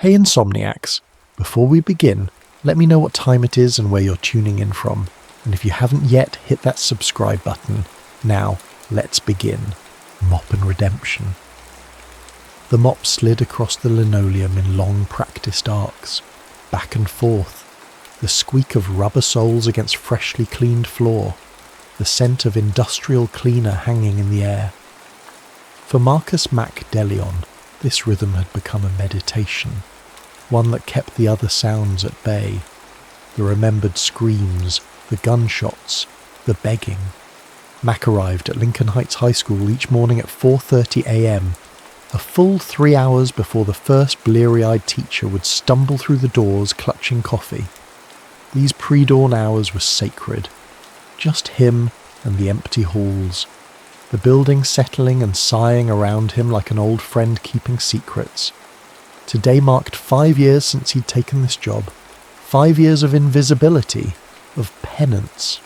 Hey Insomniacs, before we begin, let me know what time it is and where you're tuning in from, and if you haven't yet, hit that subscribe button. Now, let's begin. Mop and Redemption. The mop slid across the linoleum in long practiced arcs, back and forth, the squeak of rubber soles against freshly cleaned floor, the scent of industrial cleaner hanging in the air. For Marcus Mac DeLeon, this rhythm had become a meditation, one that kept the other sounds at bay. The remembered screams, the gunshots, the begging. Mac arrived at Lincoln Heights High School each morning at 4:30 a.m, a full 3 hours before the first bleary-eyed teacher would stumble through the doors clutching coffee. These pre-dawn hours were sacred. Just him and the empty halls. The building settling and sighing around him like an old friend keeping secrets. Today marked 5 years since he'd taken this job. 5 years of invisibility, of penance.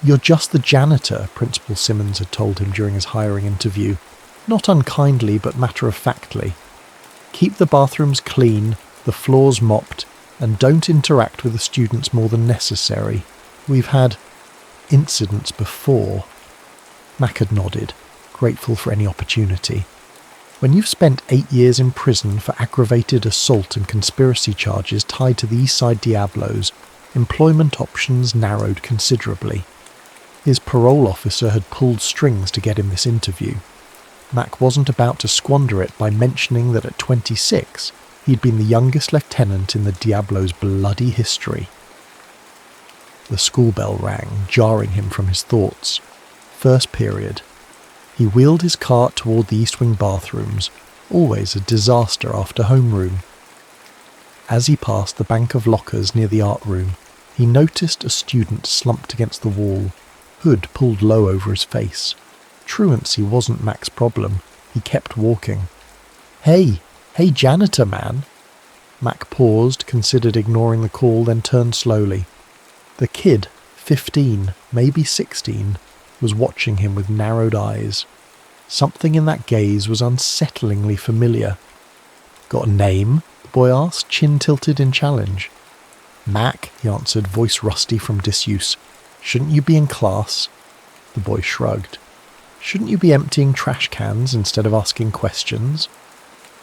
"You're just the janitor," Principal Simmons had told him during his hiring interview. Not unkindly, but matter-of-factly. "Keep the bathrooms clean, the floors mopped, and don't interact with the students more than necessary. We've had incidents before." Mac had nodded, grateful for any opportunity. When you've spent 8 years in prison for aggravated assault and conspiracy charges tied to the Eastside Diablos, employment options narrowed considerably. His parole officer had pulled strings to get him this interview. Mac wasn't about to squander it by mentioning that at 26, he'd been the youngest lieutenant in the Diablos' bloody history. The school bell rang, jarring him from his thoughts. First period. He wheeled his cart toward the East Wing bathrooms, always a disaster after homeroom. As he passed the bank of lockers near the art room, he noticed a student slumped against the wall, hood pulled low over his face. Truancy wasn't Mac's problem. He kept walking. Hey janitor man." Mac paused, considered ignoring the call, then turned slowly. The kid, 15, maybe 16, was watching him with narrowed eyes. Something in that gaze was unsettlingly familiar. "Got a name?" the boy asked, chin tilted in challenge. "Mac," he answered, voice rusty from disuse. "Shouldn't you be in class?" The boy shrugged. "Shouldn't you be emptying trash cans instead of asking questions?"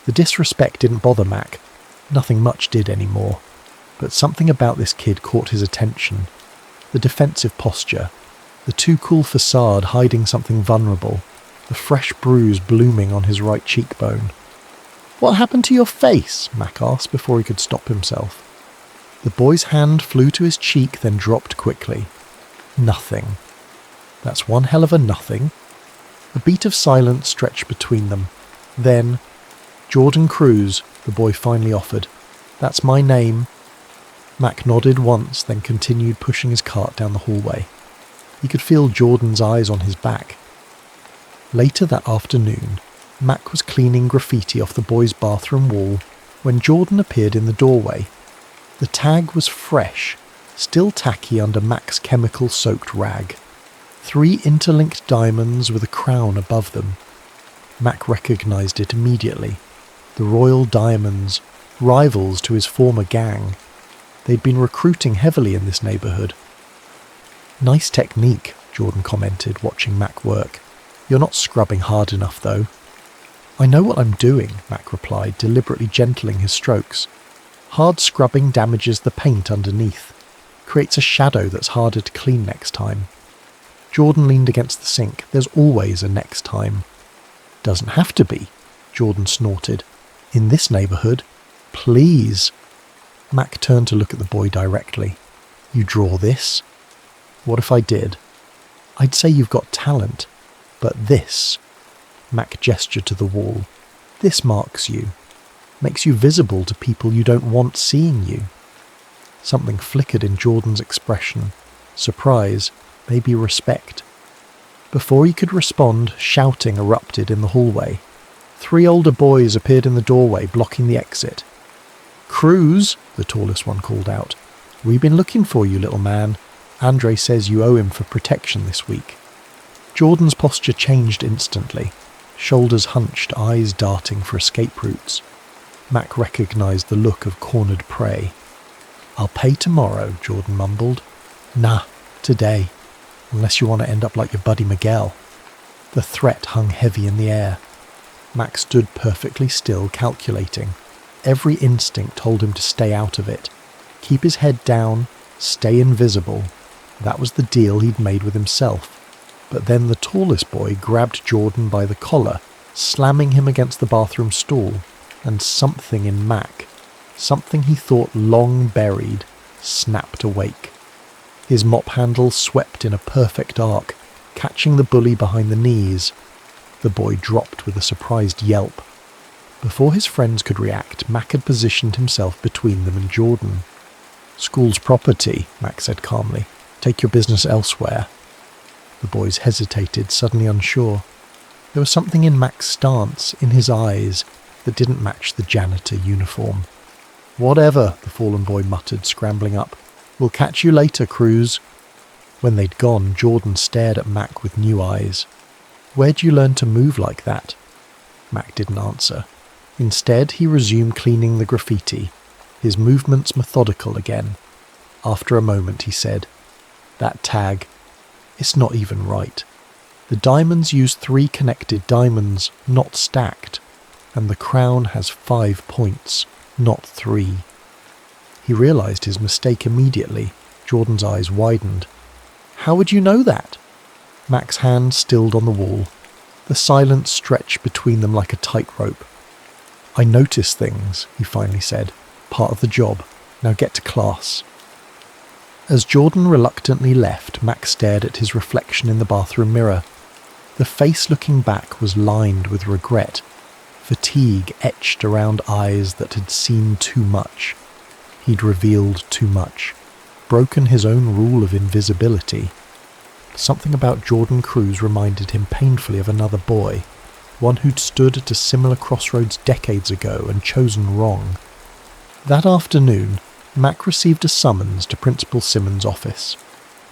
The disrespect didn't bother Mac. Nothing much did anymore. But something about this kid caught his attention. The defensive posture. The too cool facade hiding something vulnerable. The fresh bruise blooming on his right cheekbone. "What happened to your face?" Mac asked before he could stop himself. The boy's hand flew to his cheek, then dropped quickly. Nothing. That's one hell of a nothing. A beat of silence stretched between them. Then, "Jordan Cruz," the boy finally offered. "That's my name." Mac nodded once, then continued pushing his cart down the hallway. He could feel Jordan's eyes on his back. Later that afternoon, Mac was cleaning graffiti off the boy's bathroom wall when Jordan appeared in the doorway. The tag was fresh, still tacky under Mac's chemical-soaked rag. 3 interlinked diamonds with a crown above them. Mac recognised it immediately. The Royal Diamonds, rivals to his former gang. They'd been recruiting heavily in this neighbourhood. "Nice technique," Jordan commented, watching Mac work. "You're not scrubbing hard enough, though." "I know what I'm doing," Mac replied, deliberately gentling his strokes. "Hard scrubbing damages the paint underneath. Creates a shadow that's harder to clean next time." Jordan leaned against the sink. "There's always a next time." "Doesn't have to be," Jordan snorted. "In this neighbourhood, please." Mac turned to look at the boy directly. "You draw this?" "What if I did?" "I'd say you've got talent. But this," Mac gestured to the wall, "this marks you. Makes you visible to people you don't want seeing you." Something flickered in Jordan's expression. Surprise, maybe respect. Before he could respond, shouting erupted in the hallway. 3 older boys appeared in the doorway, blocking the exit. "Cruz," the tallest one called out. "We've been looking for you, little man. Andre says you owe him for protection this week." Jordan's posture changed instantly. Shoulders hunched, eyes darting for escape routes. Mac recognised the look of cornered prey. "I'll pay tomorrow," Jordan mumbled. "Nah, today. Unless you want to end up like your buddy Miguel." The threat hung heavy in the air. Mac stood perfectly still, calculating. Every instinct told him to stay out of it. Keep his head down, stay invisible. That was the deal he'd made with himself. But then the tallest boy grabbed Jordan by the collar, slamming him against the bathroom stall, and something in Mac, something he thought long buried, snapped awake. His mop handle swept in a perfect arc, catching the bully behind the knees. The boy dropped with a surprised yelp. Before his friends could react, Mac had positioned himself between them and Jordan. "School's property," Mac said calmly. "Take your business elsewhere." The boys hesitated, suddenly unsure. There was something in Mac's stance, in his eyes, that didn't match the janitor uniform. "Whatever," the fallen boy muttered, scrambling up. "We'll catch you later, Cruz." When they'd gone, Jordan stared at Mac with new eyes. "Where'd you learn to move like that?" Mac didn't answer. Instead, he resumed cleaning the graffiti, his movements methodical again. After a moment, he said, "That tag, it's not even right. The diamonds use 3 connected diamonds, not stacked, and the crown has 5 points, not 3. He realised his mistake immediately. Jordan's eyes widened. "How would you know that?" Mac's hand stilled on the wall. The silence stretched between them like a tightrope. "I notice things," he finally said. "Part of the job. Now get to class." As Jordan reluctantly left, Mac stared at his reflection in the bathroom mirror. The face looking back was lined with regret. Fatigue etched around eyes that had seen too much. He'd revealed too much. Broken his own rule of invisibility. Something about Jordan Cruz reminded him painfully of another boy, one who'd stood at a similar crossroads decades ago and chosen wrong. That afternoon, Mac received a summons to Principal Simmons' office.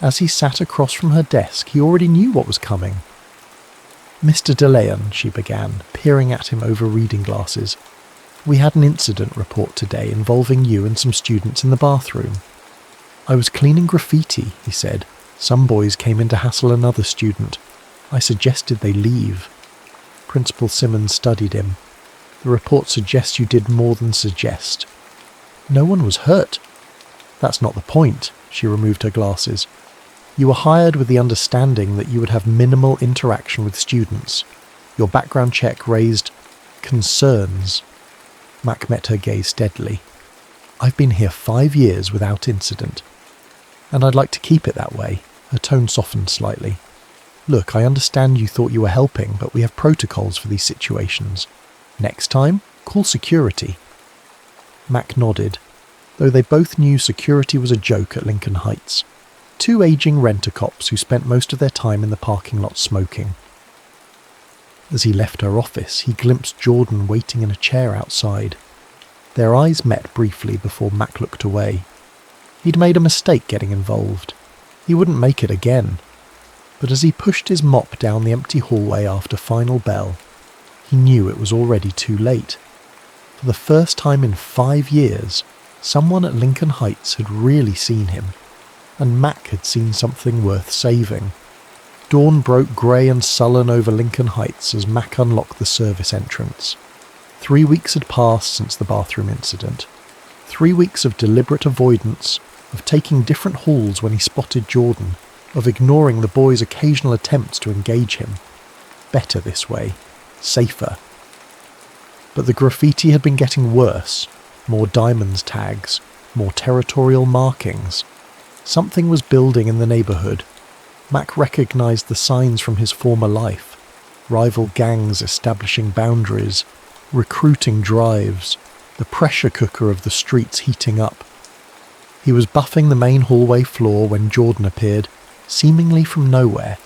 As he sat across from her desk, he already knew what was coming. "Mr. DeLeon," she began, peering at him over reading glasses, "we had an incident report today involving you and some students in the bathroom." "I was cleaning graffiti," he said. "Some boys came in to hassle another student. I suggested they leave." Principal Simmons studied him. "The report suggests you did more than suggest." "No one was hurt." "That's not the point." She removed her glasses. "You were hired with the understanding that you would have minimal interaction with students. Your background check raised concerns." Mac met her gaze steadily. "I've been here 5 years without incident. And I'd like to keep it that way." Her tone softened slightly. "Look, I understand you thought you were helping, but we have protocols for these situations. Next time, call security." Mac nodded, though they both knew security was a joke at Lincoln Heights. 2 aging rent-a-cops who spent most of their time in the parking lot smoking. As he left her office, he glimpsed Jordan waiting in a chair outside. Their eyes met briefly before Mac looked away. He'd made a mistake getting involved. He wouldn't make it again. But as he pushed his mop down the empty hallway after final bell, he knew it was already too late. For the first time in 5 years, someone at Lincoln Heights had really seen him, and Mac had seen something worth saving. Dawn broke grey and sullen over Lincoln Heights as Mac unlocked the service entrance. 3 weeks had passed since the bathroom incident. 3 weeks of deliberate avoidance, of taking different halls when he spotted Jordan, of ignoring the boy's occasional attempts to engage him. Better this way. Safer. But the graffiti had been getting worse. More diamonds tags. More territorial markings. Something was building in the neighbourhood. Mac recognised the signs from his former life. Rival gangs establishing boundaries. Recruiting drives. The pressure cooker of the streets heating up. He was buffing the main hallway floor when Jordan appeared, seemingly from nowhere.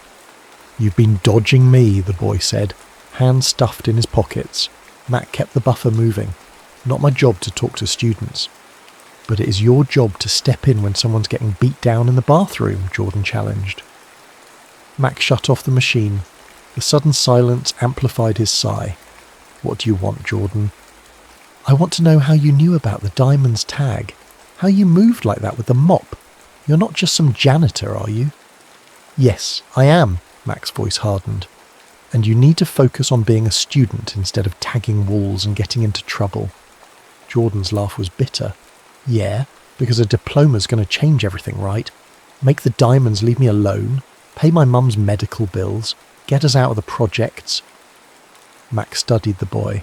"You've been dodging me," the boy said, hands stuffed in his pockets. Mac kept the buffer moving. "Not my job to talk to students." "But it is your job to step in when someone's getting beat down in the bathroom," Jordan challenged. Mac shut off the machine. The sudden silence amplified his sigh. "What do you want, Jordan?" I want to know how you knew about the diamonds tag. How you moved like that with the mop. You're not just some janitor, are you? Yes, I am, Mac's voice hardened. And you need to focus on being a student instead of tagging walls and getting into trouble. Jordan's laugh was bitter. Yeah, because a diploma's going to change everything, right? Make the diamonds leave me alone, pay my mum's medical bills, get us out of the projects. Mac studied the boy.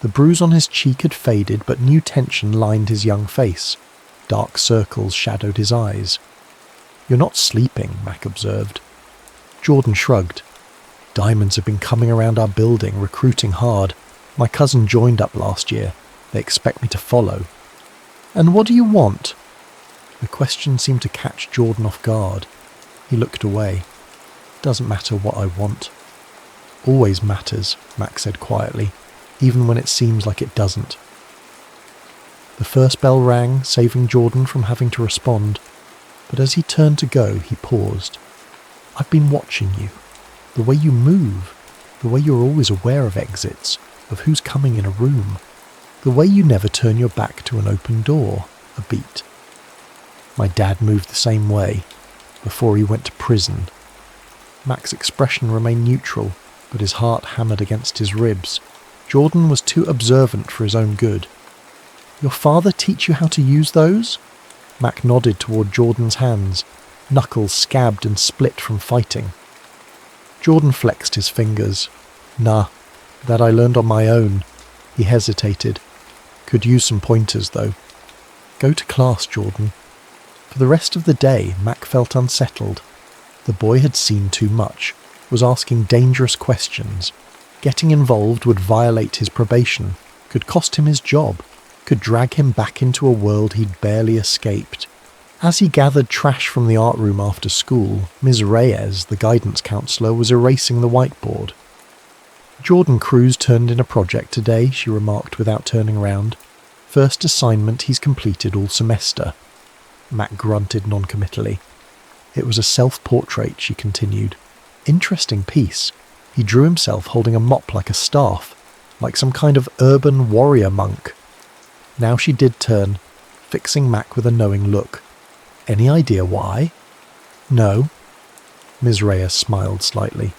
The bruise on his cheek had faded, but new tension lined his young face. Dark circles shadowed his eyes. You're not sleeping, Mac observed. Jordan shrugged. Diamonds have been coming around our building, recruiting hard. My cousin joined up last year. They expect me to follow. And what do you want? The question seemed to catch Jordan off guard. He looked away. Doesn't matter what I want. Always matters, Mac said quietly, even when it seems like it doesn't. The first bell rang, saving Jordan from having to respond, but as he turned to go, he paused. I've been watching you. The way you move, the way you're always aware of exits, of who's coming in a room, the way you never turn your back to an open door, a beat. My dad moved the same way, before he went to prison. Mac's expression remained neutral, but his heart hammered against his ribs. Jordan was too observant for his own good. Your father teach you how to use those? Mac nodded toward Jordan's hands, knuckles scabbed and split from fighting. Jordan flexed his fingers. Nah, that I learned on my own. He hesitated. Could use some pointers, though. Go to class, Jordan. For the rest of the day, Mac felt unsettled. The boy had seen too much, was asking dangerous questions. Getting involved would violate his probation, could cost him his job, could drag him back into a world he'd barely escaped. As he gathered trash from the art room after school, Ms. Reyes, the guidance counsellor, was erasing the whiteboard. Jordan Cruz turned in a project today, she remarked without turning around. First assignment he's completed all semester. Mac grunted noncommittally. It was a self-portrait, she continued. Interesting piece. He drew himself holding a mop like a staff, like some kind of urban warrior monk. Now she did turn, fixing Mac with a knowing look. Any idea why? No. Ms. Reyes smiled slightly.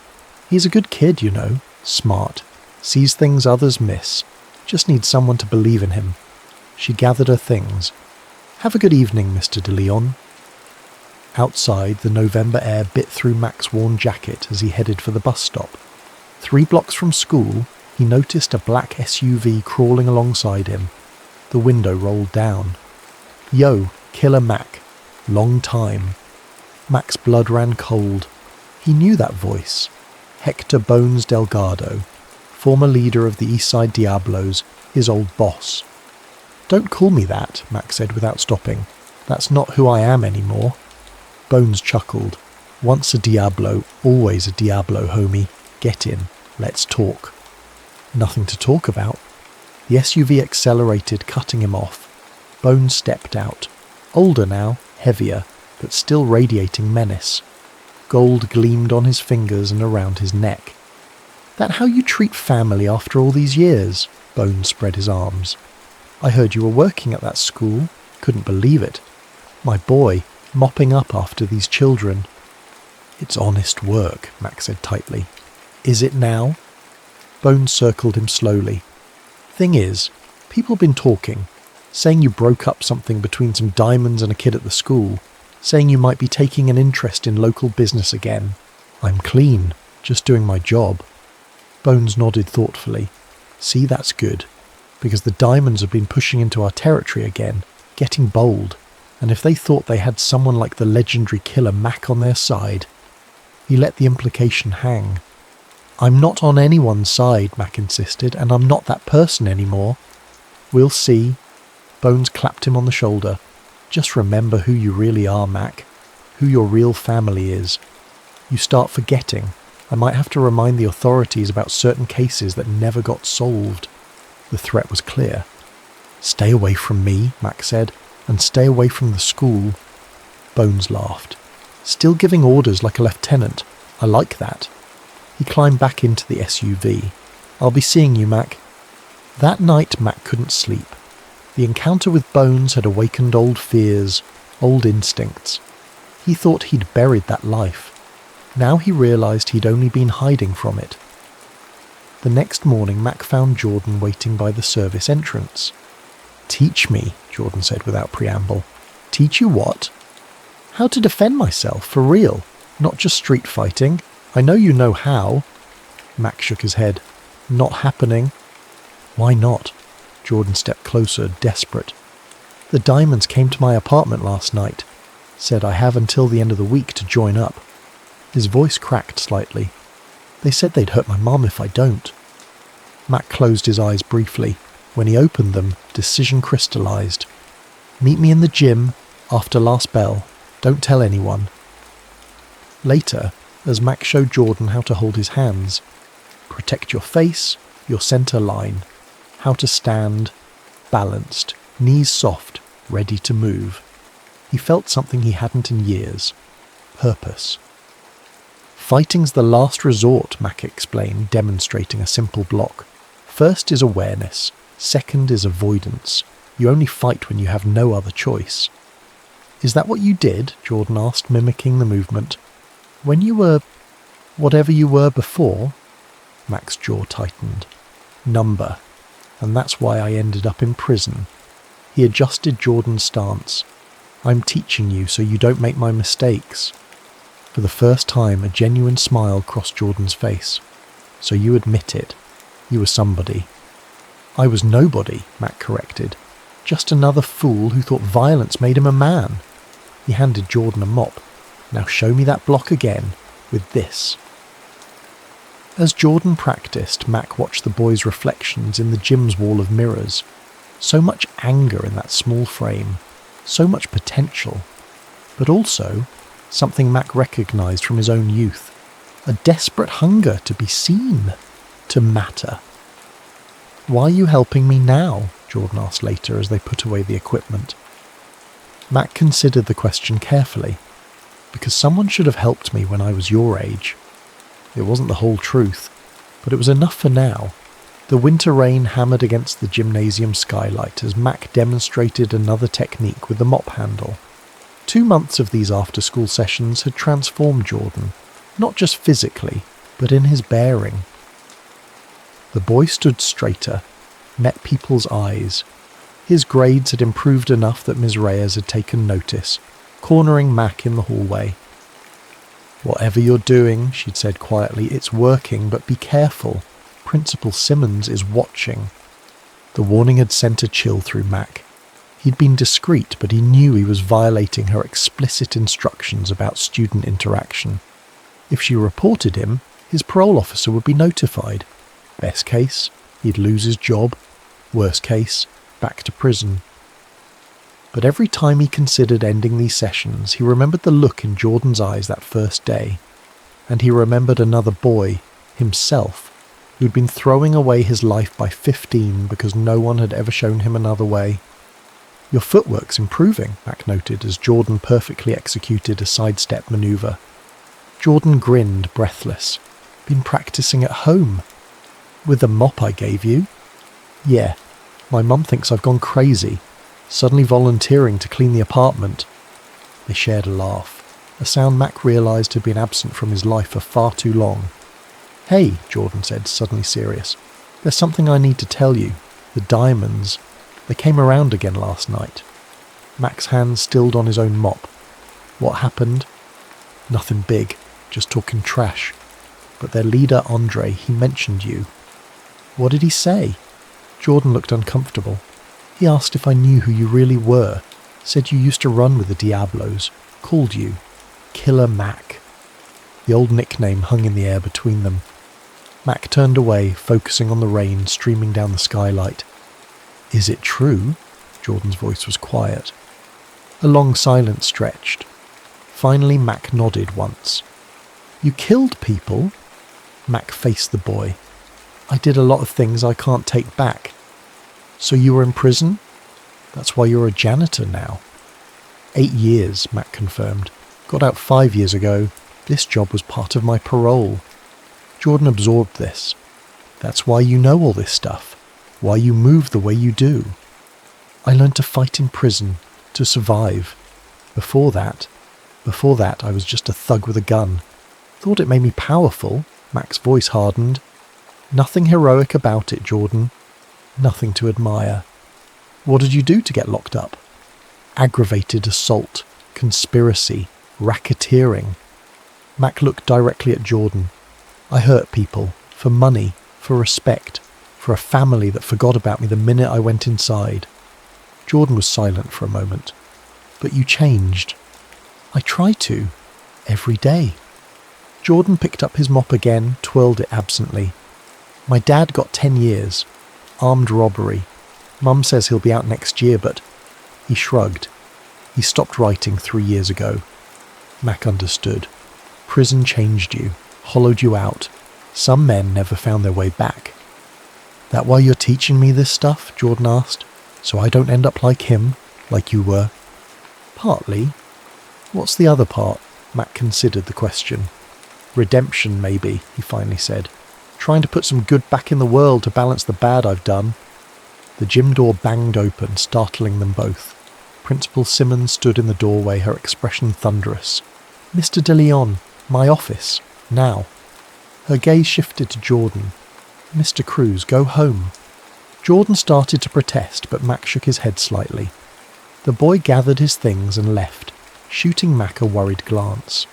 He's a good kid, you know. Smart. Sees things others miss. Just needs someone to believe in him. She gathered her things. Have a good evening, Mr. de Leon. Outside, the November air bit through Mac's worn jacket as he headed for the bus stop. 3 blocks from school, he noticed a black SUV crawling alongside him. The window rolled down. Yo, Killer Mac. Long time. Mac's blood ran cold. He knew that voice. Hector Bones Delgado, former leader of the Eastside Diablos, his old boss. Don't call me that, Mac said without stopping. That's not who I am anymore. Bones chuckled. Once a Diablo, always a Diablo, homie. Get in. Let's talk. Nothing to talk about. The SUV accelerated, cutting him off. Bones stepped out. Older now, heavier, but still radiating menace. Gold gleamed on his fingers and around his neck. That how you treat family after all these years? Bones spread his arms. I heard you were working at that school. Couldn't believe it. My boy, mopping up after these children. It's honest work, Mac said tightly. Is it now? Bones circled him slowly. Thing is, people been talking, saying you broke up something between some diamonds and a kid at the school, saying you might be taking an interest in local business again. I'm clean, just doing my job. Bones nodded thoughtfully. See, that's good, because the diamonds have been pushing into our territory again, getting bold, and if they thought they had someone like the legendary killer Mac on their side... He let the implication hang. I'm not on anyone's side, Mac insisted, and I'm not that person anymore. We'll see. Bones clapped him on the shoulder. Just remember who you really are, Mac. Who your real family is. You start forgetting. I might have to remind the authorities about certain cases that never got solved. The threat was clear. Stay away from me, Mac said, and stay away from the school. Bones laughed. Still giving orders like a lieutenant. I like that. He climbed back into the SUV. I'll be seeing you, Mac. That night Mac couldn't sleep. The encounter with Bones had awakened old fears, old instincts. He thought he'd buried that life. Now he realised he'd only been hiding from it. The next morning Mac found Jordan waiting by the service entrance. "Teach me," Jordan said without preamble. "Teach you what?" "How to defend myself, for real. Not just street fighting. I know you know how." Mac shook his head. "Not happening." "Why not?" Jordan stepped closer, desperate. "The Diamonds came to my apartment last night. Said I have until the end of the week to join up." His voice cracked slightly. "They said they'd hurt my mom if I don't." Mac closed his eyes briefly. When he opened them, decision crystallized. "Meet me in the gym after last bell. Don't tell anyone." Later, as Mac showed Jordan how to hold his hands, protect your face, your center line, how to stand, balanced, knees soft, ready to move. He felt something he hadn't in years. Purpose. "Fighting's the last resort," Mac explained, demonstrating a simple block. "First is awareness. Second is avoidance. You only fight when you have no other choice." "Is that what you did?" Jordan asked, mimicking the movement. "When you were whatever you were before?" Mac's jaw tightened. "Number. And that's why I ended up in prison." He adjusted Jordan's stance. "I'm teaching you so you don't make my mistakes." For the first time, a genuine smile crossed Jordan's face. "So you admit it. You were somebody." "I was nobody," Mac corrected. "Just another fool who thought violence made him a man." He handed Jordan a mop. "Now show me that block again, with this." As Jordan practiced, Mac watched the boy's reflections in the gym's wall of mirrors. So much anger in that small frame, so much potential, but also something Mac recognised from his own youth, a desperate hunger to be seen, to matter. "Why are you helping me now?" Jordan asked later as they put away the equipment. Mac considered the question carefully. "Because someone should have helped me when I was your age." It wasn't the whole truth, but it was enough for now. The winter rain hammered against the gymnasium skylight as Mac demonstrated another technique with the mop handle. 2 months of these after-school sessions had transformed Jordan, not just physically, but in his bearing. The boy stood straighter, met people's eyes. His grades had improved enough that Ms. Reyes had taken notice, cornering Mac in the hallway. "Whatever you're doing," she'd said quietly, "it's working, but be careful. Principal Simmons is watching." The warning had sent a chill through Mac. He'd been discreet, but he knew he was violating her explicit instructions about student interaction. If she reported him, his parole officer would be notified. Best case, he'd lose his job. Worst case, back to prison. But every time he considered ending these sessions, he remembered the look in Jordan's eyes that first day. And he remembered another boy, himself, who'd been throwing away his life by 15 because no one had ever shown him another way. "Your footwork's improving," Mac noted as Jordan perfectly executed a sidestep maneuver. Jordan grinned, breathless. "Been practicing at home." "With the mop I gave you?" "Yeah. My mum thinks I've gone crazy. Suddenly volunteering to clean the apartment." They shared a laugh, a sound Mac realised had been absent from his life for far too long. "Hey," Jordan said, suddenly serious. "There's something I need to tell you. The Diamonds. They came around again last night." Mac's hand stilled on his own mop. "What happened?" "Nothing big. Just talking trash. But their leader, Andre, he mentioned you." "What did he say?" Jordan looked uncomfortable. "He asked if I knew who you really were. Said you used to run with the Diablos. Called you Killer Mac." The old nickname hung in the air between them. Mac turned away, focusing on the rain streaming down the skylight. "Is it true?" Jordan's voice was quiet. A long silence stretched. Finally Mac nodded once. "You killed people?" Mac faced the boy. "I did a lot of things I can't take back." "So you were in prison? That's why you're a janitor now." 8 years, Mac confirmed. "Got out 5 years ago. This job was part of my parole." Jordan absorbed this. "That's why you know all this stuff." why you move the way you do. I learned to fight in prison, to survive. Before that, I was just a thug with a gun. Thought it made me powerful. Mac's voice hardened. Nothing heroic about it, Jordan. Nothing to admire. What did you do to get locked up? Aggravated assault, conspiracy, racketeering. Mac looked directly at Jordan. I hurt people, for money, for respect, for a family that forgot about me the minute I went inside. Jordan was silent for a moment. But you changed. I try to. Every day. Jordan picked up his mop again, twirled it absently. My dad got 10 years. Armed robbery. Mum says he'll be out next year, but... He shrugged. He stopped writing 3 years ago. Mac understood. Prison changed you, hollowed you out. Some men never found their way back. That why you're teaching me this stuff? Jordan asked. So I don't end up like him, like you were. Partly. What's the other part? Mac considered the question. Redemption, maybe, he finally said. Trying to put some good back in the world to balance the bad I've done. The gym door banged open, startling them both. Principal Simmons stood in the doorway, her expression thunderous. Mr. De Leon, my office, now. Her gaze shifted to Jordan. Mr. Cruz, go home. Jordan started to protest, but Mac shook his head slightly. The boy gathered his things and left, shooting Mac a worried glance.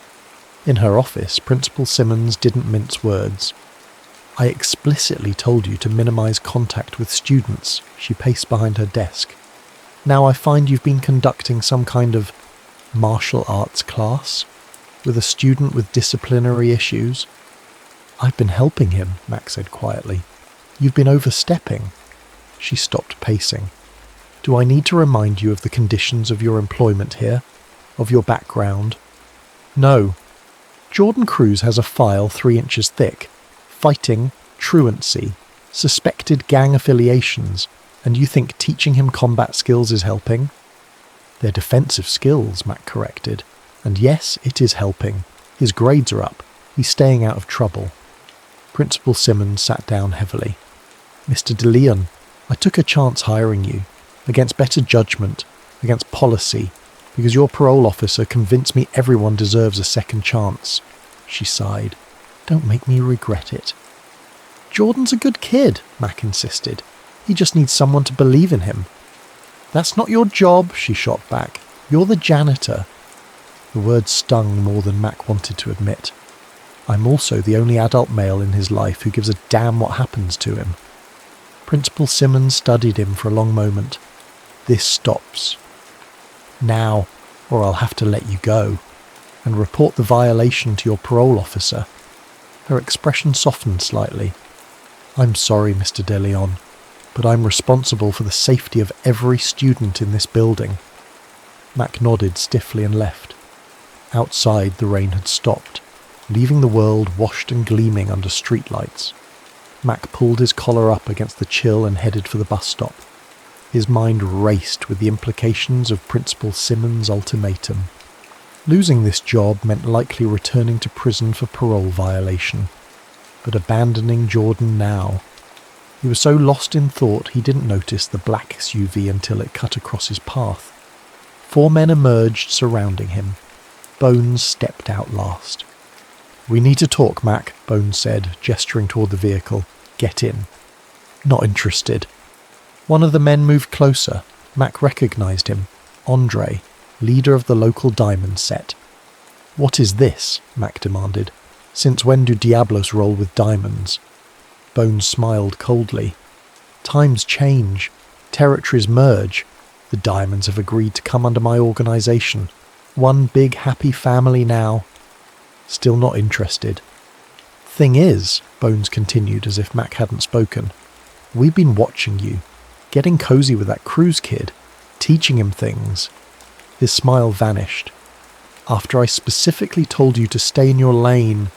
In her office, Principal Simmons didn't mince words. I explicitly told you to minimize contact with students, she paced behind her desk. Now I find you've been conducting some kind of martial arts class with a student with disciplinary issues. I've been helping him, Mac said quietly. You've been overstepping. She stopped pacing. Do I need to remind you of the conditions of your employment here? Of your background? No. Jordan Cruz has a file 3 inches thick. Fighting, truancy, suspected gang affiliations, and you think teaching him combat skills is helping? They're defensive skills, Mac corrected. And yes, it is helping. His grades are up. He's staying out of trouble. Principal Simmons sat down heavily. Mr. De Leon, I took a chance hiring you, against better judgment, against policy, because your parole officer convinced me everyone deserves a second chance. She sighed. Don't make me regret it. Jordan's a good kid, Mac insisted. He just needs someone to believe in him. That's not your job, she shot back. You're the janitor. The words stung more than Mac wanted to admit. I'm also the only adult male in his life who gives a damn what happens to him. Principal Simmons studied him for a long moment. This stops. Now, or I'll have to let you go, and report the violation to your parole officer. Her expression softened slightly. I'm sorry, Mr. De Leon, but I'm responsible for the safety of every student in this building. Mac nodded stiffly and left. Outside, the rain had stopped, leaving the world washed and gleaming under streetlights. Mac pulled his collar up against the chill and headed for the bus stop. His mind raced with the implications of Principal Simmons' ultimatum. Losing this job meant likely returning to prison for parole violation, but abandoning Jordan now. He was so lost in thought he didn't notice the black SUV until it cut across his path. 4 men emerged surrounding him. Bones stepped out last. We need to talk, Mac, Bones said, gesturing toward the vehicle. Get in. Not interested. One of the men moved closer. Mac recognized him. Andre, leader of the local diamond set. What is this? Mac demanded. Since when do Diablos roll with diamonds? Bones smiled coldly. Times change. Territories merge. The diamonds have agreed to come under my organization. One big happy family now. Still not interested. Thing is, Bones continued as if Mac hadn't spoken, we've been watching you, getting cozy with that Cruz kid, teaching him things. His smile vanished. After I specifically told you to stay in your lane.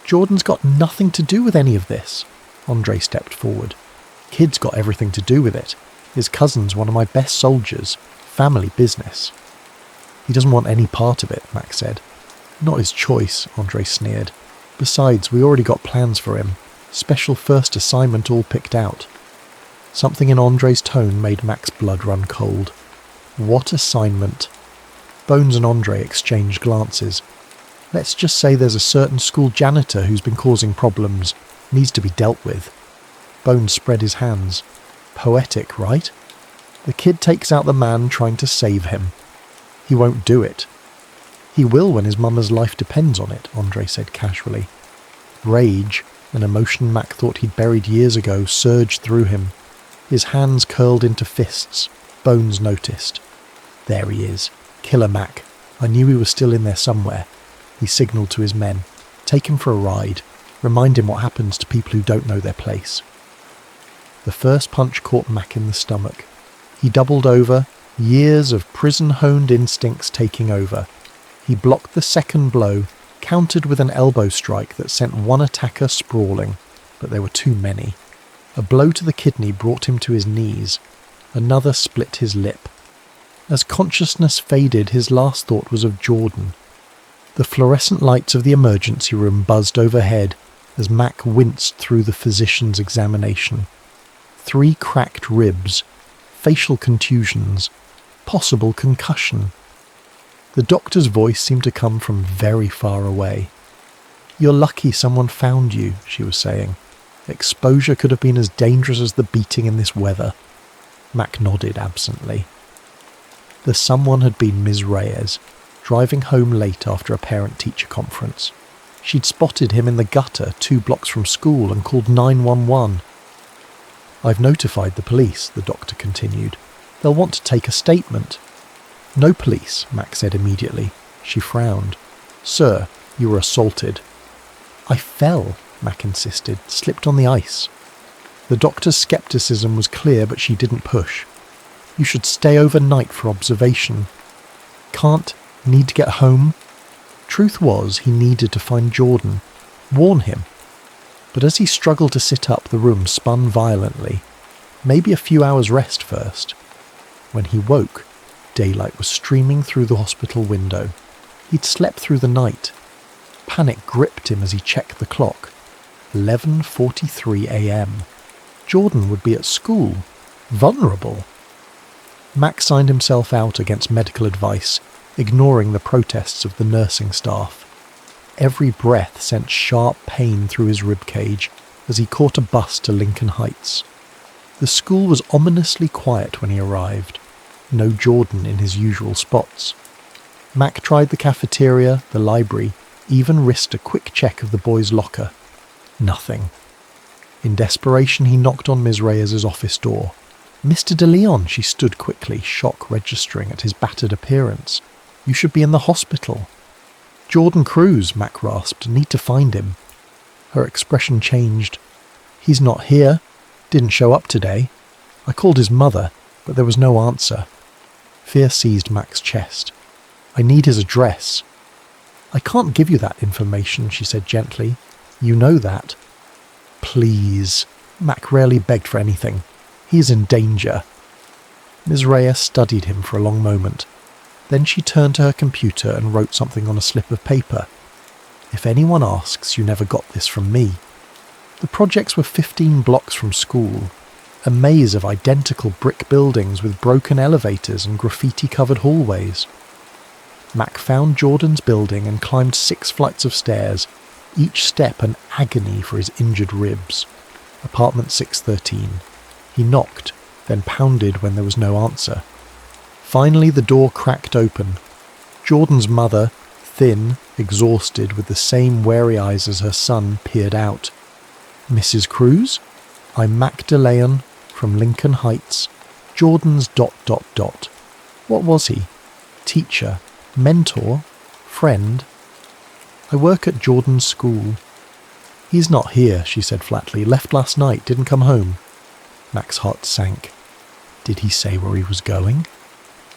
Jordan's got nothing to do with any of this. Andre stepped forward. Kid's got everything to do with it. His cousin's one of my best soldiers. Family business. He doesn't want any part of it, Mac said. Not his choice, Andre sneered. Besides, we already got plans for him. Special first assignment all picked out. Something in Andre's tone made Mac's blood run cold. What assignment? Bones and Andre exchanged glances. Let's just say there's a certain school janitor who's been causing problems, needs to be dealt with. Bones spread his hands. Poetic, right? The kid takes out the man trying to save him. He won't do it. He will when his mama's life depends on it, Andre said casually. Rage, an emotion Mac thought he'd buried years ago, surged through him. His hands curled into fists. Bones noticed. There he is. Killer Mac. I knew he was still in there somewhere. He signalled to his men. Take him for a ride. Remind him what happens to people who don't know their place. The first punch caught Mac in the stomach. He doubled over, years of prison-honed instincts taking over. He blocked the second blow, countered with an elbow strike that sent one attacker sprawling, but there were too many. A blow to the kidney brought him to his knees. Another split his lip. As consciousness faded, his last thought was of Jordan. The fluorescent lights of the emergency room buzzed overhead as Mac winced through the physician's examination. 3 cracked ribs, facial contusions, possible concussion. The doctor's voice seemed to come from very far away. You're lucky someone found you, she was saying. Exposure could have been as dangerous as the beating in this weather. Mac nodded absently. The someone had been Ms. Reyes, driving home late after a parent-teacher conference. She'd spotted him in the gutter 2 blocks from school and called 911. I've notified the police, the doctor continued. They'll want to take a statement. No police, Mac said immediately. She frowned. Sir, you were assaulted. I fell, Mac insisted, slipped on the ice. The doctor's scepticism was clear, but she didn't push. You should stay overnight for observation. Can't, need to get home. Truth was, he needed to find Jordan. Warn him. But as he struggled to sit up, the room spun violently. Maybe a few hours rest first. When he woke, daylight was streaming through the hospital window. He'd slept through the night. Panic gripped him as he checked the clock. 11:43 a.m. Jordan would be at school. Vulnerable. Mac signed himself out against medical advice, ignoring the protests of the nursing staff. Every breath sent sharp pain through his ribcage as he caught a bus to Lincoln Heights. The school was ominously quiet when he arrived. No Jordan in his usual spots. Mac tried the cafeteria, the library, even risked a quick check of the boys' locker. Nothing. In desperation, he knocked on Ms. Reyes' office door. Mr. De Leon, she stood quickly, shock registering at his battered appearance. You should be in the hospital. Jordan Cruz, Mac rasped. Need to find him. Her expression changed. He's not here. Didn't show up today. I called his mother, but there was no answer. Fear seized Mac's chest. I need his address. I can't give you that information, she said gently. You know that. Please. Mac rarely begged for anything. He is in danger. Ms. Reyes studied him for a long moment. Then she turned to her computer and wrote something on a slip of paper. If anyone asks, you never got this from me. The projects were 15 blocks from school. A maze of identical brick buildings with broken elevators and graffiti-covered hallways. Mac found Jordan's building and climbed 6 flights of stairs, each step an agony for his injured ribs. Apartment 613. He knocked, then pounded when there was no answer. Finally the door cracked open. Jordan's mother, thin, exhausted, with the same wary eyes as her son, peered out. Mrs. Cruz? I'm Mac De Leon, from Lincoln Heights. Jordan's ... What was he? Teacher? Mentor? Friend? I work at Jordan's school. He's not here, she said flatly. Left last night, didn't come home. Mac's heart sank. Did he say where he was going?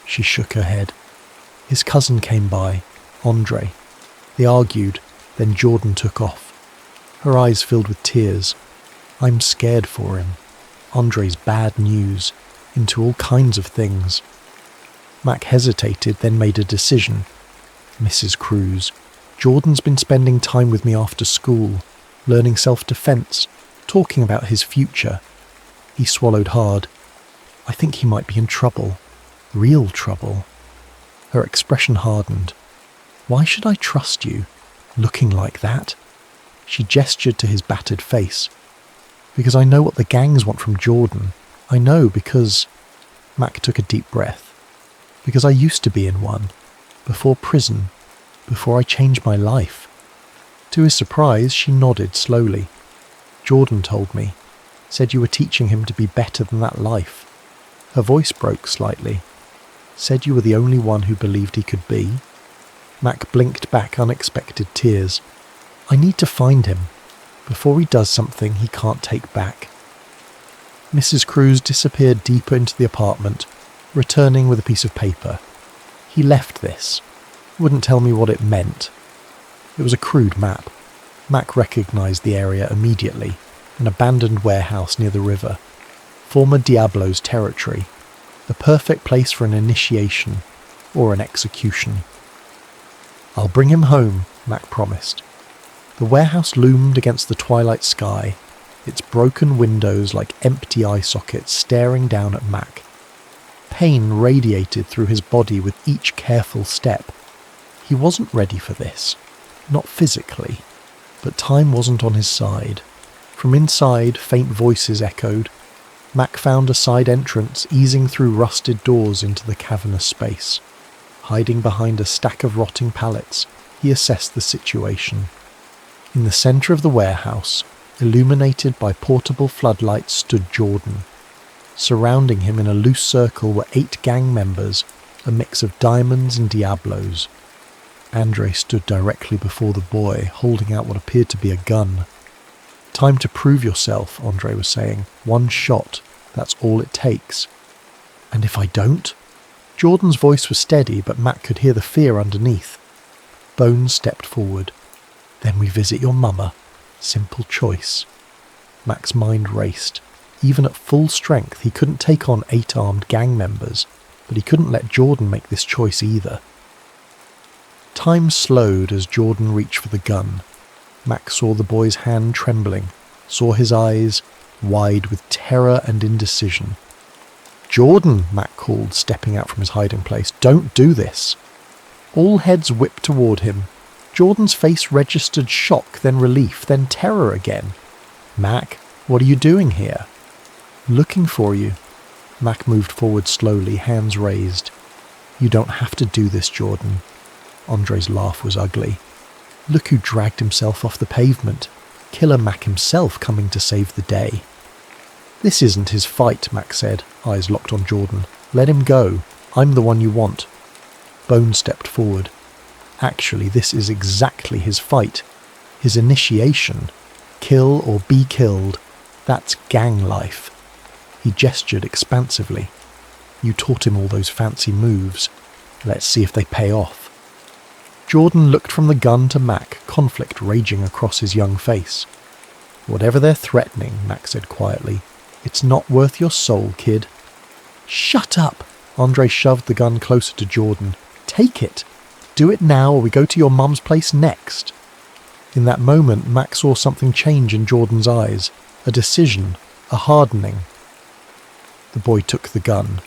She shook her head. His cousin came by, Andre. They argued, then Jordan took off. Her eyes filled with tears. I'm scared for him. Andre's bad news, into all kinds of things. Mac hesitated, then made a decision. Mrs. Cruz, Jordan's been spending time with me after school, learning self-defense, talking about his future. He swallowed hard. I think he might be in trouble. Real trouble. Her expression hardened. Why should I trust you, looking like that? She gestured to his battered face. Because I know what the gangs want from Jordan. I know because... Mac took a deep breath. Because I used to be in one. Before prison. Before I changed my life. To his surprise, she nodded slowly. Jordan told me. Said you were teaching him to be better than that life. Her voice broke slightly. Said you were the only one who believed he could be. Mac blinked back unexpected tears. I need to find him. Before he does something he can't take back. Mrs. Cruz disappeared deeper into the apartment, returning with a piece of paper. He left this. Wouldn't tell me what it meant. It was a crude map. Mac recognised the area immediately. An abandoned warehouse near the river. Former Diablo's territory. The perfect place for an initiation, or an execution. I'll bring him home, Mac promised. The warehouse loomed against the twilight sky, its broken windows like empty eye sockets staring down at Mac. Pain radiated through his body with each careful step. He wasn't ready for this. Not physically. But time wasn't on his side. From inside, faint voices echoed. Mac found a side entrance easing through rusted doors into the cavernous space. Hiding behind a stack of rotting pallets, he assessed the situation. In the centre of the warehouse, illuminated by portable floodlights, stood Jordan. Surrounding him in a loose circle were 8 gang members, a mix of diamonds and Diablos. Andre stood directly before the boy, holding out what appeared to be a gun. Time to prove yourself, Andre was saying. 1 shot, that's all it takes. And if I don't? Jordan's voice was steady, but Mac could hear the fear underneath. Bones stepped forward. Then we visit your mama. Simple choice. Mac's mind raced. Even at full strength, he couldn't take on 8 armed gang members, but he couldn't let Jordan make this choice either. Time slowed as Jordan reached for the gun. Mac saw the boy's hand trembling, saw his eyes, wide with terror and indecision. Jordan, Mac called, stepping out from his hiding place. Don't do this. All heads whipped toward him. Jordan's face registered shock, then relief, then terror again. Mac, what are you doing here? Looking for you. Mac moved forward slowly, hands raised. You don't have to do this, Jordan. Andre's laugh was ugly. Look who dragged himself off the pavement. Killer Mac himself coming to save the day. This isn't his fight, Mac said, eyes locked on Jordan. Let him go. I'm the one you want. Bone stepped forward. Actually, this is exactly his fight. His initiation. Kill or be killed. That's gang life. He gestured expansively. You taught him all those fancy moves. Let's see if they pay off. Jordan looked from the gun to Mac, conflict raging across his young face. Whatever they're threatening, Mac said quietly, it's not worth your soul, kid. Shut up! Andre shoved the gun closer to Jordan. Take it! Do it now or we go to your mum's place next. In that moment, Mac saw something change in Jordan's eyes. A decision. A hardening. The boy took the gun.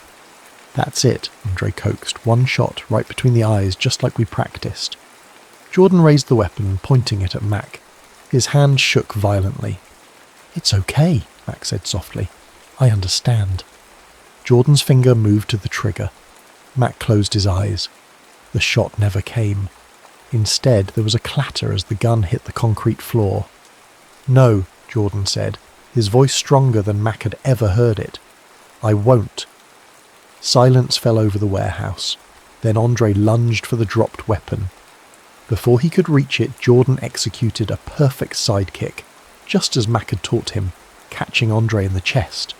That's it, Andre coaxed. 1 shot, right between the eyes, just like we practiced. Jordan raised the weapon, pointing it at Mac. His hand shook violently. It's okay, Mac said softly. I understand. Jordan's finger moved to the trigger. Mac closed his eyes. The shot never came. Instead, there was a clatter as the gun hit the concrete floor. No, Jordan said, his voice stronger than Mac had ever heard it. I won't. Silence fell over the warehouse. Then Andre lunged for the dropped weapon. Before he could reach it, Jordan executed a perfect sidekick, just as Mac had taught him, catching Andre in the chest.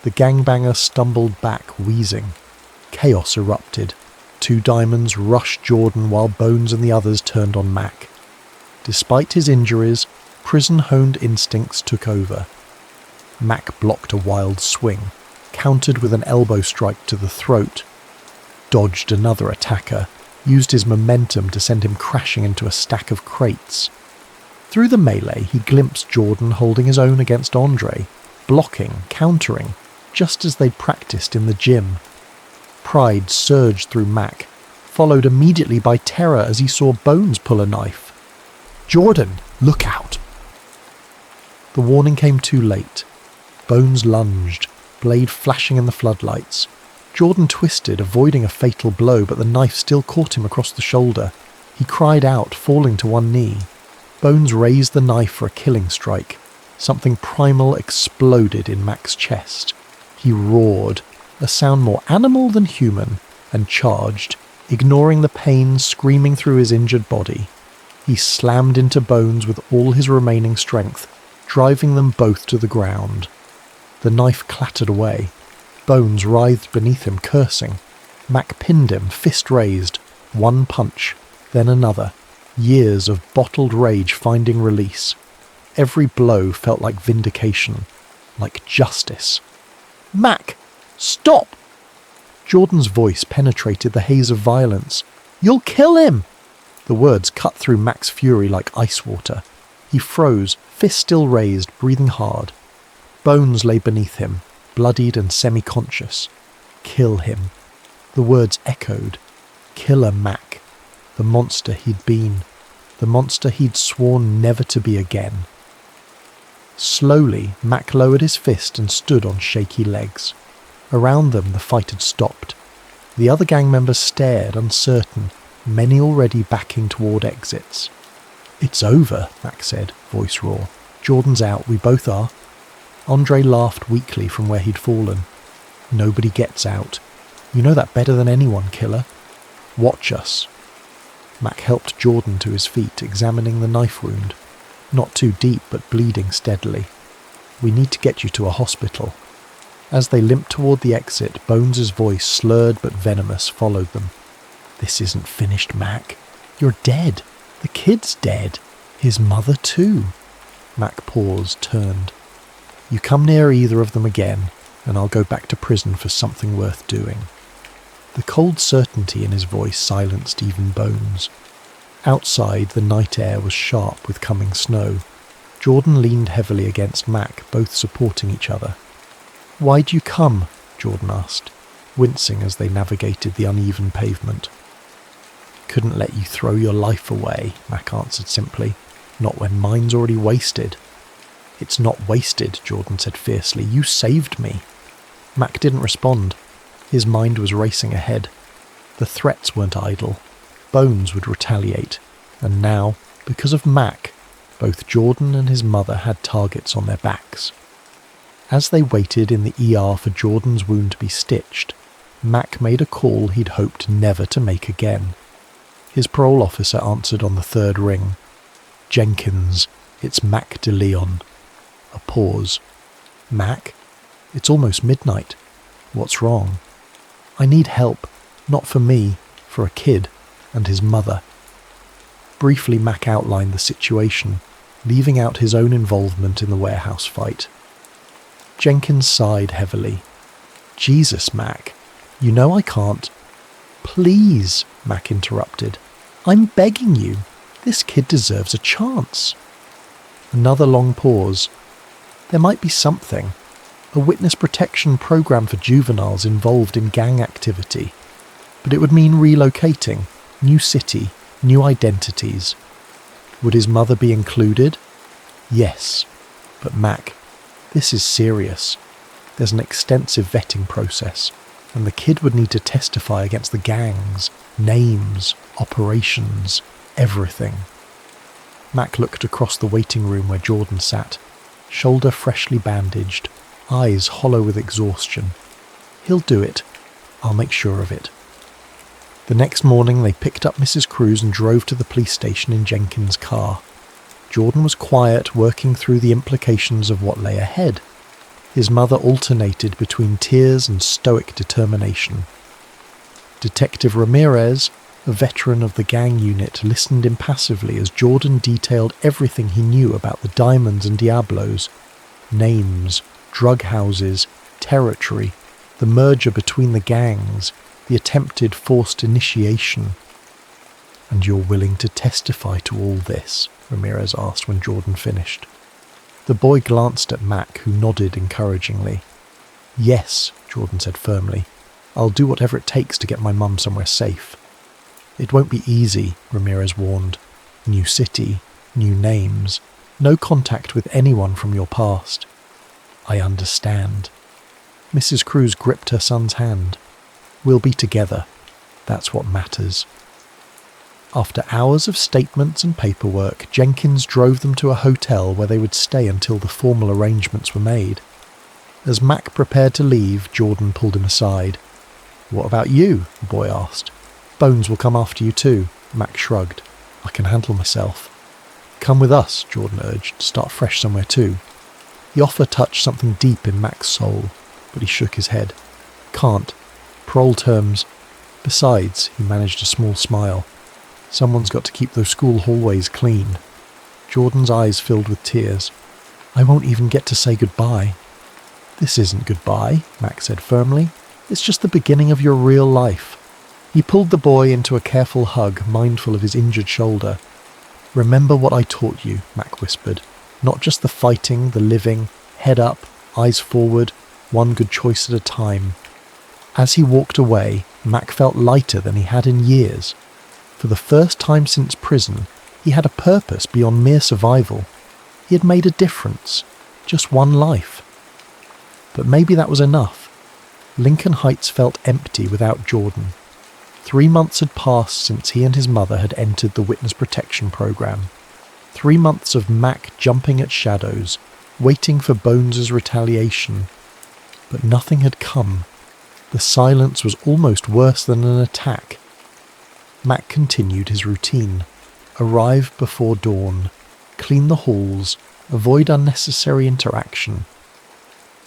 The gangbanger stumbled back, wheezing. Chaos erupted. 2 diamonds rushed Jordan while Bones and the others turned on Mac. Despite his injuries, prison-honed instincts took over. Mac blocked a wild swing, countered with an elbow strike to the throat, dodged another attacker, used his momentum to send him crashing into a stack of crates. Through the melee, he glimpsed Jordan holding his own against Andre. blocking, countering, just as they'd practiced in the gym. Pride surged through Mac, followed immediately by terror as he saw Bones pull a knife. "Jordan, look out!" The warning came too late. Bones lunged, blade flashing in the floodlights. Jordan twisted, avoiding a fatal blow, but the knife still caught him across the shoulder. He cried out, falling to one knee. Bones raised the knife for a killing strike. Something primal exploded in Mac's chest. He roared, a sound more animal than human, and charged, ignoring the pain screaming through his injured body. He slammed into Bones with all his remaining strength, driving them both to the ground. The knife clattered away. Bones writhed beneath him, cursing. Mac pinned him, fist raised. One punch, then another. Years of bottled rage finding release. Every blow felt like vindication, like justice. "Mac, stop!" Jordan's voice penetrated the haze of violence. "You'll kill him!" The words cut through Mac's fury like ice water. He froze, fist still raised, breathing hard. Bones lay beneath him, bloodied and semi-conscious. Kill him. The words echoed. Killer Mac. The monster he'd been. The monster he'd sworn never to be again. Slowly, Mac lowered his fist and stood on shaky legs. Around them, the fight had stopped. The other gang members stared, uncertain, many already backing toward exits. "It's over," Mac said, voice raw. "Jordan's out, we both are." Andre laughed weakly from where he'd fallen. "Nobody gets out. You know that better than anyone, killer. Watch us." Mac helped Jordan to his feet, examining the knife wound. Not too deep, but bleeding steadily. "We need to get you to a hospital." As they limped toward the exit, Bones' voice, slurred but venomous, followed them. "This isn't finished, Mac. You're dead. The kid's dead. His mother too." Mac paused, turned. "You come near either of them again, and I'll go back to prison for something worth doing." The cold certainty in his voice silenced even Bones. Outside, the night air was sharp with coming snow. Jordan leaned heavily against Mac, both supporting each other. "Why'd you come?" Jordan asked, wincing as they navigated the uneven pavement. "Couldn't let you throw your life away," Mac answered simply. "Not when mine's already wasted." "It's not wasted," Jordan said fiercely. "You saved me." Mac didn't respond. His mind was racing ahead. The threats weren't idle. Bones would retaliate. And now, because of Mac, both Jordan and his mother had targets on their backs. As they waited in the ER for Jordan's wound to be stitched, Mac made a call he'd hoped never to make again. His parole officer answered on the third ring. "Jenkins, it's Mac de Leon." A pause. "Mac? It's almost midnight. What's wrong?" "I need help. Not for me, for a kid and his mother." Briefly, Mac outlined the situation, leaving out his own involvement in the warehouse fight. Jenkins sighed heavily. "Jesus, Mac, you know I can't." "Please," Mac interrupted. "I'm begging you. This kid deserves a chance." Another long pause. There might be something. A witness protection program for juveniles involved in gang activity. But it would mean relocating, new city, new identities. Would his mother be included? Yes. But Mac, this is serious. There's an extensive vetting process, and the kid would need to testify against the gangs, names, operations, everything. Mac looked across the waiting room where Jordan sat, shoulder freshly bandaged, eyes hollow with exhaustion. "He'll do it. I'll make sure of it." The next morning they picked up Mrs. Cruz and drove to the police station in Jenkins' car. Jordan was quiet, working through the implications of what lay ahead. His mother alternated between tears and stoic determination. Detective Ramirez, a veteran of the gang unit, listened impassively as Jordan detailed everything he knew about the Diamonds and Diablos. Names, drug houses, territory, the merger between the gangs, the attempted forced initiation. "And you're willing to testify to all this?" Ramirez asked when Jordan finished. The boy glanced at Mac, who nodded encouragingly. "Yes," Jordan said firmly. "I'll do whatever it takes to get my mum somewhere safe." "It won't be easy," Ramirez warned. "New city, new names, no contact with anyone from your past." "I understand." Mrs. Cruz gripped her son's hand. "We'll be together. That's what matters." After hours of statements and paperwork, Jenkins drove them to a hotel where they would stay until the formal arrangements were made. As Mac prepared to leave, Jordan pulled him aside. "What about you?" the boy asked. "Bones will come after you too." Mac shrugged. "I can handle myself." "Come with us," Jordan urged. "Start fresh somewhere too." The offer touched something deep in Mac's soul, but he shook his head. "Can't. Parole terms. Besides," he managed a small smile, "someone's got to keep those school hallways clean." Jordan's eyes filled with tears. "I won't even get to say goodbye." "This isn't goodbye," Mac said firmly. "It's just the beginning of your real life." He pulled the boy into a careful hug, mindful of his injured shoulder. "Remember what I taught you," Mac whispered. "Not just the fighting, the living, head up, eyes forward, one good choice at a time." As he walked away, Mac felt lighter than he had in years. For the first time since prison, he had a purpose beyond mere survival. He had made a difference. Just one life. But maybe that was enough. Lincoln Heights felt empty without Jordan. 3 months had passed since he and his mother had entered the witness protection program. 3 months of Mac jumping at shadows, waiting for Bones's retaliation. But nothing had come. The silence was almost worse than an attack. Mac continued his routine. Arrive before dawn, clean the halls, avoid unnecessary interaction.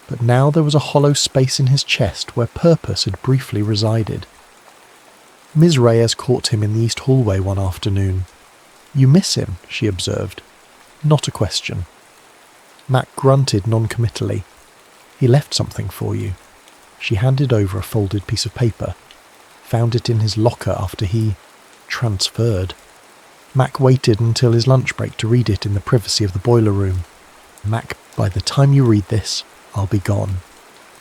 But now there was a hollow space in his chest where purpose had briefly resided. Ms. Reyes caught him in the east hallway one afternoon. "You miss him," she observed. "Not a question." Mac grunted non-committally. "He left something for you." She handed over a folded piece of paper. "Found it in his locker after he transferred." Mac waited until his lunch break to read it in the privacy of the boiler room. "Mac, by the time you read this, I'll be gone.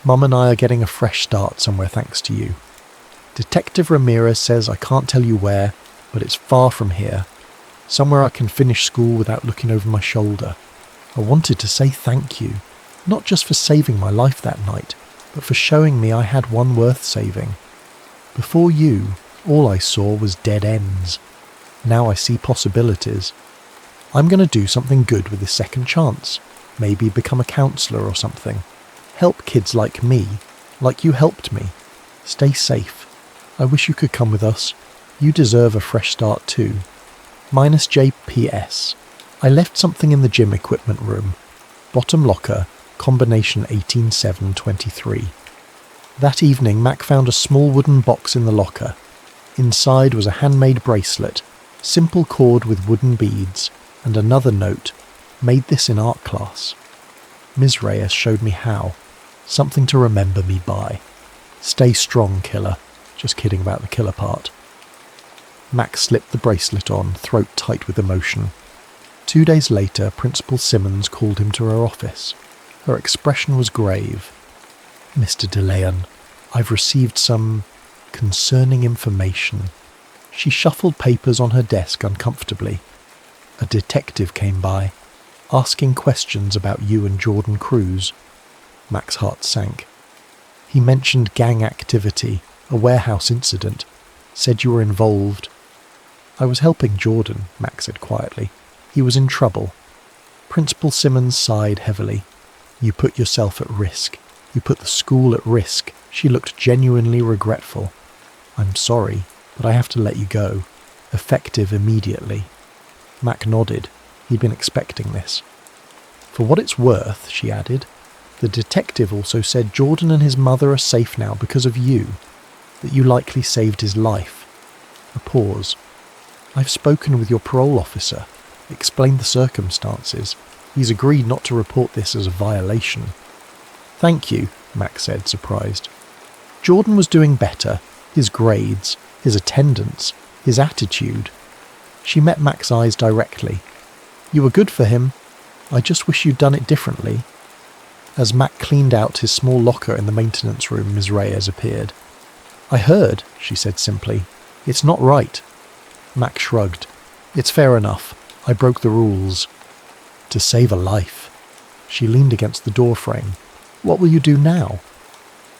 Mum and I are getting a fresh start somewhere thanks to you. Detective Ramirez says I can't tell you where, but it's far from here. Somewhere I can finish school without looking over my shoulder. I wanted to say thank you, not just for saving my life that night, but for showing me I had one worth saving. Before you, all I saw was dead ends. Now I see possibilities. I'm going to do something good with this second chance. Maybe become a counsellor or something. Help kids like me, like you helped me. Stay safe. I wish you could come with us. You deserve a fresh start too. Minus JPS. I left something in the gym equipment room. Bottom locker, combination 18723. That evening, Mac found a small wooden box in the locker. Inside was a handmade bracelet, simple cord with wooden beads, and another note. Made this in art class. Ms. Reyes showed me how. Something to remember me by. Stay strong, killer. Just kidding about the killer part. Mac slipped the bracelet on, throat tight with emotion. 2 days later, Principal Simmons called him to her office. Her expression was grave. "Mr. DeLeon, I've received some concerning information." She shuffled papers on her desk uncomfortably. "A detective came by, asking questions about you and Jordan Cruz." Mac's heart sank. "He mentioned gang activity, a warehouse incident, said you were involved." "I was helping Jordan," Mac said quietly. "He was in trouble." Principal Simmons sighed heavily. "You put yourself at risk. You put the school at risk." She looked genuinely regretful. "I'm sorry, but I have to let you go. Effective immediately." Mac nodded. He'd been expecting this. "For what it's worth," she added, "the detective also said Jordan and his mother are safe now because of you, that you likely saved his life." A pause. "I've spoken with your parole officer, explained the circumstances. He's agreed not to report this as a violation." "Thank you," Mac said, surprised. Jordan was doing better. His grades, his attendance, his attitude. She met Mac's eyes directly. "You were good for him." I just wish you'd done it differently. As Mac cleaned out his small locker in the maintenance room, Ms. Reyes appeared. I heard, she said simply. It's not right. Mac shrugged. It's fair enough. I broke the rules. To save a life. She leaned against the doorframe. What will you do now?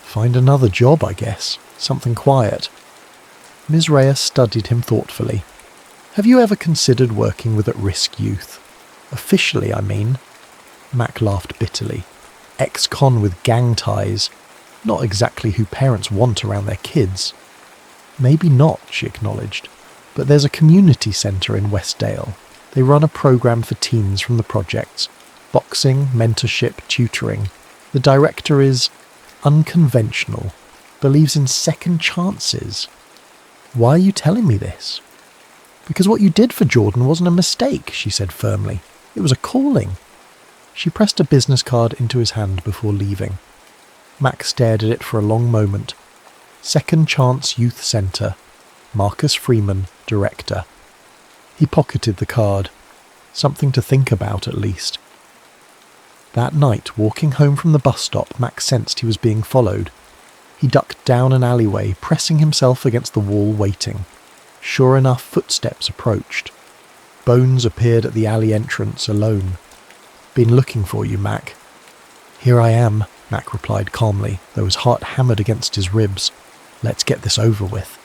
Find another job, I guess. Something quiet. Ms. Reyes studied him thoughtfully. Have you ever considered working with at-risk youth? Officially, I mean. Mac laughed bitterly. Ex-con with gang ties. Not exactly who parents want around their kids. Maybe not, she acknowledged. But there's a community centre in Westdale. They run a programme for teens from the projects. Boxing, mentorship, tutoring. The director is unconventional. Believes in second chances. Why are you telling me this? Because what you did for Jordan wasn't a mistake, she said firmly. It was a calling. She pressed a business card into his hand before leaving. Mac stared at it for a long moment. Second Chance Youth Centre. Marcus Freeman, Director. He pocketed the card. Something to think about, at least. That night, walking home from the bus stop, Mac sensed he was being followed. He ducked down an alleyway, pressing himself against the wall, waiting. Sure enough, footsteps approached. Bones appeared at the alley entrance, alone. Been looking for you, Mac. Here I am, Mac replied calmly, though his heart hammered against his ribs. Let's get this over with.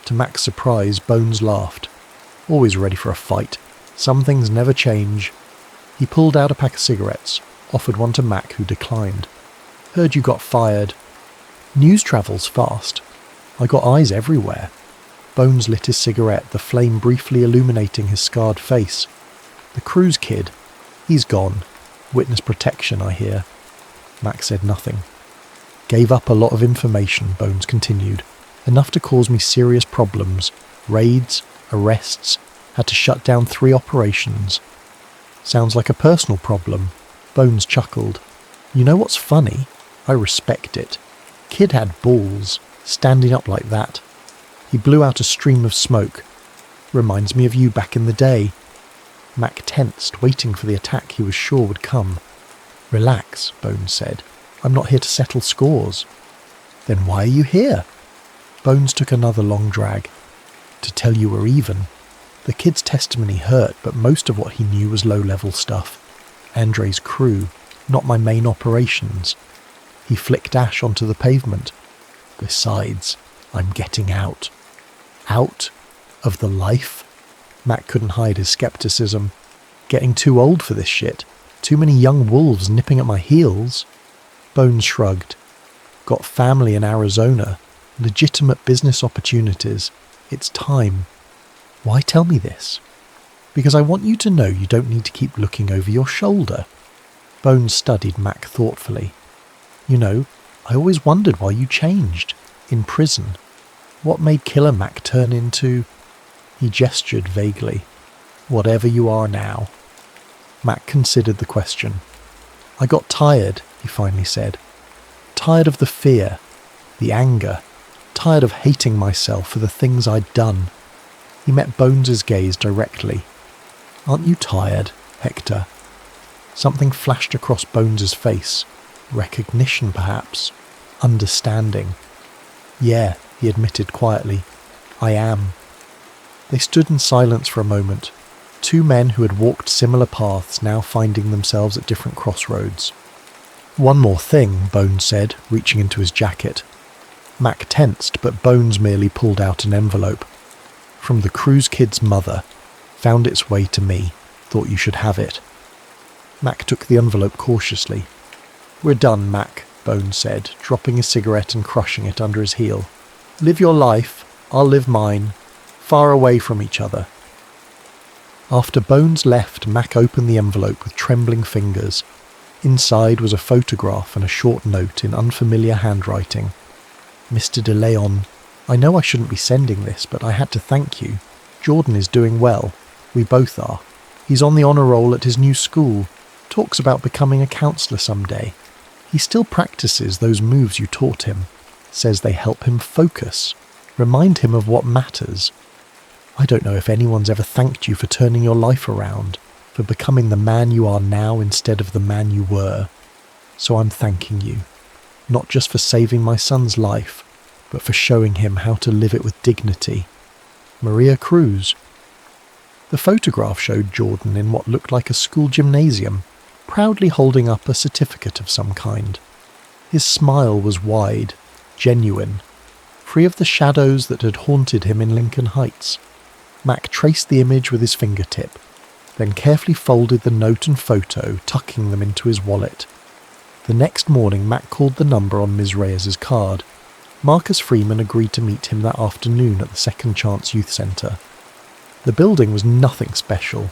To Mac's surprise, Bones laughed. Always ready for a fight. Some things never change. He pulled out a pack of cigarettes, offered one to Mac, who declined. Heard you got fired. News travels fast. I got eyes everywhere. Bones lit his cigarette, the flame briefly illuminating his scarred face. The cruise kid. He's gone. Witness protection, I hear. Mac said nothing. Gave up a lot of information, Bones continued. Enough to cause me serious problems. Raids, arrests, had to shut down 3 operations. Sounds like a personal problem. Bones chuckled. You know what's funny? I respect it. Kid had balls, standing up like that. He blew out a stream of smoke. Reminds me of you back in the day. Mac tensed, waiting for the attack he was sure would come. Relax, Bones said. I'm not here to settle scores. Then why are you here? Bones took another long drag. To tell you we're even. The kid's testimony hurt, but most of what he knew was low-level stuff. Andre's crew, not my main operations. He flicked ash onto the pavement. Besides, I'm getting out. Out? Of the life? Mac couldn't hide his skepticism. Getting too old for this shit. Too many young wolves nipping at my heels. Bones shrugged. Got family in Arizona. Legitimate business opportunities. It's time. Why tell me this? Because I want you to know you don't need to keep looking over your shoulder. Bones studied Mac thoughtfully. You know, I always wondered why you changed. In prison. What made Killer Mac turn into... He gestured vaguely. Whatever you are now. Mac considered the question. I got tired, he finally said. Tired of the fear, the anger, tired of hating myself for the things I'd done. He met Bones's gaze directly. Aren't you tired, Hector? Something flashed across Bones's face. Recognition, perhaps. Understanding. Yeah, he admitted quietly. I am. They stood in silence for a moment. 2 men who had walked similar paths now finding themselves at different crossroads. One more thing, Bones said, reaching into his jacket. Mac tensed, but Bones merely pulled out an envelope. From the cruise kid's mother. Found its way to me. Thought you should have it. Mac took the envelope cautiously. We're done, Mac, Bones said, dropping his cigarette and crushing it under his heel. Live your life, I'll live mine. Far away from each other. After Bones left, Mac opened the envelope with trembling fingers. Inside was a photograph and a short note in unfamiliar handwriting. Mr. De Leon, I know I shouldn't be sending this, but I had to thank you. Jordan is doing well. We both are. He's on the honour roll at his new school. Talks about becoming a counsellor someday. He still practices those moves you taught him. Says they help him focus. Remind him of what matters. I don't know if anyone's ever thanked you for turning your life around. for becoming the man you are now instead of the man you were. So I'm thanking you, not just for saving my son's life, but for showing him how to live it with dignity. Maria Cruz. The photograph showed Jordan in what looked like a school gymnasium, proudly holding up a certificate of some kind. His smile was wide, genuine, free of the shadows that had haunted him in Lincoln Heights. Mac traced the image with his fingertip, then carefully folded the note and photo, tucking them into his wallet. The next morning, Mac called the number on Ms. Reyes's card. Marcus Freeman agreed to meet him that afternoon at the Second Chance Youth Centre. The building was nothing special,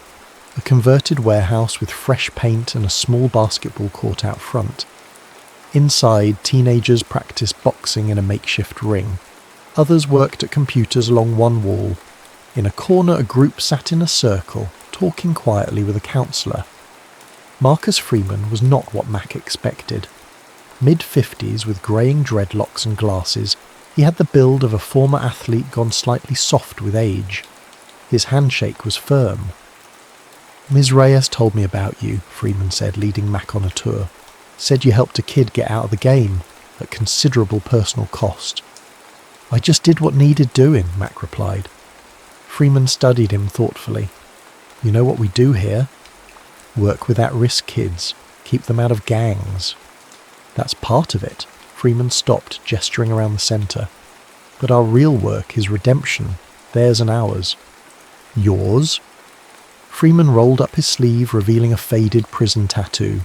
a converted warehouse with fresh paint and a small basketball court out front. Inside, teenagers practiced boxing in a makeshift ring. Others worked at computers along one wall. In a corner, a group sat in a circle, talking quietly with a counsellor. Marcus Freeman was not what Mac expected. Mid-50s with greying dreadlocks and glasses, he had the build of a former athlete gone slightly soft with age. His handshake was firm. "Ms. Reyes told me about you," Freeman said, leading Mac on a tour. "Said you helped a kid get out of the game, at considerable personal cost." "I just did what needed doing," Mac replied. Freeman studied him thoughtfully. "You know what we do here? Work with at-risk kids, keep them out of gangs." "That's part of it." Freeman stopped, gesturing around the centre. "But our real work is redemption, theirs and ours." "Yours?" Freeman rolled up his sleeve, revealing a faded prison tattoo.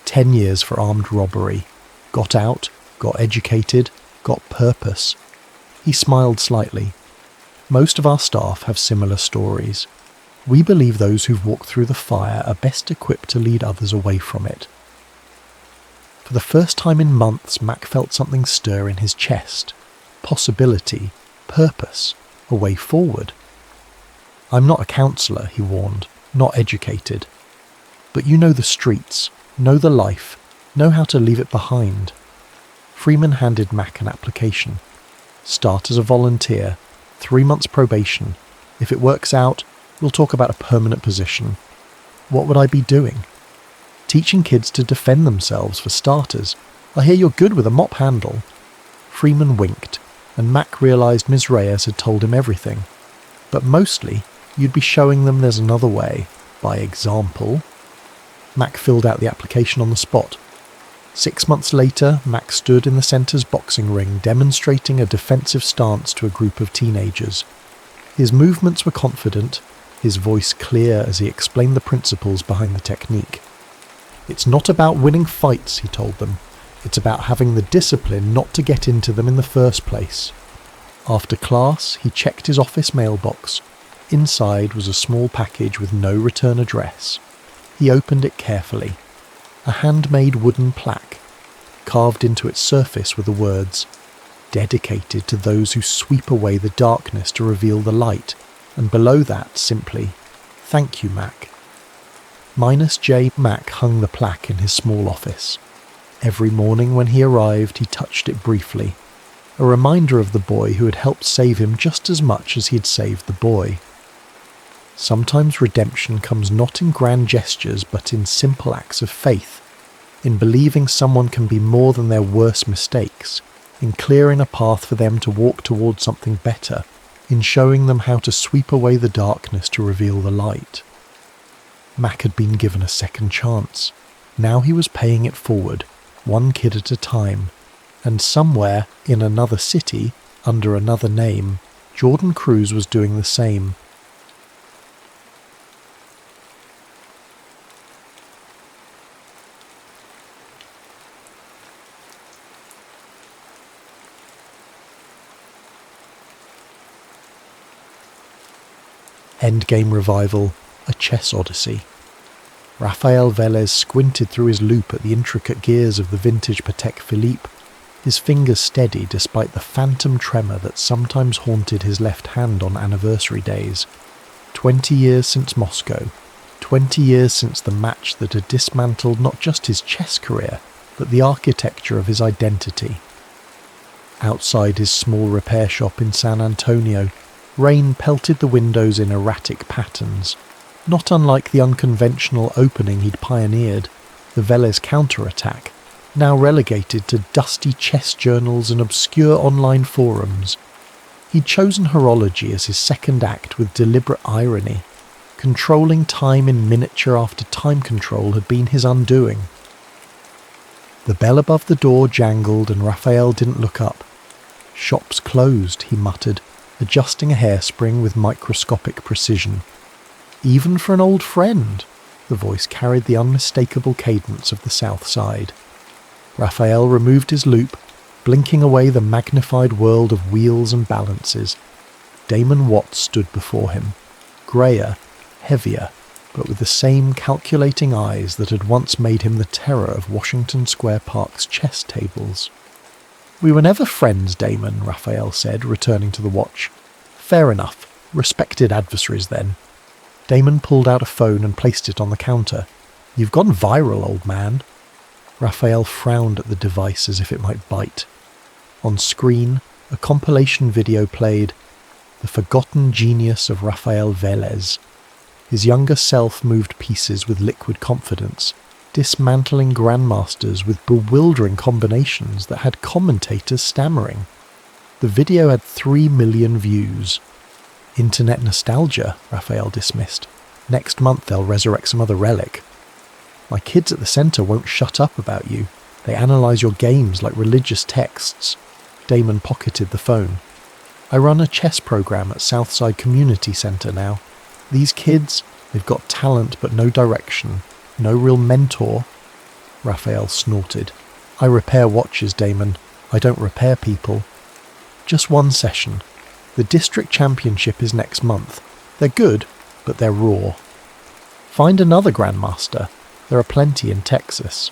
10 years for armed robbery. Got out, got educated, got purpose. He smiled slightly. "Most of our staff have similar stories. We believe those who've walked through the fire are best equipped to lead others away from it." For the first time in months, Mac felt something stir in his chest. Possibility, purpose, a way forward. "I'm not a counsellor," he warned, "not educated. But you know the streets, know the life, know how to leave it behind." Freeman handed Mac an application. "Start as a volunteer, 3 months probation. If it works out, we'll talk about a permanent position." "What would I be doing?" "Teaching kids to defend themselves, for starters. I hear you're good with a mop handle." Freeman winked, and Mac realised Ms. Reyes had told him everything. But mostly, you'd be showing them there's another way, by example. Mac filled out the application on the spot. 6 months later, Mac stood in the centre's boxing ring, demonstrating a defensive stance to a group of teenagers. His movements were confident, his voice clear as he explained the principles behind the technique. "It's not about winning fights," he told them. "It's about having the discipline not to get into them in the first place." After class, he checked his office mailbox. Inside was a small package with no return address. He opened it carefully. A handmade wooden plaque. Carved into its surface were the words, "Dedicated to those who sweep away the darkness to reveal the light," and below that simply, "Thank you, Mac." -J Mac hung the plaque in his small office. Every morning when he arrived, he touched it briefly, a reminder of the boy who had helped save him just as much as he had saved the boy. Sometimes redemption comes not in grand gestures but in simple acts of faith, in believing someone can be more than their worst mistakes, in clearing a path for them to walk towards something better, in showing them how to sweep away the darkness to reveal the light. Mac had been given a second chance. Now he was paying it forward, one kid at a time, and somewhere in another city, under another name, Jordan Cruz was doing the same. Endgame revival, a chess odyssey. Rafael Velez squinted through his loupe at the intricate gears of the vintage Patek Philippe, his fingers steady despite the phantom tremor that sometimes haunted his left hand on anniversary days. 20 years since Moscow, 20 years since the match that had dismantled not just his chess career, but the architecture of his identity. Outside his small repair shop in San Antonio, rain pelted the windows in erratic patterns. Not unlike the unconventional opening he'd pioneered, the Velez counterattack, now relegated to dusty chess journals and obscure online forums. He'd chosen horology as his second act with deliberate irony. Controlling time in miniature after time control had been his undoing. The bell above the door jangled and Raphael didn't look up. "Shop's closed," he muttered, adjusting a hairspring with microscopic precision. "Even for an old friend," the voice carried the unmistakable cadence of the South Side. Raphael removed his loupe, blinking away the magnified world of wheels and balances. Damon Watts stood before him, greyer, heavier, but with the same calculating eyes that had once made him the terror of Washington Square Park's chess tables. "We were never friends, Damon," Raphael said, returning to the watch. "Fair enough. Respected adversaries, then." Damon pulled out a phone and placed it on the counter. "You've gone viral, old man." Raphael frowned at the device as if it might bite. On screen, a compilation video played, The Forgotten Genius of Raphael Velez. His younger self moved pieces with liquid confidence, dismantling grandmasters with bewildering combinations that had commentators stammering. The video had 3 million views. "Internet nostalgia," Raphael dismissed. "Next month they'll resurrect some other relic." "My kids at the centre won't shut up about you. They analyse your games like religious texts." Damon pocketed the phone. "I run a chess program at Southside Community Centre now. These kids, they've got talent but no direction, no real mentor." Raphael snorted. "I repair watches, Damon. I don't repair people." "Just one session. The district championship is next month. They're good, but they're raw. Find another grandmaster. There are plenty in Texas.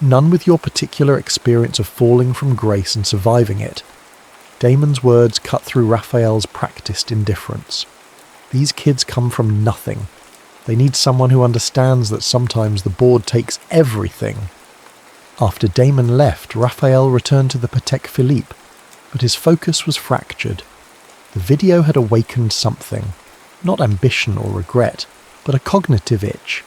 None with your particular experience of falling from grace and surviving it." Damon's words cut through Raphael's practiced indifference. These kids come from nothing. They need someone who understands that sometimes the board takes everything. After Damon left, Raphael returned to the Patek Philippe, but his focus was fractured. The video had awakened something, not ambition or regret, but a cognitive itch.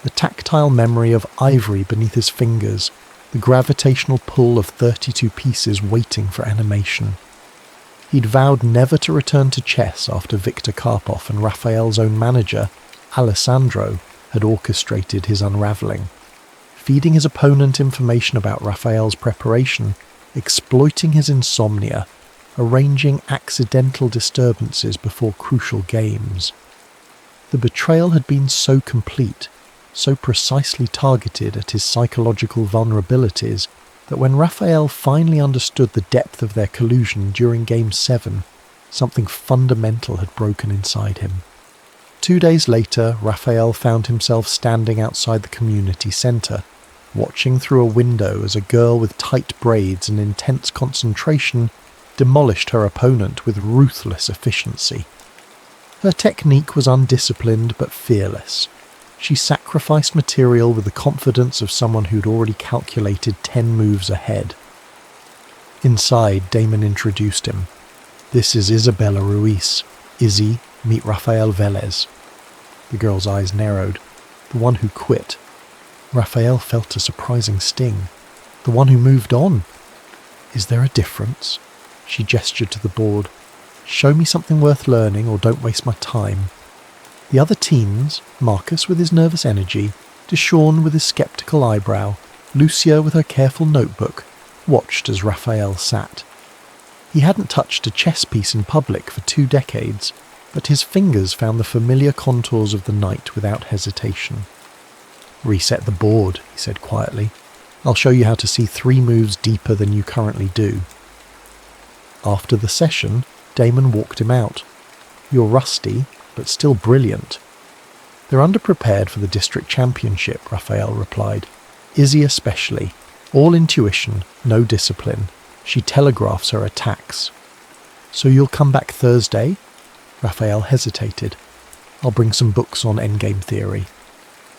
The tactile memory of ivory beneath his fingers, the gravitational pull of 32 pieces waiting for animation. He'd vowed never to return to chess after Viktor Karpov and Raphael's own manager, Alessandro, had orchestrated his unravelling. Feeding his opponent information about Raphael's preparation, exploiting his insomnia, arranging accidental disturbances before crucial games. The betrayal had been so complete, so precisely targeted at his psychological vulnerabilities, that when Raphael finally understood the depth of their collusion during Game 7, something fundamental had broken inside him. 2 days later, Raphael found himself standing outside the community centre, watching through a window as a girl with tight braids and intense concentration demolished her opponent with ruthless efficiency. Her technique was undisciplined but fearless. She sacrificed material with the confidence of someone who'd already calculated 10 moves ahead. Inside, Damon introduced him. "This is Isabella Ruiz. Izzy, meet Raphael Velez." The girl's eyes narrowed. The one who quit. Raphael felt a surprising sting. The one who moved on. "Is there a difference?" She gestured to the board. "Show me something worth learning or don't waste my time." The other teens, Marcus with his nervous energy, Deshawn with his sceptical eyebrow, Lucia with her careful notebook, watched as Raphael sat. He hadn't touched a chess piece in public for 2 decades, but his fingers found the familiar contours of the knight without hesitation. "Reset the board," he said quietly. "I'll show you how to see 3 moves deeper than you currently do." After the session, Damon walked him out. "You're rusty, but still brilliant." "They're underprepared for the district championship," Raphael replied. "Izzy especially. All intuition, no discipline. She telegraphs her attacks." "So you'll come back Thursday?" Raphael hesitated. "I'll bring some books on endgame theory."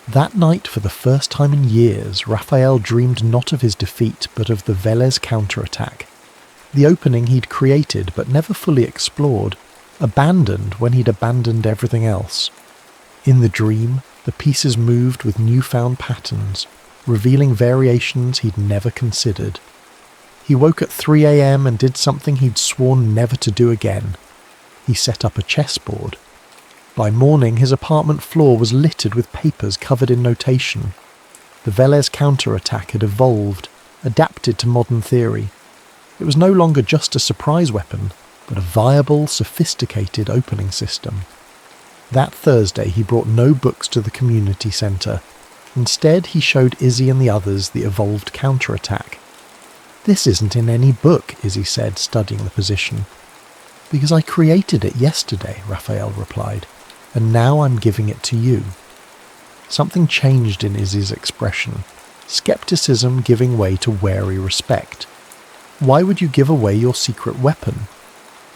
That night, for the first time in years, Raphael dreamed not of his defeat, but of the Velez counterattack. The opening he'd created but never fully explored, abandoned when he'd abandoned everything else. In the dream, the pieces moved with newfound patterns, revealing variations he'd never considered. He woke at 3 a.m. and did something he'd sworn never to do again. He set up a chessboard. By morning, his apartment floor was littered with papers covered in notation. The Velez counterattack had evolved, adapted to modern theory. It was no longer just a surprise weapon, but a viable, sophisticated opening system. That Thursday, he brought no books to the community centre. Instead, he showed Izzy and the others the evolved counterattack. "This isn't in any book," Izzy said, studying the position. "Because I created it yesterday," Raphael replied, "and now I'm giving it to you." Something changed in Izzy's expression, skepticism giving way to wary respect. "Why would you give away your secret weapon?"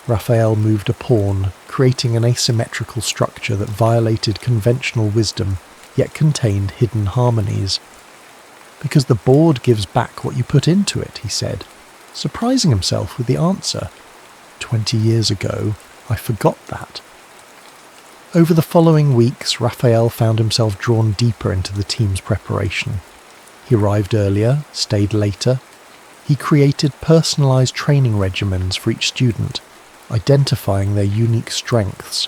Raphael moved a pawn, creating an asymmetrical structure that violated conventional wisdom, yet contained hidden harmonies. "Because the board gives back what you put into it," he said, surprising himself with the answer. 20 years ago, I forgot that. Over the following weeks, Raphael found himself drawn deeper into the team's preparation. He arrived earlier, stayed later. He created personalised training regimens for each student, identifying their unique strengths: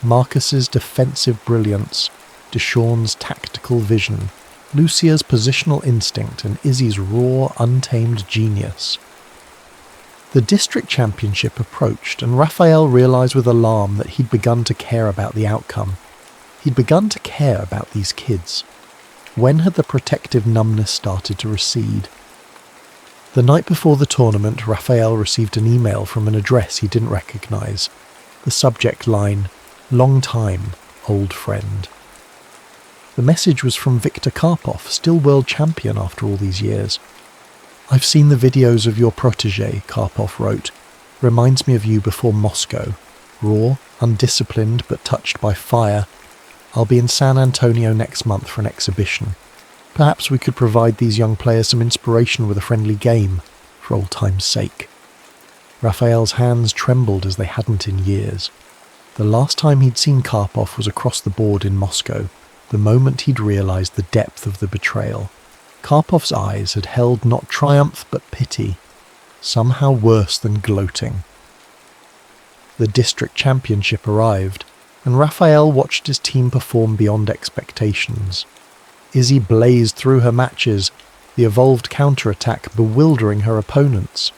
Marcus's defensive brilliance, Deshawn's tactical vision, Lucia's positional instinct, and Izzy's raw, untamed genius. The district championship approached, and Raphael realised with alarm that he'd begun to care about the outcome. He'd begun to care about these kids. When had the protective numbness started to recede? The night before the tournament, Raphael received an email from an address he didn't recognise. The subject line, "Long time, old friend." The message was from Viktor Karpov, still world champion after all these years. "I've seen the videos of your protégé," Karpov wrote. "Reminds me of you before Moscow. Raw, undisciplined, but touched by fire. I'll be in San Antonio next month for an exhibition. Perhaps we could provide these young players some inspiration with a friendly game, for old time's sake." Raphael's hands trembled as they hadn't in years. The last time he'd seen Karpov was across the board in Moscow, the moment he'd realised the depth of the betrayal. Karpov's eyes had held not triumph but pity, somehow worse than gloating. The district championship arrived, and Raphael watched his team perform beyond expectations. Izzy blazed through her matches, the evolved counterattack bewildering her opponents.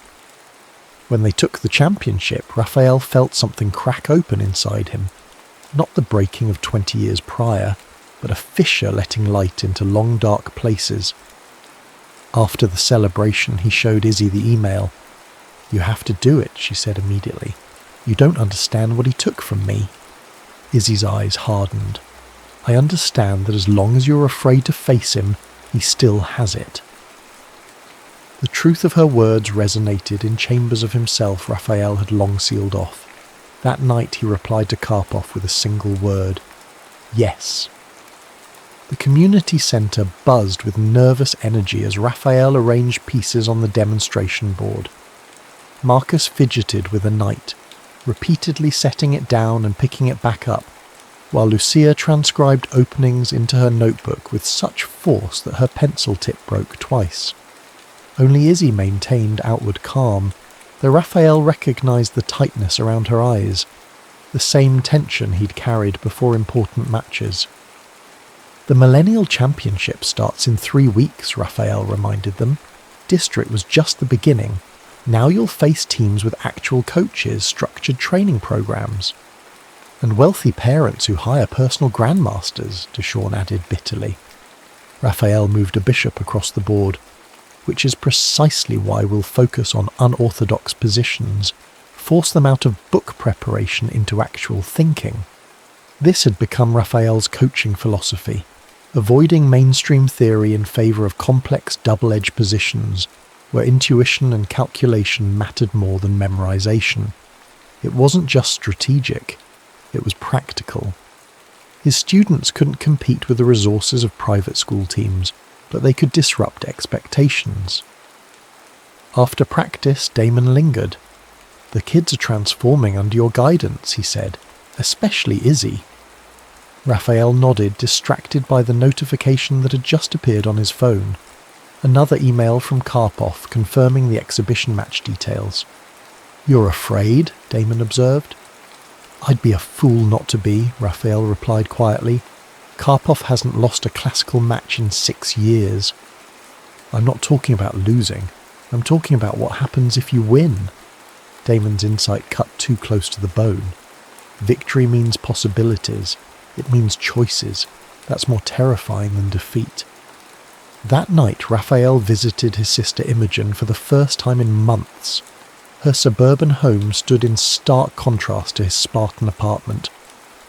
When they took the championship, Raphael felt something crack open inside him. Not the breaking of 20 years prior, but a fissure letting light into long dark places. After the celebration, he showed Izzy the email. "You have to do it," she said immediately. "You don't understand what he took from me." Izzy's eyes hardened. "I understand that as long as you're afraid to face him, he still has it." The truth of her words resonated in chambers of himself Raphael had long sealed off. That night he replied to Karpov with a single word: "Yes." The community centre buzzed with nervous energy as Raphael arranged pieces on the demonstration board. Marcus fidgeted with a knight, repeatedly setting it down and picking it back up, while Lucia transcribed openings into her notebook with such force that her pencil tip broke twice. Only Izzy maintained outward calm, though Raphael recognised the tightness around her eyes, the same tension he'd carried before important matches. "The Millennial Championship starts in 3 weeks, Raphael reminded them. District was just the beginning. Now you'll face teams with actual coaches, structured training programs. And wealthy parents who hire personal grandmasters," Deshawn added bitterly. Raphael moved a bishop across the board. "Which is precisely why we'll focus on unorthodox positions, force them out of book preparation into actual thinking." This had become Raphael's coaching philosophy, avoiding mainstream theory in favour of complex double-edged positions, where intuition and calculation mattered more than memorization. It wasn't just strategic, it was practical. His students couldn't compete with the resources of private school teams, but they could disrupt expectations. After practice, Damon lingered. "The kids are transforming under your guidance," he said, "especially Izzy." Raphael nodded, distracted by the notification that had just appeared on his phone. Another email from Karpov confirming the exhibition match details. "You're afraid?" Damon observed. "I'd be a fool not to be," Raphael replied quietly. "Karpov hasn't lost a classical match in 6 years. I'm not talking about losing. I'm talking about what happens if you win." Damon's insight cut too close to the bone. Victory means possibilities. It means choices. That's more terrifying than defeat. That night, Raphael visited his sister Imogen for the first time in months. Her suburban home stood in stark contrast to his Spartan apartment.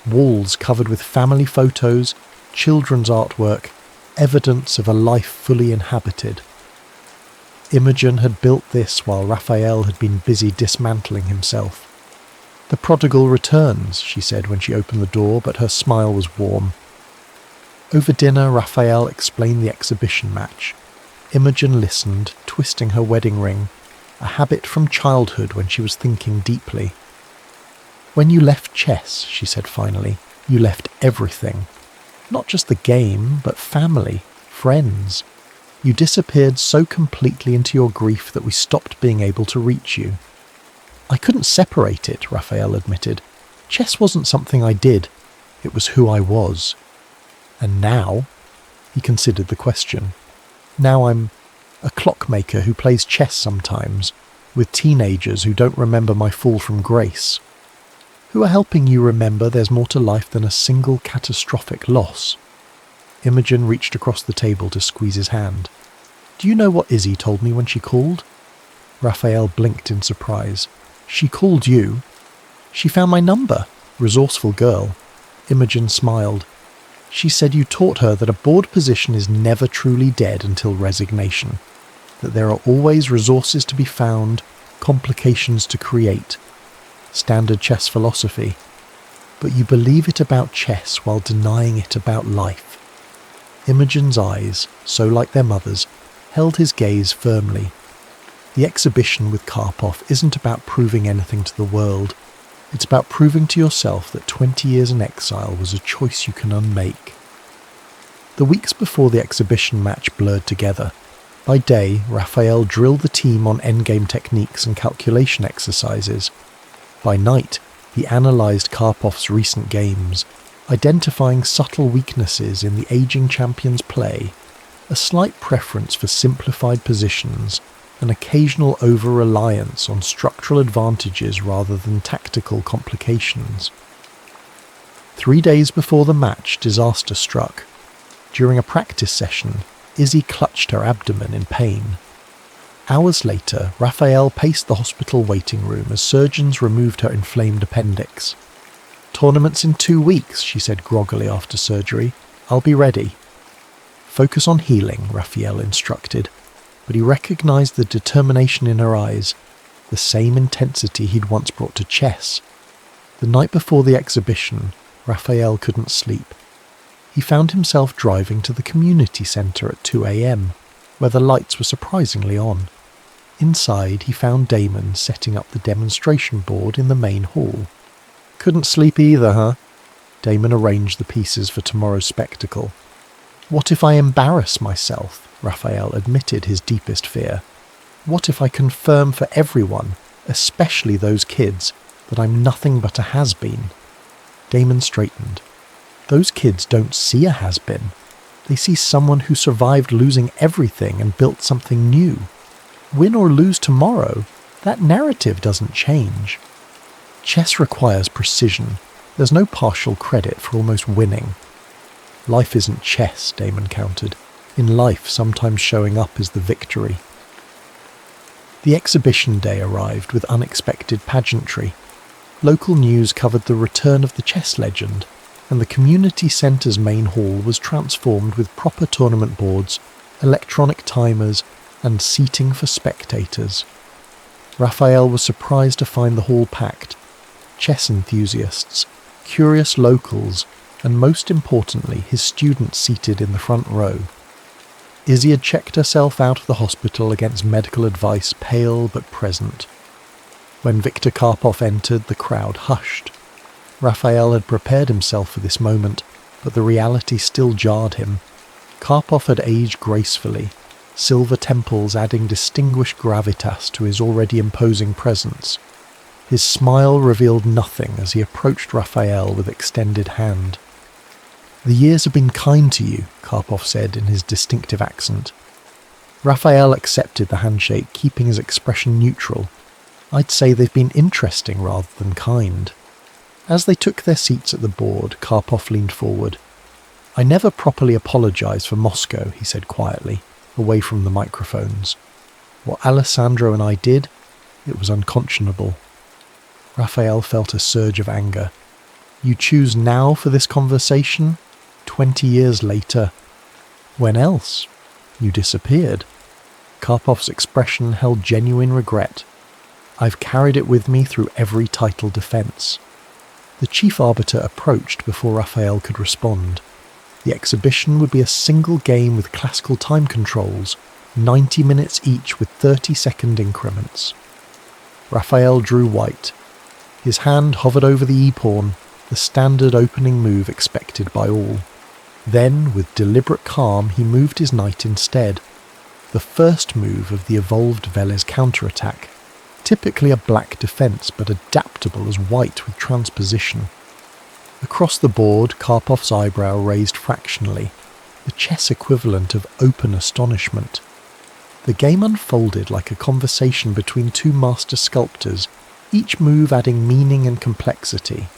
Walls covered with family photos, children's artwork, evidence of a life fully inhabited. Imogen had built this while Raphael had been busy dismantling himself. "The prodigal returns," she said when she opened the door, but her smile was warm. Over dinner, Raphael explained the exhibition match. Imogen listened, twisting her wedding ring, a habit from childhood when she was thinking deeply. "When you left chess," she said finally, "you left everything. Not just the game, but family, friends. You disappeared so completely into your grief that we stopped being able to reach you." "I couldn't separate it," Raphael admitted. "Chess wasn't something I did. It was who I was. And now," he considered the question, "now I'm a clockmaker who plays chess sometimes, with teenagers who don't remember my fall from grace, who are helping you remember there's more to life than a single catastrophic loss." Imogen reached across the table to squeeze his hand. "Do you know what Izzy told me when she called?" Raphael blinked in surprise. "She called you?" "She found my number. Resourceful girl." Imogen smiled. "She said you taught her that a board position is never truly dead until resignation, that there are always resources to be found, complications to create. Standard chess philosophy. But you believe it about chess while denying it about life." Imogen's eyes, so like their mother's, held his gaze firmly. The exhibition with Karpov isn't about proving anything to the world. It's about proving to yourself that 20 years in exile was a choice you can unmake. The weeks before the exhibition match blurred together. By day, Raphael drilled the team on endgame techniques and calculation exercises. By night, he analysed Karpov's recent games, identifying subtle weaknesses in the aging champion's play, a slight preference for simplified positions, an occasional over-reliance on structural advantages rather than tactical complications. 3 days before the match, disaster struck. During a practice session, Izzy clutched her abdomen in pain. Hours later, Raphael paced the hospital waiting room as surgeons removed her inflamed appendix. "Tournament's in 2 weeks," she said groggily after surgery. "I'll be ready." "Focus on healing," Raphael instructed, but he recognised the determination in her eyes, the same intensity he'd once brought to chess. The night before the exhibition, Raphael couldn't sleep. He found himself driving to the community centre at 2 a.m, where the lights were surprisingly on. Inside, he found Damon setting up the demonstration board in the main hall. "Couldn't sleep either, huh?" Damon arranged the pieces for tomorrow's spectacle. "What if I embarrass myself?" Raphael admitted his deepest fear. "What if I confirm for everyone, especially those kids, that I'm nothing but a has-been?" Damon straightened. "Those kids don't see a has-been. They see someone who survived losing everything and built something new. Win or lose tomorrow, that narrative doesn't change. Chess requires precision. There's no partial credit for almost winning." "Life isn't chess," Damon countered. "In life, sometimes showing up is the victory." The exhibition day arrived with unexpected pageantry. Local news covered the return of the chess legend, and the community centre's main hall was transformed with proper tournament boards, electronic timers, and seating for spectators. Raphael was surprised to find the hall packed. Chess enthusiasts, curious locals, and most importantly, his students seated in the front row. Izzy had checked herself out of the hospital against medical advice, pale but present. When Viktor Karpov entered, the crowd hushed. Raphael had prepared himself for this moment, but the reality still jarred him. Karpov had aged gracefully, silver temples adding distinguished gravitas to his already imposing presence. His smile revealed nothing as he approached Raphael with extended hand. "The years have been kind to you," Karpov said in his distinctive accent. Raphael accepted the handshake, keeping his expression neutral. "I'd say they've been interesting rather than kind." As they took their seats at the board, Karpov leaned forward. "I never properly apologized for Moscow," he said quietly, away from the microphones. "What Alessandro and I did, it was unconscionable." Raphael felt a surge of anger. "You choose now for this conversation? 20 years later. When else? You disappeared." Karpov's expression held genuine regret. "I've carried it with me through every title defense." The chief arbiter approached before Raphael could respond. The exhibition would be a single game with classical time controls, 90 minutes each with 30-second increments. Raphael drew white. His hand hovered over the e-pawn, the standard opening move expected by all. Then, with deliberate calm, he moved his knight instead. The first move of the evolved Velez counterattack, typically a black defence but adaptable as white with transposition. Across the board, Karpov's eyebrow raised fractionally, the chess equivalent of open astonishment. The game unfolded like a conversation between two master sculptors, each move adding meaning and complexity.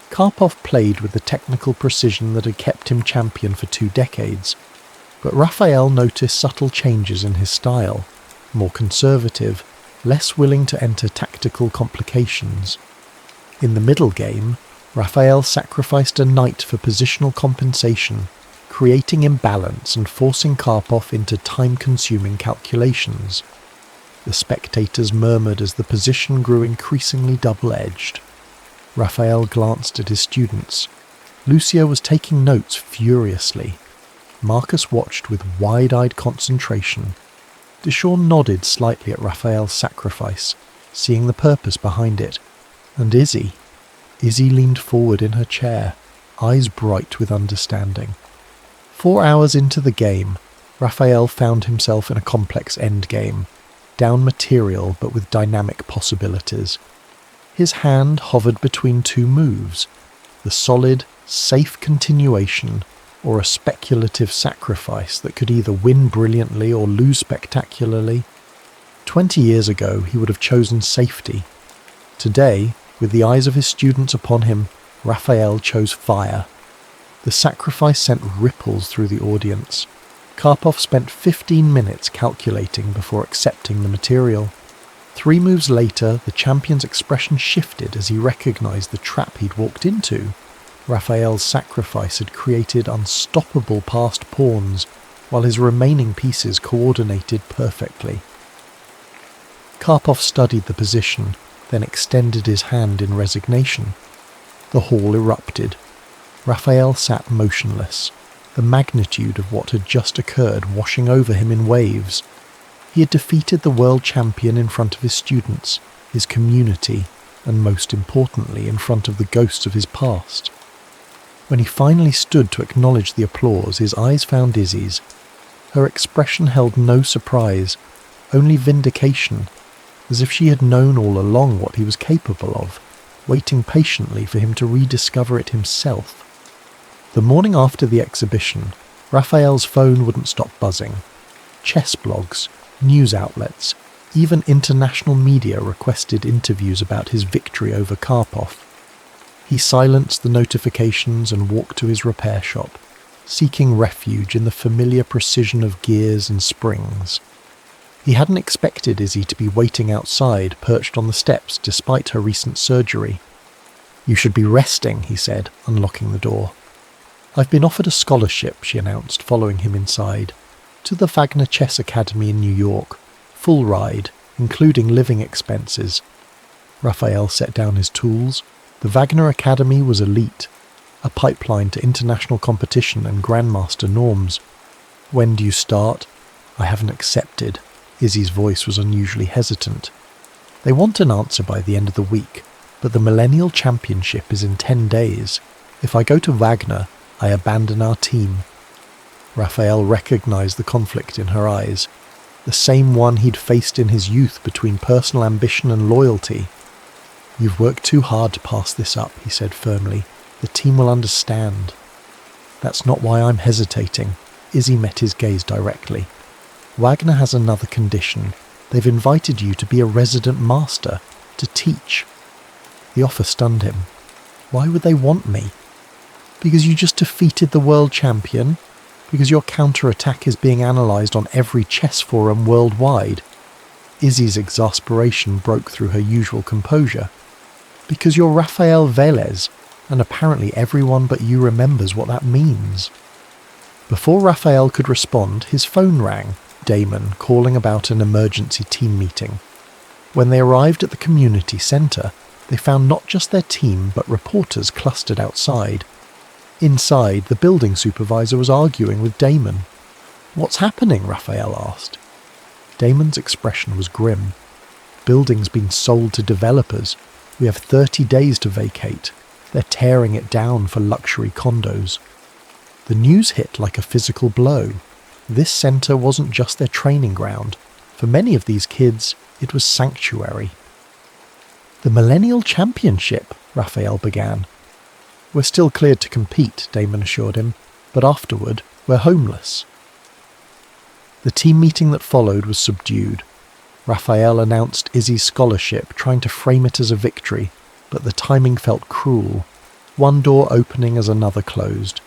Karpov played with the technical precision that had kept him champion for 2 decades, but Raphael noticed subtle changes in his style, more conservative, less willing to enter tactical complications. In the middle game, Raphael sacrificed a knight for positional compensation, creating imbalance and forcing Karpov into time-consuming calculations. The spectators murmured as the position grew increasingly double-edged. Raphael glanced at his students. Lucia was taking notes furiously. Marcus watched with wide-eyed concentration. Deshawn nodded slightly at Raphael's sacrifice, seeing the purpose behind it. And Izzy leaned forward in her chair, eyes bright with understanding. 4 hours into the game, Raphael found himself in a complex endgame, down material but with dynamic possibilities. His hand hovered between 2 moves, the solid, safe continuation or a speculative sacrifice that could either win brilliantly or lose spectacularly. 20 years ago he would have chosen safety. Today, with the eyes of his students upon him, Raphael chose fire. The sacrifice sent ripples through the audience. Karpov spent 15 minutes calculating before accepting the material. 3 moves later, the champion's expression shifted as he recognized the trap he'd walked into. Raphael's sacrifice had created unstoppable passed pawns, while his remaining pieces coordinated perfectly. Karpov studied the position, then extended his hand in resignation. The hall erupted. Raphael sat motionless, the magnitude of what had just occurred washing over him in waves. He had defeated the world champion in front of his students, his community, and most importantly in front of the ghosts of his past. When he finally stood to acknowledge the applause, his eyes found Izzy's. Her expression held no surprise, only vindication, as if she had known all along what he was capable of, waiting patiently for him to rediscover it himself. The morning after the exhibition, Raphael's phone wouldn't stop buzzing. Chess blogs, news outlets, even international media requested interviews about his victory over Karpov. He silenced the notifications and walked to his repair shop, seeking refuge in the familiar precision of gears and springs. He hadn't expected Izzy to be waiting outside, perched on the steps despite her recent surgery. "You should be resting," he said, unlocking the door. "I've been offered a scholarship," she announced, following him inside, "to the Wagner Chess Academy in New York. Full ride, including living expenses." Raphael set down his tools. The Wagner Academy was elite, a pipeline to international competition and grandmaster norms. "When do you start?" "I haven't accepted." Izzy's voice was unusually hesitant. "They want an answer by the end of the week, but the Millennial Championship is in 10 days. If I go to Wagner, I abandon our team. Raphael recognized the conflict in her eyes, the same one he'd faced in his youth between personal ambition and loyalty. You've worked too hard to pass this up, he said firmly. The team will understand. That's not why I'm hesitating. Izzy met his gaze directly. Wagner has another condition. They've invited you to be a resident master, to teach. The offer stunned him. Why would they want me? Because you just defeated the world champion? Because your counter-attack is being analysed on every chess forum worldwide? Izzy's exasperation broke through her usual composure. Because you're Rafael Velez, and apparently everyone but you remembers what that means. Before Raphael could respond, his phone rang, Damon calling about an emergency team meeting. When they arrived at the community centre, they found not just their team but reporters clustered outside. Inside, the building supervisor was arguing with Damon. "What's happening?" Raphael asked. Damon's expression was grim. "Building's been sold to developers. We have 30 days to vacate. They're tearing it down for luxury condos." The news hit like a physical blow. This centre wasn't just their training ground. For many of these kids, it was sanctuary. "The Millennial Championship," Raphael began. "We're still cleared to compete," Damon assured him, "but afterward, we're homeless." The team meeting that followed was subdued. Raphael announced Izzy's scholarship, trying to frame it as a victory, but the timing felt cruel, one door opening as another closed.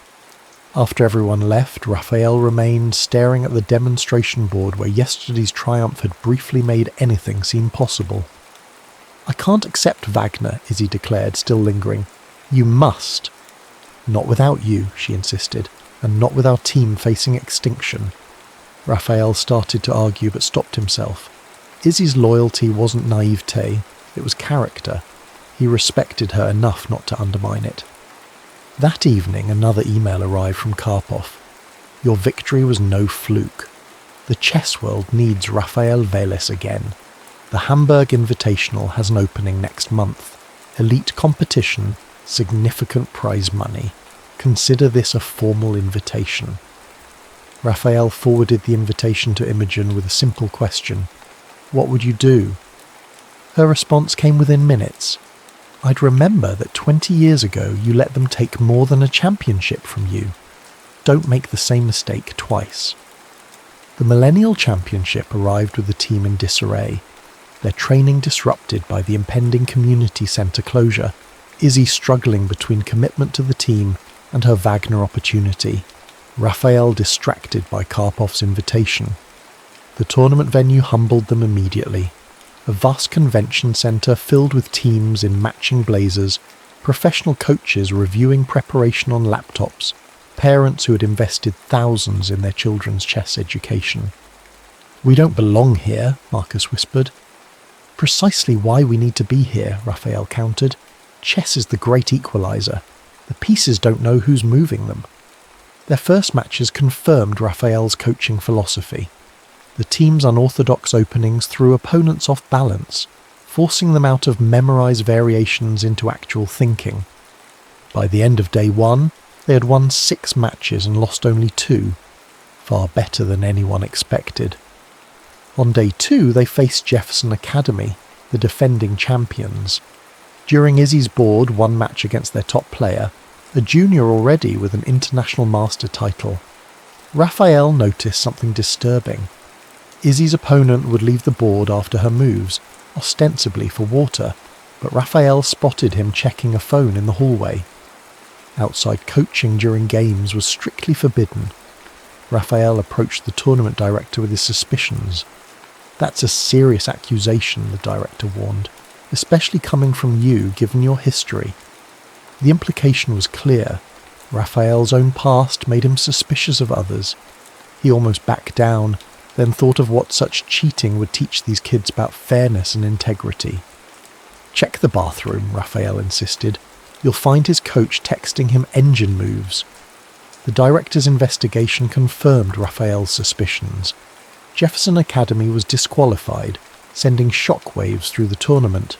After everyone left, Raphael remained staring at the demonstration board where yesterday's triumph had briefly made anything seem possible. "I can't accept Wagner," Izzy declared, still lingering. "You must." "Not without you," she insisted, "and not with our team facing extinction." Raphael started to argue but stopped himself. Izzy's loyalty wasn't naivete, it was character. He respected her enough not to undermine it. That evening, another email arrived from Karpov. "Your victory was no fluke. The chess world needs Rafael Velez again. The Hamburg Invitational has an opening next month. Elite competition, significant prize money. Consider this a formal invitation." Raphael forwarded the invitation to Imogen with a simple question. "What would you do?" Her response came within minutes. "I'd remember that 20 years ago you let them take more than a championship from you. Don't make the same mistake twice." The Millennial Championship arrived with the team in disarray, their training disrupted by the impending community centre closure, Izzy struggling between commitment to the team and her Wagner opportunity, Raphael distracted by Karpov's invitation. The tournament venue humbled them immediately. A vast convention centre filled with teams in matching blazers, professional coaches reviewing preparation on laptops, parents who had invested thousands in their children's chess education. "We don't belong here," Marcus whispered. "Precisely why we need to be here," Raphael countered. "Chess is the great equaliser. The pieces don't know who's moving them." Their first matches confirmed Raphael's coaching philosophy. The team's unorthodox openings threw opponents off balance, forcing them out of memorised variations into actual thinking. By the end of day one, they had won 6 matches and lost only 2, far better than anyone expected. On day 2, they faced Jefferson Academy, the defending champions. During Izzy's board, one match against their top player, a junior already with an international master title, Raphael noticed something disturbing. Izzy's opponent would leave the board after her moves, ostensibly for water, but Raphael spotted him checking a phone in the hallway. Outside coaching during games was strictly forbidden. Raphael approached the tournament director with his suspicions. "That's a serious accusation," the director warned, "especially coming from you, given your history." The implication was clear. Raphael's own past made him suspicious of others. He almost backed down, then thought of what such cheating would teach these kids about fairness and integrity. "Check the bathroom," Raphael insisted. "You'll find his coach texting him engine moves." The director's investigation confirmed Raphael's suspicions. Jefferson Academy was disqualified, sending shockwaves through the tournament.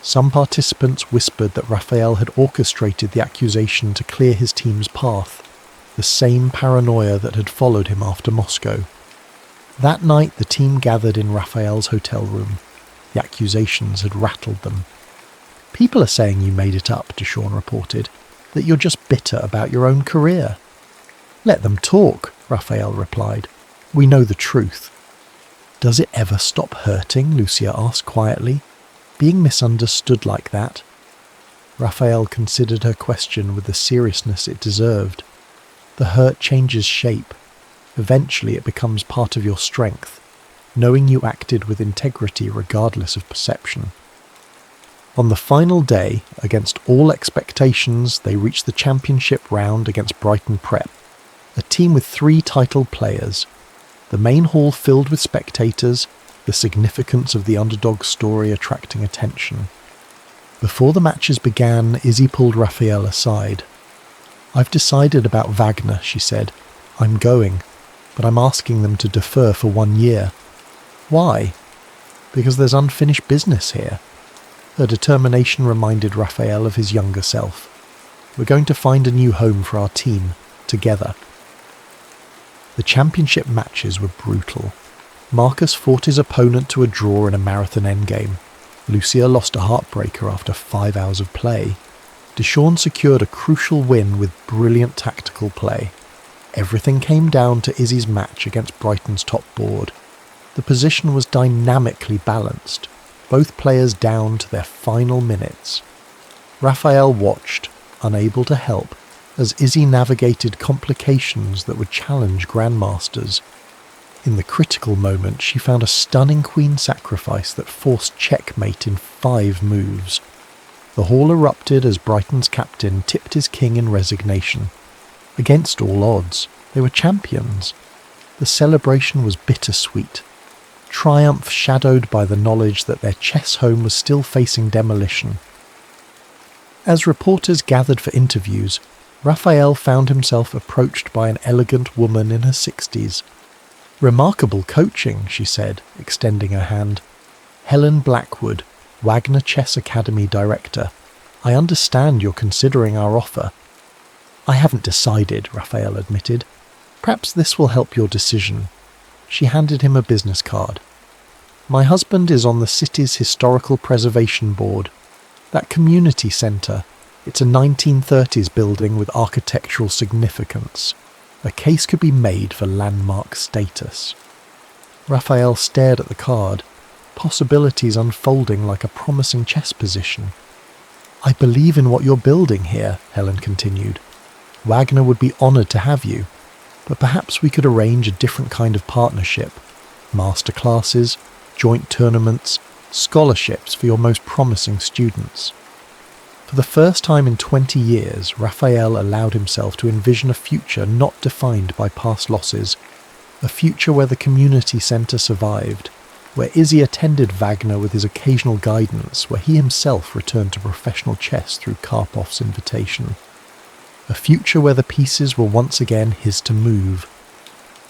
Some participants whispered that Raphael had orchestrated the accusation to clear his team's path, the same paranoia that had followed him after Moscow. That night the team gathered in Raphael's hotel room. The accusations had rattled them. "People are saying you made it up," Deshawn reported, "that you're just bitter about your own career." "Let them talk," Raphael replied. "We know the truth." "Does it ever stop hurting?" Lucia asked quietly. "Being misunderstood like that?" Raphael considered her question with the seriousness it deserved. The hurt changes shape. Eventually it becomes part of your strength, knowing you acted with integrity regardless of perception. On the final day, against all expectations, they reached the championship round against Brighton Prep, a team with 3 titled players. The main hall filled with spectators, the significance of the underdog story attracting attention. Before the matches began, Izzy pulled Raphael aside. "I've decided about Wagner," she said. "I'm going, but I'm asking them to defer for 1 year. "Why?" "Because there's unfinished business here." Her determination reminded Raphael of his younger self. "We're going to find a new home for our team, together." The championship matches were brutal. Marcus fought his opponent to a draw in a marathon endgame. Lucia lost a heartbreaker after 5 hours of play. Deshawn secured a crucial win with brilliant tactical play. Everything came down to Izzy's match against Brighton's top board. The position was dynamically balanced, both players down to their final minutes. Raphael watched, unable to help, as Izzy navigated complications that would challenge grandmasters. In the critical moment, she found a stunning queen sacrifice that forced checkmate in 5 moves. The hall erupted as Brighton's captain tipped his king in resignation. Against all odds, they were champions. The celebration was bittersweet. Triumph shadowed by the knowledge that their chess home was still facing demolition. As reporters gathered for interviews, Raphael found himself approached by an elegant woman in her 60s. "Remarkable coaching," she said, extending her hand. "Helen Blackwood, Wagner Chess Academy Director. I understand you're considering our offer." "I haven't decided," Raphael admitted. "Perhaps this will help your decision." She handed him a business card. "My husband is on the city's historical preservation board. That community centre, it's a 1930s building with architectural significance. A case could be made for landmark status." Raphael stared at the card, possibilities unfolding like a promising chess position. "I believe in what you're building here," Helen continued. "Wagner would be honoured to have you, but perhaps we could arrange a different kind of partnership. Masterclasses, joint tournaments, scholarships for your most promising students." For the first time in 20 years, Raphael allowed himself to envision a future not defined by past losses, a future where the community centre survived, where Izzy attended Wagner with his occasional guidance, where he himself returned to professional chess through Karpov's invitation. A future where the pieces were once again his to move.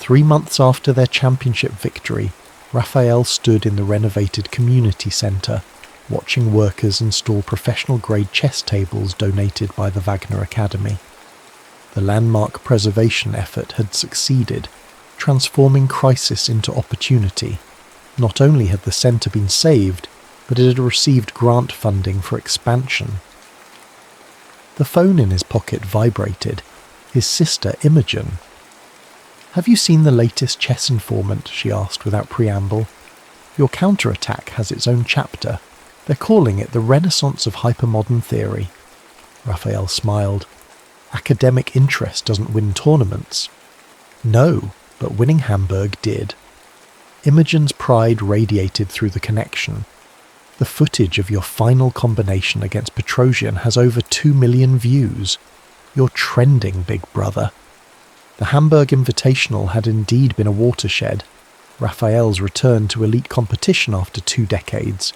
3 months after their championship victory, Raphael stood in the renovated community centre, watching workers install professional-grade chess tables donated by the Wagner Academy. The landmark preservation effort had succeeded, transforming crisis into opportunity. Not only had the centre been saved, but it had received grant funding for expansion. The phone in his pocket vibrated. His sister, Imogen. "Have you seen the latest chess informant?" she asked without preamble. "Your counterattack has its own chapter. They're calling it the Renaissance of Hypermodern Theory." Raphael smiled. "Academic interest doesn't win tournaments." "No, but winning Hamburg did." Imogen's pride radiated through the connection. "The footage of your final combination against Petrosian has over 2 million views. You're trending, big brother." The Hamburg Invitational had indeed been a watershed. Raphael's return to elite competition after 2 decades.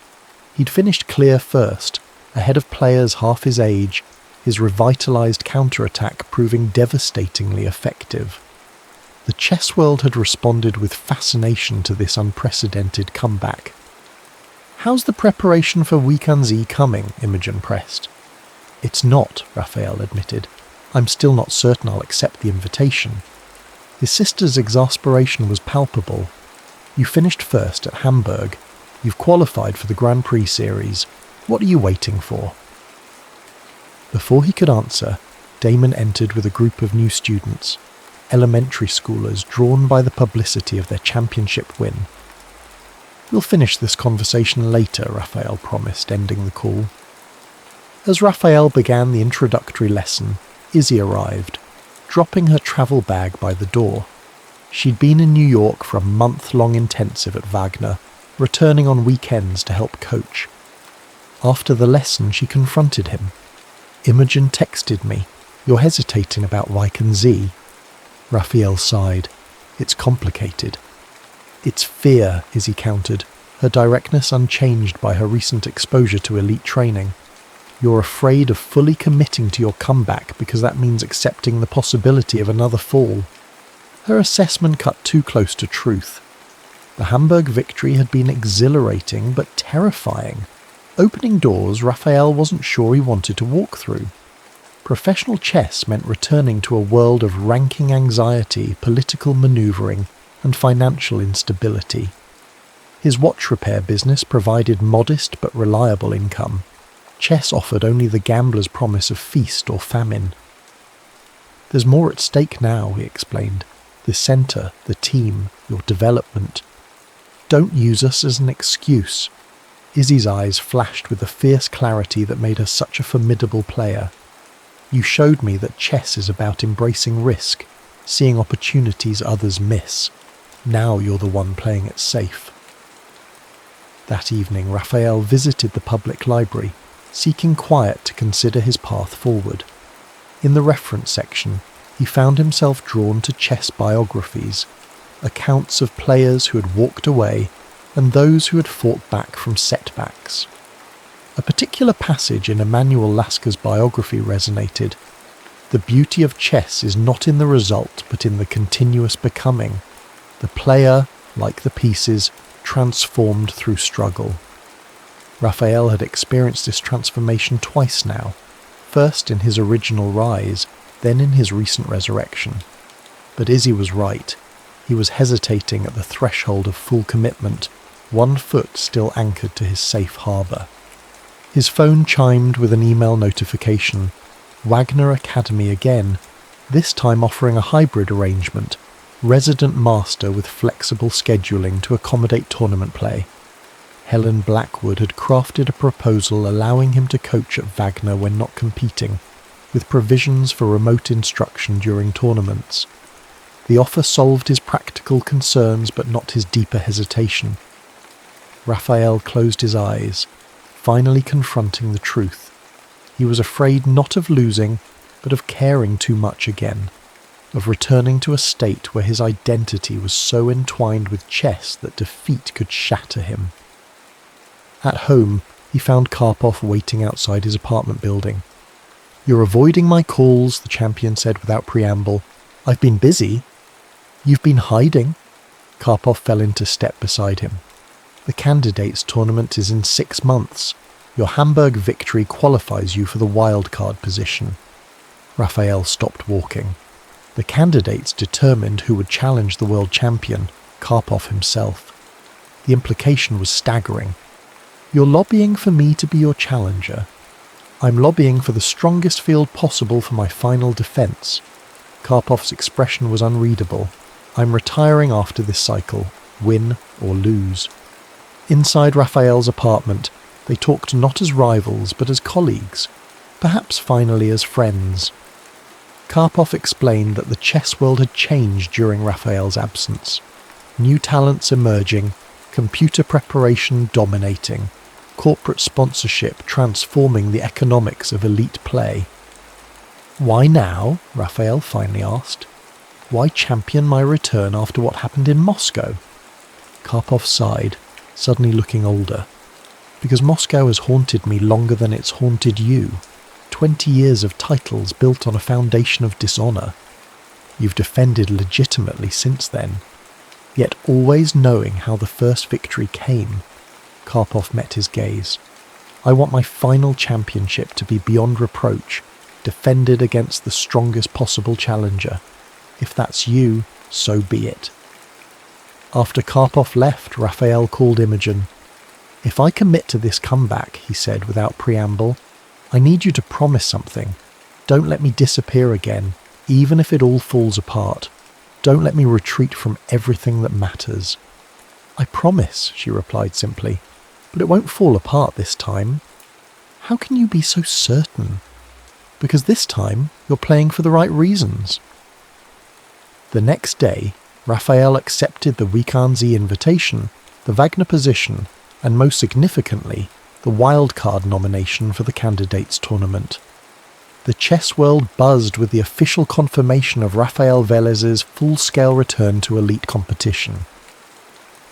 He'd finished clear first, ahead of players half his age, his revitalised counterattack proving devastatingly effective. The chess world had responded with fascination to this unprecedented comeback. How's the preparation for Weekend Z coming? Imogen pressed. It's not, Raphael admitted. I'm still not certain I'll accept the invitation. His sister's exasperation was palpable. You finished first at Hamburg. You've qualified for the Grand Prix series. What are you waiting for? Before he could answer, Damon entered with a group of new students, elementary schoolers drawn by the publicity of their championship win. We'll finish this conversation later, Raphael promised, ending the call. As Raphael began the introductory lesson, Izzy arrived, dropping her travel bag by the door. She'd been in New York for a month-long intensive at Wagner, returning on weekends to help coach. After the lesson, she confronted him. Imogen texted me. You're hesitating about Weekend Z. Raphael sighed. It's complicated. It's fear, Izzy countered, her directness unchanged by her recent exposure to elite training. You're afraid of fully committing to your comeback because that means accepting the possibility of another fall. Her assessment cut too close to truth. The Hamburg victory had been exhilarating but terrifying. Opening doors Raphael wasn't sure he wanted to walk through. Professional chess meant returning to a world of ranking anxiety, political manoeuvring, and financial instability. His watch repair business provided modest but reliable income. Chess offered only the gambler's promise of feast or famine. There's more at stake now, he explained. The centre, the team, your development. Don't use us as an excuse. Izzy's eyes flashed with the fierce clarity that made her such a formidable player. You showed me that chess is about embracing risk, seeing opportunities others miss. Now you're the one playing it safe. That evening, Raphael visited the public library, seeking quiet to consider his path forward. In the reference section, he found himself drawn to chess biographies, accounts of players who had walked away and those who had fought back from setbacks. A particular passage in Emanuel Lasker's biography resonated. The beauty of chess is not in the result but in the continuous becoming. The player, like the pieces, transformed through struggle. Raphael had experienced this transformation twice now, first in his original rise, then in his recent resurrection. But Izzy was right. He was hesitating at the threshold of full commitment, one foot still anchored to his safe harbour. His phone chimed with an email notification. Wagner Academy again, this time offering a hybrid arrangement, resident master with flexible scheduling to accommodate tournament play. Helen Blackwood had crafted a proposal allowing him to coach at Wagner when not competing, with provisions for remote instruction during tournaments. The offer solved his practical concerns but not his deeper hesitation. Raphael closed his eyes, finally confronting the truth. He was afraid not of losing, but of caring too much again, of returning to a state where his identity was so entwined with chess that defeat could shatter him. At home, he found Karpov waiting outside his apartment building. "You're avoiding my calls," the champion said without preamble. "I've been busy." "You've been hiding." Karpov fell into step beside him. "The candidates tournament is in 6 months. Your Hamburg victory qualifies you for the wildcard position." Raphael stopped walking. The candidates determined who would challenge the world champion, Karpov himself. The implication was staggering. "You're lobbying for me to be your challenger." "I'm lobbying for the strongest field possible for my final defence." Karpov's expression was unreadable. "I'm retiring after this cycle, win or lose." Inside Raphael's apartment, they talked not as rivals but as colleagues, perhaps finally as friends. Karpov explained that the chess world had changed during Raphael's absence. New talents emerging, computer preparation dominating, corporate sponsorship transforming the economics of elite play. "Why now?" Raphael finally asked. "Why champion my return after what happened in Moscow?" Karpov sighed, suddenly looking older. "Because Moscow has haunted me longer than it's haunted you. 20 years of titles built on a foundation of dishonour. You've defended legitimately since then, yet always knowing how the first victory came. Karpov met his gaze. "I want my final championship to be beyond reproach, defended against the strongest possible challenger. If that's you, so be it." After Karpov left, Raphael called Imogen. "If I commit to this comeback," he said without preamble, "I need you to promise something. Don't let me disappear again, even if it all falls apart. Don't let me retreat from everything that matters." "I promise," she replied simply, "but it won't fall apart this time." "How can you be so certain?" "Because this time you're playing for the right reasons." The next day, Raphael accepted the Weekendsie invitation, the Wagner position, and most significantly, the wildcard nomination for the candidates tournament. The chess world buzzed with the official confirmation of Raphael Velez's full-scale return to elite competition.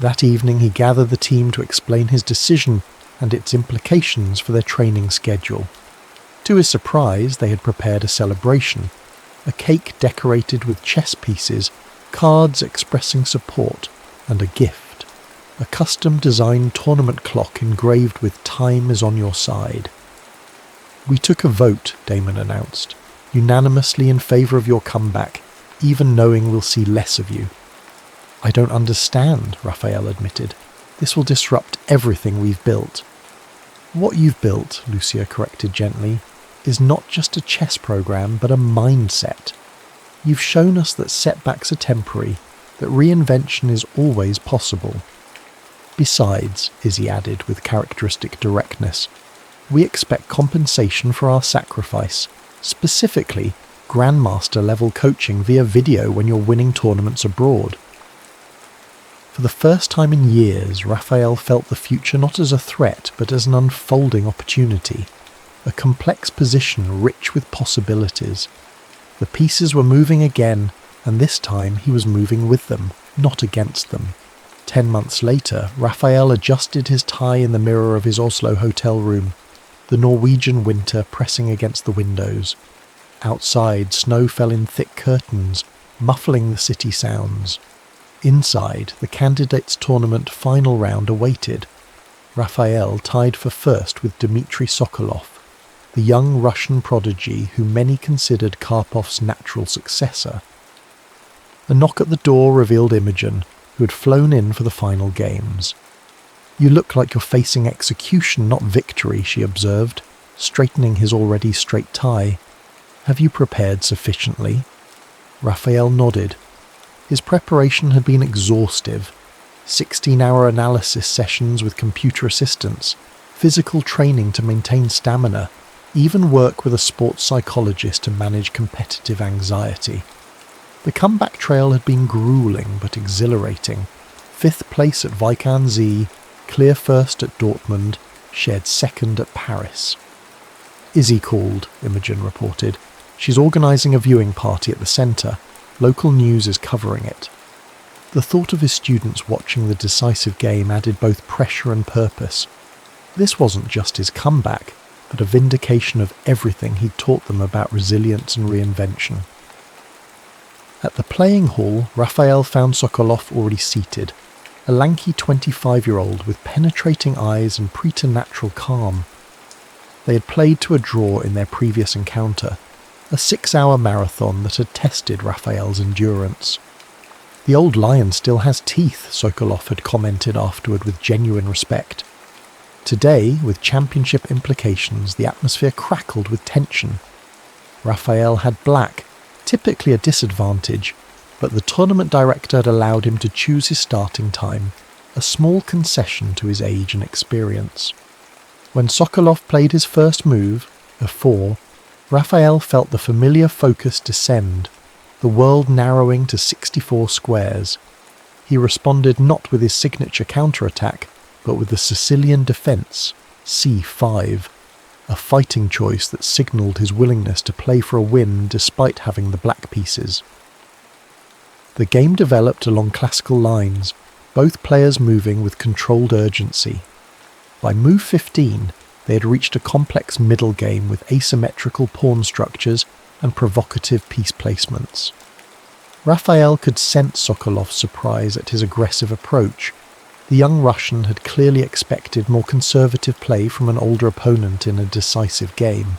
That evening he gathered the team to explain his decision and its implications for their training schedule. To his surprise, they had prepared a celebration, a cake decorated with chess pieces, cards expressing support, and a gift, a custom-designed tournament clock engraved with "Time is on your side." "We took a vote," Damon announced, "unanimously in favour of your comeback, even knowing we'll see less of you." "I don't understand," Raphael admitted. "This will disrupt everything we've built." "What you've built," Lucia corrected gently, "is not just a chess program, but a mindset. You've shown us that setbacks are temporary, that reinvention is always possible. Besides," Izzy added with characteristic directness, "we expect compensation for our sacrifice, specifically Grandmaster-level coaching via video when you're winning tournaments abroad." For the first time in years, Raphael felt the future not as a threat, but as an unfolding opportunity, a complex position rich with possibilities. The pieces were moving again, and this time he was moving with them, not against them. 10 months later, Raphael adjusted his tie in the mirror of his Oslo hotel room, the Norwegian winter pressing against the windows. Outside, snow fell in thick curtains, muffling the city sounds. Inside, the candidates' tournament final round awaited. Raphael tied for first with Dmitry Sokolov, the young Russian prodigy who many considered Karpov's natural successor. A knock at the door revealed Imogen, who had flown in for the final games. "You look like you're facing execution, not victory," she observed, straightening his already straight tie. "Have you prepared sufficiently?" Raphael nodded. His preparation had been exhaustive. 16-hour analysis sessions with computer assistance, physical training to maintain stamina, even work with a sports psychologist to manage competitive anxiety. The comeback trail had been grueling but exhilarating. 5th place at Weekendsie, clear first at Dortmund, shared second at Paris. "Izzy called," Imogen reported. "She's organising a viewing party at the centre. Local news is covering it." The thought of his students watching the decisive game added both pressure and purpose. This wasn't just his comeback, but a vindication of everything he'd taught them about resilience and reinvention. At the playing hall, Raphael found Sokolov already seated, a lanky 25-year-old with penetrating eyes and preternatural calm. They had played to a draw in their previous encounter, a 6-hour marathon that had tested Raphael's endurance. "The old lion still has teeth," Sokolov had commented afterward with genuine respect. Today, with championship implications, the atmosphere crackled with tension. Raphael had black, typically a disadvantage, but the tournament director had allowed him to choose his starting time, a small concession to his age and experience. When Sokolov played his first move, a 4, Raphael felt the familiar focus descend, the world narrowing to 64 squares. He responded not with his signature counterattack, but with the Sicilian defence, c5, a fighting choice that signalled his willingness to play for a win despite having the black pieces. The game developed along classical lines, both players moving with controlled urgency. By move 15, they had reached a complex middle game with asymmetrical pawn structures and provocative piece placements. Raphael could sense Sokolov's surprise at his aggressive approach. The young Russian had clearly expected more conservative play from an older opponent in a decisive game.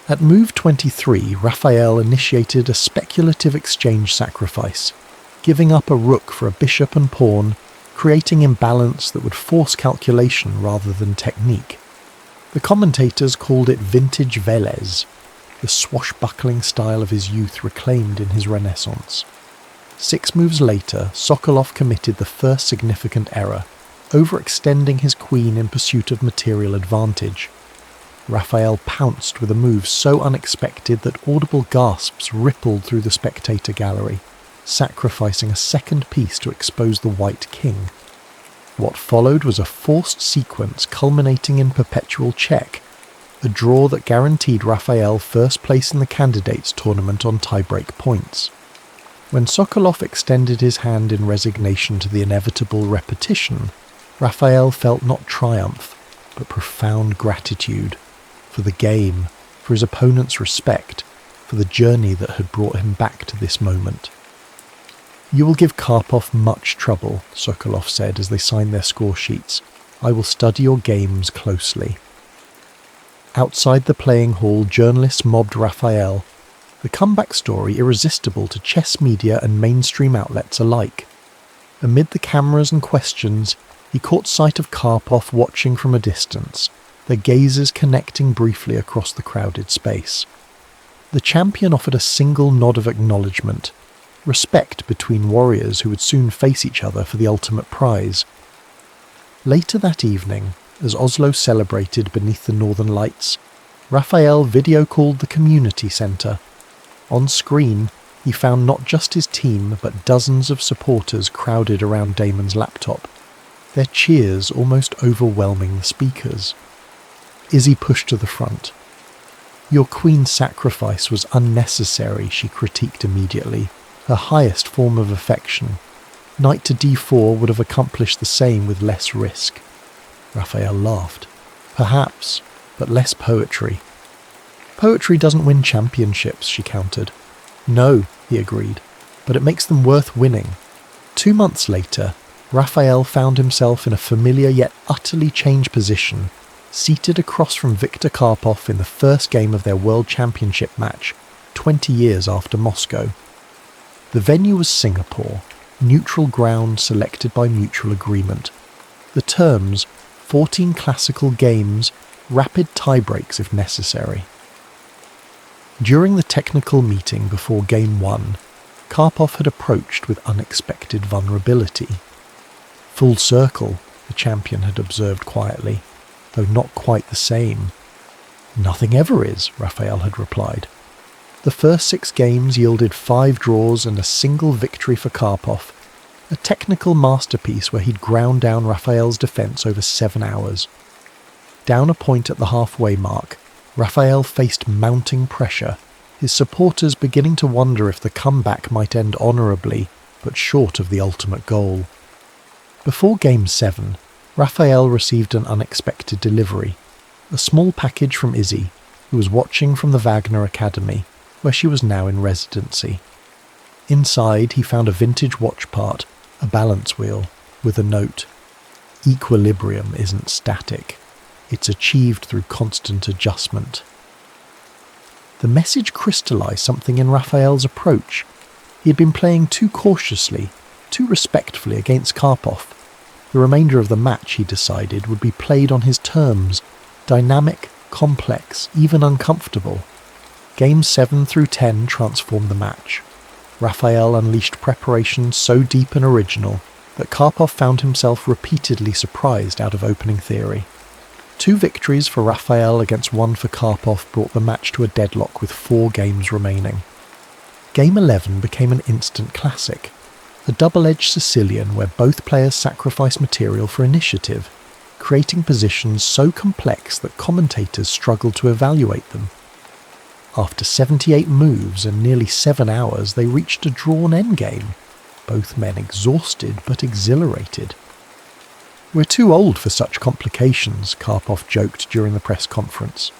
At move 23, Raphael initiated a speculative exchange sacrifice, giving up a rook for a bishop and pawn, creating imbalance that would force calculation rather than technique. The commentators called it vintage Velez, the swashbuckling style of his youth reclaimed in his Renaissance. 6 moves later, Sokolov committed the first significant error, overextending his queen in pursuit of material advantage. Raphael pounced with a move so unexpected that audible gasps rippled through the spectator gallery, sacrificing a second piece to expose the white king. What followed was a forced sequence culminating in perpetual check, a draw that guaranteed Raphael first place in the candidates tournament on tiebreak points. When Sokolov extended his hand in resignation to the inevitable repetition, Raphael felt not triumph, but profound gratitude for the game, for his opponent's respect, for the journey that had brought him back to this moment. "You will give Karpov much trouble," Sokolov said as they signed their score sheets. "I will study your games closely." Outside the playing hall, journalists mobbed Raphael, the comeback story irresistible to chess media and mainstream outlets alike. Amid the cameras and questions, he caught sight of Karpov watching from a distance, their gazes connecting briefly across the crowded space. The champion offered a single nod of acknowledgement, respect between warriors who would soon face each other for the ultimate prize. Later that evening, as Oslo celebrated beneath the northern lights, Raphael video-called the community centre. On screen, he found not just his team, but dozens of supporters crowded around Damon's laptop, their cheers almost overwhelming the speakers. Izzy pushed to the front. "Your queen's sacrifice was unnecessary," she critiqued immediately, her highest form of affection. Knight to d4 would have accomplished the same with less risk. Raphael laughed. "Perhaps, but less poetry." "Poetry doesn't win championships," she countered. "No," he agreed, "but it makes them worth winning." 2 months later, Raphael found himself in a familiar yet utterly changed position, seated across from Viktor Karpov in the first game of their World Championship match, 20 years after Moscow. The venue was Singapore, neutral ground selected by mutual agreement. The terms, 14 classical games, rapid tiebreaks if necessary. During the technical meeting before Game 1, Karpov had approached with unexpected vulnerability. "Full circle," the champion had observed quietly, though not quite the same. "Nothing ever is," Raphael had replied. The first 6 games yielded 5 draws and a single victory for Karpov, a technical masterpiece where he'd ground down Raphael's defence over 7 hours. Down a point at the halfway mark, Raphael faced mounting pressure, his supporters beginning to wonder if the comeback might end honourably, but short of the ultimate goal. Before Game 7, Raphael received an unexpected delivery, a small package from Izzy, who was watching from the Wagner Academy, where she was now in residency. Inside, he found a vintage watch part, a balance wheel, with a note: "Equilibrium isn't static. It's achieved through constant adjustment." The message crystallized something in Raphael's approach. He had been playing too cautiously, too respectfully against Karpov. The remainder of the match, he decided, would be played on his terms, dynamic, complex, even uncomfortable. Games 7 through 10 transformed the match. Raphael unleashed preparation so deep and original that Karpov found himself repeatedly surprised out of opening theory. 2 victories for Raphael against 1 for Karpov brought the match to a deadlock with 4 games remaining. Game 11 became an instant classic, a double-edged Sicilian where both players sacrificed material for initiative, creating positions so complex that commentators struggled to evaluate them. After 78 moves and nearly 7 hours, they reached a drawn endgame, both men exhausted but exhilarated. "We're too old for such complications," Karpov joked during the press conference.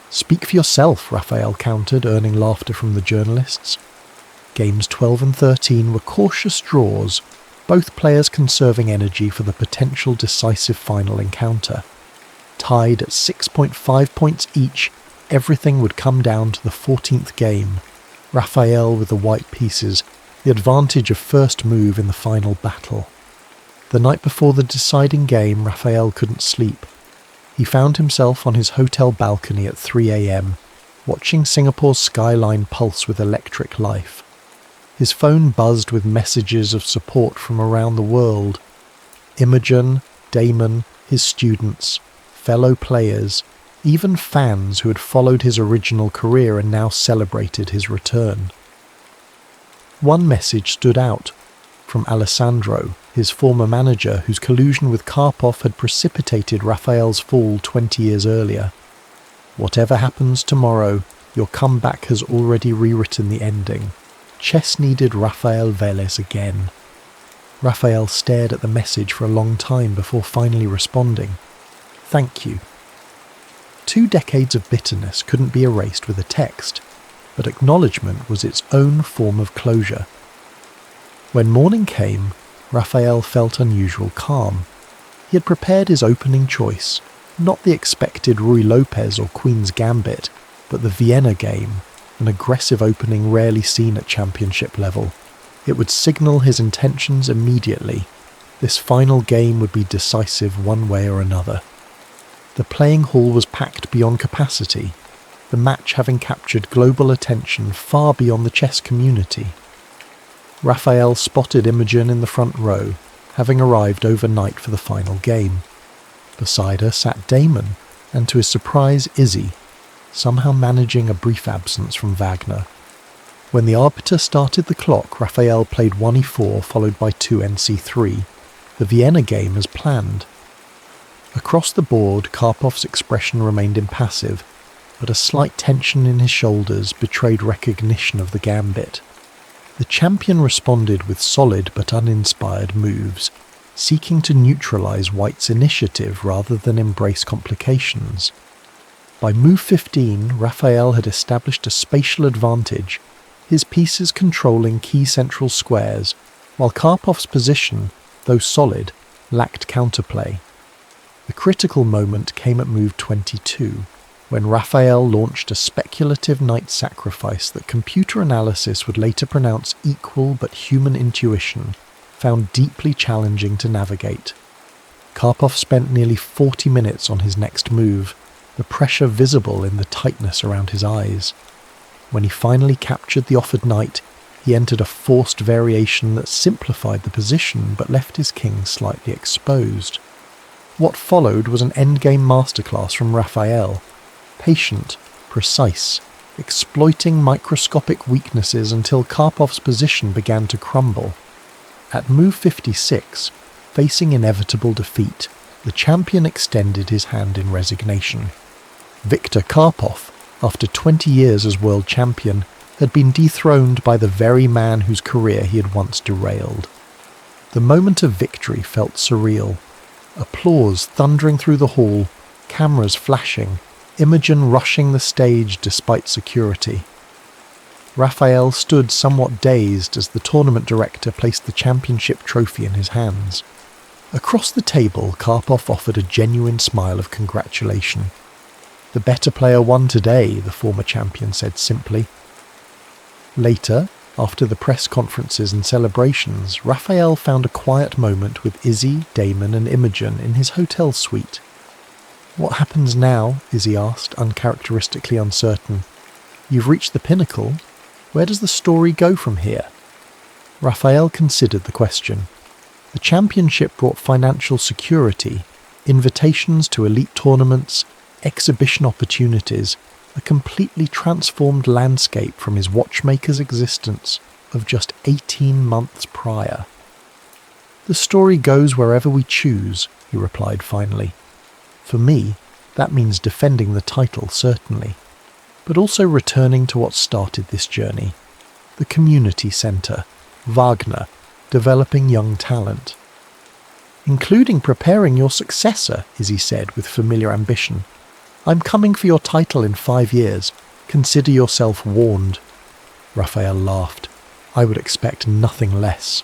"Speak for yourself," Raphael countered, earning laughter from the journalists. Games 12 and 13 were cautious draws, both players conserving energy for the potential decisive final encounter. Tied at 6.5 points each, everything would come down to the 14th game. Raphael with the white pieces, the advantage of first move in the final battle. The night before the deciding game, Raphael couldn't sleep. He found himself on his hotel balcony at 3 a.m, watching Singapore's skyline pulse with electric life. His phone buzzed with messages of support from around the world. Imogen, Damon, his students, fellow players, even fans who had followed his original career and now celebrated his return. One message stood out, from Alessandro, his former manager whose collusion with Karpov had precipitated Raphael's fall 20 years earlier. Whatever happens tomorrow, your comeback has already rewritten the ending. Chess needed Rafael Vélez again. Raphael stared at the message for a long time before finally responding. Thank you. 2 decades of bitterness couldn't be erased with a text, but acknowledgement was its own form of closure. When morning came, Raphael felt unusual calm. He had prepared his opening choice, not the expected Ruy Lopez or Queen's Gambit, but the Vienna game, an aggressive opening rarely seen at championship level. It would signal his intentions immediately. This final game would be decisive one way or another. The playing hall was packed beyond capacity, the match having captured global attention far beyond the chess community. Raphael spotted Imogen in the front row, having arrived overnight for the final game. Beside her sat Damon, and to his surprise Izzy, somehow managing a brief absence from Wagner. When the arbiter started the clock, Raphael played 1e4 followed by 2 nc3, the Vienna game as planned. Across the board, Karpov's expression remained impassive, but a slight tension in his shoulders betrayed recognition of the gambit. The champion responded with solid but uninspired moves, seeking to neutralize White's initiative rather than embrace complications. By move 15, Raphael had established a spatial advantage, his pieces controlling key central squares, while Karpov's position, though solid, lacked counterplay. The critical moment came at move 22, when Raphael launched a speculative knight sacrifice that computer analysis would later pronounce equal but human intuition found deeply challenging to navigate. Karpov spent nearly 40 minutes on his next move, the pressure visible in the tightness around his eyes. When he finally captured the offered knight, he entered a forced variation that simplified the position but left his king slightly exposed. What followed was an endgame masterclass from Raphael, patient, precise, exploiting microscopic weaknesses until Karpov's position began to crumble. At move 56, facing inevitable defeat, the champion extended his hand in resignation. Viktor Karpov, after 20 years as world champion, had been dethroned by the very man whose career he had once derailed. The moment of victory felt surreal. Applause thundering through the hall, cameras flashing, Imogen rushing the stage despite security. Raphael stood somewhat dazed as the tournament director placed the championship trophy in his hands. Across the table, Karpov offered a genuine smile of congratulation. "The better player won today," the former champion said simply. Later, after the press conferences and celebrations, Raphael found a quiet moment with Izzy, Damon and Imogen in his hotel suite. "What happens now?" Izzy asked, uncharacteristically uncertain. "You've reached the pinnacle. Where does the story go from here?" Raphael considered the question. The championship brought financial security, invitations to elite tournaments, exhibition opportunities, a completely transformed landscape from his watchmaker's existence of just 18 months prior. "The story goes wherever we choose," he replied finally. "For me, that means defending the title, certainly, but also returning to what started this journey. The community centre, Wagner, developing young talent. Including preparing your successor," Izzy said with familiar ambition. "I'm coming for your title in 5 years. Consider yourself warned." Raphael laughed. "I would expect nothing less."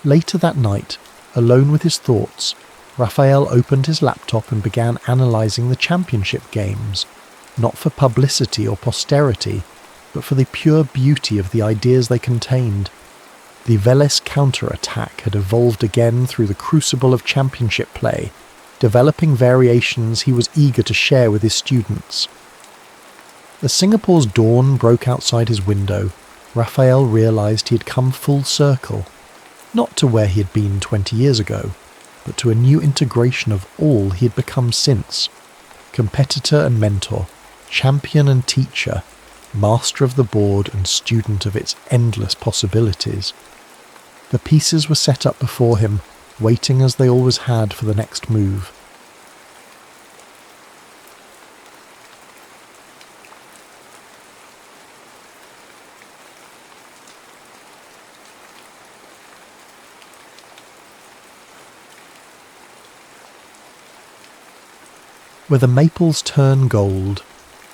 Later that night, alone with his thoughts, Raphael opened his laptop and began analysing the championship games, not for publicity or posterity, but for the pure beauty of the ideas they contained. The Vélez counter-attack had evolved again through the crucible of championship play, developing variations he was eager to share with his students. As Singapore's dawn broke outside his window, Raphael realised he had come full circle, not to where he had been 20 years ago, but to a new integration of all he had become since: competitor and mentor, champion and teacher, master of the board and student of its endless possibilities. The pieces were set up before him, waiting as they always had for the next move. Where the maples turn gold,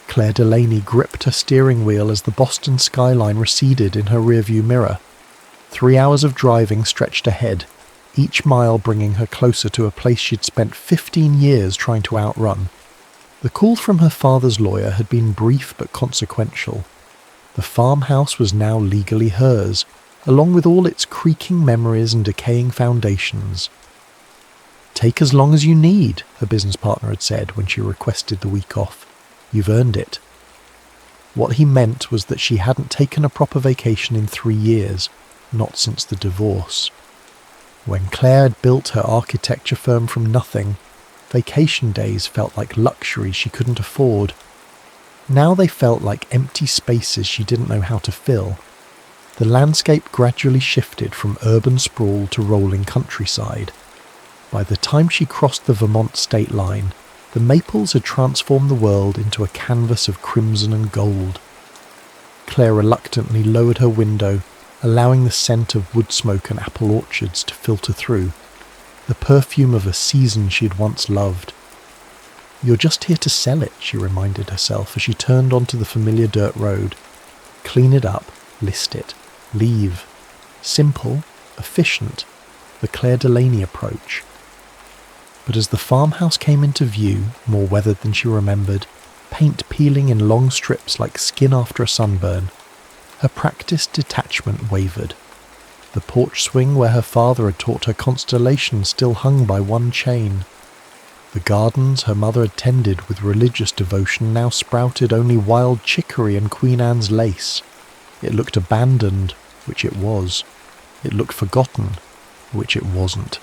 Claire Delaney gripped her steering wheel as the Boston skyline receded in her rearview mirror. 3 hours of driving stretched ahead, each mile bringing her closer to a place she'd spent 15 years trying to outrun. The call from her father's lawyer had been brief but consequential. The farmhouse was now legally hers, along with all its creaking memories and decaying foundations. "Take as long as you need," her business partner had said when she requested the week off. "You've earned it." What he meant was that she hadn't taken a proper vacation in 3 years, not since the divorce. When Claire had built her architecture firm from nothing, vacation days felt like luxuries she couldn't afford. Now they felt like empty spaces she didn't know how to fill. The landscape gradually shifted from urban sprawl to rolling countryside. By the time she crossed the Vermont state line, the maples had transformed the world into a canvas of crimson and gold. Claire reluctantly lowered her window, allowing the scent of wood smoke and apple orchards to filter through, the perfume of a season she had once loved. "You're just here to sell it," she reminded herself as she turned onto the familiar dirt road. Clean it up, list it, leave. Simple, efficient, the Claire Delaney approach. But as the farmhouse came into view, more weathered than she remembered, paint peeling in long strips like skin after a sunburn, her practiced detachment wavered. The porch swing where her father had taught her constellation still hung by one chain. The gardens her mother had tended with religious devotion now sprouted only wild chicory and Queen Anne's lace. It looked abandoned, which it was. It looked forgotten, which it wasn't.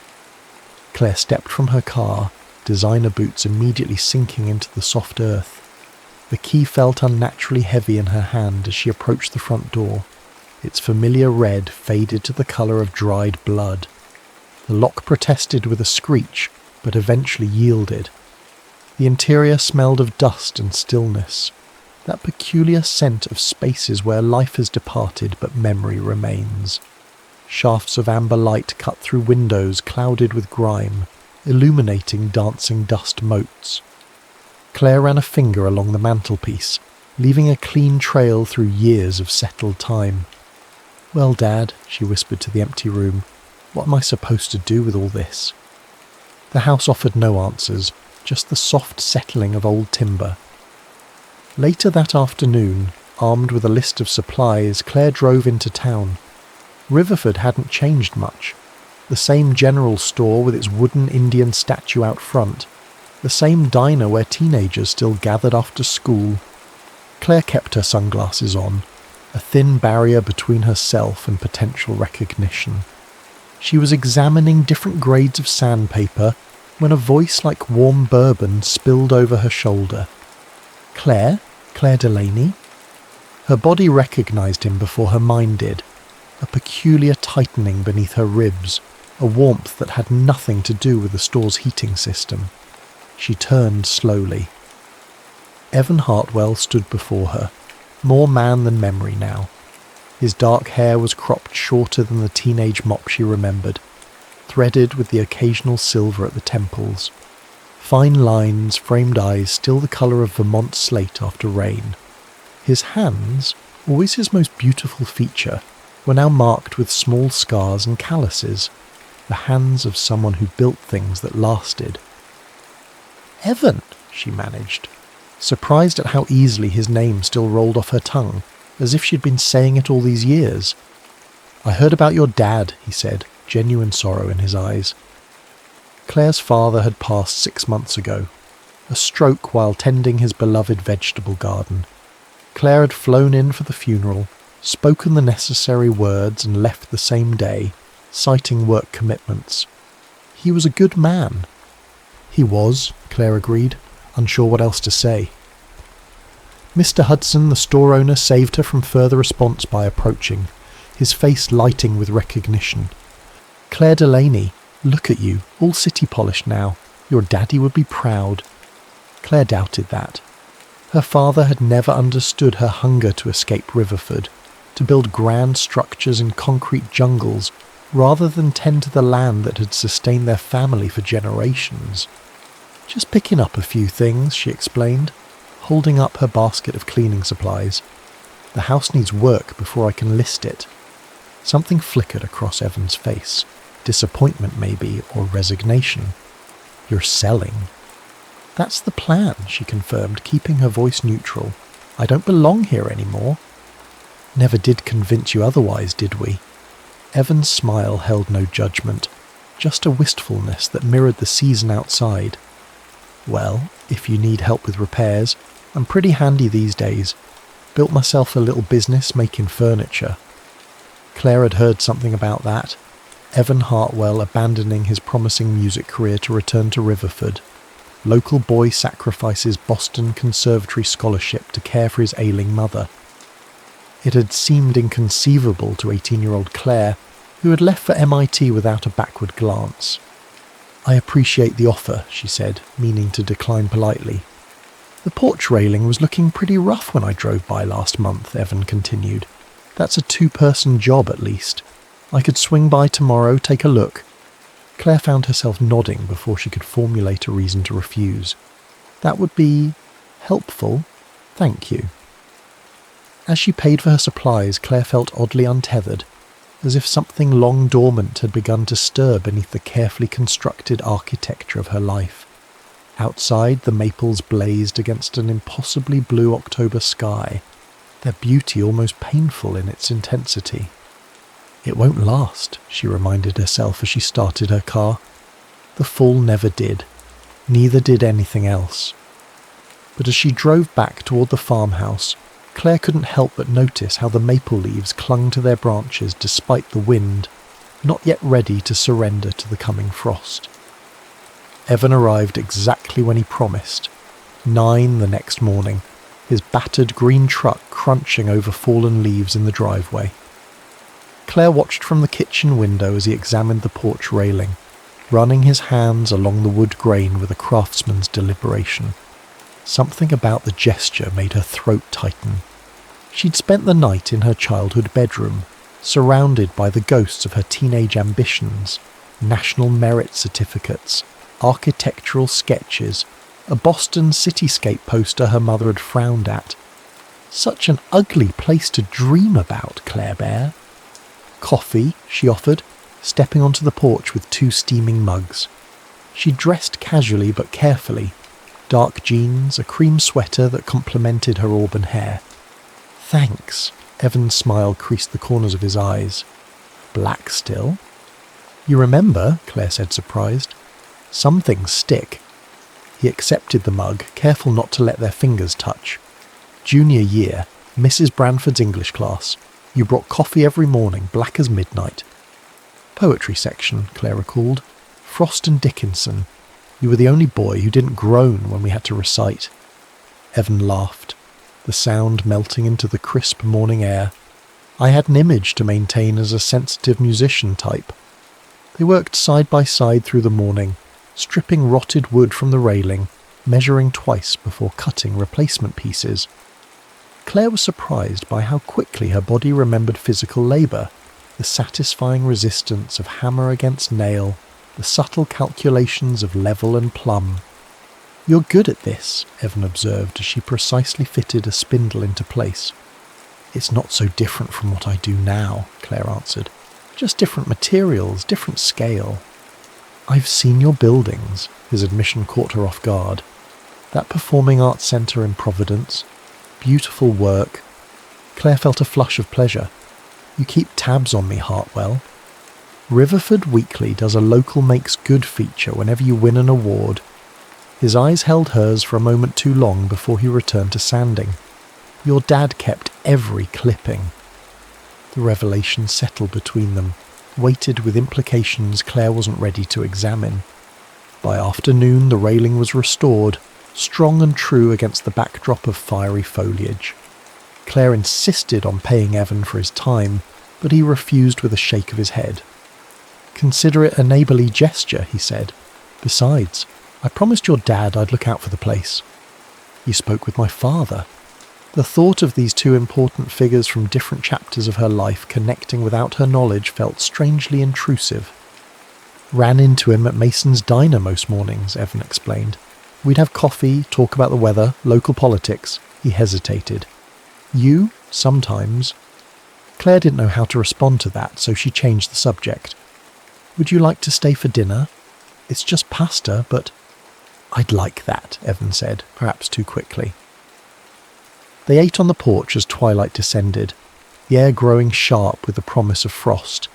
Claire stepped from her car, designer boots immediately sinking into the soft earth. The key felt unnaturally heavy in her hand as she approached the front door. Its familiar red faded to the colour of dried blood. The lock protested with a screech, but eventually yielded. The interior smelled of dust and stillness, that peculiar scent of spaces where life has departed but memory remains. Shafts of amber light cut through windows clouded with grime, illuminating dancing dust motes. Claire ran a finger along the mantelpiece, leaving a clean trail through years of settled time. "Well, Dad," she whispered to the empty room, "what am I supposed to do with all this?" The house offered no answers, just the soft settling of old timber. Later that afternoon, armed with a list of supplies, Claire drove into town. Riverford hadn't changed much. The same general store with its wooden Indian statue out front. The same diner where teenagers still gathered after school. Claire kept her sunglasses on, a thin barrier between herself and potential recognition. She was examining different grades of sandpaper when a voice like warm bourbon spilled over her shoulder. "Claire? Claire Delaney?" Her body recognised him before her mind did. A peculiar tightening beneath her ribs, a warmth that had nothing to do with the store's heating system. She turned slowly. Evan Hartwell stood before her, more man than memory now. His dark hair was cropped shorter than the teenage mop she remembered, threaded with the occasional silver at the temples. Fine lines, framed eyes still the colour of Vermont slate after rain. His hands, always his most beautiful feature, were now marked with small scars and calluses, the hands of someone who built things that lasted. "Evan," she managed, surprised at how easily his name still rolled off her tongue, as if she'd been saying it all these years. "I heard about your dad," he said, genuine sorrow in his eyes. Claire's father had passed 6 months ago, a stroke while tending his beloved vegetable garden. Claire had flown in for the funeral, spoken the necessary words and left the same day, citing work commitments. He was a good man. He was, Claire agreed, unsure what else to say. Mr. Hudson, the store owner, saved her from further response by approaching, his face lighting with recognition. "Claire Delaney, look at you, all city polished now. Your daddy would be proud." Claire doubted that. Her father had never understood her hunger to escape Riverford, to build grand structures in concrete jungles rather than tend to the land that had sustained their family for generations. "Just picking up a few things," she explained, holding up her basket of cleaning supplies. "The house needs work before I can list it." Something flickered across Evan's face. Disappointment maybe, or resignation. "You're selling." "That's the plan," she confirmed, keeping her voice neutral. "I don't belong here anymore." "Never did convince you otherwise, did we?" Evan's smile held no judgment, just a wistfulness that mirrored the season outside. "Well, if you need help with repairs, I'm pretty handy these days. Built myself a little business making furniture." Claire had heard something about that. Evan Hartwell abandoning his promising music career to return to Riverford. Local boy sacrifices Boston Conservatory scholarship to care for his ailing mother. It had seemed inconceivable to 18-year-old Claire, who had left for MIT without a backward glance. "I appreciate the offer," she said, meaning to decline politely. "The porch railing was looking pretty rough when I drove by last month," Evan continued. "That's a 2-person job at least. I could swing by tomorrow, take a look." Claire found herself nodding before she could formulate a reason to refuse. "That would be helpful. Thank you." As she paid for her supplies, Claire felt oddly untethered, as if something long dormant had begun to stir beneath the carefully constructed architecture of her life. Outside, the maples blazed against an impossibly blue October sky, their beauty almost painful in its intensity. "It won't last," she reminded herself as she started her car. The fall never did. Neither did anything else. But as she drove back toward the farmhouse, Claire couldn't help but notice how the maple leaves clung to their branches despite the wind, not yet ready to surrender to the coming frost. Evan arrived exactly when he promised, 9 the next morning, his battered green truck crunching over fallen leaves in the driveway. Claire watched from the kitchen window as he examined the porch railing, running his hands along the wood grain with a craftsman's deliberation. Something about the gesture made her throat tighten. She'd spent the night in her childhood bedroom, surrounded by the ghosts of her teenage ambitions, national merit certificates, architectural sketches, a Boston cityscape poster her mother had frowned at. Such an ugly place to dream about, Claire Bear. "Coffee," she offered, stepping onto the porch with 2 steaming mugs. She dressed casually but carefully. Dark jeans, a cream sweater that complemented her auburn hair. "Thanks." Evan's smile creased the corners of his eyes. "Black still?" "You remember," Claire said, surprised. "Some things stick." He accepted the mug, careful not to let their fingers touch. "Junior year, Mrs. Branford's English class. You brought coffee every morning, black as midnight." "Poetry section," Claire recalled. "Frost and Dickinson. You were the only boy who didn't groan when we had to recite." Evan laughed, the sound melting into the crisp morning air. "I had an image to maintain as a sensitive musician type." They worked side by side through the morning, stripping rotted wood from the railing, measuring twice before cutting replacement pieces. Claire was surprised by how quickly her body remembered physical labour, the satisfying resistance of hammer against nail, the subtle calculations of level and plumb. "You're good at this," Evan observed as she precisely fitted a spindle into place. It's not so different from what I do now, Claire answered. Just different materials, different scale. I've seen your buildings, his admission caught her off guard. That performing arts centre in Providence. Beautiful work. Claire felt a flush of pleasure. You keep tabs on me, Hartwell. Riverford Weekly does a local makes good feature whenever you win an award. His eyes held hers for a moment too long before he returned to sanding. Your dad kept every clipping. The revelation settled between them, weighted with implications Claire wasn't ready to examine. By afternoon the railing was restored, strong and true against the backdrop of fiery foliage. Claire insisted on paying Evan for his time, but he refused with a shake of his head. Consider it a neighbourly gesture, he said. Besides, I promised your dad I'd look out for the place. You spoke with my father. The thought of these two important figures from different chapters of her life connecting without her knowledge felt strangely intrusive. Ran into him at Mason's diner most mornings, Evan explained. We'd have coffee, talk about the weather, local politics. He hesitated. You, sometimes. Claire didn't know how to respond to that, so she changed the subject. Would you like to stay for dinner? It's just pasta, but... I'd like that, Evan said, perhaps too quickly. They ate on the porch as twilight descended, the air growing sharp with the promise of frost.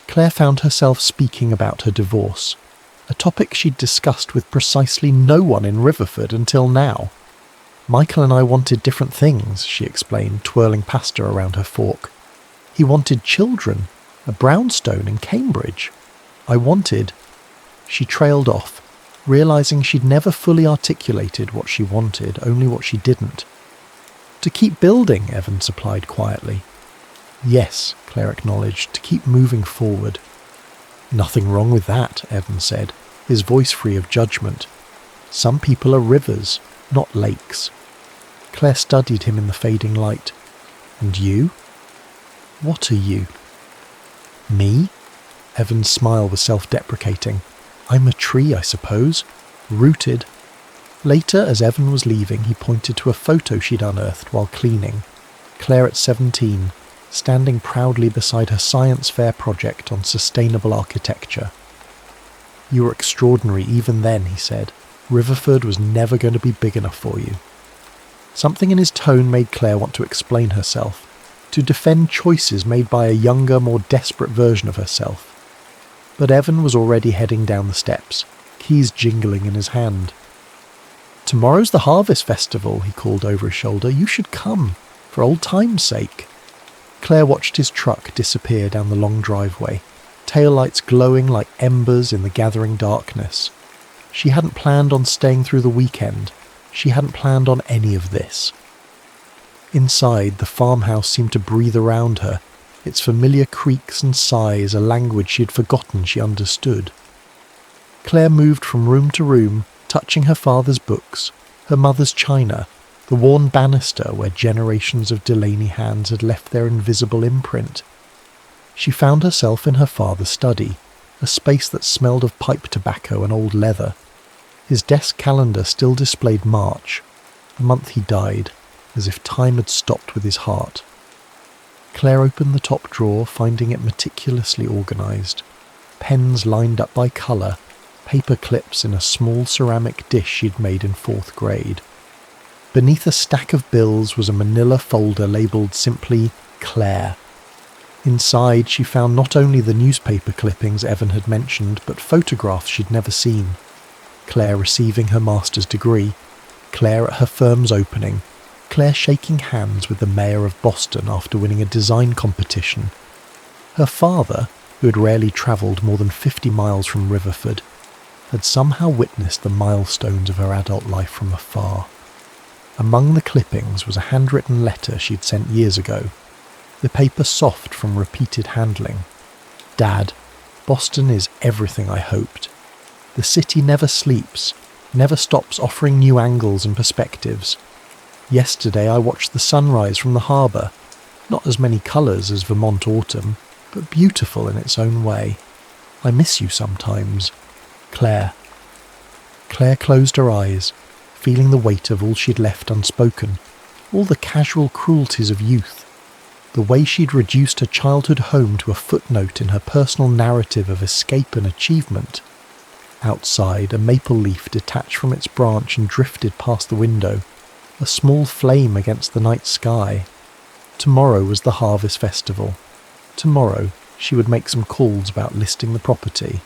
Claire found herself speaking about her divorce, a topic she'd discussed with precisely no one in Riverford until now. Michael and I wanted different things, she explained, twirling pasta around her fork. He wanted children, a brownstone in Cambridge. I wanted... She trailed off, realising she'd never fully articulated what she wanted, only what she didn't. To keep building, Evan supplied quietly. Yes, Claire acknowledged, to keep moving forward. Nothing wrong with that, Evan said, his voice free of judgment. Some people are rivers, not lakes. Claire studied him in the fading light. And you? What are you? Me? Evan's smile was self-deprecating. I'm a tree, I suppose. Rooted. Later, as Evan was leaving, he pointed to a photo she'd unearthed while cleaning. Claire at 17, standing proudly beside her science fair project on sustainable architecture. You were extraordinary even then, he said. Riverford was never going to be big enough for you. Something in his tone made Claire want to explain herself, to defend choices made by a younger, more desperate version of herself. But Evan was already heading down the steps, keys jingling in his hand. Tomorrow's the Harvest Festival, he called over his shoulder. You should come, for old time's sake. Claire watched his truck disappear down the long driveway, taillights glowing like embers in the gathering darkness. She hadn't planned on staying through the weekend. She hadn't planned on any of this. Inside, the farmhouse seemed to breathe around her, its familiar creaks and sighs a language she had forgotten she understood. Claire moved from room to room, touching her father's books, her mother's china, the worn banister where generations of Delaney hands had left their invisible imprint. She found herself in her father's study, a space that smelled of pipe tobacco and old leather. His desk calendar still displayed March, the month he died, as if time had stopped with his heart. Claire opened the top drawer, finding it meticulously organised. Pens lined up by colour, paper clips in a small ceramic dish she'd made in 4th grade. Beneath a stack of bills was a manila folder labelled simply Claire. Inside she found not only the newspaper clippings Evan had mentioned, but photographs she'd never seen. Claire receiving her master's degree, Claire at her firm's opening, Claire shaking hands with the mayor of Boston after winning a design competition. Her father, who had rarely travelled more than 50 miles from Riverford, had somehow witnessed the milestones of her adult life from afar. Among the clippings was a handwritten letter she'd sent years ago, the paper soft from repeated handling. Dad, Boston is everything I hoped. The city never sleeps, never stops offering new angles and perspectives. Yesterday I watched the sunrise from the harbour, not as many colours as Vermont autumn, but beautiful in its own way. I miss you sometimes. Claire. Claire closed her eyes, feeling the weight of all she'd left unspoken, all the casual cruelties of youth, The way she'd reduced her childhood home to a footnote in her personal narrative of escape and achievement. Outside, a maple leaf detached from its branch and drifted past the window, a small flame against the night sky. Tomorrow was the harvest festival. Tomorrow, she would make some calls about listing the property.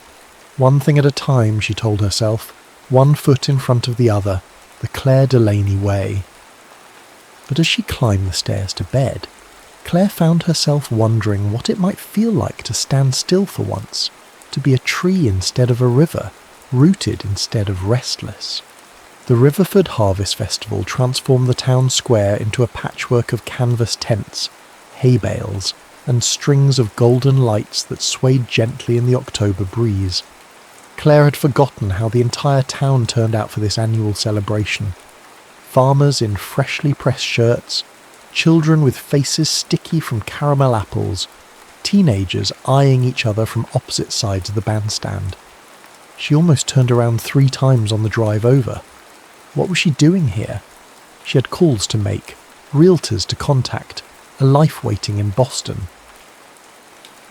One thing at a time, she told herself, one foot in front of the other, the Claire Delaney way. But as she climbed the stairs to bed, Claire found herself wondering what it might feel like to stand still for once, to be a tree instead of a river, rooted instead of restless. The Riverford Harvest Festival transformed the town square into a patchwork of canvas tents, hay bales, and strings of golden lights that swayed gently in the October breeze. Claire had forgotten how the entire town turned out for this annual celebration. Farmers in freshly pressed shirts, children with faces sticky from caramel apples, teenagers eyeing each other from opposite sides of the bandstand. She almost turned around 3 times on the drive over. What was she doing here? She had calls to make, realtors to contact, a life waiting in Boston.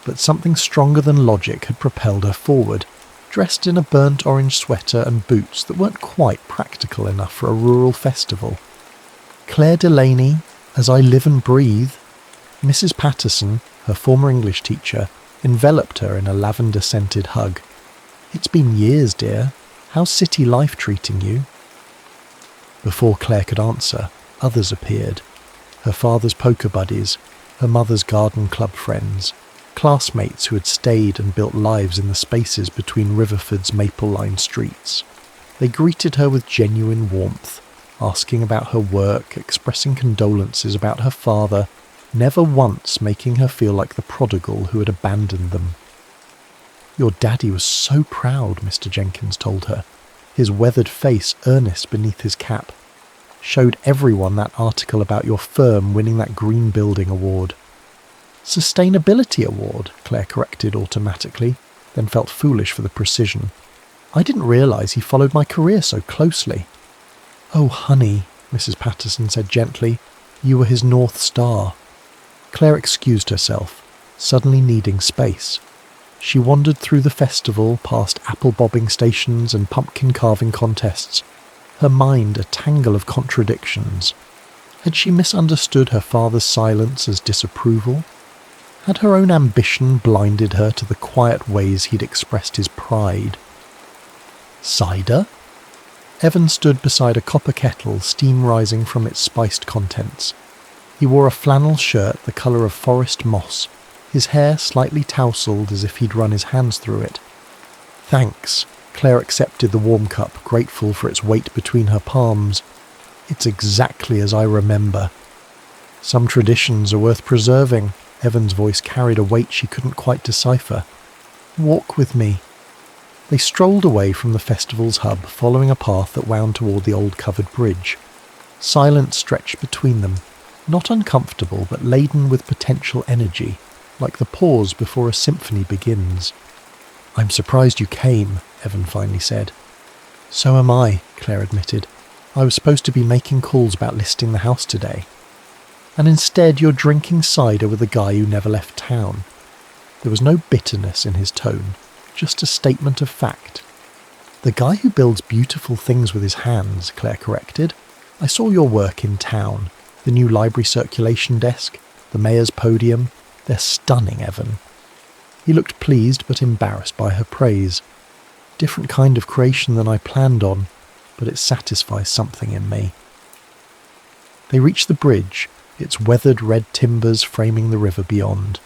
But something stronger than logic had propelled her forward, dressed in a burnt orange sweater and boots that weren't quite practical enough for a rural festival. Claire Delaney, as I live and breathe. Mrs. Patterson, her former English teacher, enveloped her in a lavender-scented hug. It's been years, dear. How's city life treating you? Before Claire could answer, others appeared. Her father's poker buddies, her mother's garden club friends, classmates who had stayed and built lives in the spaces between Riverford's maple-lined streets. They greeted her with genuine warmth, asking about her work, expressing condolences about her father, never once making her feel like the prodigal who had abandoned them. Your daddy was so proud, Mr. Jenkins told her, his weathered face earnest beneath his cap. Showed everyone that article about your firm winning that green building award. Sustainability award, Claire corrected automatically, then felt foolish for the precision. I didn't realise he followed my career so closely. Oh, honey, Mrs. Patterson said gently, you were his North Star. Claire excused herself, suddenly needing space. She wandered through the festival, past apple bobbing stations and pumpkin carving contests, her mind a tangle of contradictions. Had she misunderstood her father's silence as disapproval? Had her own ambition blinded her to the quiet ways he'd expressed his pride? Cider? Evan stood beside a copper kettle, steam rising from its spiced contents. He wore a flannel shirt the colour of forest moss, his hair slightly tousled as if he'd run his hands through it. Thanks, Claire accepted the warm cup, grateful for its weight between her palms. It's exactly as I remember. Some traditions are worth preserving. Evan's voice carried a weight she couldn't quite decipher. Walk with me. They strolled away from the festival's hub, following a path that wound toward the old covered bridge. Silence stretched between them, not uncomfortable but laden with potential energy, like the pause before a symphony begins. I'm surprised you came, Evan finally said. So am I, Claire admitted. I was supposed to be making calls about listing the house today. And instead you're drinking cider with a guy who never left town. There was no bitterness in his tone, just a statement of fact. The guy who builds beautiful things with his hands, Claire corrected. I saw your work in town. The new library circulation desk, the mayor's podium. They're stunning, Evan. He looked pleased but embarrassed by her praise. Different kind of creation than I planned on, but it satisfies something in me. They reached the bridge, its weathered red timbers framing the river beyond.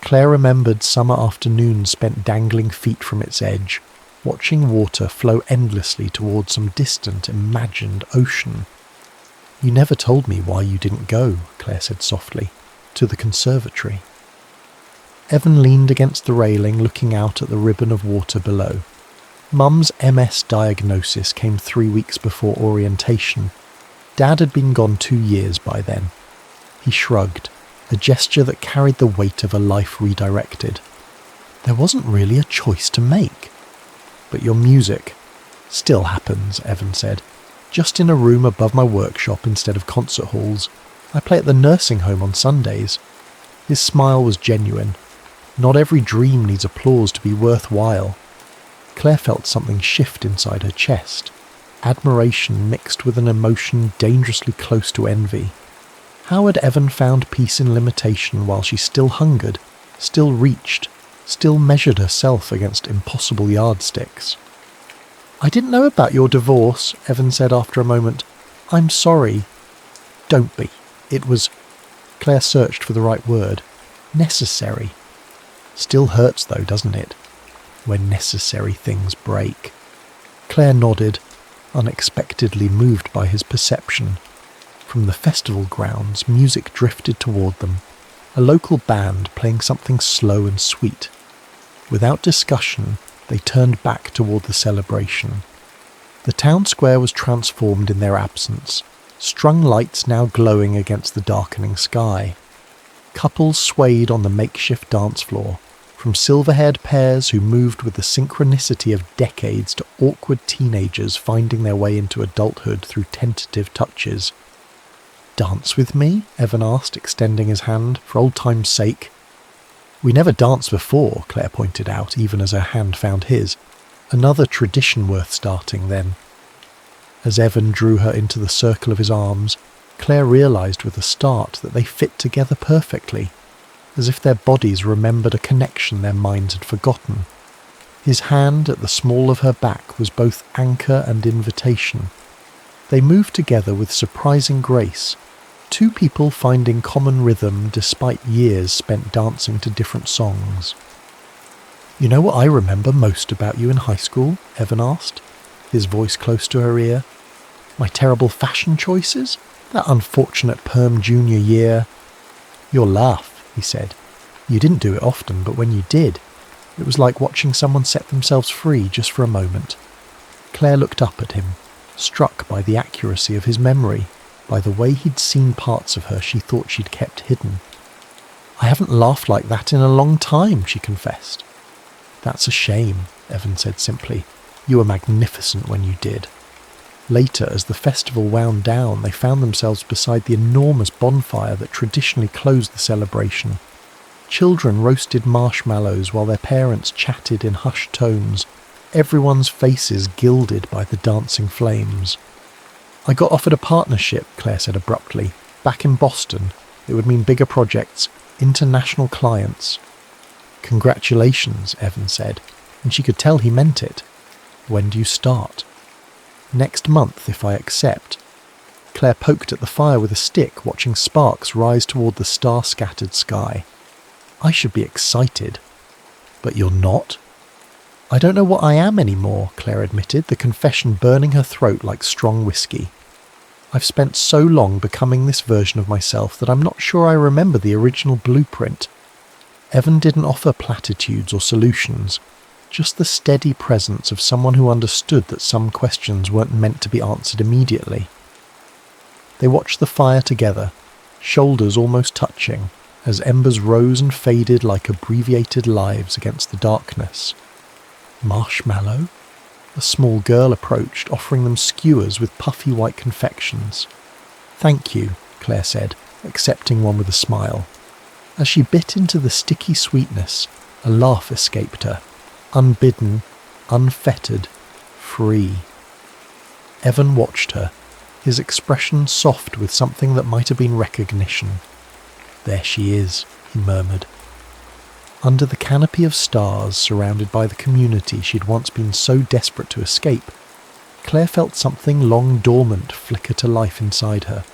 Claire remembered summer afternoons spent dangling feet from its edge, watching water flow endlessly towards some distant, imagined ocean. You never told me why you didn't go, Claire said softly, to the conservatory. Evan leaned against the railing, looking out at the ribbon of water below. Mum's MS diagnosis came 3 weeks before orientation. Dad had been gone 2 years by then. He shrugged, a gesture that carried the weight of a life redirected. There wasn't really a choice to make. But your music still happens, Evan said. Just in a room above my workshop instead of concert halls. I play at the nursing home on Sundays. His smile was genuine. Not every dream needs applause to be worthwhile. Claire felt something shift inside her chest, admiration mixed with an emotion dangerously close to envy. How had Evan found peace in limitation while she still hungered, still reached, still measured herself against impossible yardsticks? "I didn't know about your divorce," Evan said after a moment. "I'm sorry." "Don't be. It was—" Claire searched for the right word. "Necessary." Still hurts though, doesn't it? When necessary things break. Claire nodded, unexpectedly moved by his perception. From the festival grounds, music drifted toward them, a local band playing something slow and sweet. Without discussion, they turned back toward the celebration. The town square was transformed in their absence, strung lights now glowing against the darkening sky. Couples swayed on the makeshift dance floor, from silver-haired pairs who moved with the synchronicity of decades to awkward teenagers finding their way into adulthood through tentative touches. "Dance with me?" Evan asked, extending his hand, for old time's sake. "We never danced before," Claire pointed out, even as her hand found his. Another tradition worth starting, then. As Evan drew her into the circle of his arms, Claire realised with a start that they fit together perfectly, as if their bodies remembered a connection their minds had forgotten. His hand at the small of her back was both anchor and invitation. They moved together with surprising grace, two people finding common rhythm despite years spent dancing to different songs. "You know what I remember most about you in high school?" Evan asked, his voice close to her ear. "My terrible fashion choices? That unfortunate perm junior year?" "Your laugh," he said. "You didn't do it often, but when you did, it was like watching someone set themselves free just for a moment." Claire looked up at him, struck by the accuracy of his memory, by the way he'd seen parts of her she thought she'd kept hidden. "I haven't laughed like that in a long time," she confessed. "That's a shame," Evan said simply. "You were magnificent when you did." Later, as the festival wound down, they found themselves beside the enormous bonfire that traditionally closed the celebration. Children roasted marshmallows while their parents chatted in hushed tones, everyone's faces gilded by the dancing flames. "I got offered a partnership," Claire said abruptly. "Back in Boston. It would mean bigger projects, international clients." "Congratulations," Evan said, and she could tell he meant it. "When do you start?" "Next month, if I accept." Claire poked at the fire with a stick, watching sparks rise toward the star-scattered sky. "I should be excited." "But you're not?" "I don't know what I am anymore," Claire admitted, the confession burning her throat like strong whiskey. "I've spent so long becoming this version of myself that I'm not sure I remember the original blueprint." Evan didn't offer platitudes or solutions, just the steady presence of someone who understood that some questions weren't meant to be answered immediately. They watched the fire together, shoulders almost touching, as embers rose and faded like abbreviated lives against the darkness. "Marshmallow?" A small girl approached, offering them skewers with puffy white confections. "Thank you," Claire said, accepting one with a smile. As she bit into the sticky sweetness, a laugh escaped her. Unbidden, unfettered, free. Evan watched her, his expression soft with something that might have been recognition. "There she is," he murmured. Under the canopy of stars, surrounded by the community she'd once been so desperate to escape, Claire felt something long dormant flicker to life inside her,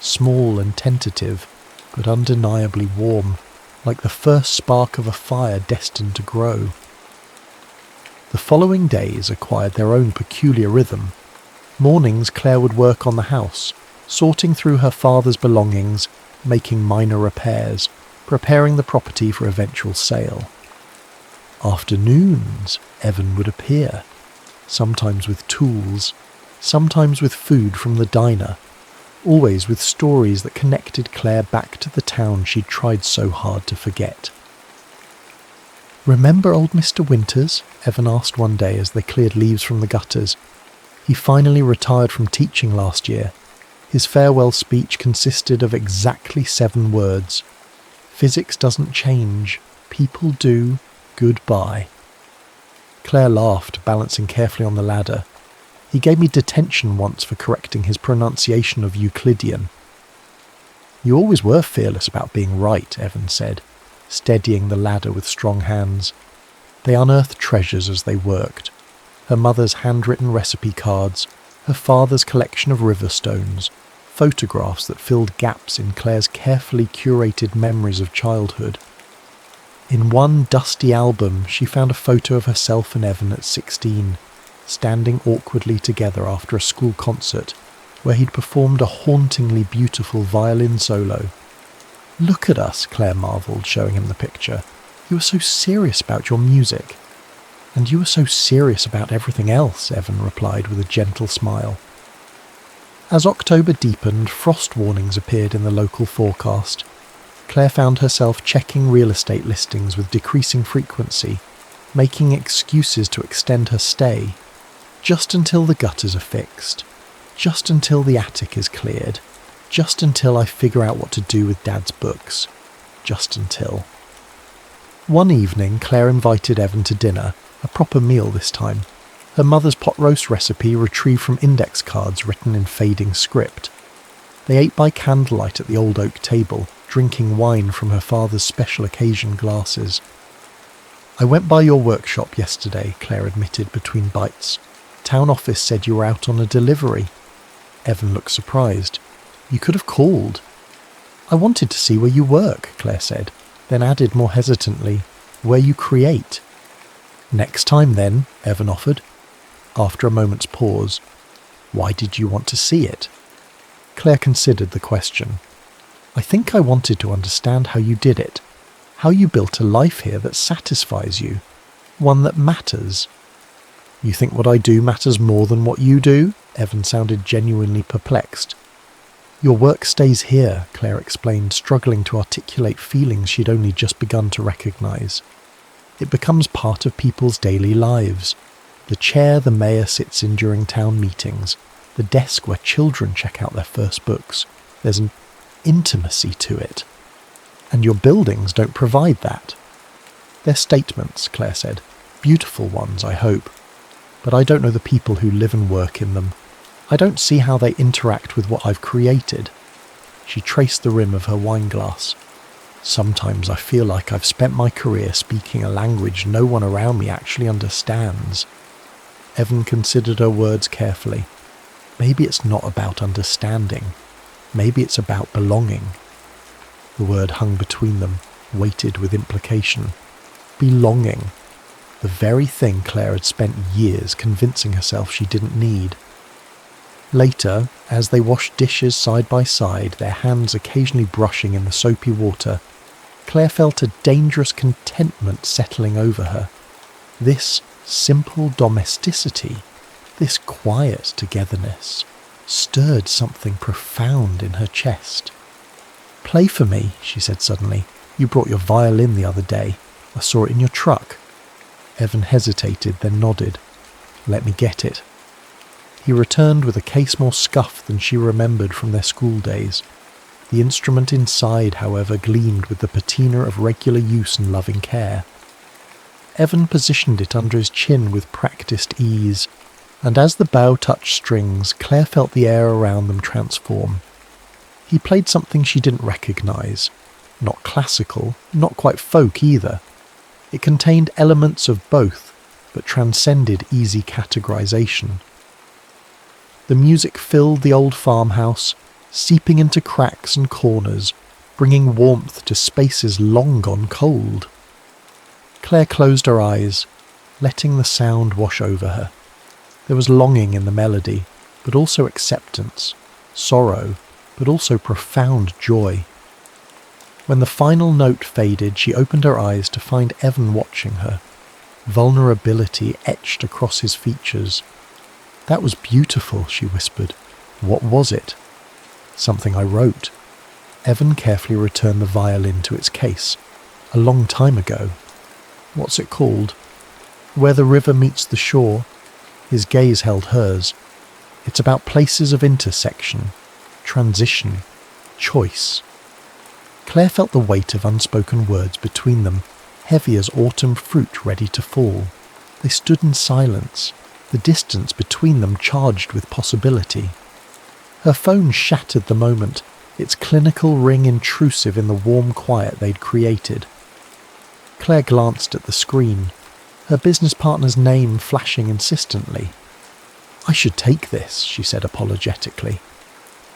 small and tentative, but undeniably warm, like the first spark of a fire destined to grow. The following days acquired their own peculiar rhythm. Mornings Claire would work on the house, sorting through her father's belongings, making minor repairs, preparing the property for eventual sale. Afternoons, Evan would appear, sometimes with tools, sometimes with food from the diner, always with stories that connected Claire back to the town she'd tried so hard to forget. "Remember old Mr. Winters?" Evan asked one day as they cleared leaves from the gutters. He finally retired from teaching last year. His farewell speech consisted of exactly 7 words. Physics doesn't change. People do. Goodbye. Claire laughed, balancing carefully on the ladder. He gave me detention once for correcting his pronunciation of Euclidean. You always were fearless about being right, Evan said, steadying the ladder with strong hands. They unearthed treasures as they worked. Her mother's handwritten recipe cards, her father's collection of river stones, photographs that filled gaps in Claire's carefully curated memories of childhood. In one dusty album, she found a photo of herself and Evan at 16, standing awkwardly together after a school concert, where he'd performed a hauntingly beautiful violin solo. "Look at us," Claire marvelled, showing him the picture. "You were so serious about your music." "And you were so serious about everything else," Evan replied with a gentle smile. As October deepened, frost warnings appeared in the local forecast. Claire found herself checking real estate listings with decreasing frequency, making excuses to extend her stay, just until the gutters are fixed, just until the attic is cleared, just until I figure out what to do with Dad's books, just until. One evening, Claire invited Evan to dinner, a proper meal this time. Her mother's pot roast recipe retrieved from index cards written in fading script. They ate by candlelight at the old oak table, drinking wine from her father's special occasion glasses. "I went by your workshop yesterday," Claire admitted between bites. "Town office said you were out on a delivery." Evan looked surprised. "You could have called." "I wanted to see where you work," Claire said, then added more hesitantly, "where you create." "Next time then," Evan offered. After a moment's pause, "Why did you want to see it?" Claire considered the question. "I think I wanted to understand how you did it, how you built a life here that satisfies you, one that matters." "You think what I do matters more than what you do?" Evan sounded genuinely perplexed. "Your work stays here," Claire explained, struggling to articulate feelings she'd only just begun to recognise. "It becomes part of people's daily lives. The chair the mayor sits in during town meetings, the desk where children check out their first books. There's an intimacy to it. And your buildings don't provide that." "They're statements," Claire said. "Beautiful ones, I hope. But I don't know the people who live and work in them. I don't see how they interact with what I've created." She traced the rim of her wineglass. "Sometimes I feel like I've spent my career speaking a language no one around me actually understands." Evan considered her words carefully. Maybe it's not about understanding. Maybe it's about belonging. The word hung between them, weighted with implication. Belonging. The very thing Claire had spent years convincing herself she didn't need. Later, as they washed dishes side by side, their hands occasionally brushing in the soapy water, Claire felt a dangerous contentment settling over her. This simple domesticity, this quiet togetherness, stirred something profound in her chest. "Play for me," she said suddenly. "You brought your violin the other day. I saw it in your truck." Evan hesitated, then nodded. "Let me get it." He returned with a case more scuffed than she remembered from their school days. The instrument inside, however, gleamed with the patina of regular use and loving care. Evan positioned it under his chin with practised ease, and as the bow touched strings, Claire felt the air around them transform. He played something she didn't recognise. Not classical, not quite folk either. It contained elements of both, but transcended easy categorisation. The music filled the old farmhouse, seeping into cracks and corners, bringing warmth to spaces long gone cold. Claire closed her eyes, letting the sound wash over her. There was longing in the melody, but also acceptance, sorrow, but also profound joy. When the final note faded, she opened her eyes to find Evan watching her, vulnerability etched across his features. "That was beautiful," she whispered. "What was it?" "Something I wrote." Evan carefully returned the violin to its case. "A long time ago." "What's it called?" "Where the river meets the shore." His gaze held hers. "It's about places of intersection, transition, choice." Claire felt the weight of unspoken words between them, heavy as autumn fruit ready to fall. They stood in silence, the distance between them charged with possibility. Her phone shattered the moment, its clinical ring intrusive in the warm quiet they'd created. Claire glanced at the screen, her business partner's name flashing insistently. "I should take this," she said apologetically.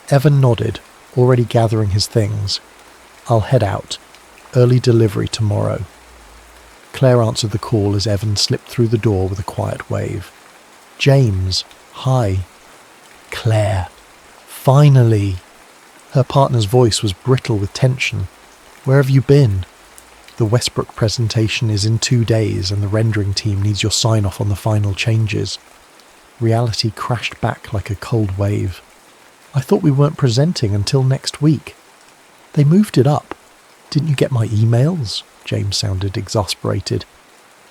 Evan nodded, already gathering his things. "I'll head out. Early delivery tomorrow." Claire answered the call as Evan slipped through the door with a quiet wave. "James, hi." "Claire, finally." Her partner's voice was brittle with tension. "Where have you been?" "The Westbrook presentation is in 2 days and the rendering team needs your sign-off on the final changes." Reality crashed back like a cold wave. "I thought we weren't presenting until next week." "They moved it up. Didn't you get my emails?" James sounded exasperated.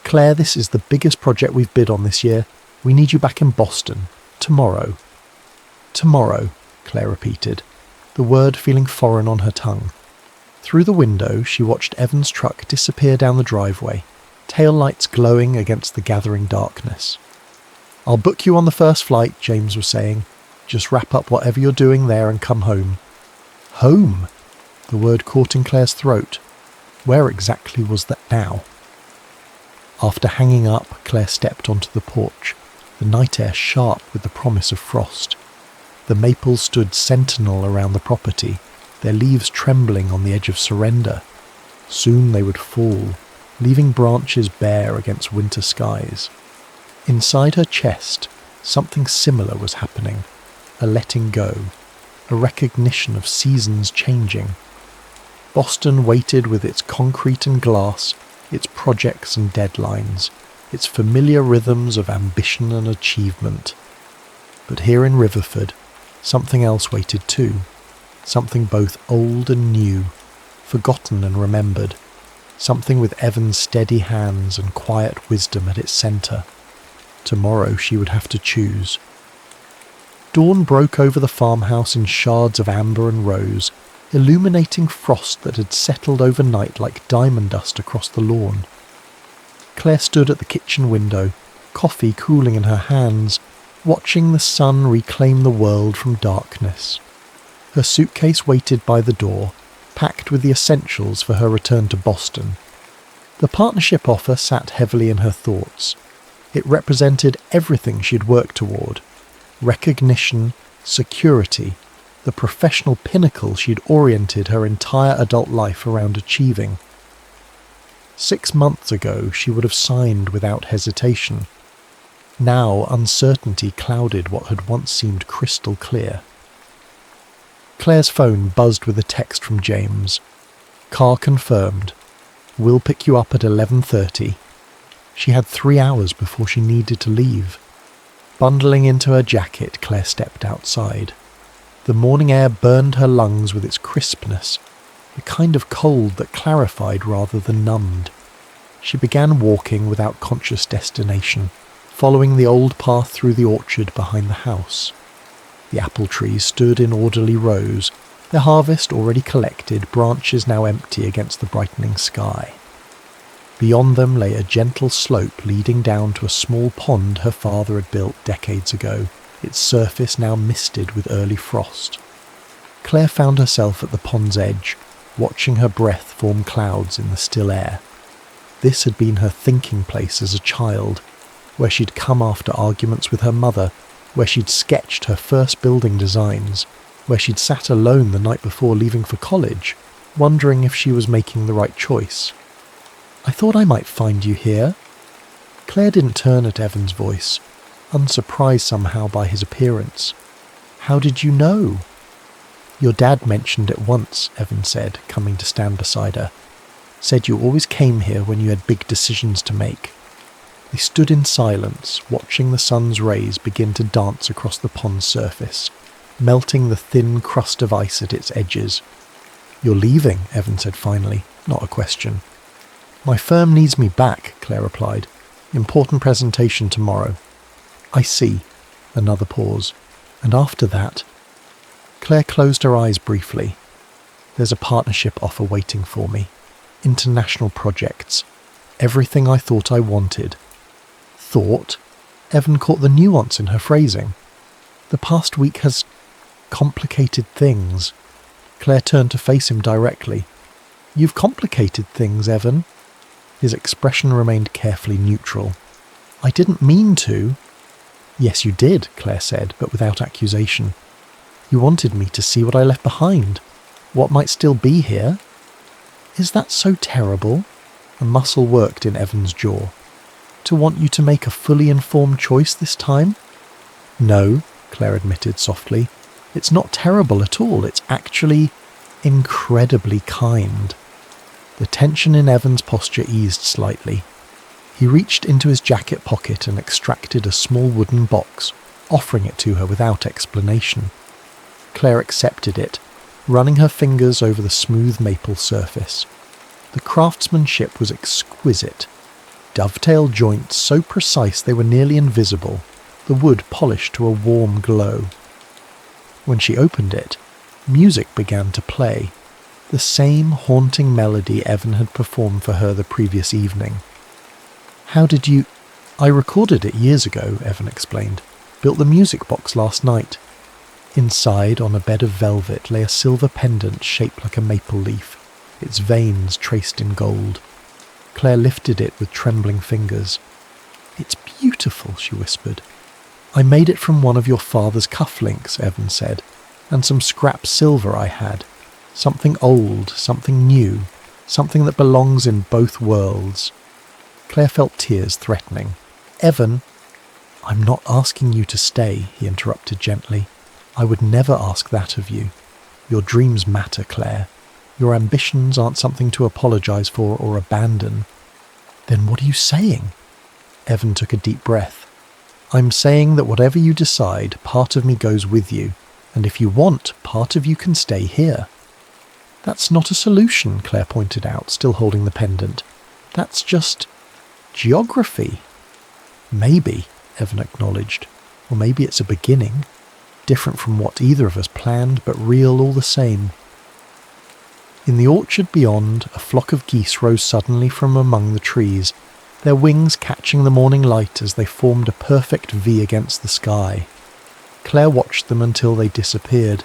"Claire, this is the biggest project we've bid on this year. We need you back in Boston. Tomorrow." "Tomorrow," Claire repeated, the word feeling foreign on her tongue. Through the window, she watched Evan's truck disappear down the driveway, tail lights glowing against the gathering darkness. "I'll book you on the first flight," James was saying. "Just wrap up whatever you're doing there and come home." Home? The word caught in Claire's throat. Where exactly was that now? After hanging up, Claire stepped onto the porch, the night air sharp with the promise of frost. The maples stood sentinel around the property, their leaves trembling on the edge of surrender. Soon they would fall, leaving branches bare against winter skies. Inside her chest, something similar was happening, a letting go, a recognition of seasons changing. Boston waited with its concrete and glass, its projects and deadlines, its familiar rhythms of ambition and achievement. But here in Riverford, something else waited too, something both old and new, forgotten and remembered, something with Evan's steady hands and quiet wisdom at its centre. Tomorrow she would have to choose. Dawn broke over the farmhouse in shards of amber and rose, illuminating frost that had settled overnight like diamond dust across the lawn. Claire stood at the kitchen window, coffee cooling in her hands, watching the sun reclaim the world from darkness. Her suitcase waited by the door, packed with the essentials for her return to Boston. The partnership offer sat heavily in her thoughts. It represented everything she'd worked toward: recognition, security, the professional pinnacle she'd oriented her entire adult life around achieving. 6 months ago she would have signed without hesitation. Now uncertainty clouded what had once seemed crystal clear. Claire's phone buzzed with a text from James. "Car confirmed. We'll pick you up at 11:30. She had 3 hours before she needed to leave. Bundling into her jacket, Claire stepped outside. The morning air burned her lungs with its crispness, the kind of cold that clarified rather than numbed. She began walking without conscious destination, following the old path through the orchard behind the house. The apple trees stood in orderly rows, their harvest already collected, branches now empty against the brightening sky. Beyond them lay a gentle slope leading down to a small pond her father had built decades ago, its surface now misted with early frost. Claire found herself at the pond's edge, watching her breath form clouds in the still air. This had been her thinking place as a child, where she'd come after arguments with her mother, where she'd sketched her first building designs, where she'd sat alone the night before leaving for college, wondering if she was making the right choice. "I thought I might find you here." Claire didn't turn at Evan's voice, unsurprised somehow by his appearance. "How did you know?" "Your dad mentioned it once," Evan said, coming to stand beside her. "Said you always came here when you had big decisions to make." They stood in silence, watching the sun's rays begin to dance across the pond's surface, melting the thin crust of ice at its edges. "You're leaving," Evan said finally, not a question. "My firm needs me back," Claire replied. "Important presentation tomorrow." "I see." Another pause. "And after that?" Claire closed her eyes briefly. There's a partnership offer waiting for me. International projects. Everything I thought I wanted. Thought? Evan caught the nuance in her phrasing. The past week has complicated things. Claire turned to face him directly. You've complicated things, Evan. His expression remained carefully neutral. I didn't mean to. Yes, you did, Claire said, but without accusation. You wanted me to see what I left behind. What might still be here. Is that so terrible? A muscle worked in Evan's jaw. To want you to make a fully informed choice this time? No, Claire admitted softly. It's not terrible at all. It's actually incredibly kind. The tension in Evan's posture eased slightly. He reached into his jacket pocket and extracted a small wooden box, offering it to her without explanation. Claire accepted it, running her fingers over the smooth maple surface. The craftsmanship was exquisite. Dovetail joints so precise they were nearly invisible, the wood polished to a warm glow. When she opened it, music began to play, the same haunting melody Evan had performed for her the previous evening. How did you... I recorded it years ago, Evan explained. Built the music box last night. Inside, on a bed of velvet, lay a silver pendant shaped like a maple leaf, its veins traced in gold. Claire lifted it with trembling fingers. It's beautiful, she whispered. I made it from one of your father's cufflinks, Evan said, and some scrap silver I had. Something old, something new, something that belongs in both worlds. Claire felt tears threatening. Evan, I'm not asking you to stay, he interrupted gently. I would never ask that of you. Your dreams matter, Claire. Your ambitions aren't something to apologize for or abandon. Then what are you saying? Evan took a deep breath. I'm saying that whatever you decide, part of me goes with you, and if you want, part of you can stay here. That's not a solution, Claire pointed out, still holding the pendant. That's just geography. Maybe, Evan acknowledged. Or maybe it's a beginning. Different from what either of us planned, but real all the same. In the orchard beyond, a flock of geese rose suddenly from among the trees, their wings catching the morning light as they formed a perfect V against the sky. Claire watched them until they disappeared,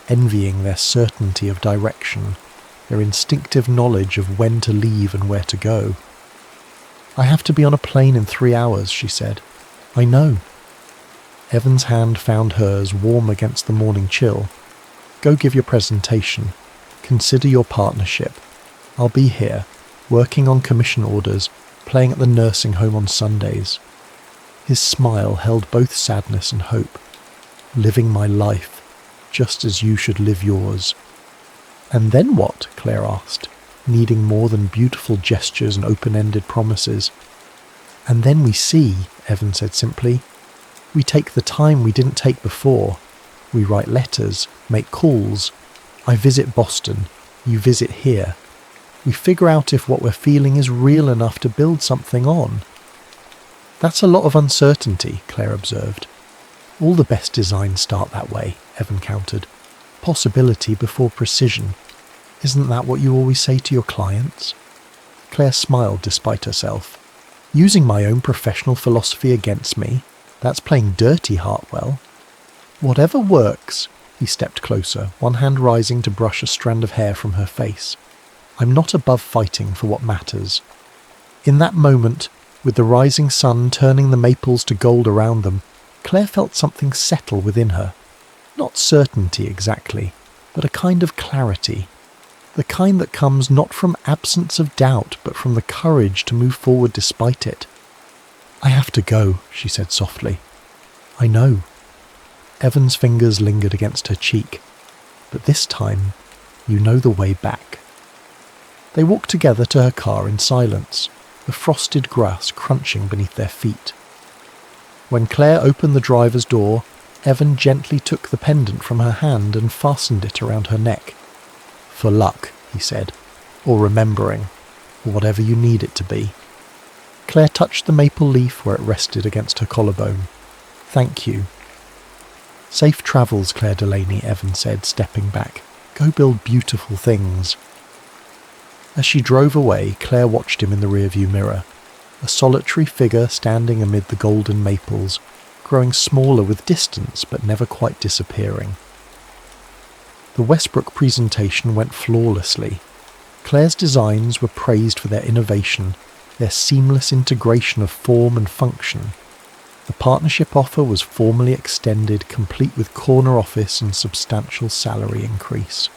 envying their certainty of direction, their instinctive knowledge of when to leave and where to go. I have to be on a plane in 3 hours, she said. I know. Evan's hand found hers, warm against the morning chill. Go give your presentation. Consider your partnership. I'll be here, working on commission orders, playing at the nursing home on Sundays. His smile held both sadness and hope. Living my life, just as you should live yours. And then what? Claire asked, needing more than beautiful gestures and open-ended promises. And then we see, Evan said simply. We take the time we didn't take before. We write letters, make calls. I visit Boston, you visit here. We figure out if what we're feeling is real enough to build something on. That's a lot of uncertainty, Claire observed. All the best designs start that way, Evan countered. Possibility before precision. Isn't that what you always say to your clients? Claire smiled despite herself. Using my own professional philosophy against me, that's playing dirty, Hartwell. Whatever works. He stepped closer, one hand rising to brush a strand of hair from her face. I'm not above fighting for what matters. In that moment, with the rising sun turning the maples to gold around them, Claire felt something settle within her. Not certainty exactly, but a kind of clarity. The kind that comes not from absence of doubt, but from the courage to move forward despite it. I have to go, she said softly. I know. Evan's fingers lingered against her cheek. But this time, you know the way back. They walked together to her car in silence, the frosted grass crunching beneath their feet. When Claire opened the driver's door, Evan gently took the pendant from her hand and fastened it around her neck. For luck, he said, or remembering, or whatever you need it to be. Claire touched the maple leaf where it rested against her collarbone. Thank you. Safe travels, Claire Delaney, Evan said, stepping back. Go build beautiful things." As she drove away, Claire watched him in the rearview mirror, a solitary figure standing amid the golden maples, growing smaller with distance but never quite disappearing. The Westbrook presentation went flawlessly. Claire's designs were praised for their innovation, their seamless integration of form and function. The partnership offer was formally extended, complete with corner office and substantial salary increase.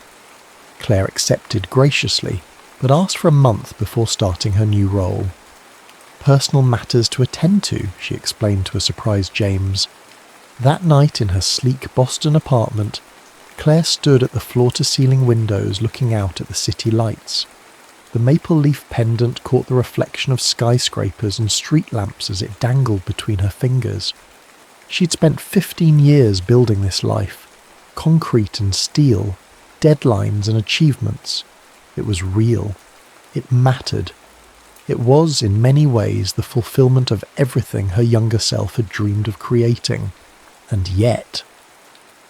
Claire accepted graciously, but asked for a month before starting her new role. "Personal matters to attend to," she explained to a surprised James. That night in her sleek Boston apartment, Claire stood at the floor-to-ceiling windows looking out at the city lights. The maple leaf pendant caught the reflection of skyscrapers and street lamps as it dangled between her fingers. She'd spent 15 years building this life. Concrete and steel, deadlines and achievements. It was real. It mattered. It was, in many ways, the fulfillment of everything her younger self had dreamed of creating. And yet...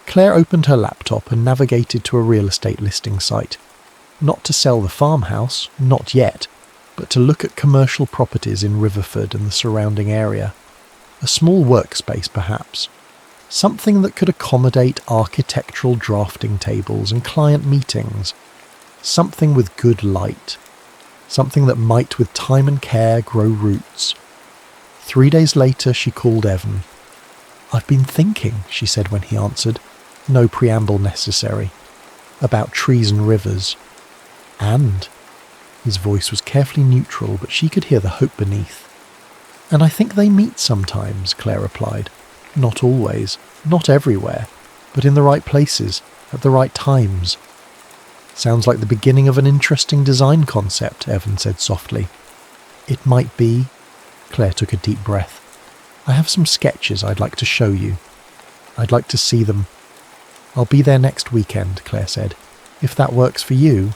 Claire opened her laptop and navigated to a real estate listing site. Not to sell the farmhouse, not yet, but to look at commercial properties in Riverford and the surrounding area. A small workspace, perhaps. Something that could accommodate architectural drafting tables and client meetings. Something with good light. Something that might, with time and care, grow roots. 3 days later, she called Evan. "I've been thinking," she said when he answered. No preamble necessary. "About trees and rivers." "And?" His voice was carefully neutral, but she could hear the hope beneath. "And I think they meet sometimes," Claire replied. "Not always, not everywhere, but in the right places, at the right times." "Sounds like the beginning of an interesting design concept," Evan said softly. "It might be." Claire took a deep breath. "I have some sketches I'd like to show you. I'd like to see them." "I'll be there next weekend," Claire said. "If that works for you."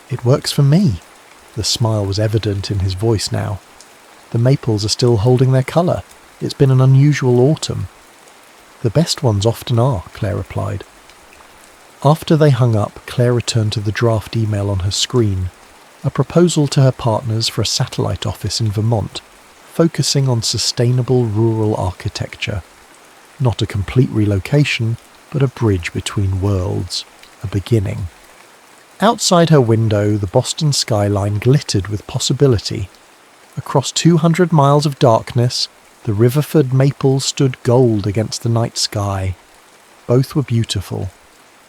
"It works for me." The smile was evident in his voice now. "The maples are still holding their colour. It's been an unusual autumn." "The best ones often are," Claire replied. After they hung up, Claire returned to the draft email on her screen, a proposal to her partners for a satellite office in Vermont, focusing on sustainable rural architecture. Not a complete relocation, but a bridge between worlds, a beginning. Outside her window, the Boston skyline glittered with possibility. Across 200 miles of darkness, the Riverford maples stood gold against the night sky. Both were beautiful.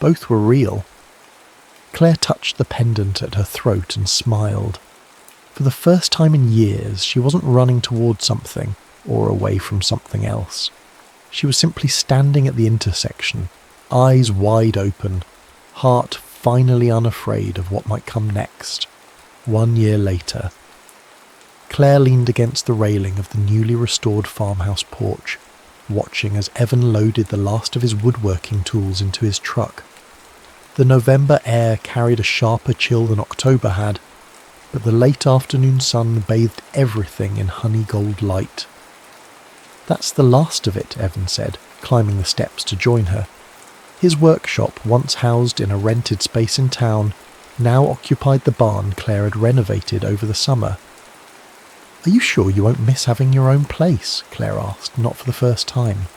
Both were real. Claire touched the pendant at her throat and smiled. For the first time in years, she wasn't running towards something or away from something else. She was simply standing at the intersection, eyes wide open, heart finally unafraid of what might come next. 1 year later. Claire leaned against the railing of the newly restored farmhouse porch, watching as Evan loaded the last of his woodworking tools into his truck. The November air carried a sharper chill than October had, but the late afternoon sun bathed everything in honey gold light. "That's the last of it," Evan said, climbing the steps to join her. His workshop, once housed in a rented space in town, now occupied the barn Claire had renovated over the summer. "Are you sure you won't miss having your own place?" Claire asked, not for the first time.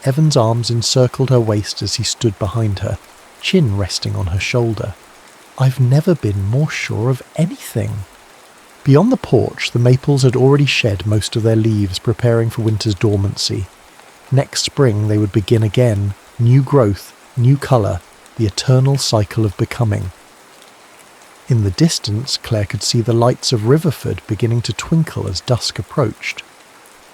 Evan's arms encircled her waist as he stood behind her, chin resting on her shoulder. "I've never been more sure of anything." Beyond the porch, the maples had already shed most of their leaves, preparing for winter's dormancy. Next spring they would begin again, new growth, new colour, the eternal cycle of becoming. In the distance, Claire could see the lights of Riverford beginning to twinkle as dusk approached.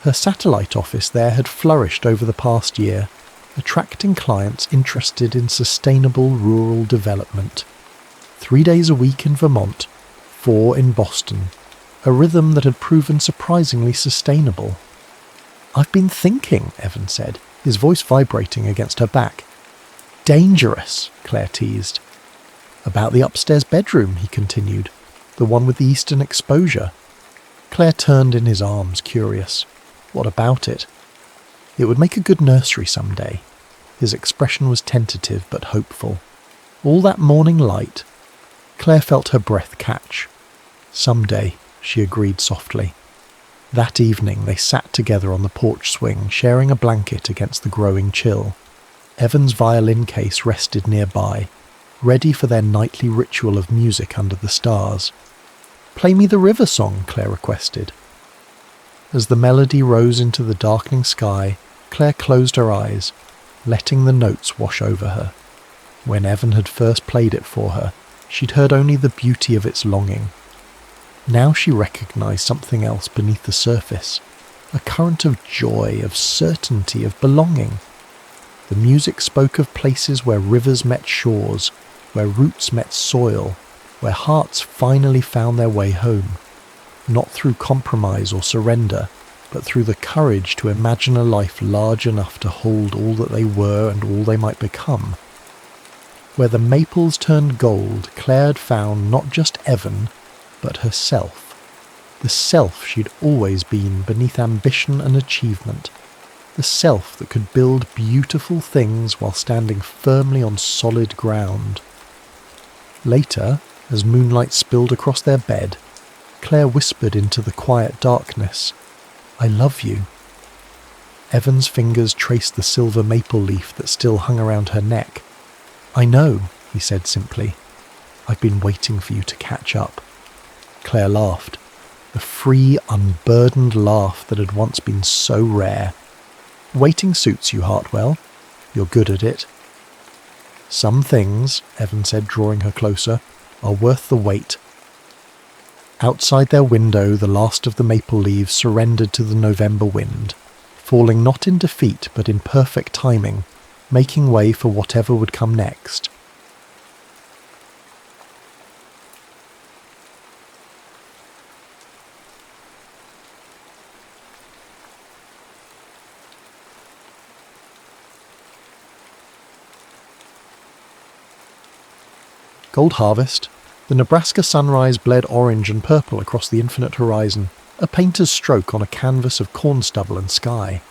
Her satellite office there had flourished over the past year, attracting clients interested in sustainable rural development. 3 days a week in Vermont, 4 in Boston, a rhythm that had proven surprisingly sustainable. "I've been thinking," Evan said, his voice vibrating against her back. "Dangerous," Claire teased. "About the upstairs bedroom," he continued, "the one with the eastern exposure." Claire turned in his arms, curious. What about it? It would make a good nursery someday. His expression was tentative but hopeful. All that morning light. Claire felt her breath catch. Someday, she agreed softly. That evening they sat together on the porch swing, sharing a blanket against the growing chill. Evan's violin case rested nearby, ready for their nightly ritual of music under the stars. "Play me the river song," Claire requested. As the melody rose into the darkening sky, Claire closed her eyes, letting the notes wash over her. When Evan had first played it for her, she'd heard only the beauty of its longing. Now she recognized something else beneath the surface, a current of joy, of certainty, of belonging. The music spoke of places where rivers met shores, where roots met soil, where hearts finally found their way home, not through compromise or surrender, but through the courage to imagine a life large enough to hold all that they were and all they might become. Where the maples turned gold, Claire had found not just Evan, but herself. The self she'd always been beneath ambition and achievement. The self that could build beautiful things while standing firmly on solid ground. Later, as moonlight spilled across their bed, Claire whispered into the quiet darkness, "I love you." Evan's fingers traced the silver maple leaf that still hung around her neck. "I know," he said simply. "I've been waiting for you to catch up." Claire laughed, the free, unburdened laugh that had once been so rare. "Waiting suits you, Hartwell. You're good at it." "Some things," Evan said, drawing her closer, "are worth the wait." Outside their window, the last of the maple leaves surrendered to the November wind, falling not in defeat but in perfect timing, making way for whatever would come next. Gold harvest. The Nebraska sunrise bled orange and purple across the infinite horizon, a painter's stroke on a canvas of corn stubble and sky.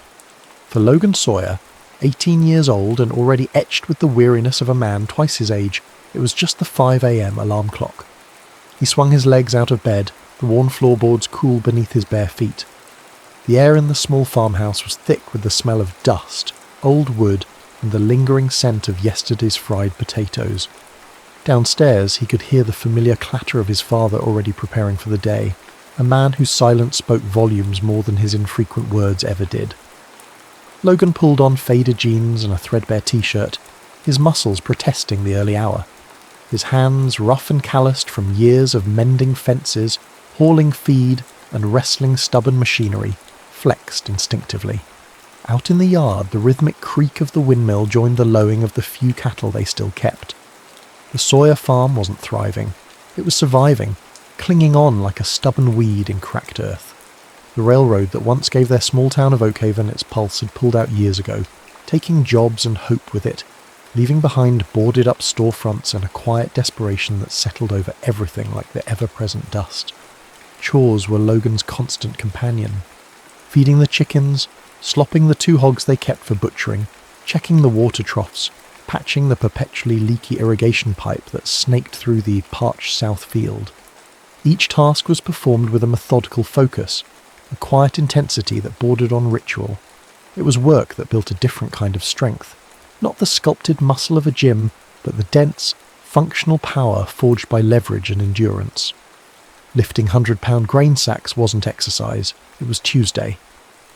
For Logan Sawyer, 18 years old and already etched with the weariness of a man twice his age, it was just the 5 a.m. alarm clock. He swung his legs out of bed, the worn floorboards cool beneath his bare feet. The air in the small farmhouse was thick with the smell of dust, old wood, and the lingering scent of yesterday's fried potatoes. Downstairs, he could hear the familiar clatter of his father already preparing for the day, a man whose silence spoke volumes more than his infrequent words ever did. Logan pulled on faded jeans and a threadbare t-shirt, his muscles protesting the early hour. His hands, rough and calloused from years of mending fences, hauling feed, and wrestling stubborn machinery, flexed instinctively. Out in the yard, the rhythmic creak of the windmill joined the lowing of the few cattle they still kept. The Sawyer farm wasn't thriving. It was surviving, clinging on like a stubborn weed in cracked earth. The railroad that once gave their small town of Oakhaven its pulse had pulled out years ago, taking jobs and hope with it, leaving behind boarded-up storefronts and a quiet desperation that settled over everything like the ever-present dust. Chores were Logan's constant companion. Feeding the chickens, slopping the 2 hogs they kept for butchering, checking the water troughs, patching the perpetually leaky irrigation pipe that snaked through the parched south field. Each task was performed with a methodical focus, a quiet intensity that bordered on ritual. It was work that built a different kind of strength, not the sculpted muscle of a gym, but the dense, functional power forged by leverage and endurance. Lifting 100-pound grain sacks wasn't exercise, it was Tuesday.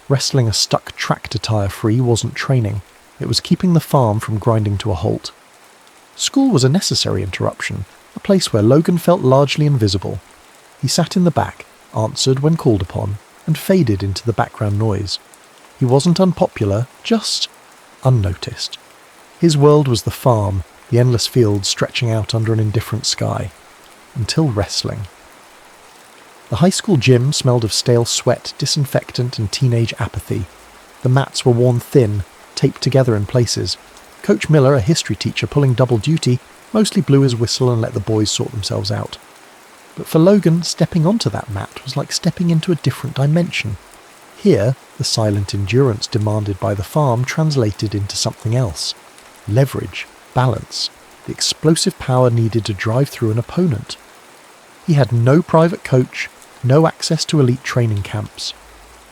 Wrestling a stuck tractor tire free wasn't training, it was keeping the farm from grinding to a halt. School was a necessary interruption, a place where Logan felt largely invisible. He sat in the back, answered when called upon, and faded into the background noise. He wasn't unpopular, just unnoticed. His world was the farm, the endless fields stretching out under an indifferent sky. Until wrestling. The high school gym smelled of stale sweat, disinfectant, and teenage apathy. The mats were worn thin, taped together in places. Coach Miller, a history teacher pulling double duty, mostly blew his whistle and let the boys sort themselves out. But for Logan, stepping onto that mat was like stepping into a different dimension. Here, the silent endurance demanded by the farm translated into something else. Leverage, balance, the explosive power needed to drive through an opponent. He had no private coach, no access to elite training camps.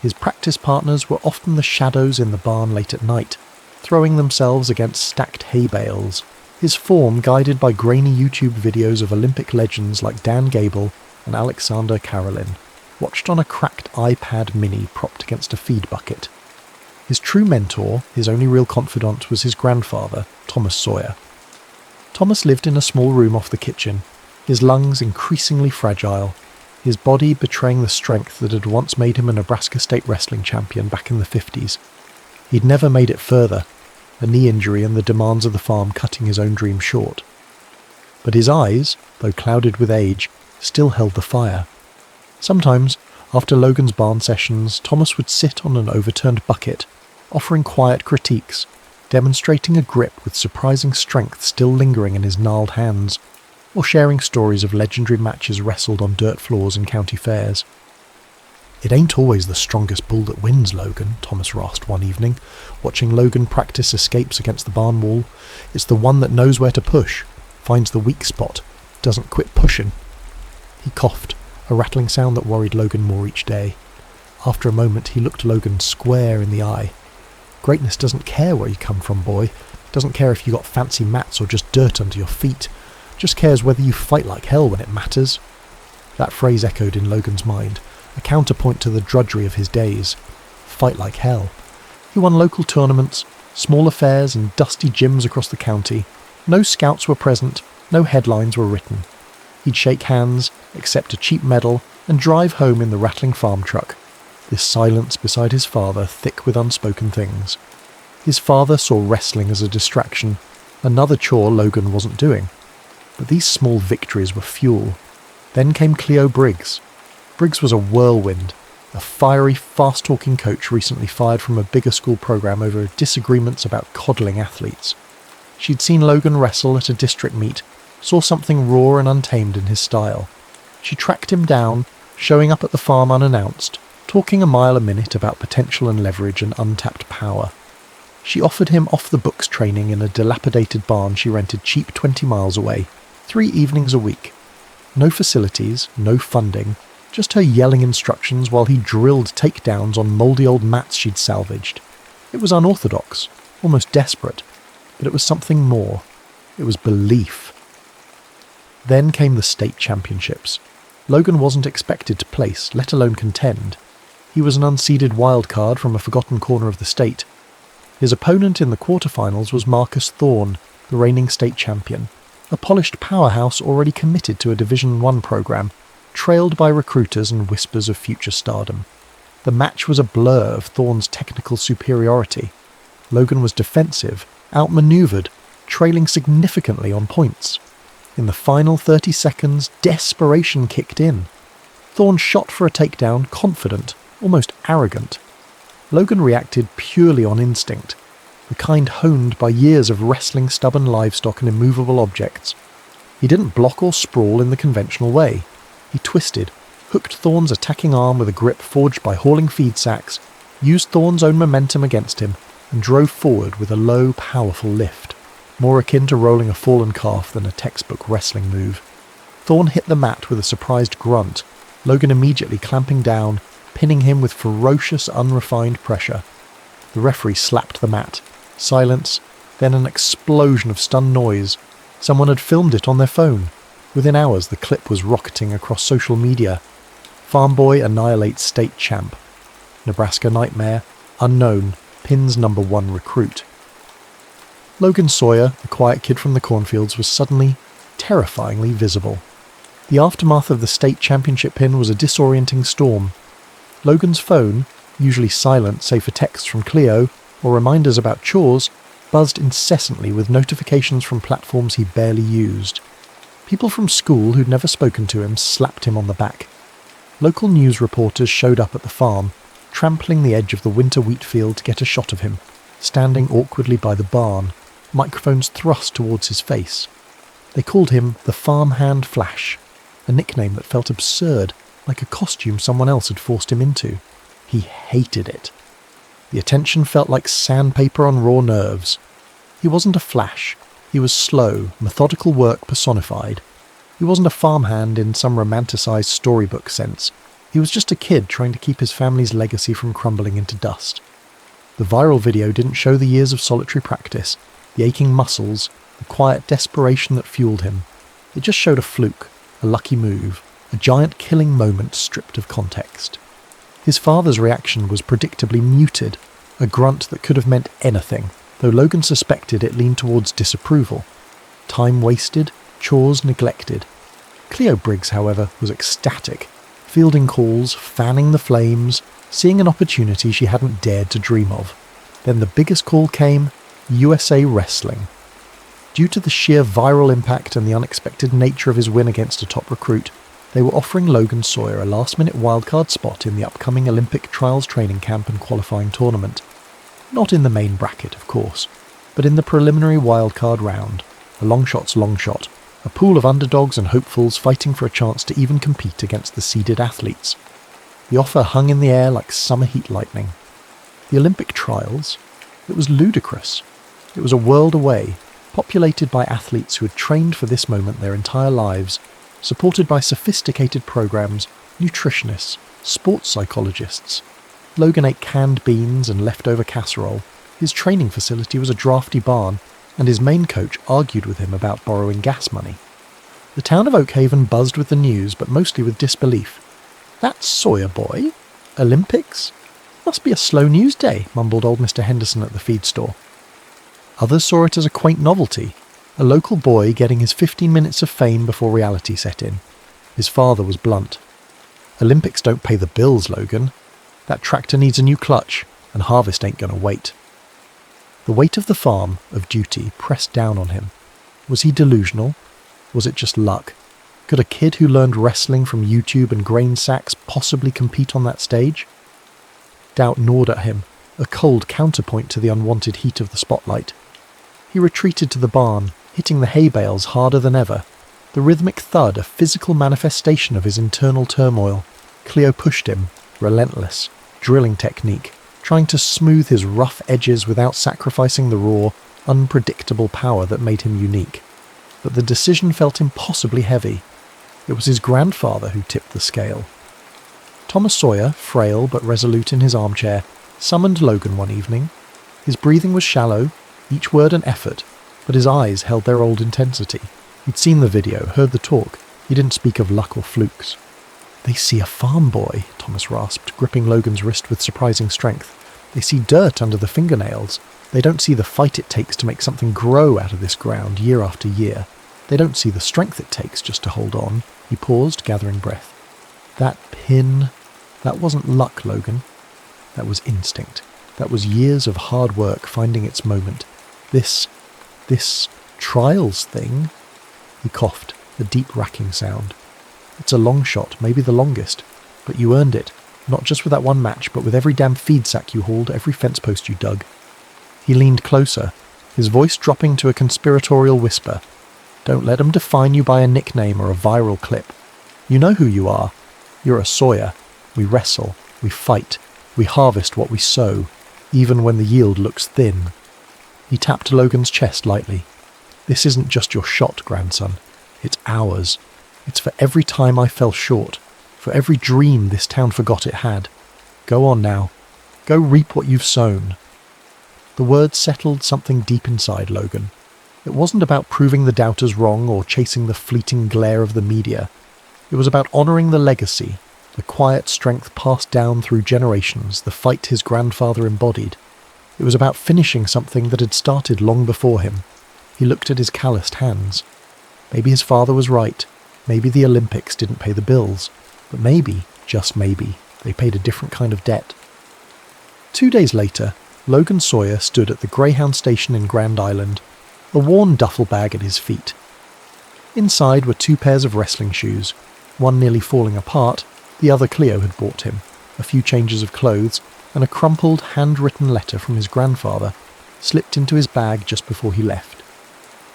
His practice partners were often the shadows in the barn late at night, throwing themselves against stacked hay bales, his form guided by grainy YouTube videos of Olympic legends like Dan Gable and Alexander Karelin, watched on a cracked iPad mini propped against a feed bucket. His true mentor, his only real confidant, was his grandfather, Thomas Sawyer. Thomas lived in a small room off the kitchen, his lungs increasingly fragile, his body betraying the strength that had once made him a Nebraska state wrestling champion back in the 50s. He'd never made it further, a knee injury and the demands of the farm cutting his own dream short. But his eyes, though clouded with age, still held the fire. Sometimes, after Logan's barn sessions, Thomas would sit on an overturned bucket, offering quiet critiques, demonstrating a grip with surprising strength still lingering in his gnarled hands, or sharing stories of legendary matches wrestled on dirt floors in county fairs. "It ain't always the strongest bull that wins, Logan," Thomas rasped one evening, watching Logan practice escapes against the barn wall. "It's the one that knows where to push, finds the weak spot, doesn't quit pushing." He coughed, a rattling sound that worried Logan more each day. After a moment, he looked Logan square in the eye. "Greatness doesn't care where you come from, boy. Doesn't care if you got fancy mats or just dirt under your feet. Just cares whether you fight like hell when it matters." That phrase echoed in Logan's mind, a counterpoint to the drudgery of his days. Fight like hell. He won local tournaments, small affairs and dusty gyms across the county. No scouts were present, no headlines were written. He'd shake hands, accept a cheap medal, and drive home in the rattling farm truck, this silence beside his father thick with unspoken things. His father saw wrestling as a distraction, another chore Logan wasn't doing. But these small victories were fuel. Then came Cleo Briggs. Briggs was a whirlwind, a fiery, fast-talking coach recently fired from a bigger school program over disagreements about coddling athletes. She'd seen Logan wrestle at a district meet, saw something raw and untamed in his style. She tracked him down, showing up at the farm unannounced, talking a mile a minute about potential and leverage and untapped power. She offered him off-the-books training in a dilapidated barn she rented cheap 20 miles away, 3 evenings a week. No facilities, no funding, just her yelling instructions while he drilled takedowns on mouldy old mats she'd salvaged. It was unorthodox, almost desperate, but it was something more. It was belief. Then came the state championships. Logan wasn't expected to place, let alone contend. He was an unseeded wildcard from a forgotten corner of the state. His opponent in the quarterfinals was Marcus Thorne, the reigning state champion, a polished powerhouse already committed to a Division I program, trailed by recruiters and whispers of future stardom. The match was a blur of Thorne's technical superiority. Logan was defensive, outmaneuvered, trailing significantly on points. In the final 30 seconds, desperation kicked in. Thorne shot for a takedown, confident, almost arrogant. Logan reacted purely on instinct, the kind honed by years of wrestling stubborn livestock and immovable objects. He didn't block or sprawl in the conventional way. He twisted, hooked Thorne's attacking arm with a grip forged by hauling feed sacks, used Thorne's own momentum against him, and drove forward with a low, powerful lift, more akin to rolling a fallen calf than a textbook wrestling move. Thorne hit the mat with a surprised grunt, Logan immediately clamping down, pinning him with ferocious, unrefined pressure. The referee slapped the mat. Silence, then an explosion of stunned noise. Someone had filmed it on their phone. Within hours, the clip was rocketing across social media. Farm boy annihilates state champ. Nebraska nightmare, unknown, pins #1 recruit. Logan Sawyer, the quiet kid from the cornfields, was suddenly, terrifyingly visible. The aftermath of the state championship pin was a disorienting storm. Logan's phone, usually silent save for texts from Cleo or reminders about chores, buzzed incessantly with notifications from platforms he barely used. People from school who'd never spoken to him slapped him on the back. Local news reporters showed up at the farm, trampling the edge of the winter wheat field to get a shot of him, standing awkwardly by the barn, microphones thrust towards his face. They called him the Farmhand Flash, a nickname that felt absurd, like a costume someone else had forced him into. He hated it. The attention felt like sandpaper on raw nerves. He wasn't a flash. He He was slow, methodical work personified. He wasn't a farmhand in some romanticised storybook sense. He was just a kid trying to keep his family's legacy from crumbling into dust. The viral video didn't show the years of solitary practice, the aching muscles, the quiet desperation that fueled him. It just showed a fluke, a lucky move, a giant killing moment stripped of context. His father's reaction was predictably muted, a grunt that could have meant anything, though Logan suspected it leaned towards disapproval. Time wasted, chores neglected. Cleo Briggs, however, was ecstatic, fielding calls, fanning the flames, seeing an opportunity she hadn't dared to dream of. Then the biggest call came: USA Wrestling. Due to the sheer viral impact and the unexpected nature of his win against a top recruit, they were offering Logan Sawyer a last-minute wildcard spot in the upcoming Olympic trials training camp and qualifying tournament. Not in the main bracket, of course, but in the preliminary wildcard round, a long shot's long shot, a pool of underdogs and hopefuls fighting for a chance to even compete against the seeded athletes. The offer hung in the air like summer heat lightning. The Olympic trials? It was ludicrous. It was a world away, populated by athletes who had trained for this moment their entire lives, supported by sophisticated programs, nutritionists, sports psychologists. Logan ate canned beans and leftover casserole. His training facility was a drafty barn, and his main coach argued with him about borrowing gas money. The town of Oakhaven buzzed with the news, but mostly with disbelief. "That Sawyer boy? Olympics? Must be a slow news day," mumbled old Mr. Henderson at the feed store. Others saw it as a quaint novelty, a local boy getting his 15 minutes of fame before reality set in. His father was blunt. "Olympics don't pay the bills, Logan. That tractor needs a new clutch, and harvest ain't gonna wait." The weight of the farm, of duty, pressed down on him. Was he delusional? Was it just luck? Could a kid who learned wrestling from YouTube and grain sacks possibly compete on that stage? Doubt gnawed at him, a cold counterpoint to the unwanted heat of the spotlight. He retreated to the barn, hitting the hay bales harder than ever. The rhythmic thud, a physical manifestation of his internal turmoil. Cleo pushed him, relentless, drilling technique, trying to smooth his rough edges without sacrificing the raw, unpredictable power that made him unique. But the decision felt impossibly heavy. It was his grandfather who tipped the scale. Thomas Sawyer, frail but resolute in his armchair, summoned Logan one evening. His breathing was shallow, each word an effort, but his eyes held their old intensity. He'd seen the video, heard the talk. He didn't speak of luck or flukes. "They see a farm boy," Thomas rasped, gripping Logan's wrist with surprising strength. "They see dirt under the fingernails. They don't see the fight it takes to make something grow out of this ground year after year. They don't see the strength it takes just to hold on." He paused, gathering breath. "That pin, that wasn't luck, Logan. That was instinct. That was years of hard work finding its moment. This trials thing." He coughed, a deep racking sound. "It's a long shot, maybe the longest. But you earned it. Not just with that one match, but with every damn feed sack you hauled, every fence post you dug." He leaned closer, his voice dropping to a conspiratorial whisper. "Don't let 'em define you by a nickname or a viral clip. You know who you are. You're a Sawyer. We wrestle, we fight, we harvest what we sow, even when the yield looks thin." He tapped Logan's chest lightly. "This isn't just your shot, grandson. It's ours. It's for every time I fell short, for every dream this town forgot it had. Go on now. Go reap what you've sown." The words settled something deep inside Logan. It wasn't about proving the doubters wrong or chasing the fleeting glare of the media. It was about honouring the legacy, the quiet strength passed down through generations, the fight his grandfather embodied. It was about finishing something that had started long before him. He looked at his calloused hands. Maybe his father was right. Maybe the Olympics didn't pay the bills. But maybe, just maybe, they paid a different kind of debt. 2 days later, Logan Sawyer stood at the Greyhound station in Grand Island, a worn duffel bag at his feet. Inside were 2 pairs of wrestling shoes, one nearly falling apart, the other Cleo had bought him, a few changes of clothes, and a crumpled, handwritten letter from his grandfather, slipped into his bag just before he left.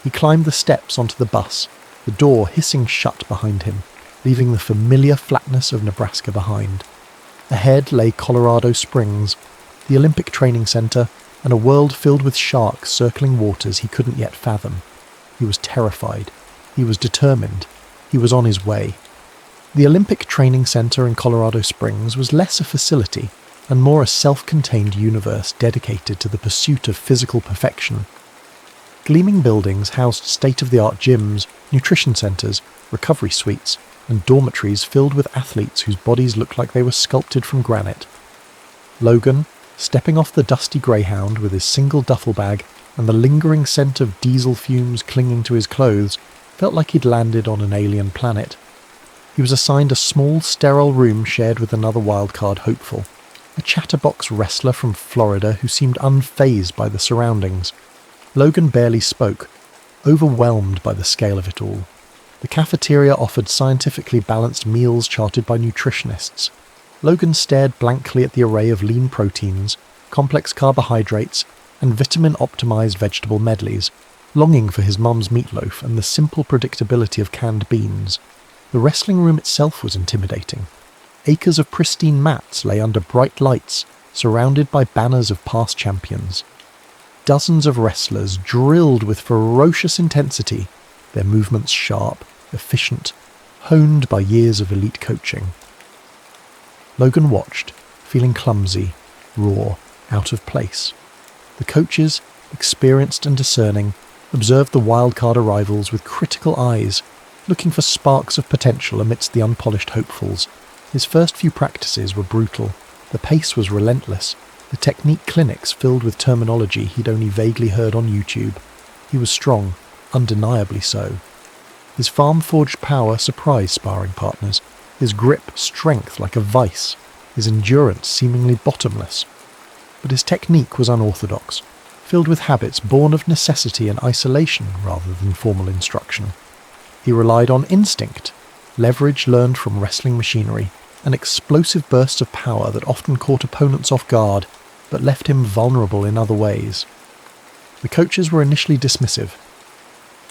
He climbed the steps onto the bus, the door hissing shut behind him, leaving the familiar flatness of Nebraska behind. Ahead lay Colorado Springs, the Olympic training center, and a world filled with sharks circling waters he couldn't yet fathom. He was terrified. He was determined. He was on his way. The Olympic Training Center in Colorado Springs was less a facility and more a self-contained universe dedicated to the pursuit of physical perfection. Gleaming buildings housed state-of-the-art gyms, nutrition centers, recovery suites, and dormitories filled with athletes whose bodies looked like they were sculpted from granite. Logan, stepping off the dusty Greyhound with his single duffel bag and the lingering scent of diesel fumes clinging to his clothes, felt like he'd landed on an alien planet. He was assigned a small, sterile room shared with another wildcard hopeful, a chatterbox wrestler from Florida who seemed unfazed by the surroundings. Logan barely spoke, overwhelmed by the scale of it all. The cafeteria offered scientifically balanced meals charted by nutritionists. Logan stared blankly at the array of lean proteins, complex carbohydrates, and vitamin-optimized vegetable medleys, longing for his mum's meatloaf and the simple predictability of canned beans. The wrestling room itself was intimidating. Acres of pristine mats lay under bright lights, surrounded by banners of past champions. Dozens of wrestlers drilled with ferocious intensity, their movements sharp, efficient, honed by years of elite coaching. Logan watched, feeling clumsy, raw, out of place. The coaches, experienced and discerning, observed the wildcard arrivals with critical eyes, looking for sparks of potential amidst the unpolished hopefuls. His first few practices were brutal. The pace was relentless, the technique clinics filled with terminology he'd only vaguely heard on YouTube. He was strong, undeniably so. His farm-forged power surprised sparring partners, his grip strength like a vice, his endurance seemingly bottomless. But his technique was unorthodox, filled with habits born of necessity and isolation rather than formal instruction. He relied on instinct, leverage learned from wrestling machinery, and explosive bursts of power that often caught opponents off guard, but left him vulnerable in other ways. The coaches were initially dismissive.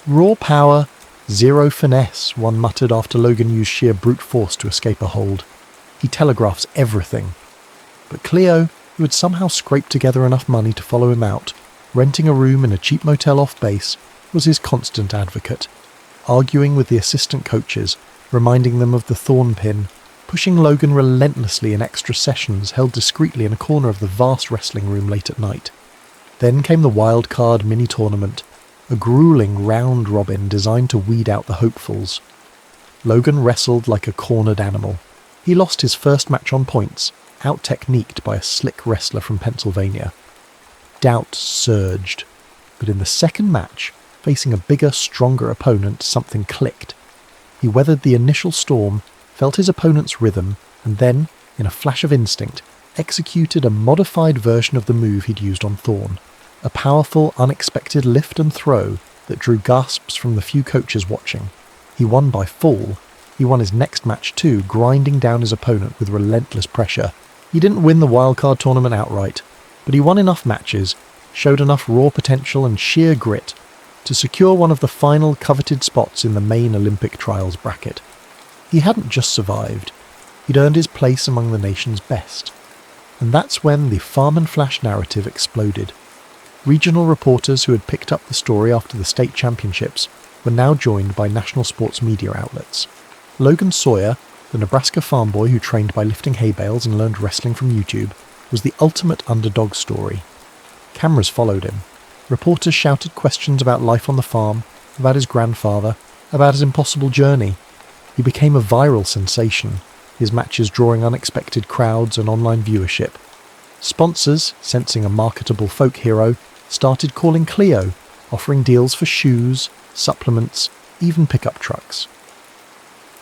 Raw power, zero finesse, one muttered after Logan used sheer brute force to escape a hold. He telegraphs everything. But Cleo, who had somehow scraped together enough money to follow him out, renting a room in a cheap motel off base, was his constant advocate, arguing with the assistant coaches, reminding them of the thorn pin, pushing Logan relentlessly in extra sessions held discreetly in a corner of the vast wrestling room late at night. Then came the wild card mini-tournament, a grueling round-robin designed to weed out the hopefuls. Logan wrestled like a cornered animal. He lost his first match on points, out-techniqued by a slick wrestler from Pennsylvania. Doubt surged, but in the second match, facing a bigger, stronger opponent, something clicked. He weathered the initial storm, felt his opponent's rhythm, and then, in a flash of instinct, executed a modified version of the move he'd used on Thorn. A powerful, unexpected lift and throw that drew gasps from the few coaches watching. He won by fall. He won his next match too, grinding down his opponent with relentless pressure. He didn't win the wildcard tournament outright, but he won enough matches, showed enough raw potential and sheer grit to secure one of the final coveted spots in the main Olympic trials bracket. He hadn't just survived, he'd earned his place among the nation's best. And that's when the Farm and Flash narrative exploded. Regional reporters who had picked up the story after the state championships were now joined by national sports media outlets. Logan Sawyer, the Nebraska farm boy who trained by lifting hay bales and learned wrestling from YouTube, was the ultimate underdog story. Cameras followed him. Reporters shouted questions about life on the farm, about his grandfather, about his impossible journey. He became a viral sensation, his matches drawing unexpected crowds and online viewership. Sponsors, sensing a marketable folk hero, started calling Cleo, offering deals for shoes, supplements, even pickup trucks.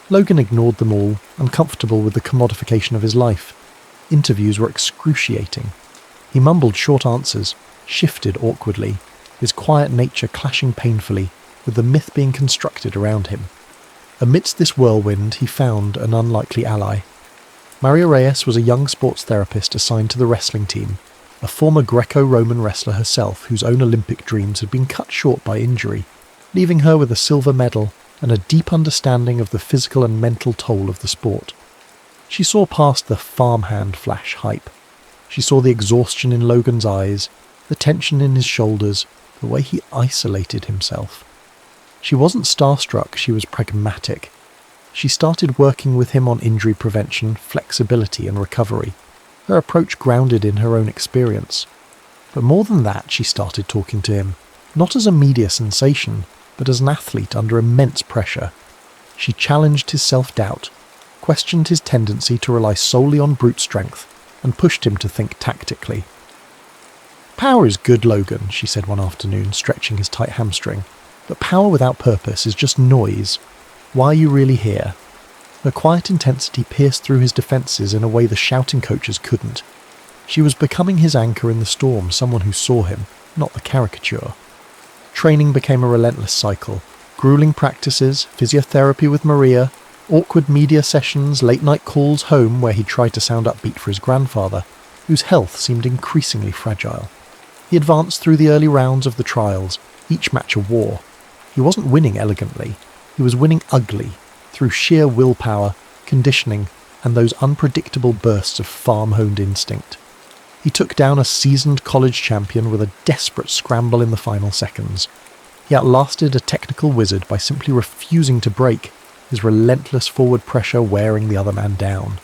Logan ignored them all, uncomfortable with the commodification of his life. Interviews were excruciating. He mumbled short answers, shifted awkwardly, his quiet nature clashing painfully with the myth being constructed around him. Amidst this whirlwind, he found an unlikely ally. Maria Reyes was a young sports therapist assigned to the wrestling team, a former Greco-Roman wrestler herself whose own Olympic dreams had been cut short by injury, leaving her with a silver medal and a deep understanding of the physical and mental toll of the sport. She saw past the farmhand Flash hype. She saw the exhaustion in Logan's eyes, the tension in his shoulders, the way he isolated himself. She wasn't starstruck, she was pragmatic. She started working with him on injury prevention, flexibility and recovery, her approach grounded in her own experience. But more than that, she started talking to him, not as a media sensation, but as an athlete under immense pressure. She challenged his self-doubt, questioned his tendency to rely solely on brute strength, and pushed him to think tactically. "Power is good, Logan," she said one afternoon, stretching his tight hamstring. "But power without purpose is just noise. Why are you really here?" Her quiet intensity pierced through his defences in a way the shouting coaches couldn't. She was becoming his anchor in the storm, someone who saw him, not the caricature. Training became a relentless cycle. Grueling practices, physiotherapy with Maria, awkward media sessions, late-night calls home where he tried to sound upbeat for his grandfather, whose health seemed increasingly fragile. He advanced through the early rounds of the trials, each match a war. He wasn't winning elegantly. He was winning ugly, through sheer willpower, conditioning, and those unpredictable bursts of farm-honed instinct. He took down a seasoned college champion with a desperate scramble in the final seconds. He outlasted a technical wizard by simply refusing to break, his relentless forward pressure wearing the other man down.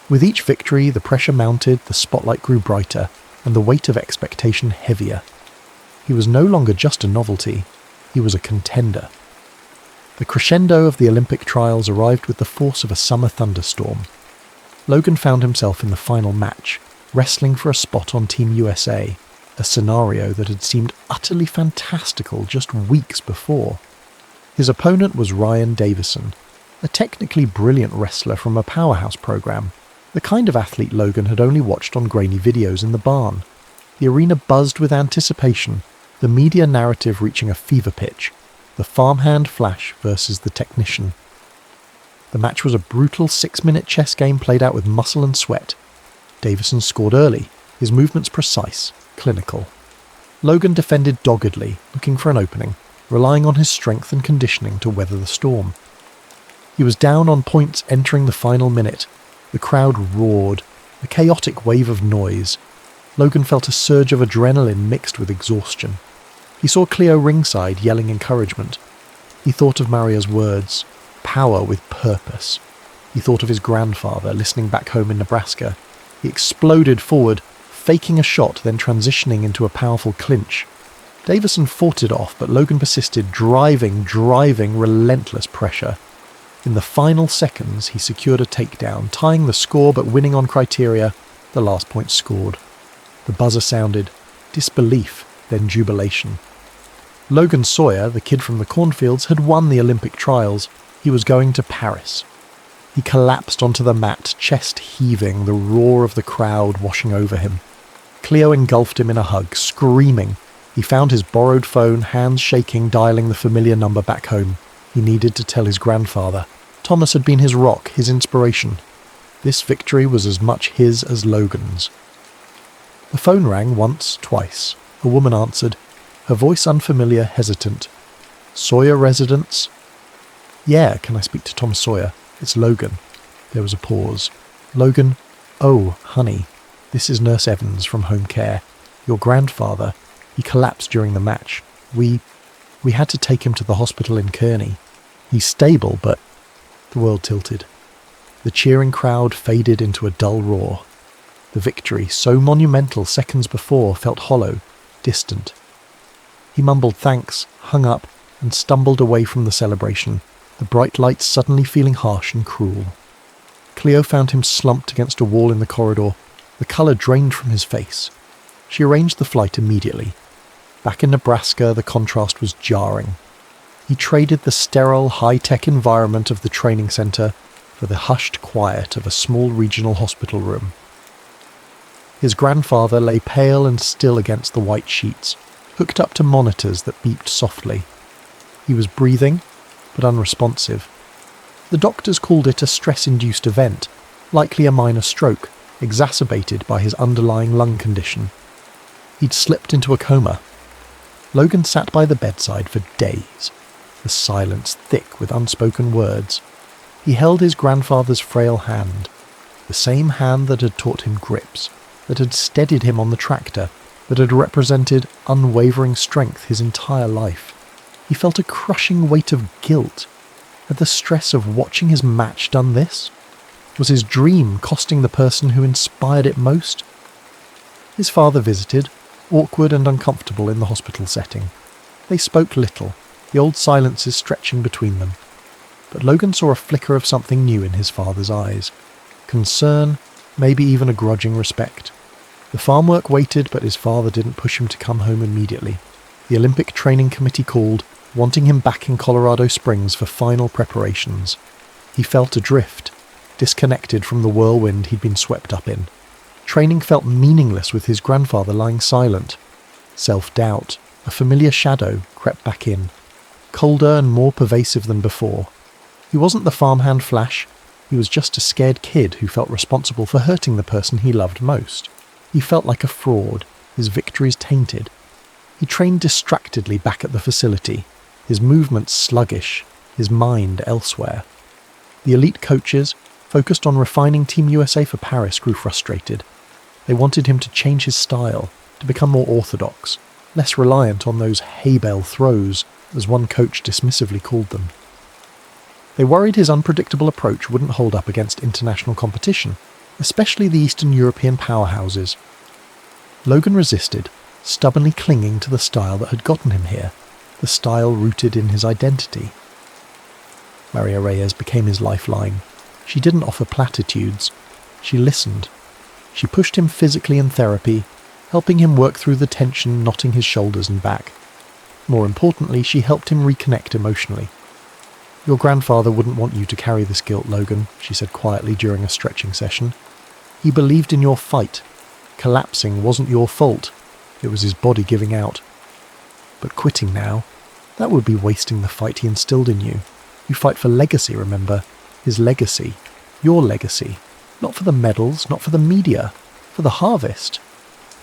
With each victory, the pressure mounted, the spotlight grew brighter, and the weight of expectation heavier. He was no longer just a novelty, he was a contender. The crescendo of the Olympic trials arrived with the force of a summer thunderstorm. Logan found himself in the final match, wrestling for a spot on Team USA, a scenario that had seemed utterly fantastical just weeks before. His opponent was Ryan Davison, a technically brilliant wrestler from a powerhouse program, the kind of athlete Logan had only watched on grainy videos in the barn. The arena buzzed with anticipation, the media narrative reaching a fever pitch, the farmhand Flash versus the technician. The match was a brutal 6-minute chess game played out with muscle and sweat. Davison scored early, his movements precise, clinical. Logan defended doggedly, looking for an opening, relying on his strength and conditioning to weather the storm. He was down on points entering the final minute. The crowd roared, a chaotic wave of noise. Logan felt a surge of adrenaline mixed with exhaustion. He saw Cleo ringside yelling encouragement. He thought of Maria's words, power with purpose. He thought of his grandfather listening back home in Nebraska. He exploded forward, faking a shot, then transitioning into a powerful clinch. Davison fought it off, but Logan persisted, driving relentless pressure. In the final seconds, he secured a takedown, tying the score but winning on criteria, the last point scored. The buzzer sounded, disbelief, then jubilation. Logan Sawyer, the kid from the cornfields, had won the Olympic trials. He was going to Paris. He collapsed onto the mat, chest heaving, the roar of the crowd washing over him. Cleo engulfed him in a hug, screaming. He found his borrowed phone, hands shaking, dialing the familiar number back home. He needed to tell his grandfather. Thomas had been his rock, his inspiration. This victory was as much his as Logan's. The phone rang once, twice. A woman answered, her voice unfamiliar, hesitant. "Sawyer residence?" "Yeah, can I speak to Thomas Sawyer? It's Logan." There was a pause. "Logan, oh, honey, this is Nurse Evans from Home Care. Your grandfather, he collapsed during the match. We had to take him to the hospital in Kearney. He's stable, but..." The world tilted. The cheering crowd faded into a dull roar. The victory, so monumental seconds before, felt hollow, distant. He mumbled thanks, hung up, and stumbled away from the celebration, the bright lights suddenly feeling harsh and cruel. Cleo found him slumped against a wall in the corridor, the colour drained from his face. She arranged the flight immediately. Back in Nebraska, the contrast was jarring. He traded the sterile, high-tech environment of the training centre for the hushed quiet of a small regional hospital room. His grandfather lay pale and still against the white sheets, hooked up to monitors that beeped softly. He was breathing, but unresponsive. The doctors called it a stress-induced event, likely a minor stroke, exacerbated by his underlying lung condition. He'd slipped into a coma. Logan sat by the bedside for days, the silence thick with unspoken words. He held his grandfather's frail hand, the same hand that had taught him grips, that had steadied him on the tractor, that had represented unwavering strength his entire life. He felt a crushing weight of guilt. Had the stress of watching his match done this? Was his dream costing the person who inspired it most? His father visited, awkward and uncomfortable in the hospital setting. They spoke little, the old silences stretching between them. But Logan saw a flicker of something new in his father's eyes. Concern, maybe even a grudging respect. The farm work waited, but his father didn't push him to come home immediately. The Olympic Training Committee called, wanting him back in Colorado Springs for final preparations. He felt adrift, disconnected from the whirlwind he'd been swept up in. Training felt meaningless with his grandfather lying silent. Self-doubt, a familiar shadow, crept back in, colder and more pervasive than before. He wasn't the farmhand Flash, he was just a scared kid who felt responsible for hurting the person he loved most. He felt like a fraud, his victories tainted. He trained distractedly back at the facility, his movements sluggish, his mind elsewhere. The elite coaches, focused on refining Team USA for Paris, grew frustrated. They wanted him to change his style, to become more orthodox, less reliant on those hay bale throws, as one coach dismissively called them. They worried his unpredictable approach wouldn't hold up against international competition, especially the Eastern European powerhouses. Logan resisted, stubbornly clinging to the style that had gotten him here, the style rooted in his identity. Maria Reyes became his lifeline. She didn't offer platitudes. She listened. She pushed him physically in therapy, helping him work through the tension knotting his shoulders and back. More importantly, she helped him reconnect emotionally. "Your grandfather wouldn't want you to carry this guilt, Logan," she said quietly during a stretching session. "He believed in your fight. Collapsing wasn't your fault. It was his body giving out. But quitting now, that would be wasting the fight he instilled in you. You fight for legacy, remember? His legacy. Your legacy. Not for the medals, not for the media. For the harvest."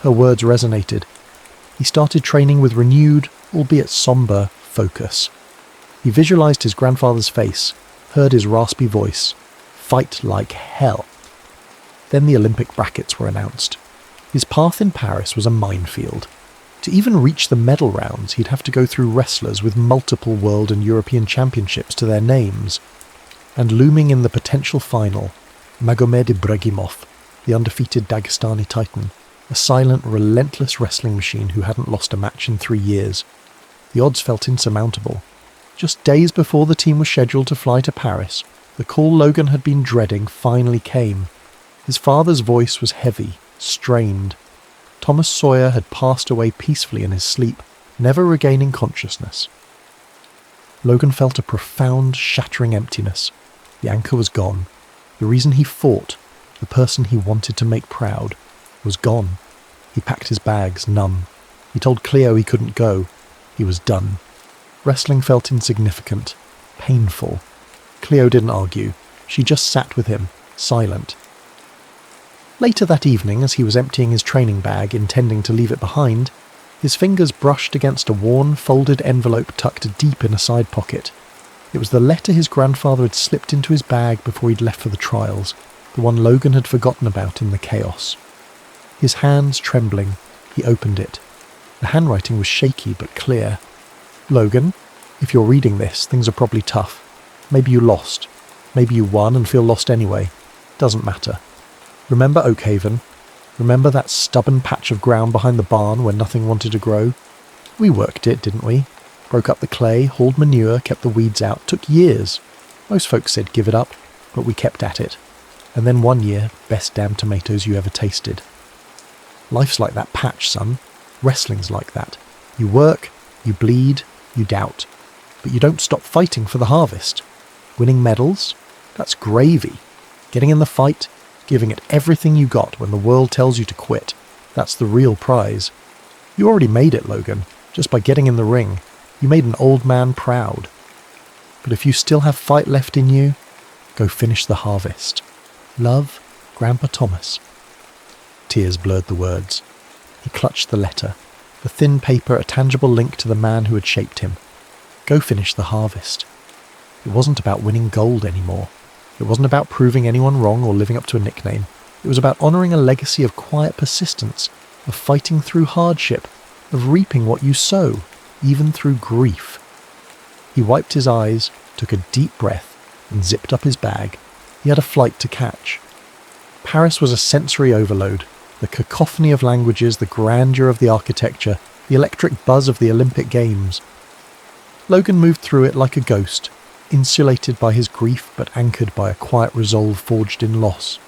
Her words resonated. He started training with renewed, albeit somber, focus. He visualized his grandfather's face, heard his raspy voice. Fight like hell. Then the Olympic brackets were announced. His path in Paris was a minefield. To even reach the medal rounds, he'd have to go through wrestlers with multiple world and European championships to their names. And looming in the potential final, Magomed Ibragimov, the undefeated Dagestani titan, a silent, relentless wrestling machine who hadn't lost a match in 3 years. The odds felt insurmountable. Just days before the team was scheduled to fly to Paris, the call Logan had been dreading finally came. His father's voice was heavy, strained. Thomas Sawyer had passed away peacefully in his sleep, never regaining consciousness. Logan felt a profound, shattering emptiness. The anchor was gone. The reason he fought, the person he wanted to make proud, was gone. He packed his bags, numb. He told Cleo he couldn't go. He was done. Wrestling felt insignificant, painful. Cleo didn't argue. She just sat with him, silent. Later that evening, as he was emptying his training bag, intending to leave it behind, his fingers brushed against a worn, folded envelope tucked deep in a side pocket. It was the letter his grandfather had slipped into his bag before he'd left for the trials, the one Logan had forgotten about in the chaos. His hands trembling, he opened it. The handwriting was shaky but clear. "Logan, if you're reading this, things are probably tough. Maybe you lost. Maybe you won and feel lost anyway. Doesn't matter. Remember Oakhaven? Remember that stubborn patch of ground behind the barn where nothing wanted to grow? We worked it, didn't we? Broke up the clay, hauled manure, kept the weeds out. Took years. Most folks said give it up, but we kept at it. And then one year, best damn tomatoes you ever tasted. Life's like that patch, son. Wrestling's like that. You work, you bleed, you doubt. But you don't stop fighting for the harvest. Winning medals? That's gravy. Getting in the fight, giving it everything you got when the world tells you to quit. That's the real prize. You already made it, Logan, just by getting in the ring. You made an old man proud. But if you still have fight left in you, go finish the harvest. Love, Grandpa Thomas. Tears blurred the words. He clutched the letter, the thin paper a tangible link to the man who had shaped him. Go finish the harvest. It wasn't about winning gold anymore. It wasn't about proving anyone wrong or living up to a nickname. It was about honouring a legacy of quiet persistence, of fighting through hardship, of reaping what you sow, even through grief. He wiped his eyes, took a deep breath, and zipped up his bag. He had a flight to catch. Paris was a sensory overload. The cacophony of languages, the grandeur of the architecture, the electric buzz of the Olympic Games. Logan moved through it like a ghost, insulated by his grief but anchored by a quiet resolve forged in loss.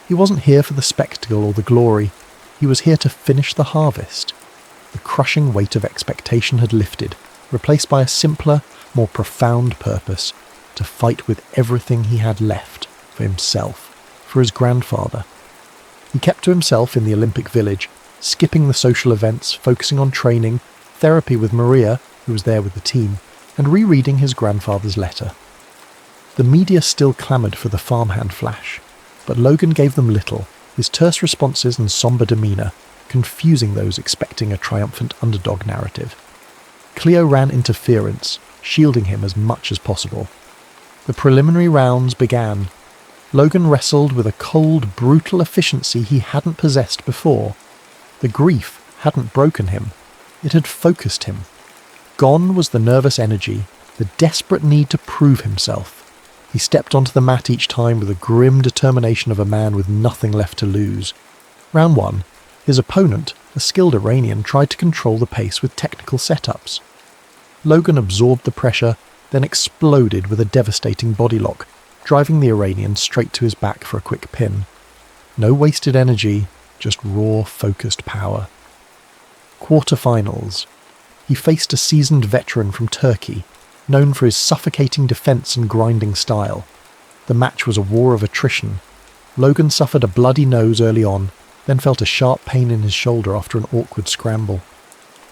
He wasn't here for the spectacle or the glory. He was here to finish the harvest. The crushing weight of expectation had lifted, replaced by a simpler, more profound purpose, to fight with everything he had left, for himself, for his grandfather. He kept to himself in the Olympic Village, skipping the social events, focusing on training, therapy with Maria, who was there with the team, and rereading his grandfather's letter. The media still clamoured for the farmhand flash, but Logan gave them little, his terse responses and sombre demeanour, confusing those expecting a triumphant underdog narrative. Cleo ran interference, shielding him as much as possible. The preliminary rounds began. Logan wrestled with a cold, brutal efficiency he hadn't possessed before. The grief hadn't broken him. It had focused him. Gone was the nervous energy, the desperate need to prove himself. He stepped onto the mat each time with the grim determination of a man with nothing left to lose. Round 1, his opponent, a skilled Iranian, tried to control the pace with technical setups. Logan absorbed the pressure, then exploded with a devastating body lock, driving the Iranian straight to his back for a quick pin. No wasted energy, just raw, focused power. Quarterfinals. He faced a seasoned veteran from Turkey, known for his suffocating defense and grinding style. The match was a war of attrition. Logan suffered a bloody nose early on, then felt a sharp pain in his shoulder after an awkward scramble.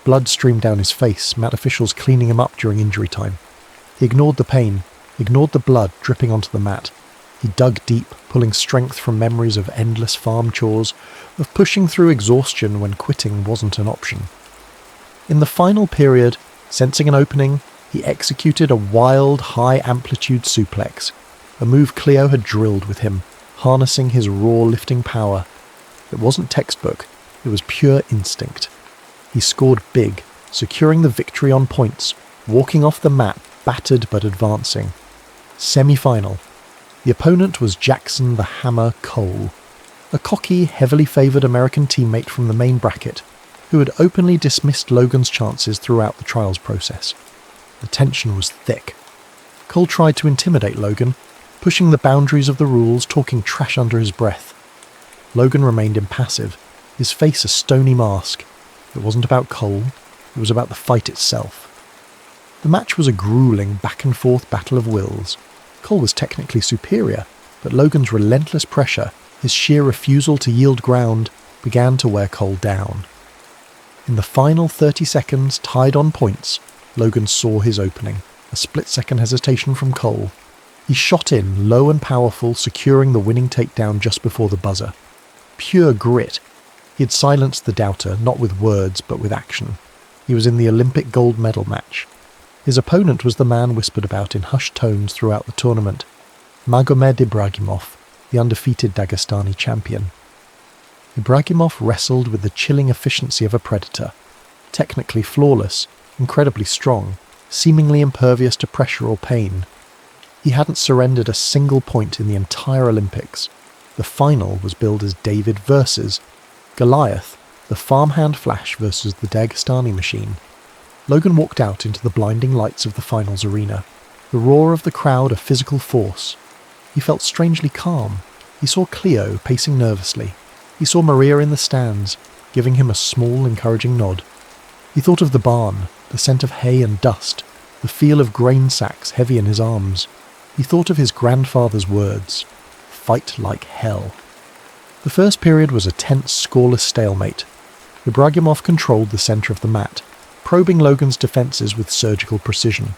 Blood streamed down his face, mat officials cleaning him up during injury time. He ignored the pain, ignored the blood dripping onto the mat. He dug deep, pulling strength from memories of endless farm chores, of pushing through exhaustion when quitting wasn't an option. In the final period, sensing an opening, he executed a wild, high-amplitude suplex, a move Cleo had drilled with him, harnessing his raw lifting power. It wasn't textbook, it was pure instinct. He scored big, securing the victory on points, walking off the mat, battered but advancing. Semi-final. The opponent was Jackson the Hammer Cole, a cocky, heavily favoured American teammate from the main bracket, who had openly dismissed Logan's chances throughout the trials process. The tension was thick. Cole tried to intimidate Logan, pushing the boundaries of the rules, talking trash under his breath. Logan remained impassive, his face a stony mask. It wasn't about Cole, it was about the fight itself. The match was a grueling back-and-forth battle of wills. Cole was technically superior, but Logan's relentless pressure, his sheer refusal to yield ground, began to wear Cole down. In the final 30 seconds, tied on points, Logan saw his opening, a split-second hesitation from Cole. He shot in, low and powerful, securing the winning takedown just before the buzzer. Pure grit. He had silenced the doubter, not with words, but with action. He was in the Olympic gold medal match. His opponent was the man whispered about in hushed tones throughout the tournament, Magomed Ibragimov, the undefeated Dagestani champion. Ibragimov wrestled with the chilling efficiency of a predator, technically flawless, incredibly strong, seemingly impervious to pressure or pain. He hadn't surrendered a single point in the entire Olympics. The final was billed as David versus Goliath, the farmhand flash versus the Dagestani machine. Logan walked out into the blinding lights of the finals arena, the roar of the crowd a physical force. He felt strangely calm. He saw Cleo pacing nervously. He saw Maria in the stands, giving him a small, encouraging nod. He thought of the barn, the scent of hay and dust, the feel of grain sacks heavy in his arms. He thought of his grandfather's words, "Fight like hell." The first period was a tense, scoreless stalemate. Ibragimov controlled the centre of the mat, probing Logan's defences with surgical precision.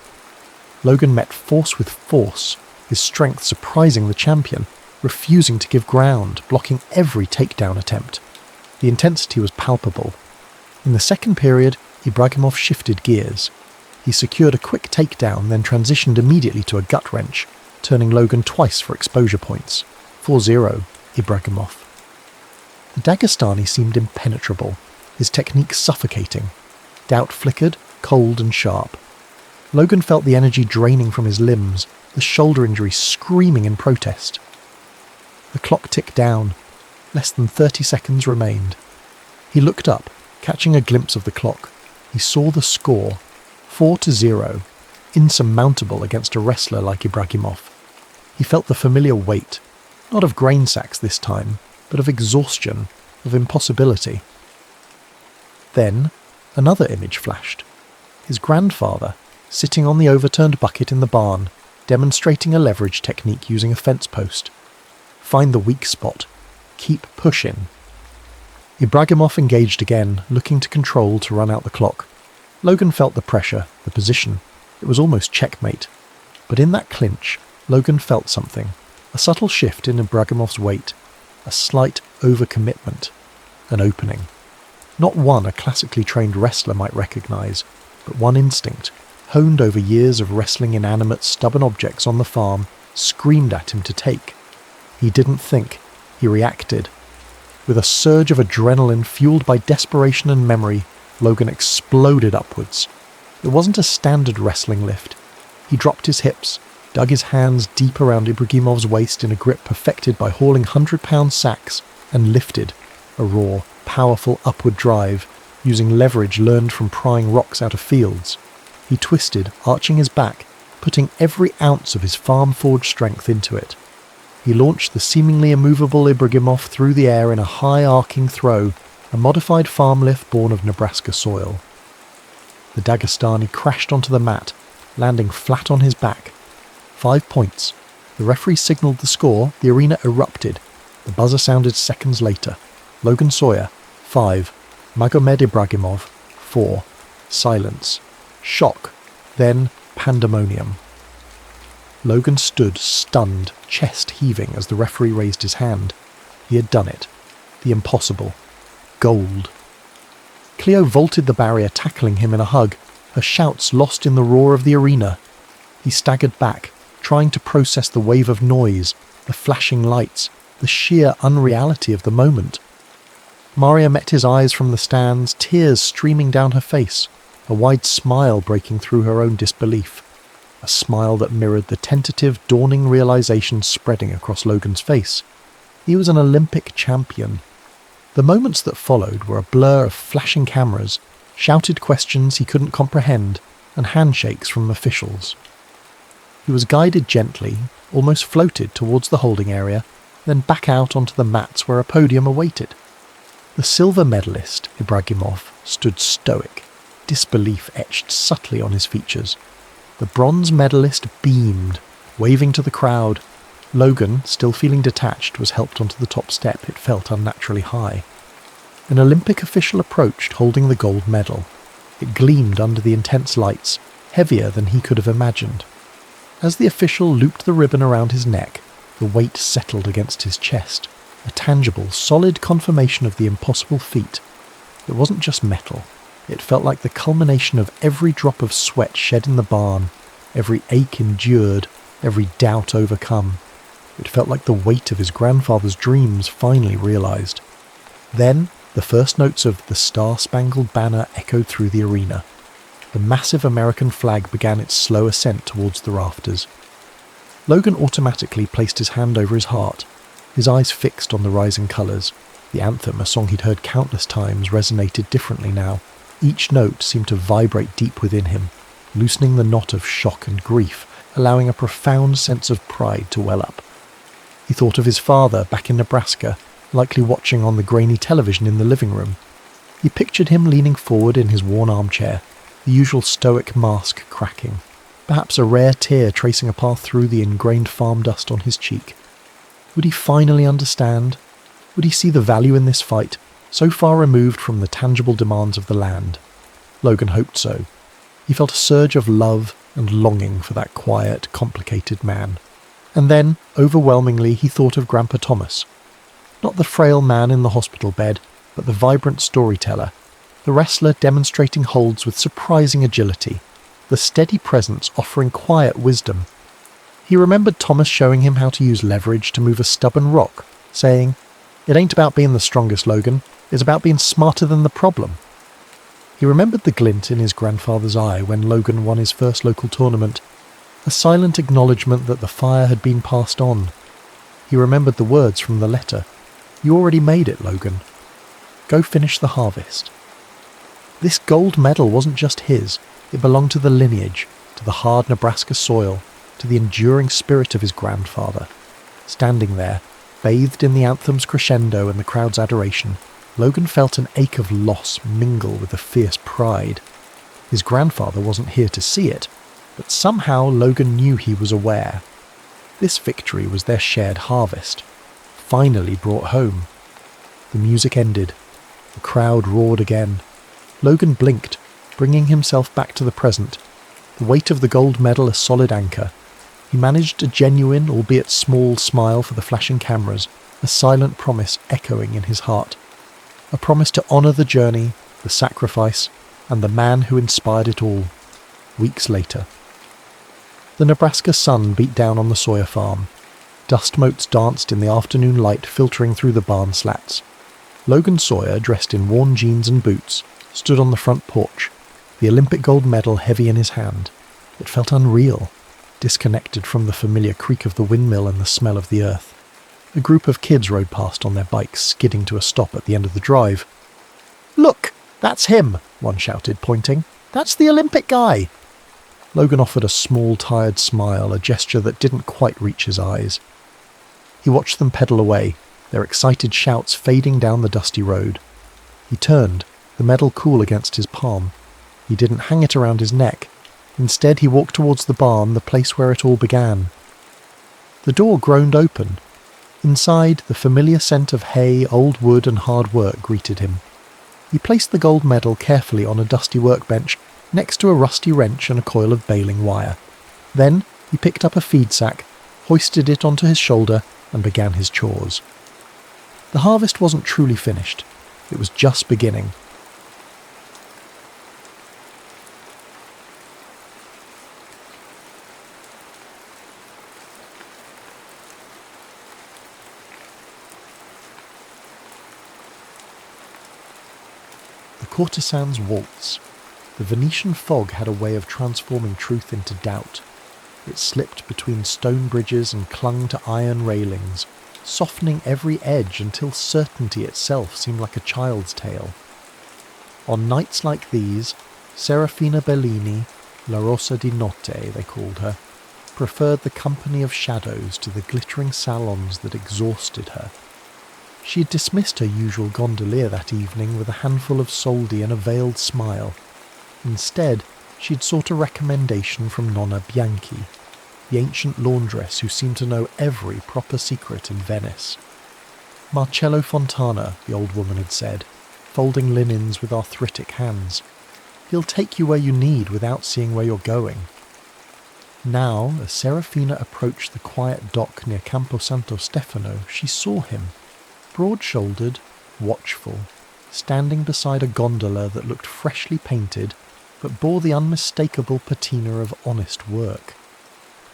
Logan met force with force, his strength surprising the champion, refusing to give ground, blocking every takedown attempt. The intensity was palpable. In the second period, Ibragimov shifted gears. He secured a quick takedown, then transitioned immediately to a gut wrench, turning Logan twice for exposure points. 4-0, Ibragimov. The Dagestani seemed impenetrable, his technique suffocating. Doubt flickered, cold and sharp. Logan felt the energy draining from his limbs, the shoulder injury screaming in protest. The clock ticked down. Less than 30 seconds remained. He looked up, catching a glimpse of the clock. He saw the score, 4-0, insurmountable against a wrestler like Ibragimov. He felt the familiar weight, not of grain sacks this time, but of exhaustion, of impossibility. Then, another image flashed. His grandfather, sitting on the overturned bucket in the barn, demonstrating a leverage technique using a fence post. Find the weak spot. Keep pushing. Ibragimov engaged again, looking to control to run out the clock. Logan felt the pressure, the position. It was almost checkmate. But in that clinch, Logan felt something. A subtle shift in Ibragimov's weight. A slight overcommitment. An opening. Not one a classically trained wrestler might recognise, but one instinct, honed over years of wrestling inanimate, stubborn objects on the farm, screamed at him to take. He didn't think. He reacted. With a surge of adrenaline fueled by desperation and memory, Logan exploded upwards. It wasn't a standard wrestling lift. He dropped his hips, dug his hands deep around Ibragimov's waist in a grip perfected by hauling 100-pound sacks, and lifted, a raw, powerful upward drive, using leverage learned from prying rocks out of fields. He twisted, arching his back, putting every ounce of his farm-forged strength into it. He launched the seemingly immovable Ibragimov through the air in a high arcing throw, a modified farm lift born of Nebraska soil. The Dagestani crashed onto the mat, landing flat on his back. 5 points. The referee signalled the score, the arena erupted. The buzzer sounded seconds later. Logan Sawyer, 5. Magomed Ibragimov, 4. Silence. Shock. Then pandemonium. Logan stood stunned, chest heaving as the referee raised his hand. He had done it. The impossible. Gold. Cleo vaulted the barrier, tackling him in a hug, her shouts lost in the roar of the arena. He staggered back, trying to process the wave of noise, the flashing lights, the sheer unreality of the moment. Maria met his eyes from the stands, tears streaming down her face, a wide smile breaking through her own disbelief. A smile that mirrored the tentative, dawning realization spreading across Logan's face. He was an Olympic champion. The moments that followed were a blur of flashing cameras, shouted questions he couldn't comprehend, and handshakes from officials. He was guided gently, almost floated towards the holding area, then back out onto the mats where a podium awaited. The silver medalist, Ibragimov, stood stoic, disbelief etched subtly on his features. The bronze medalist beamed, waving to the crowd. Logan, still feeling detached, was helped onto the top step. It felt unnaturally high. An Olympic official approached, holding the gold medal. It gleamed under the intense lights, heavier than he could have imagined. As the official looped the ribbon around his neck, the weight settled against his chest, a tangible, solid confirmation of the impossible feat. It wasn't just metal. It felt like the culmination of every drop of sweat shed in the barn, every ache endured, every doubt overcome. It felt like the weight of his grandfather's dreams finally realized. Then, the first notes of the Star-Spangled Banner echoed through the arena. The massive American flag began its slow ascent towards the rafters. Logan automatically placed his hand over his heart, his eyes fixed on the rising colours. The anthem, a song he'd heard countless times, resonated differently now. Each note seemed to vibrate deep within him, loosening the knot of shock and grief, allowing a profound sense of pride to well up. He thought of his father back in Nebraska, likely watching on the grainy television in the living room. He pictured him leaning forward in his worn armchair, the usual stoic mask cracking, perhaps a rare tear tracing a path through the ingrained farm dust on his cheek. Would he finally understand? Would he see the value in this fight, so far removed from the tangible demands of the land? Logan hoped so. He felt a surge of love and longing for that quiet, complicated man. And then, overwhelmingly, he thought of Grandpa Thomas. Not the frail man in the hospital bed, but the vibrant storyteller, the wrestler demonstrating holds with surprising agility, the steady presence offering quiet wisdom. He remembered Thomas showing him how to use leverage to move a stubborn rock, saying, "It ain't about being the strongest, Logan. It's about being smarter than the problem." He remembered the glint in his grandfather's eye when Logan won his first local tournament, a silent acknowledgement that the fire had been passed on. He remembered the words from the letter. "You already made it, Logan. Go finish the harvest." This gold medal wasn't just his, it belonged to the lineage, to the hard Nebraska soil, to the enduring spirit of his grandfather. Standing there, bathed in the anthem's crescendo and the crowd's adoration, Logan felt an ache of loss mingle with a fierce pride. His grandfather wasn't here to see it, but somehow Logan knew he was aware. This victory was their shared harvest, finally brought home. The music ended. The crowd roared again. Logan blinked, bringing himself back to the present, the weight of the gold medal a solid anchor. He managed a genuine, albeit small, smile for the flashing cameras, a silent promise echoing in his heart. A promise to honour the journey, the sacrifice, and the man who inspired it all. Weeks later. The Nebraska sun beat down on the Sawyer farm. Dust motes danced in the afternoon light filtering through the barn slats. Logan Sawyer, dressed in worn jeans and boots, stood on the front porch, the Olympic gold medal heavy in his hand. It felt unreal, disconnected from the familiar creak of the windmill and the smell of the earth. A group of kids rode past on their bikes, skidding to a stop at the end of the drive. "Look, that's him," one shouted, pointing. "That's the Olympic guy." Logan offered a small, tired smile, a gesture that didn't quite reach his eyes. He watched them pedal away, their excited shouts fading down the dusty road. He turned, the medal cool against his palm. He didn't hang it around his neck. Instead, he walked towards the barn, the place where it all began. The door groaned open. Inside, the familiar scent of hay, old wood and hard work greeted him. He placed the gold medal carefully on a dusty workbench next to a rusty wrench and a coil of baling wire. Then he picked up a feed sack, hoisted it onto his shoulder and began his chores. The harvest wasn't truly finished. It was just beginning. Courtesan's Waltz. The Venetian fog had a way of transforming truth into doubt. It slipped between stone bridges and clung to iron railings, softening every edge until certainty itself seemed like a child's tale. On nights like these, Serafina Bellini, La Rosa di Notte they called her, preferred the company of shadows to the glittering salons that exhausted her. She had dismissed her usual gondolier that evening with a handful of soldi and a veiled smile. Instead, she had sought a recommendation from Nonna Bianchi, the ancient laundress who seemed to know every proper secret in Venice. Marcello Fontana, the old woman had said, folding linens with arthritic hands. He'll take you where you need without seeing where you're going. Now, as Serafina approached the quiet dock near Campo Santo Stefano, she saw him, broad-shouldered, watchful, standing beside a gondola that looked freshly painted, but bore the unmistakable patina of honest work.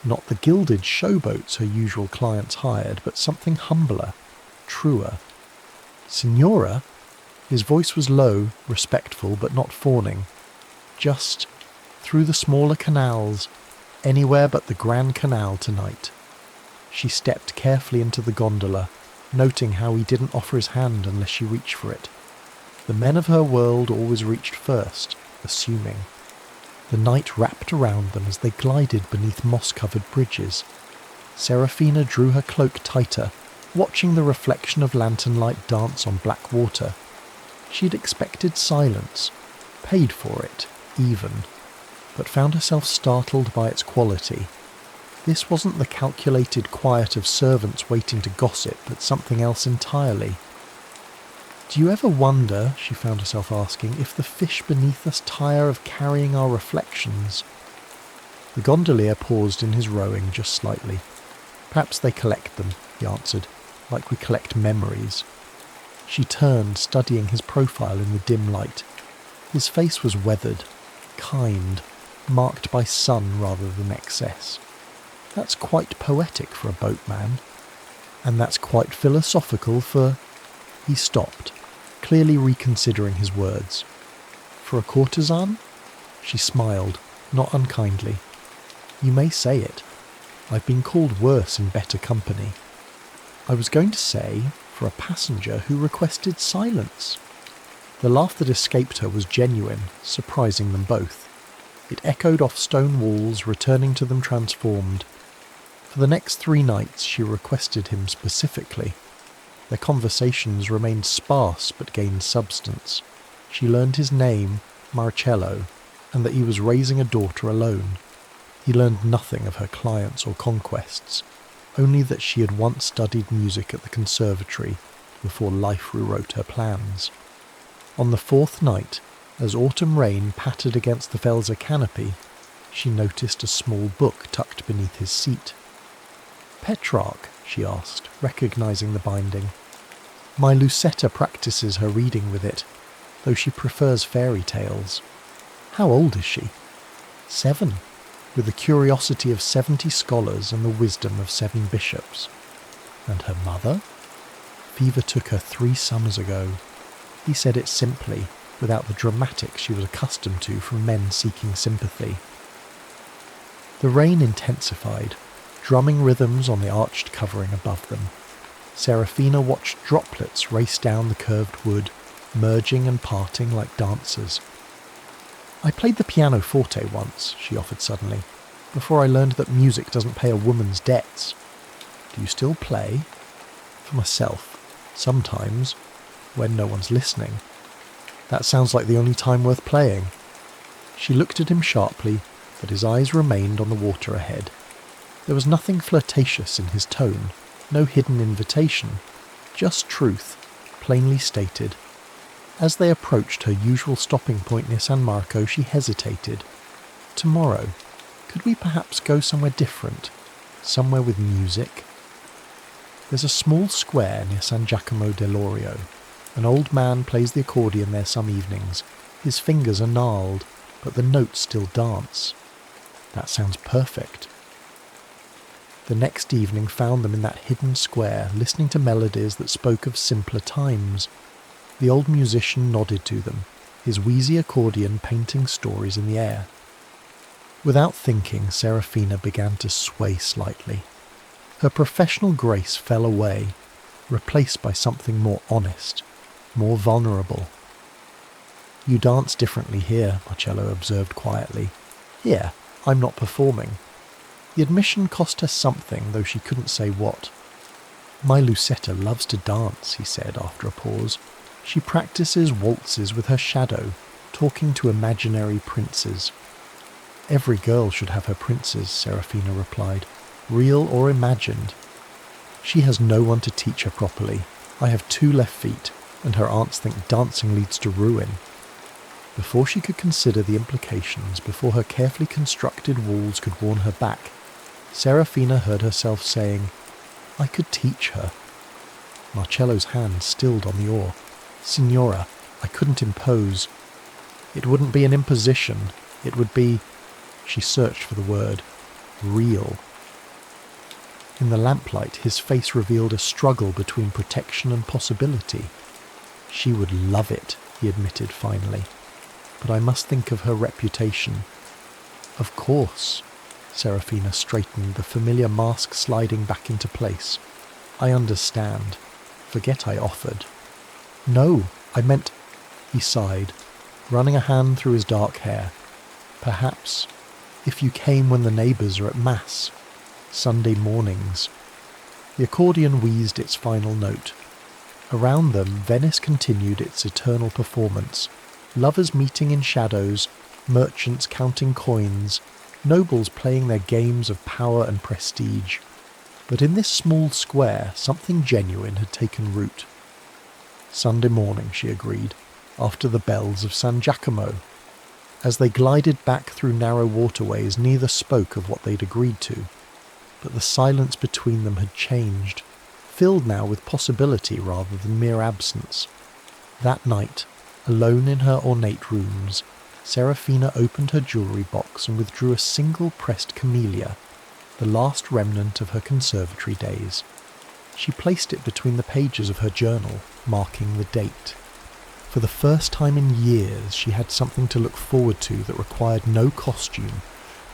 Not the gilded showboats her usual clients hired, but something humbler, truer. "Signora?" His voice was low, respectful, but not fawning. "Just through the smaller canals, anywhere but the Grand Canal tonight." She stepped carefully into the gondola, noting how he didn't offer his hand unless she reached for it. The men of her world always reached first, assuming. The night wrapped around them as they glided beneath moss-covered bridges. Serafina drew her cloak tighter, watching the reflection of lantern light dance on black water. She had expected silence, paid for it, even, but found herself startled by its quality. This wasn't the calculated quiet of servants waiting to gossip, but something else entirely. "Do you ever wonder," she found herself asking, "if the fish beneath us tire of carrying our reflections?" The gondolier paused in his rowing just slightly. "Perhaps they collect them," he answered, "like we collect memories." She turned, studying his profile in the dim light. His face was weathered, kind, marked by sun rather than excess. That's quite poetic for a boatman. And that's quite philosophical for... He stopped, clearly reconsidering his words. For a courtesan? She smiled, not unkindly. You may say it. I've been called worse in better company. I was going to say, for a passenger who requested silence. The laugh that escaped her was genuine, surprising them both. It echoed off stone walls, returning to them transformed. For the next 3 nights she requested him specifically. Their conversations remained sparse but gained substance. She learned his name, Marcello, and that he was raising a daughter alone. He learned nothing of her clients or conquests, only that she had once studied music at the conservatory before life rewrote her plans. On the 4th night, as autumn rain pattered against the Velsa canopy, she noticed a small book tucked beneath his seat. Petrarch, she asked, recognizing the binding. My Lucetta practices her reading with it, though she prefers fairy tales. How old is she? 7, with the curiosity of 70 scholars and the wisdom of 7 bishops. And her mother? Fever took her 3 summers ago. He said it simply, without the dramatics she was accustomed to from men seeking sympathy. The rain intensified, drumming rhythms on the arched covering above them. Serafina watched droplets race down the curved wood, merging and parting like dancers. I played the pianoforte once, she offered suddenly, before I learned that music doesn't pay a woman's debts. Do you still play? For myself, sometimes, when no one's listening. That sounds like the only time worth playing. She looked at him sharply, but his eyes remained on the water ahead. There was nothing flirtatious in his tone, no hidden invitation, just truth, plainly stated. As they approached her usual stopping point near San Marco, she hesitated. Tomorrow, could we perhaps go somewhere different? Somewhere with music? There's a small square near San Giacomo dell'Orio. An old man plays the accordion there some evenings. His fingers are gnarled, but the notes still dance. That sounds perfect. The next evening found them in that hidden square, listening to melodies that spoke of simpler times. The old musician nodded to them, his wheezy accordion painting stories in the air. Without thinking, Serafina began to sway slightly. Her professional grace fell away, replaced by something more honest, more vulnerable. You dance differently here, Marcello observed quietly. Here, I'm not performing. The admission cost her something, though she couldn't say what. My Lucetta loves to dance, he said after a pause. She practices waltzes with her shadow, talking to imaginary princes. Every girl should have her princes, Serafina replied, real or imagined. She has no one to teach her properly. I have 2 left feet, and her aunts think dancing leads to ruin. Before she could consider the implications, before her carefully constructed walls could warn her back, Serafina heard herself saying, I could teach her. Marcello's hand stilled on the oar. Signora, I couldn't impose. It wouldn't be an imposition. It would be, she searched for the word, real. In the lamplight, his face revealed a struggle between protection and possibility. She would love it, he admitted finally. But I must think of her reputation. Of course. Serafina straightened, the familiar mask sliding back into place. I understand. Forget I offered. No, I meant... He sighed, running a hand through his dark hair. Perhaps, if you came when the neighbours are at Mass. Sunday mornings. The accordion wheezed its final note. Around them, Venice continued its eternal performance. Lovers meeting in shadows, merchants counting coins, nobles playing their games of power and prestige. But in this small square, something genuine had taken root. Sunday morning, she agreed, after the bells of San Giacomo. As they glided back through narrow waterways, neither spoke of what they'd agreed to. But the silence between them had changed, filled now with possibility rather than mere absence. That night, alone in her ornate rooms, Serafina opened her jewellery box and withdrew a single pressed camellia, the last remnant of her conservatory days. She placed it between the pages of her journal, marking the date. For the first time in years, she had something to look forward to that required no costume,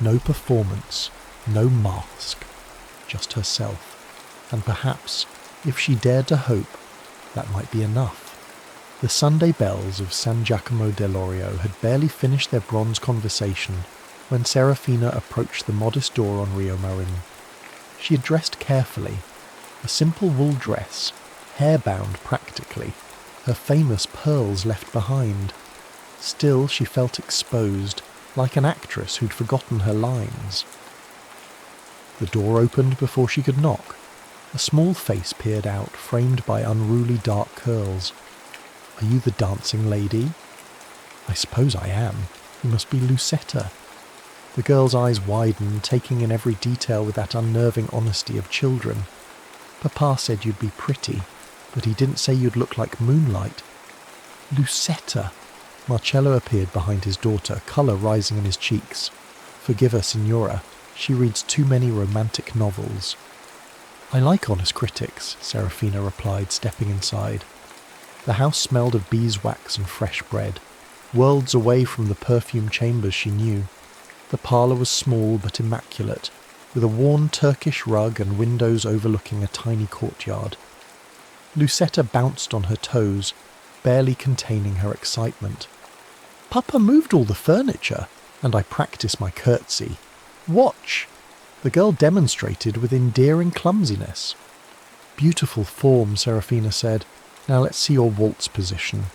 no performance, no mask, just herself. And perhaps, if she dared to hope, that might be enough. The Sunday bells of San Giacomo dell'Orio had barely finished their bronze conversation when Serafina approached the modest door on Rio Marin. She had dressed carefully, a simple wool dress, hair-bound practically, her famous pearls left behind. Still she felt exposed, like an actress who'd forgotten her lines. The door opened before she could knock. A small face peered out, framed by unruly dark curls. "Are you the dancing lady?" "I suppose I am. You must be Lucetta." The girl's eyes widened, taking in every detail with that unnerving honesty of children. "Papa said you'd be pretty, but he didn't say you'd look like moonlight." "Lucetta!" Marcello appeared behind his daughter, colour rising in his cheeks. "Forgive her, Signora. She reads too many romantic novels." "I like honest critics," Serafina replied, stepping inside. The house smelled of beeswax and fresh bread, worlds away from the perfumed chambers she knew. The parlour was small but immaculate, with a worn Turkish rug and windows overlooking a tiny courtyard. Lucetta bounced on her toes, barely containing her excitement. "Papa moved all the furniture, and I practiced my curtsy. Watch!" The girl demonstrated with endearing clumsiness. "Beautiful form," Serafina said. "Now let's see your waltz position."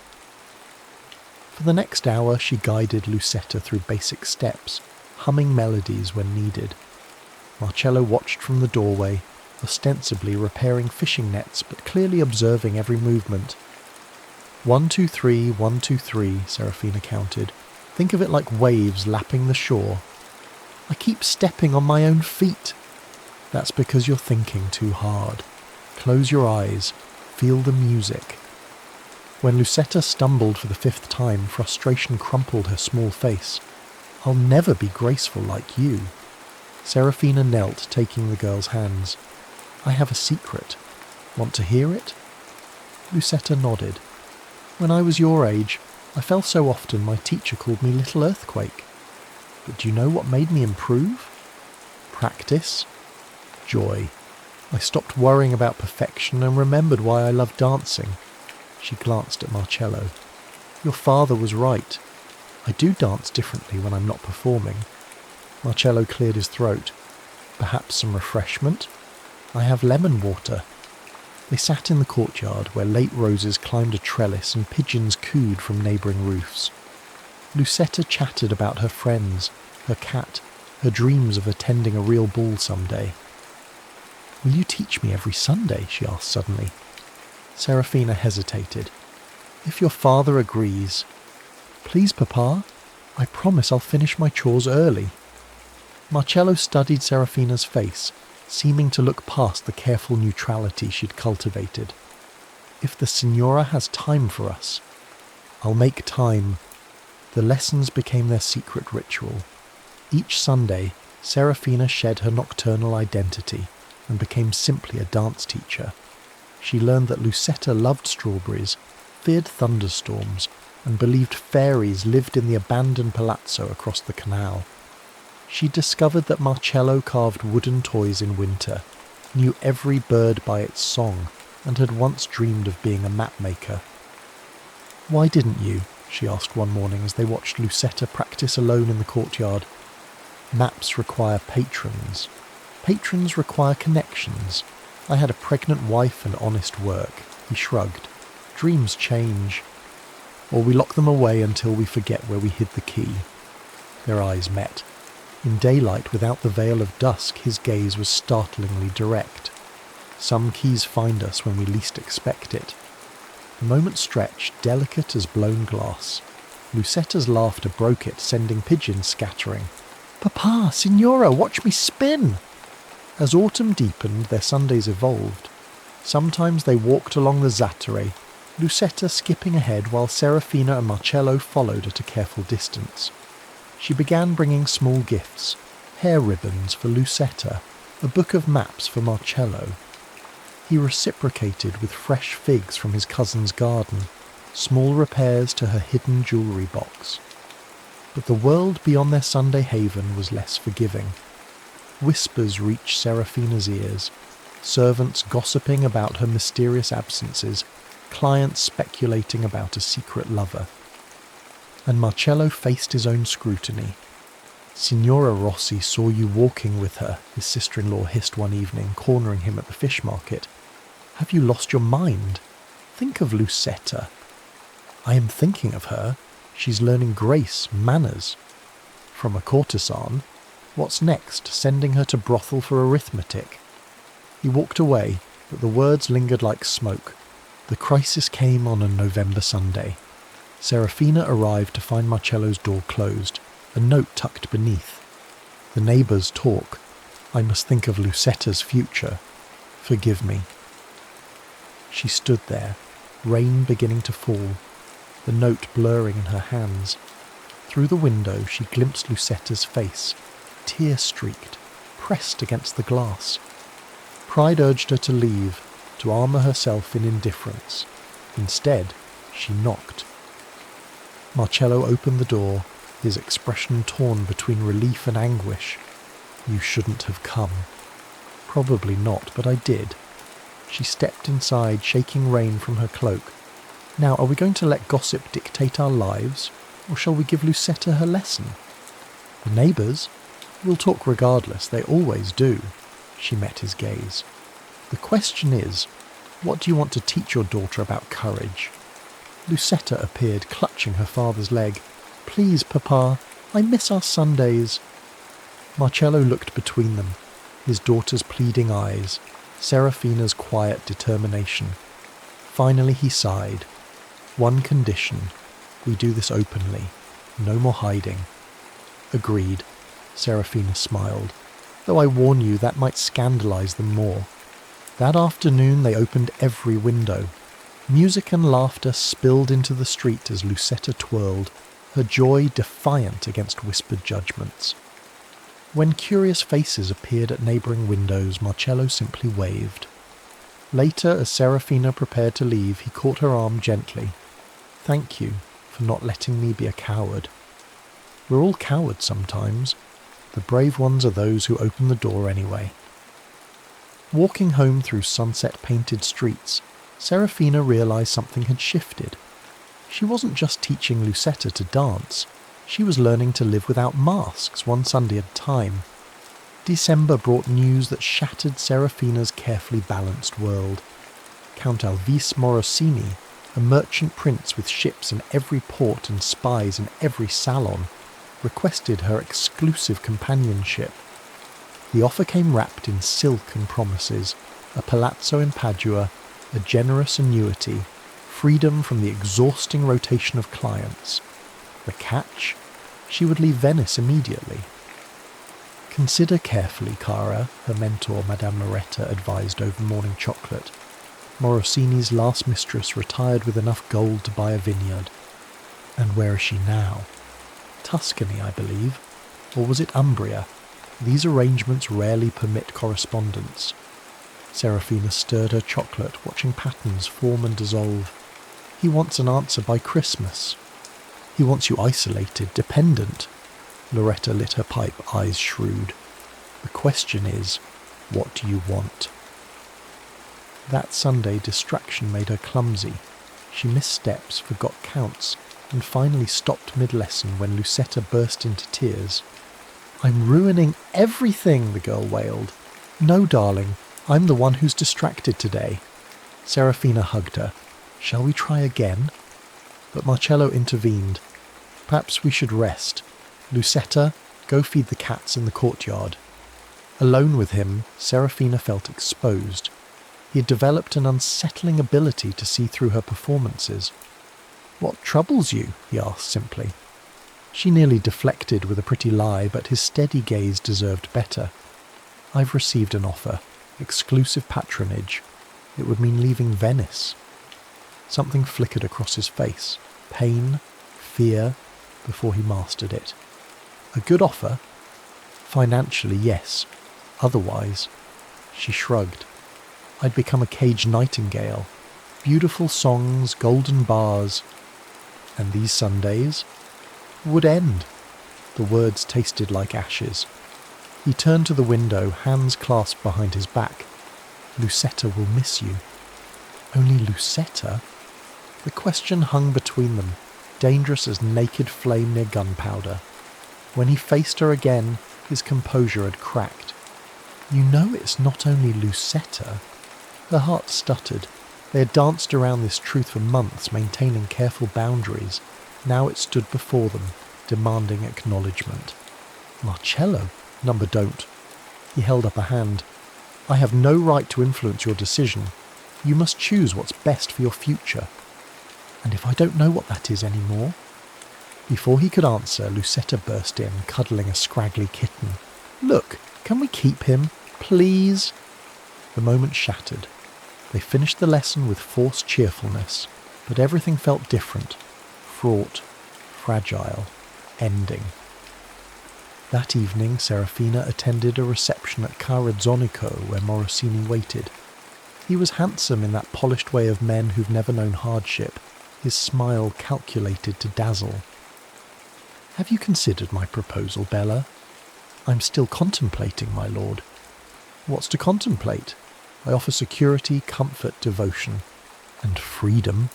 For the next hour she guided Lucetta through basic steps, humming melodies when needed. Marcello watched from the doorway, ostensibly repairing fishing nets but clearly observing every movement. 1, 2, 3, 1, 2, 3, Serafina counted. "Think of it like waves lapping the shore." "I keep stepping on my own feet." "That's because you're thinking too hard. Close your eyes. Feel the music." When Lucetta stumbled for the 5th time, frustration crumpled her small face. "I'll never be graceful like you." Serafina knelt, taking the girl's hands. "I have a secret. Want to hear it?" Lucetta nodded. "When I was your age, I fell so often my teacher called me Little Earthquake. But do you know what made me improve? Practice. Joy. I stopped worrying about perfection and remembered why I loved dancing." She glanced at Marcello. "Your father was right. I do dance differently when I'm not performing." Marcello cleared his throat. "Perhaps some refreshment? I have lemon water." They sat in the courtyard, where late roses climbed a trellis and pigeons cooed from neighbouring roofs. Lucetta chattered about her friends, her cat, her dreams of attending a real ball someday. "Will you teach me every Sunday?" she asked suddenly. Serafina hesitated. "If your father agrees." "Please, Papa. I promise I'll finish my chores early." Marcello studied Serafina's face, seeming to look past the careful neutrality she'd cultivated. "If the Signora has time for us." "I'll make time." The lessons became their secret ritual. Each Sunday, Serafina shed her nocturnal identity and became simply a dance teacher. She learned that Lucetta loved strawberries, feared thunderstorms, and believed fairies lived in the abandoned palazzo across the canal. She discovered that Marcello carved wooden toys in winter, knew every bird by its song, and had once dreamed of being a map maker. "Why didn't you?" she asked one morning as they watched Lucetta practice alone in the courtyard. "Maps require patrons. Patrons require connections. I had a pregnant wife and honest work." He shrugged. "Dreams change. Or we lock them away until we forget where we hid the key." Their eyes met. In daylight, without the veil of dusk, his gaze was startlingly direct. "Some keys find us when we least expect it." The moment stretched, delicate as blown glass. Lucetta's laughter broke it, sending pigeons scattering. "Papa, Signora, watch me spin!" As autumn deepened, their Sundays evolved. Sometimes they walked along the Zattere, Lucetta skipping ahead while Serafina and Marcello followed at a careful distance. She began bringing small gifts, hair ribbons for Lucetta, a book of maps for Marcello. He reciprocated with fresh figs from his cousin's garden, small repairs to her hidden jewellery box. But the world beyond their Sunday haven was less forgiving. Whispers reached Serafina's ears, servants gossiping about her mysterious absences, clients speculating about a secret lover. And Marcello faced his own scrutiny. Signora Rossi saw you walking with her, his sister-in-law hissed one evening, cornering him at the fish market. Have you lost your mind? Think of Lucetta. I am thinking of her. She's learning grace, manners. From a courtesan. What's next? Sending her to brothel for arithmetic? He walked away, but the words lingered like smoke. The crisis came on a November Sunday. Serafina arrived to find Marcello's door closed, a note tucked beneath. The neighbours talk. I must think of Lucetta's future. Forgive me. She stood there, rain beginning to fall, the note blurring in her hands. Through the window she glimpsed Lucetta's face, tear-streaked, pressed against the glass. Pride urged her to leave, to armour herself in indifference. Instead, she knocked. Marcello opened the door, his expression torn between relief and anguish. You shouldn't have come. Probably not, but I did. She stepped inside, shaking rain from her cloak. Now, are we going to let gossip dictate our lives, or shall we give Lucetta her lesson? The neighbours? We'll talk regardless, they always do. She met his gaze. The question is, what do you want to teach your daughter about courage? Lucetta appeared, clutching her father's leg. Please, Papa, I miss our Sundays. Marcello looked between them, his daughter's pleading eyes, Serafina's quiet determination. Finally he sighed. One condition. We do this openly. No more hiding. Agreed. Serafina smiled. Though I warn you, that might scandalise them more. That afternoon they opened every window. Music and laughter spilled into the street as Lucetta twirled, her joy defiant against whispered judgments. When curious faces appeared at neighbouring windows, Marcello simply waved. Later, as Serafina prepared to leave, he caught her arm gently. Thank you for not letting me be a coward. We're all cowards sometimes. The brave ones are those who open the door anyway. Walking home through sunset-painted streets, Serafina realised something had shifted. She wasn't just teaching Lucetta to dance. She was learning to live without masks, one Sunday at a time. December brought news that shattered Serafina's carefully balanced world. Count Alvise Morosini, a merchant prince with ships in every port and spies in every salon, requested her exclusive companionship. The offer came wrapped in silk and promises, a palazzo in Padua, a generous annuity, freedom from the exhausting rotation of clients. The catch? She would leave Venice immediately. Consider carefully, Cara, her mentor Madame Loretta advised over morning chocolate. Morosini's last mistress retired with enough gold to buy a vineyard. And where is she now? Tuscany, I believe. Or was it Umbria? These arrangements rarely permit correspondence. Serafina stirred her chocolate, watching patterns form and dissolve. He wants an answer by Christmas. He wants you isolated, dependent. Loretta lit her pipe, eyes shrewd. The question is, what do you want? That Sunday, distraction made her clumsy. She missed steps, forgot counts, and finally stopped mid-lesson when Lucetta burst into tears. I'm ruining everything, the girl wailed. No, darling, I'm the one who's distracted today. Serafina hugged her. Shall we try again? But Marcello intervened. Perhaps we should rest. Lucetta, go feed the cats in the courtyard. Alone with him, Serafina felt exposed. He had developed an unsettling ability to see through her performances. What troubles you? He asked simply. She nearly deflected with a pretty lie, but his steady gaze deserved better. I've received an offer. Exclusive patronage. It would mean leaving Venice. Something flickered across his face. Pain, fear, before he mastered it. A good offer? Financially, yes. Otherwise, she shrugged. I'd become a caged nightingale. Beautiful songs, golden bars, and these Sundays would end. The words tasted like ashes. He turned to the window, hands clasped behind his back. Lucetta will miss you. Only Lucetta? The question hung between them, dangerous as naked flame near gunpowder. When he faced her again, his composure had cracked. You know it's not only Lucetta. Her heart stuttered. They had danced around this truth for months, maintaining careful boundaries. Now it stood before them, demanding acknowledgement. Marcello? Number don't. He held up a hand. I have no right to influence your decision. You must choose what's best for your future. And if I don't know what that is anymore? Before he could answer, Lucetta burst in, cuddling a scraggly kitten. Look, can we keep him? Please? The moment shattered. They finished the lesson with forced cheerfulness, but everything felt different. Fraught, fragile, ending. That evening, Serafina attended a reception at Carazzonico where Morosini waited. He was handsome in that polished way of men who've never known hardship, his smile calculated to dazzle. Have you considered my proposal, Bella? I'm still contemplating, my lord. What's to contemplate? I offer security, comfort, devotion. And freedom.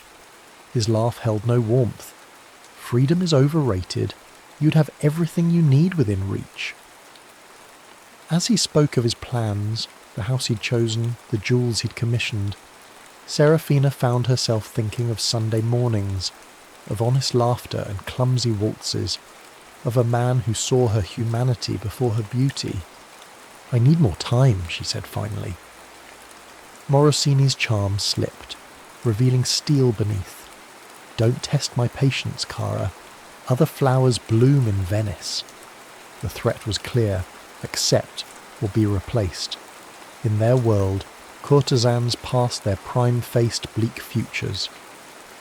His laugh held no warmth. Freedom is overrated. You'd have everything you need within reach. As he spoke of his plans, the house he'd chosen, the jewels he'd commissioned, Serafina found herself thinking of Sunday mornings, of honest laughter and clumsy waltzes, of a man who saw her humanity before her beauty. I need more time, she said finally. Morosini's charm slipped, revealing steel beneath. Don't test my patience, Cara. Other flowers bloom in Venice. The threat was clear. Accept or be replaced. In their world, courtesans passed their prime-faced bleak futures.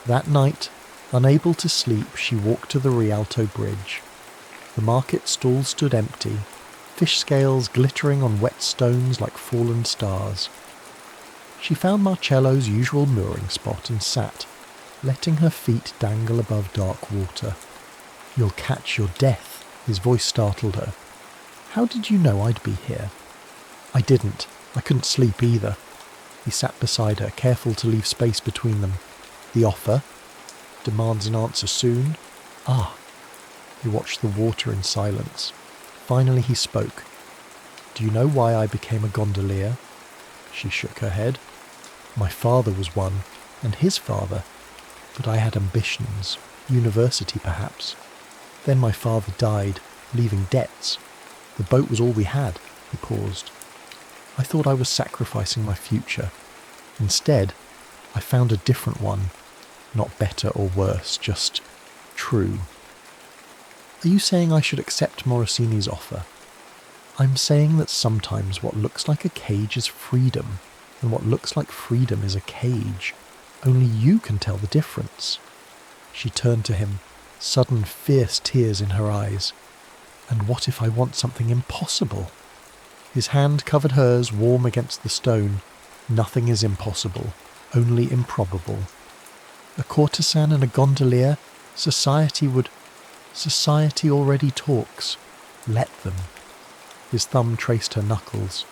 That night, unable to sleep, she walked to the Rialto Bridge. The market stall stood empty, fish scales glittering on wet stones like fallen stars. She found Marcello's usual mooring spot and sat, letting her feet dangle above dark water. You'll catch your death, his voice startled her. How did you know I'd be here? I didn't. I couldn't sleep either. He sat beside her, careful to leave space between them. The offer? Demands an answer soon? Ah. He watched the water in silence. Finally he spoke. Do you know why I became a gondolier? She shook her head. My father was one, and his father. But I had ambitions. University, perhaps. Then my father died, leaving debts. The boat was all we had. He paused. I thought I was sacrificing my future. Instead, I found a different one. Not better or worse, just true. Are you saying I should accept Morosini's offer? I'm saying that sometimes what looks like a cage is freedom, and what looks like freedom is a cage. Only you can tell the difference. She turned to him, sudden fierce tears in her eyes. And what if I want something impossible? His hand covered hers, warm against the stone. Nothing is impossible, only improbable. A courtesan and a gondolier, society already talks. Let them. His thumb traced her knuckles.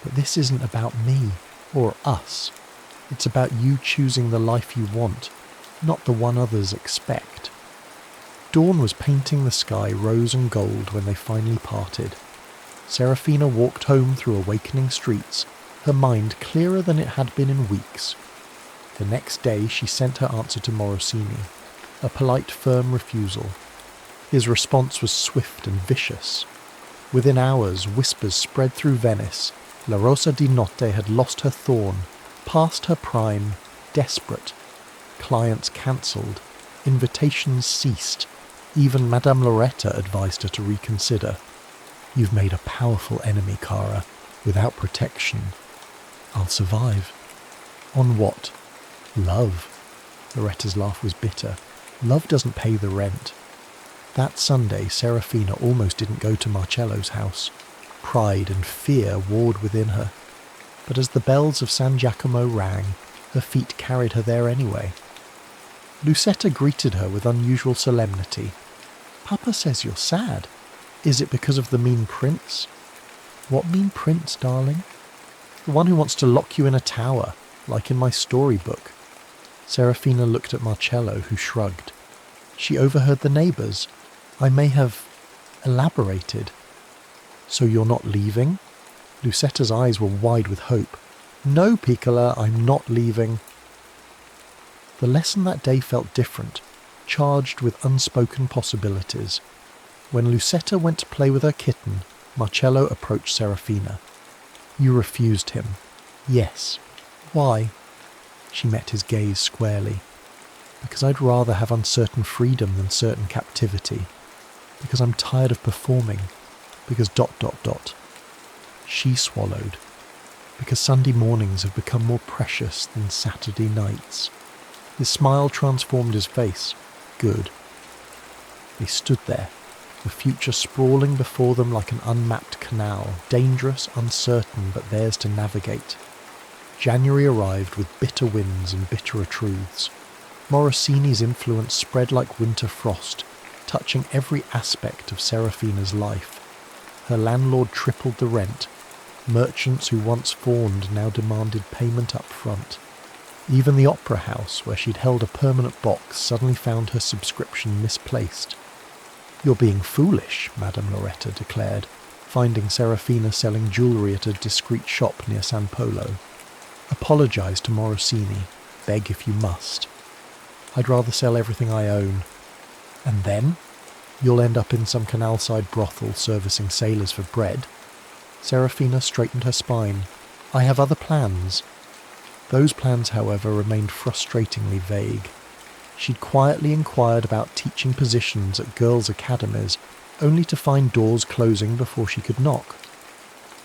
But this isn't about me, or us. It's about you choosing the life you want, not the one others expect. Dawn was painting the sky rose and gold when they finally parted. Serafina walked home through awakening streets, her mind clearer than it had been in weeks. The next day she sent her answer to Morosini, a polite, firm refusal. His response was swift and vicious. Within hours, whispers spread through Venice. La Rosa di Notte had lost her thorn, past her prime, desperate. Clients cancelled, invitations ceased. Even Madame Loretta advised her to reconsider. You've made a powerful enemy, Cara. Without protection, I'll survive. On what? Love. Loretta's laugh was bitter. Love doesn't pay the rent. That Sunday, Serafina almost didn't go to Marcello's house. Pride and fear warred within her. But as the bells of San Giacomo rang, Her feet carried her there anyway. Lucetta greeted her with unusual solemnity. "Papa says you're sad. Is it because of the mean prince?" "What mean prince, darling?" "The one who wants to lock you in a tower, like in my storybook." Serafina looked at Marcello, who shrugged. "She overheard the neighbours. I may have elaborated." "So you're not leaving?" Lucetta's eyes were wide with hope. "No, Piccola, I'm not leaving." The lesson that day felt different, charged with unspoken possibilities. When Lucetta went to play with her kitten, Marcello approached Serafina. "You refused him." "Yes." "Why?" She met his gaze squarely. "Because I'd rather have uncertain freedom than certain captivity. Because I'm tired of performing. Because ... She swallowed. Because Sunday mornings have become more precious than Saturday nights. His smile transformed his face. Good. They stood there, the future sprawling before them like an unmapped canal, dangerous, uncertain, but theirs to navigate. January arrived with bitter winds and bitterer truths. Morosini's influence spread like winter frost, touching every aspect of Serafina's life. Her landlord tripled the rent. Merchants who once fawned now demanded payment up front. Even the opera house, where she'd held a permanent box, suddenly found her subscription misplaced. "You're being foolish," Madame Loretta declared, finding Serafina selling jewellery at a discreet shop near San Polo. "Apologise to Morosini. Beg if you must." "I'd rather sell everything I own." "And then? You'll end up in some canal-side brothel servicing sailors for bread." Serafina straightened her spine. "I have other plans." Those plans, however, remained frustratingly vague. She'd quietly inquired about teaching positions at girls' academies, only to find doors closing before she could knock.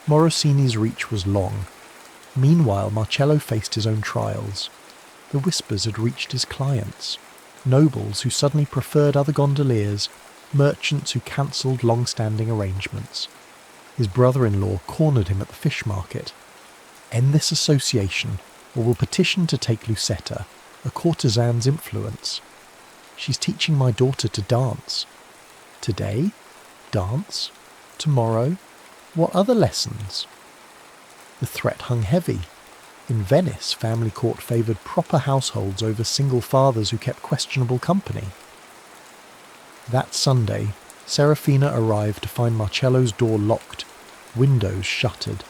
Morosini's reach was long. Meanwhile, Marcello faced his own trials. The whispers had reached his clients. Nobles who suddenly preferred other gondoliers, merchants who cancelled long-standing arrangements. His brother-in-law cornered him at the fish market. "End this association, or we'll petition to take Lucetta, a courtesan's influence. She's teaching my daughter to dance." "Today? Dance? Tomorrow? What other lessons?" The threat hung heavy. In Venice, family court favoured proper households over single fathers who kept questionable company. That Sunday, Serafina arrived to find Marcello's door locked, windows shuttered.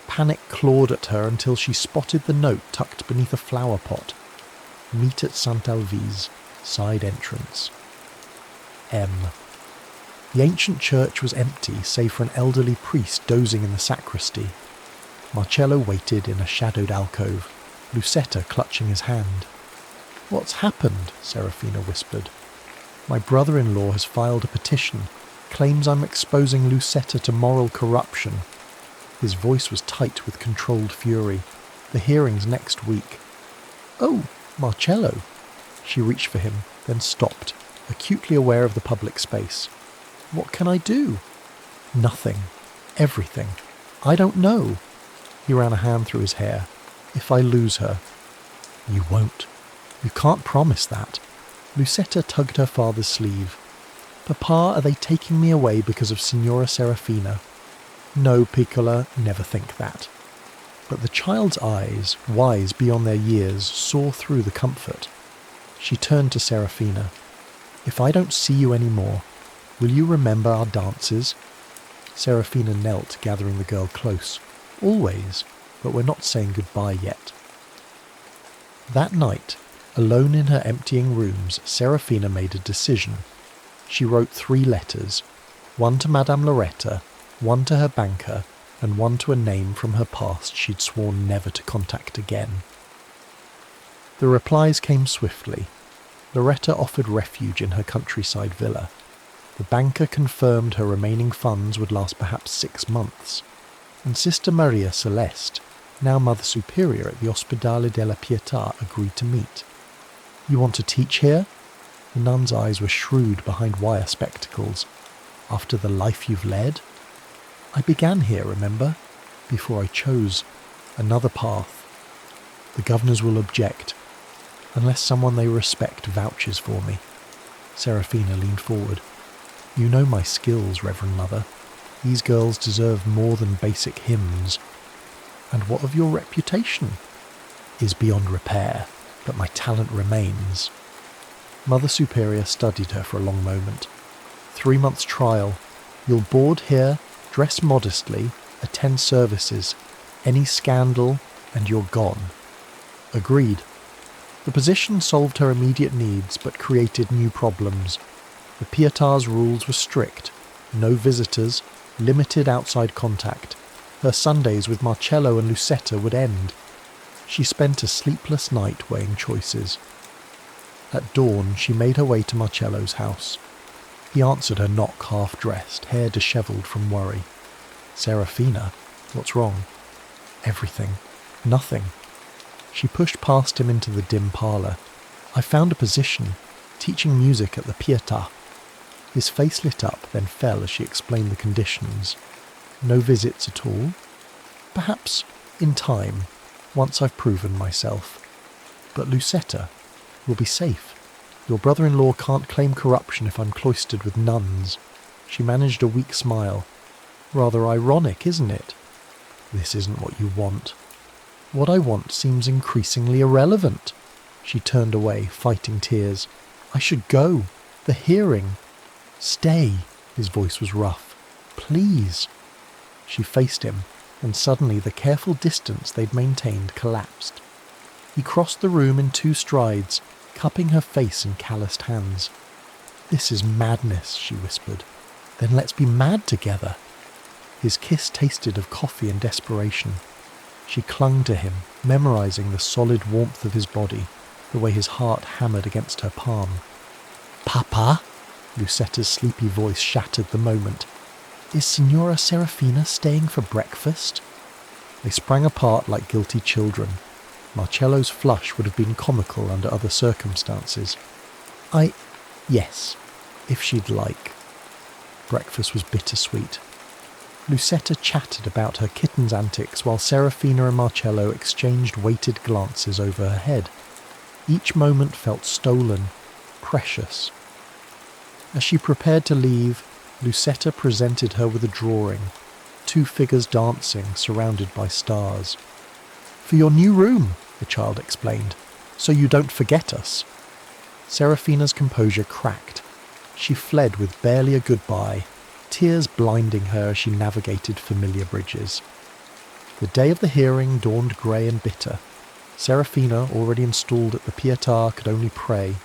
Panic clawed at her until she spotted the note tucked beneath a flower pot. "Meet at Sant'Alvise, side entrance. M." The ancient church was empty save for an elderly priest dozing in the sacristy. Marcello waited in a shadowed alcove, Lucetta clutching his hand. "What's happened?" Serafina whispered. "My brother-in-law has filed a petition, claims I'm exposing Lucetta to moral corruption." His voice was tight with controlled fury. "The hearing's next week." "Oh, Marcello." She reached for him, then stopped, acutely aware of the public space. "What can I do?" "Nothing. Everything. I don't know." He ran a hand through his hair. "If I lose her." "You won't. You can't promise that." Lucetta tugged her father's sleeve. "Papa, are they taking me away because of Signora Serafina?" "No, Piccola, never think that." But the child's eyes, wise beyond their years, saw through the comfort. She turned to Serafina. "If I don't see you any more, will you remember our dances?" Serafina knelt, gathering the girl close. "Always, but we're not saying goodbye yet." That night, alone in her emptying rooms, Serafina made a decision. She wrote 3 letters, one to Madame Loretta, one to her banker, and one to a name from her past she'd sworn never to contact again. The replies came swiftly. Loretta offered refuge in her countryside villa. The banker confirmed her remaining funds would last perhaps 6 months. And Sister Maria Celeste, now Mother Superior at the Ospedale della Pietà, agreed to meet. "You want to teach here?" The nun's eyes were shrewd behind wire spectacles. "After the life you've led?" "I began here, remember? Before I chose another path." The governors will object, unless someone they respect vouches for me. Serafina leaned forward. You know my skills, Reverend Mother. These girls deserve more than basic hymns. And what of your reputation? Is beyond repair, but my talent remains. Mother Superior studied her for a long moment. 3 months trial. You'll board here, dress modestly, attend services. Any scandal, and you're gone. Agreed. The position solved her immediate needs, but created new problems. The Pietar's rules were strict. No visitors, limited outside contact. Her Sundays with Marcello and Lucetta would end. She spent a sleepless night weighing choices. At dawn, she made her way to Marcello's house. He answered her knock half-dressed, hair dishevelled from worry. Serafina, what's wrong? Everything. Nothing. She pushed past him into the dim parlour. I found a position, teaching music at the Pietà. His face lit up, then fell as she explained the conditions. No visits at all? Perhaps in time, once I've proven myself. But Lucetta will be safe. Your brother-in-law can't claim corruption if I'm cloistered with nuns. She managed a weak smile. Rather ironic, isn't it? This isn't what you want. What I want seems increasingly irrelevant. She turned away, fighting tears. I should go. The hearing. Stay. His voice was rough. Please. She faced him, and suddenly the careful distance they'd maintained collapsed. He crossed the room in 2 strides, cupping her face in calloused hands. This is madness, she whispered. Then let's be mad together. His kiss tasted of coffee and desperation. She clung to him, memorizing the solid warmth of his body, the way his heart hammered against her palm. Papa? Lucetta's sleepy voice shattered the moment. Is Signora Serafina staying for breakfast? They sprang apart like guilty children. Marcello's flush would have been comical under other circumstances. Yes, if she'd like. Breakfast was bittersweet. Lucetta chattered about her kitten's antics while Serafina and Marcello exchanged weighted glances over her head. Each moment felt stolen, precious. As she prepared to leave, Lucetta presented her with a drawing, 2 figures dancing, surrounded by stars. For your new room, the child explained, so you don't forget us. Serafina's composure cracked. She fled with barely a goodbye, tears blinding her as she navigated familiar bridges. The day of the hearing dawned grey and bitter. Serafina, already installed at the Pietà, could only pray.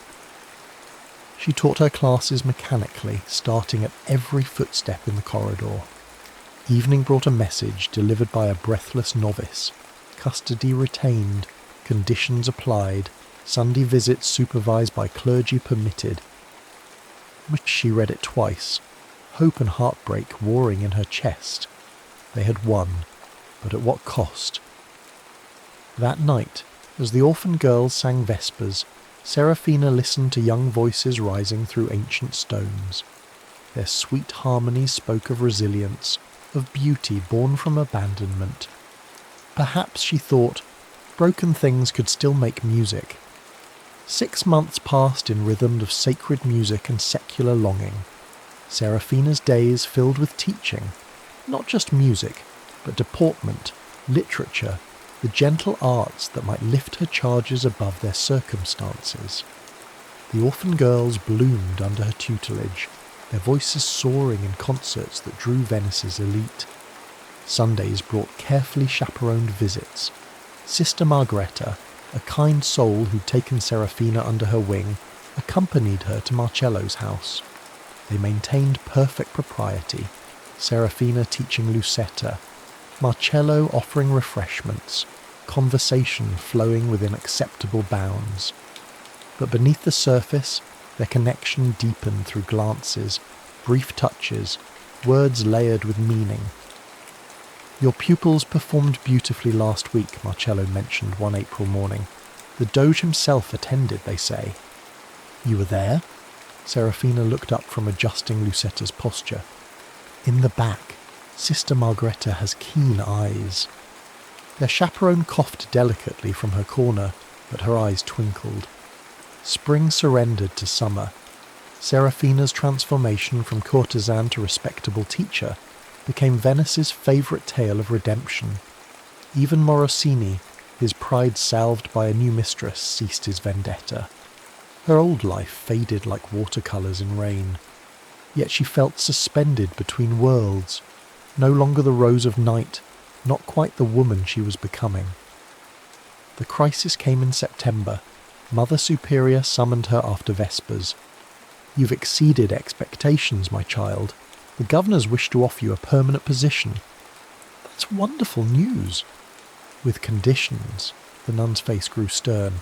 She taught her classes mechanically, starting at every footstep in the corridor. Evening brought a message delivered by a breathless novice. Custody retained, conditions applied, Sunday visits supervised by clergy permitted. She read it twice, hope and heartbreak warring in her chest. They had won, but at what cost? That night, as the orphan girls sang vespers, Serafina listened to young voices rising through ancient stones. Their sweet harmony spoke of resilience, of beauty born from abandonment. Perhaps, she thought, broken things could still make music. 6 months passed in rhythm of sacred music and secular longing. Serafina's days filled with teaching, not just music, but deportment, literature, the gentle arts that might lift her charges above their circumstances. The orphan girls bloomed under her tutelage, their voices soaring in concerts that drew Venice's elite. Sundays brought carefully chaperoned visits. Sister Margherita, a kind soul who'd taken Serafina under her wing, accompanied her to Marcello's house. They maintained perfect propriety, Serafina teaching Lucetta, Marcello offering refreshments, conversation flowing within acceptable bounds. But beneath the surface, their connection deepened through glances, brief touches, words layered with meaning. Your pupils performed beautifully last week, Marcello mentioned one April morning. The Doge himself attended, they say. You were there? Serafina looked up from adjusting Lucetta's posture. In the back, Sister Margherita has keen eyes. Their chaperone coughed delicately from her corner, but her eyes twinkled. Spring surrendered to summer. Serafina's transformation from courtesan to respectable teacher became Venice's favourite tale of redemption. Even Morosini, his pride salved by a new mistress, ceased his vendetta. Her old life faded like watercolours in rain. Yet she felt suspended between worlds, no longer the rose of night, not quite the woman she was becoming. The crisis came in September. Mother Superior summoned her after Vespers. "You've exceeded expectations, my child. The governors wish to offer you a permanent position." "That's wonderful news." "With conditions." The nun's face grew stern.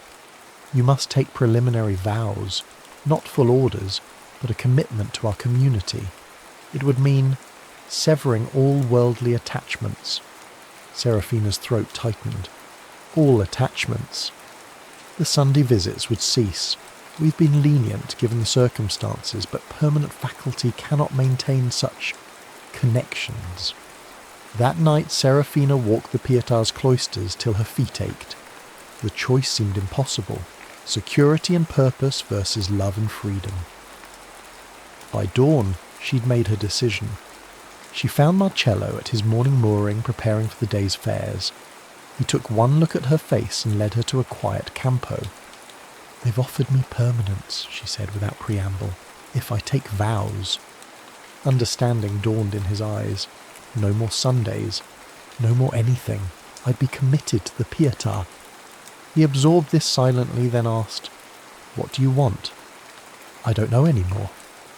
"You must take preliminary vows, not full orders, but a commitment to our community. It would mean severing all worldly attachments." Serafina's throat tightened. "All attachments." "The Sunday visits would cease. We've been lenient given the circumstances, but permanent faculty cannot maintain such connections." That night Serafina walked the Pietar's cloisters till her feet ached. The choice seemed impossible. Security and purpose versus love and freedom. By dawn, she'd made her decision. She found Marcello at his morning mooring preparing for the day's fares. He took one look at her face and led her to a quiet campo. "They've offered me permanence," she said without preamble, "if I take vows." Understanding dawned in his eyes. No more Sundays. No more anything. I'd be committed to the Pietar. He absorbed this silently, then asked, "What do you want?" "I don't know any more.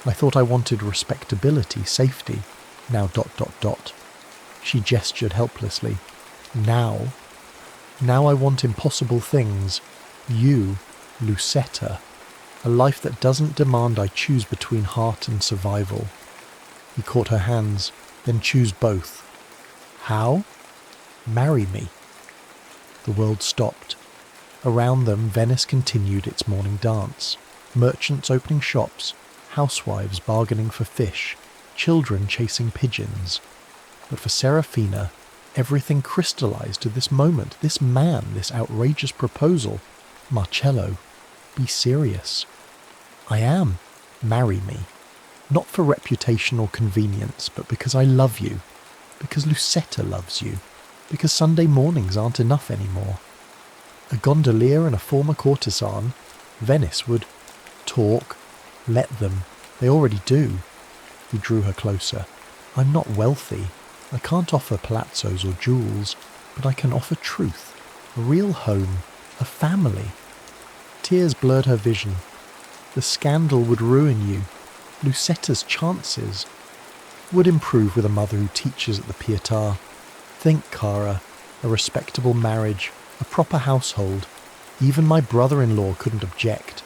I thought I wanted respectability, safety. Now ... She gestured helplessly. Now I want impossible things. You, Lucetta. A life that doesn't demand I choose between heart and survival." He caught her hands. "Then choose both." "How?" "Marry me." The world stopped. Around them, Venice continued its morning dance. Merchants opening shops, housewives bargaining for fish, children chasing pigeons. But for Serafina, everything crystallized to this moment, this man, this outrageous proposal. "Marcello, be serious." "I am. Marry me. Not for reputation or convenience, but because I love you. Because Lucetta loves you. Because Sunday mornings aren't enough anymore." A gondolier and a former courtesan, Venice would talk. Let them. They already do. He drew her closer. "I'm not wealthy. I can't offer palazzos or jewels, but I can offer truth, a real home, a family." Tears blurred her vision. "The scandal would ruin you. Lucetta's chances would improve with a mother who teaches at the Pietar. Think, Cara, a respectable marriage, a proper household. Even my brother-in-law couldn't object."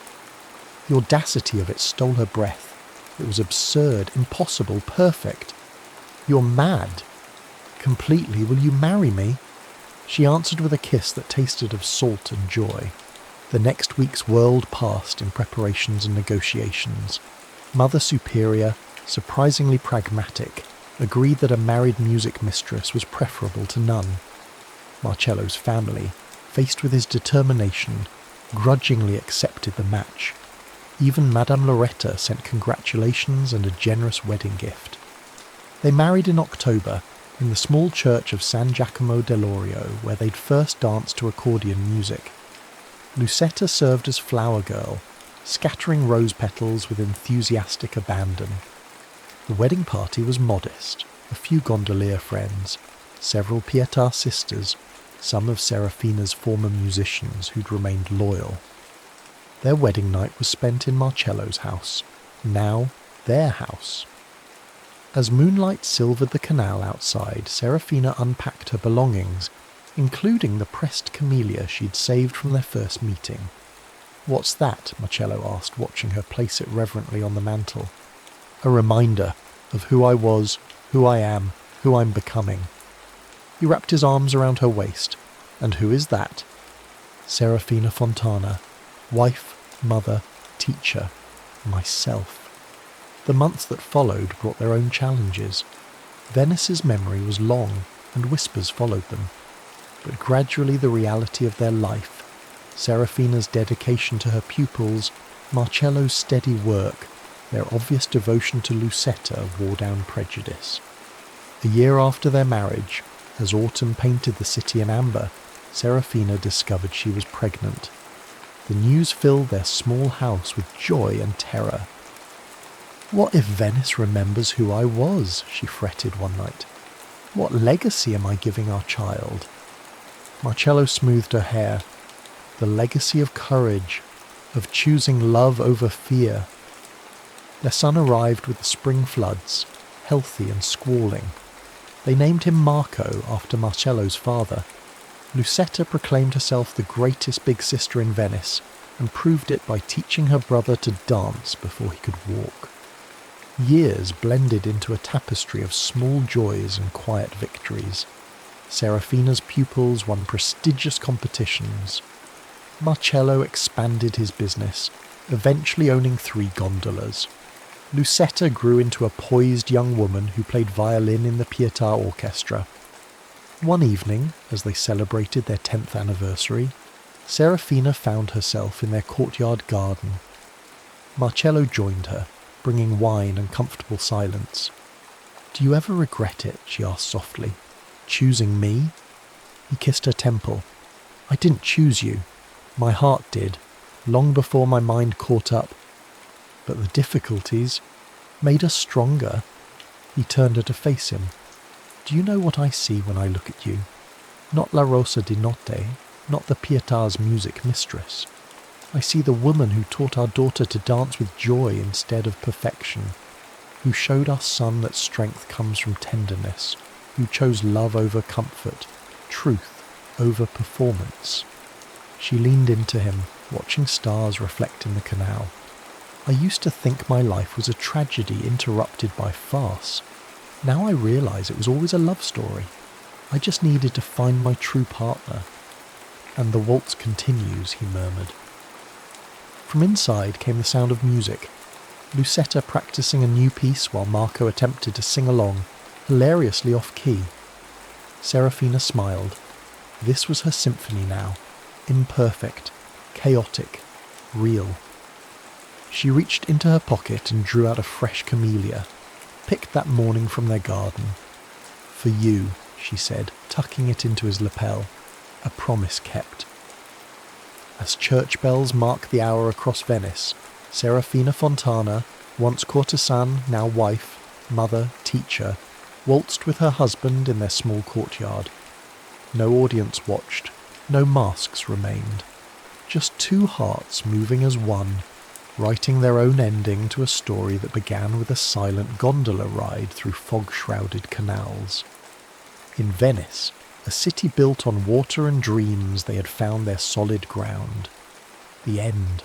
The audacity of it stole her breath. It was absurd, impossible, perfect. "You're mad." "Completely. Will you marry me?" She answered with a kiss that tasted of salt and joy. The next week's world passed in preparations and negotiations. Mother Superior, surprisingly pragmatic, agreed that a married music mistress was preferable to none. Marcello's family, faced with his determination, grudgingly accepted the match. Even Madame Loretta sent congratulations and a generous wedding gift. They married in October in the small church of San Giacomo dell'Orio, where they'd first danced to accordion music. Lucetta served as flower girl, scattering rose petals with enthusiastic abandon. The wedding party was modest, a few gondolier friends, several Pietar sisters, some of Serafina's former musicians who'd remained loyal. Their wedding night was spent in Marcello's house, now their house. As moonlight silvered the canal outside, Serafina unpacked her belongings, including the pressed camellia she'd saved from their first meeting. "What's that?" Marcello asked, watching her place it reverently on the mantel. "A reminder of who I was, who I am, who I'm becoming." He wrapped his arms around her waist. "And who is that?" "Serafina Fontana, wife, mother, teacher, myself." The months that followed brought their own challenges. Venice's memory was long, and whispers followed them. but gradually the reality of their life, Serafina's dedication to her pupils, Marcello's steady work, their obvious devotion to Lucetta wore down prejudice. A year after their marriage, as autumn painted the city in amber, Serafina discovered she was pregnant. The news filled their small house with joy and terror. "What if Venice remembers who I was?" she fretted one night. "What legacy am I giving our child?" Marcello smoothed her hair. The legacy of courage, of choosing love over fear. Their son arrived with the spring floods, healthy and squalling. They named him Marco after Marcello's father. Lucetta proclaimed herself the greatest big sister in Venice and proved it by teaching her brother to dance before he could walk. Years blended into a tapestry of small joys and quiet victories. Serafina's pupils won prestigious competitions. Marcello expanded his business, eventually owning 3 gondolas. Lucetta grew into a poised young woman who played violin in the Pietà Orchestra. One evening, as they celebrated their 10th anniversary, Serafina found herself in their courtyard garden. Marcello joined her, bringing wine and comfortable silence. "Do you ever regret it?" she asked softly. "Choosing me?" He kissed her temple. "I didn't choose you. My heart did, long before my mind caught up. But the difficulties made us stronger." He turned her to face him. "Do you know what I see when I look at you? Not La Rosa di Notte, not the Pietà's music mistress. I see the woman who taught our daughter to dance with joy instead of perfection, who showed our son that strength comes from tenderness, who chose love over comfort, truth over performance." She leaned into him, watching stars reflect in the canal. "I used to think my life was a tragedy interrupted by farce. Now I realize it was always a love story. I just needed to find my true partner." "And the waltz continues," he murmured. From inside came the sound of music. Lucetta practicing a new piece while Marco attempted to sing along, hilariously off-key. Serafina smiled. This was her symphony now. Imperfect, chaotic, real. She reached into her pocket and drew out a fresh camellia, picked that morning from their garden. "For you," she said, tucking it into his lapel. "A promise kept." As church bells marked the hour across Venice, Serafina Fontana, once courtesan, now wife, mother, teacher, waltzed with her husband in their small courtyard. No audience watched. No masks remained, just 2 hearts moving as one, writing their own ending to a story that began with a silent gondola ride through fog-shrouded canals. In Venice, a city built on water and dreams, they had found their solid ground. The end.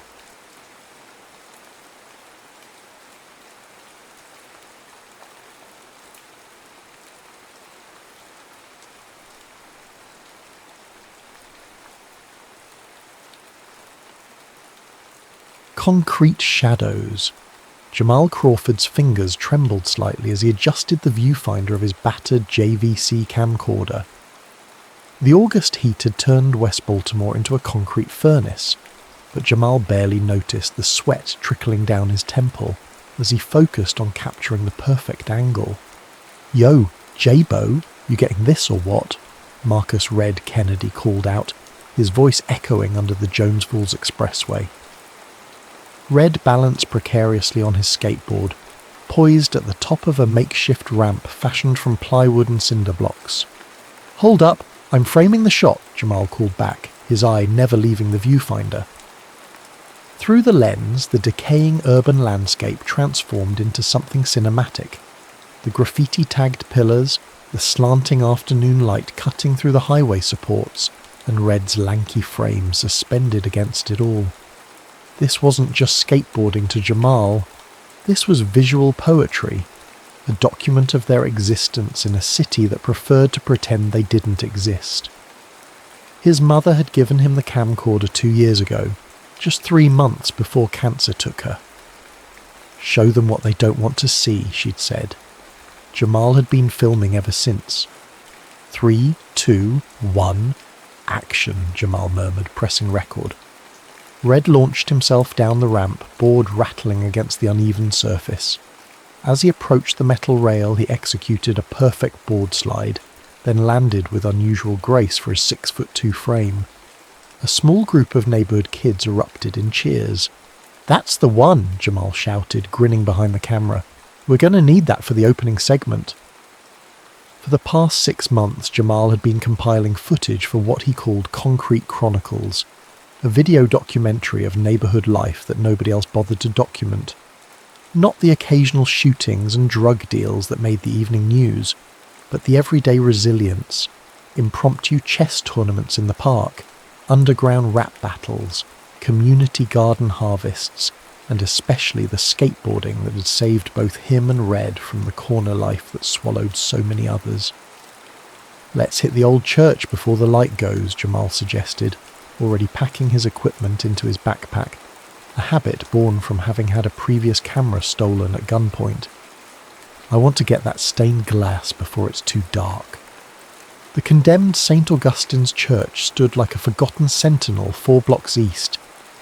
Concrete shadows. Jamal Crawford's fingers trembled slightly as he adjusted the viewfinder of his battered JVC camcorder. The August heat had turned West Baltimore into a concrete furnace, but Jamal barely noticed the sweat trickling down his temple as he focused on capturing the perfect angle. "Yo, J-Bo, you getting this or what?" Marcus Red Kennedy called out, his voice echoing under the Jones Falls Expressway. Red balanced precariously on his skateboard, poised at the top of a makeshift ramp fashioned from plywood and cinder blocks. "Hold up, I'm framing the shot," Jamal called back, his eye never leaving the viewfinder. Through the lens, the decaying urban landscape transformed into something cinematic. The graffiti-tagged pillars, the slanting afternoon light cutting through the highway supports, and Red's lanky frame suspended against it all. This wasn't just skateboarding to Jamal. This was visual poetry, a document of their existence in a city that preferred to pretend they didn't exist. His mother had given him the camcorder 2 years ago, just 3 months before cancer took her. "Show them what they don't want to see," she'd said. Jamal had been filming ever since. 3, 2, 1, Action, Jamal murmured, pressing record. Red launched himself down the ramp, board rattling against the uneven surface. As he approached the metal rail, he executed a perfect board slide, then landed with unusual grace for his 6'2" frame. A small group of neighbourhood kids erupted in cheers. "That's the one," Jamal shouted, grinning behind the camera. "We're going to need that for the opening segment." For the past 6 months, Jamal had been compiling footage for what he called Concrete Chronicles, a video documentary of neighbourhood life that nobody else bothered to document. Not the occasional shootings and drug deals that made the evening news, but the everyday resilience, impromptu chess tournaments in the park, underground rap battles, community garden harvests, and especially the skateboarding that had saved both him and Red from the corner life that swallowed so many others. "Let's hit the old church before the light goes," Jamal suggested, already packing his equipment into his backpack, a habit born from having had a previous camera stolen at gunpoint. "I want to get that stained glass before it's too dark." The condemned St. Augustine's Church stood like a forgotten sentinel 4 blocks east,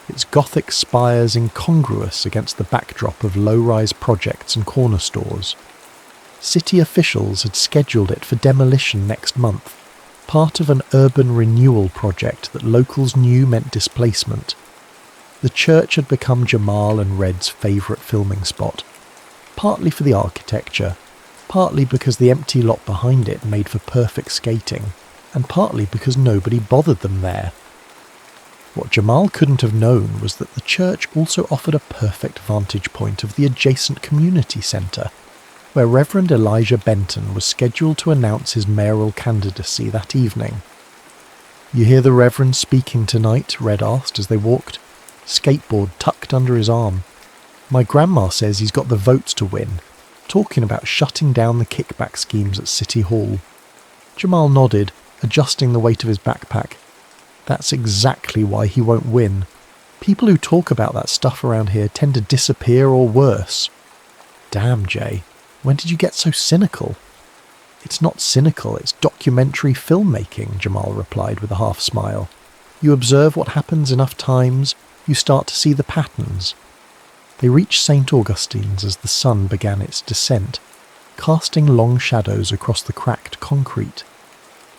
its Gothic spires incongruous against the backdrop of low-rise projects and corner stores. City officials had scheduled it for demolition next month, part of an urban renewal project that locals knew meant displacement. The church had become Jamal and Red's favourite filming spot, partly for the architecture, partly because the empty lot behind it made for perfect skating, and partly because nobody bothered them there. What Jamal couldn't have known was that the church also offered a perfect vantage point of the adjacent community centre, where Reverend Elijah Benton was scheduled to announce his mayoral candidacy that evening. "You hear the Reverend speaking tonight?" Red asked as they walked, skateboard tucked under his arm. "My grandma says he's got the votes to win, talking about shutting down the kickback schemes at City Hall." Jamal nodded, adjusting the weight of his backpack. That's exactly why he won't win. People who talk about that stuff around here tend to disappear or worse. "Damn, Jay, when did you get so cynical?" "It's not cynical, it's documentary filmmaking," Jamal replied with a half smile. "You observe what happens enough times, you start to see the patterns." They reached St. Augustine's as the sun began its descent, casting long shadows across the cracked concrete.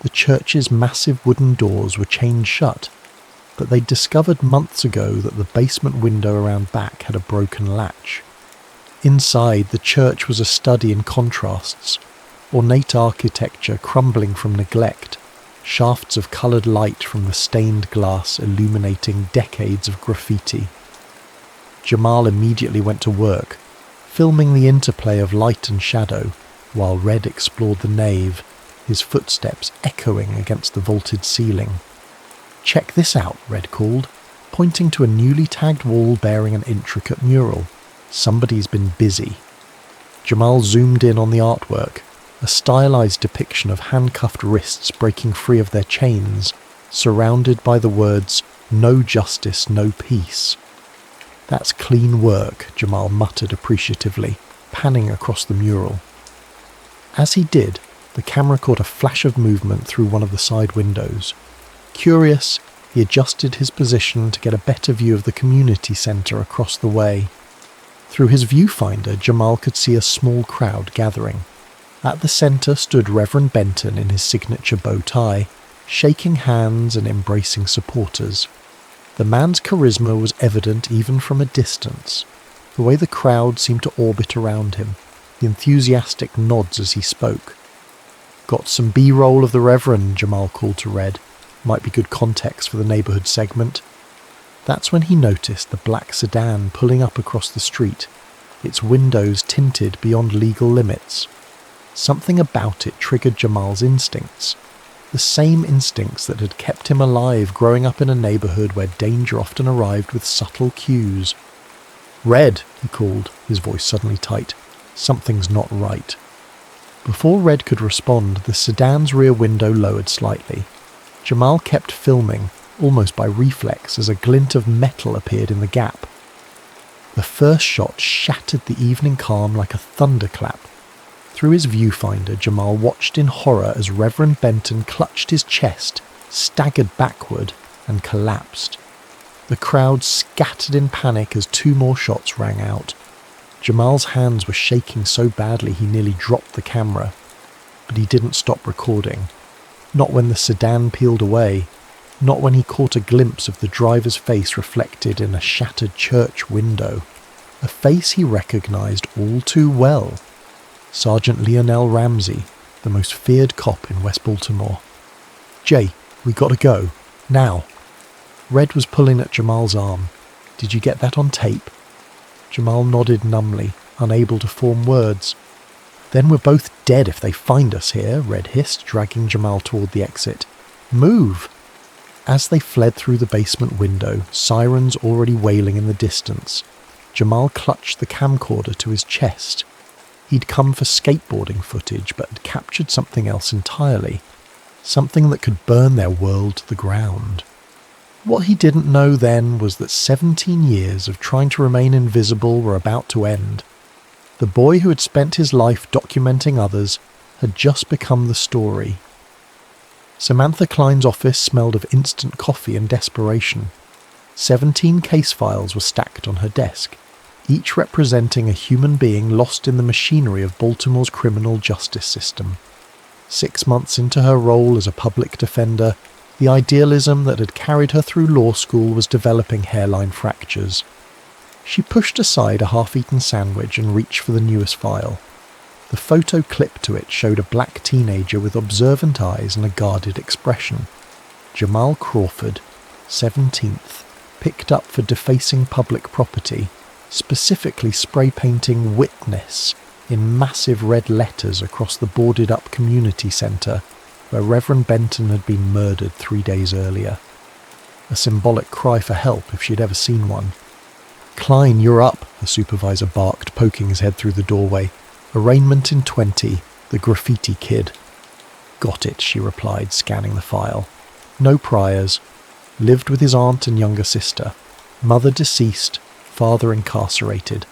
The church's massive wooden doors were chained shut, but they'd discovered months ago that the basement window around back had a broken latch. Inside, the church was a study in contrasts, ornate architecture crumbling from neglect, shafts of coloured light from the stained glass illuminating decades of graffiti. Jamal immediately went to work, filming the interplay of light and shadow, while Red explored the nave, his footsteps echoing against the vaulted ceiling. "Check this out," Red called, pointing to a newly tagged wall bearing an intricate mural. "Somebody's been busy." Jamal zoomed in on the artwork, a stylized depiction of handcuffed wrists breaking free of their chains, surrounded by the words, "No justice, no peace." "That's clean work," Jamal muttered appreciatively, panning across the mural. As he did, the camera caught a flash of movement through one of the side windows. Curious, he adjusted his position to get a better view of the community centre across the way. Through his viewfinder, Jamal could see a small crowd gathering. At the centre stood Reverend Benton in his signature bow tie, shaking hands and embracing supporters. The man's charisma was evident even from a distance, the way the crowd seemed to orbit around him, the enthusiastic nods as he spoke. "Got some B-roll of the Reverend," Jamal called to Red. "Might be good context for the neighbourhood segment." That's when he noticed the black sedan pulling up across the street, its windows tinted beyond legal limits. Something about it triggered Jamal's instincts, the same instincts that had kept him alive growing up in a neighbourhood where danger often arrived with subtle cues. "Red," he called, his voice suddenly tight. "Something's not right." Before Red could respond, the sedan's rear window lowered slightly. Jamal kept filming, almost by reflex, as a glint of metal appeared in the gap. The first shot shattered the evening calm like a thunderclap. Through his viewfinder, Jamal watched in horror as Reverend Benton clutched his chest, staggered backward, and collapsed. The crowd scattered in panic as 2 more shots rang out. Jamal's hands were shaking so badly he nearly dropped the camera, but he didn't stop recording. Not when the sedan peeled away, not when he caught a glimpse of the driver's face reflected in a shattered church window. A face he recognised all too well. Sergeant Lionel Ramsey, the most feared cop in West Baltimore. "Jay, we gotta go. Now." Red was pulling at Jamal's arm. "Did you get that on tape?" Jamal nodded numbly, unable to form words. "Then we're both dead if they find us here," Red hissed, dragging Jamal toward the exit. "Move!" As they fled through the basement window, sirens already wailing in the distance, Jamal clutched the camcorder to his chest. He'd come for skateboarding footage, but had captured something else entirely. Something that could burn their world to the ground. What he didn't know then was that 17 years of trying to remain invisible were about to end. The boy who had spent his life documenting others had just become the story. Samantha Klein's office smelled of instant coffee and desperation. 17 case files were stacked on her desk, each representing a human being lost in the machinery of Baltimore's criminal justice system. 6 months into her role as a public defender, the idealism that had carried her through law school was developing hairline fractures. She pushed aside a half-eaten sandwich and reached for the newest file. The photo clipped to it showed a black teenager with observant eyes and a guarded expression. Jamal Crawford, 17th, picked up for defacing public property, specifically spray-painting "Witness" in massive red letters across the boarded-up community centre where Reverend Benton had been murdered 3 days earlier. A symbolic cry for help if she'd ever seen one. "Klein, you're up," the supervisor barked, poking his head through the doorway. "Arraignment in 20, the graffiti kid." "Got it," she replied, scanning the file. No priors. Lived with his aunt and younger sister. Mother deceased, father incarcerated.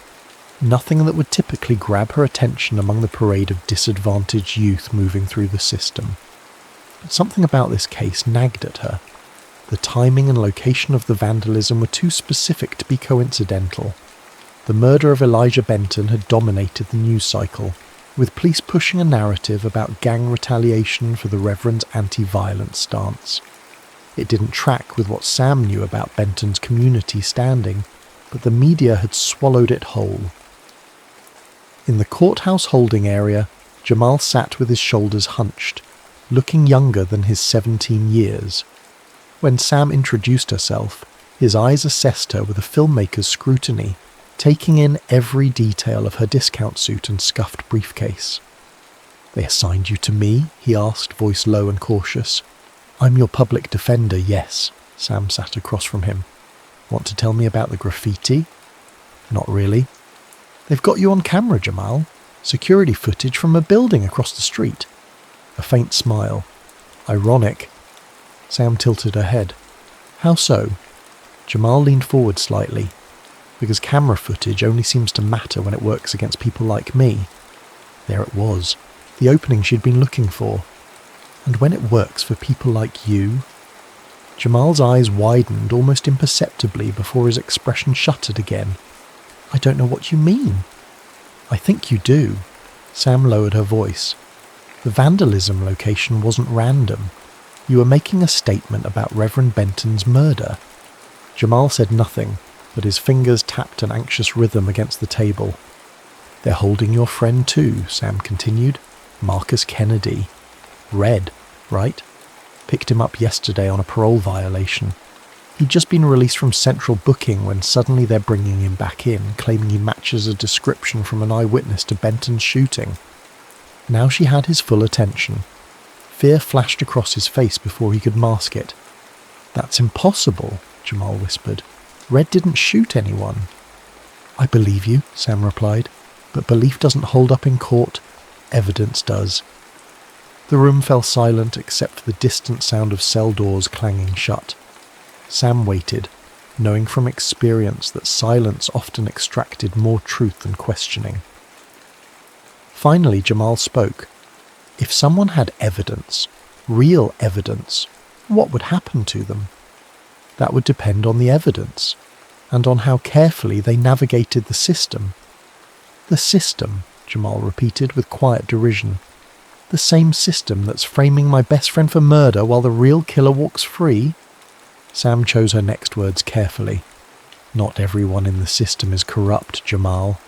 Nothing that would typically grab her attention among the parade of disadvantaged youth moving through the system. But something about this case nagged at her. The timing and location of the vandalism were too specific to be coincidental. The murder of Elijah Benton had dominated the news cycle, with police pushing a narrative about gang retaliation for the Reverend's anti-violence stance. It didn't track with what Sam knew about Benton's community standing, but the media had swallowed it whole. In the courthouse holding area, Jamal sat with his shoulders hunched, looking younger than his 17 years. When Sam introduced herself, his eyes assessed her with a filmmaker's scrutiny, taking in every detail of her discount suit and scuffed briefcase. "They assigned you to me?" he asked, voice low and cautious. "I'm your public defender, yes." Sam sat across from him. "Want to tell me about the graffiti?" "Not really." "They've got you on camera, Jamal. Security footage from a building across the street." A faint smile. "Ironic." Sam tilted her head. "How so?" Jamal leaned forward slightly. "Because camera footage only seems to matter when it works against people like me." There it was, the opening she'd been looking for. "And when it works for people like you?" Jamal's eyes widened almost imperceptibly before his expression shuttered again. "I don't know what you mean." "I think you do." Sam lowered her voice. "The vandalism location wasn't random. You were making a statement about Reverend Benton's murder." Jamal said nothing, but his fingers tapped an anxious rhythm against the table. "They're holding your friend too," Sam continued. "Marcus Kennedy. Red, right? Picked him up yesterday on a parole violation. He'd just been released from central booking when suddenly they're bringing him back in, claiming he matches a description from an eyewitness to Benton's shooting." Now she had his full attention. Fear flashed across his face before he could mask it. "That's impossible," Jamal whispered. "Red didn't shoot anyone." "I believe you," Sam replied, "but belief doesn't hold up in court. Evidence does." The room fell silent except for the distant sound of cell doors clanging shut. Sam waited, knowing from experience that silence often extracted more truth than questioning. Finally, Jamal spoke. If someone had evidence, real evidence, What would happen to them? That would depend on the evidence, and on how carefully they navigated the system. The system, Jamal repeated with quiet derision. The same system that's framing my best friend for murder while the real killer walks free? Sam chose her next words carefully. Not everyone in the system is corrupt, Jamal.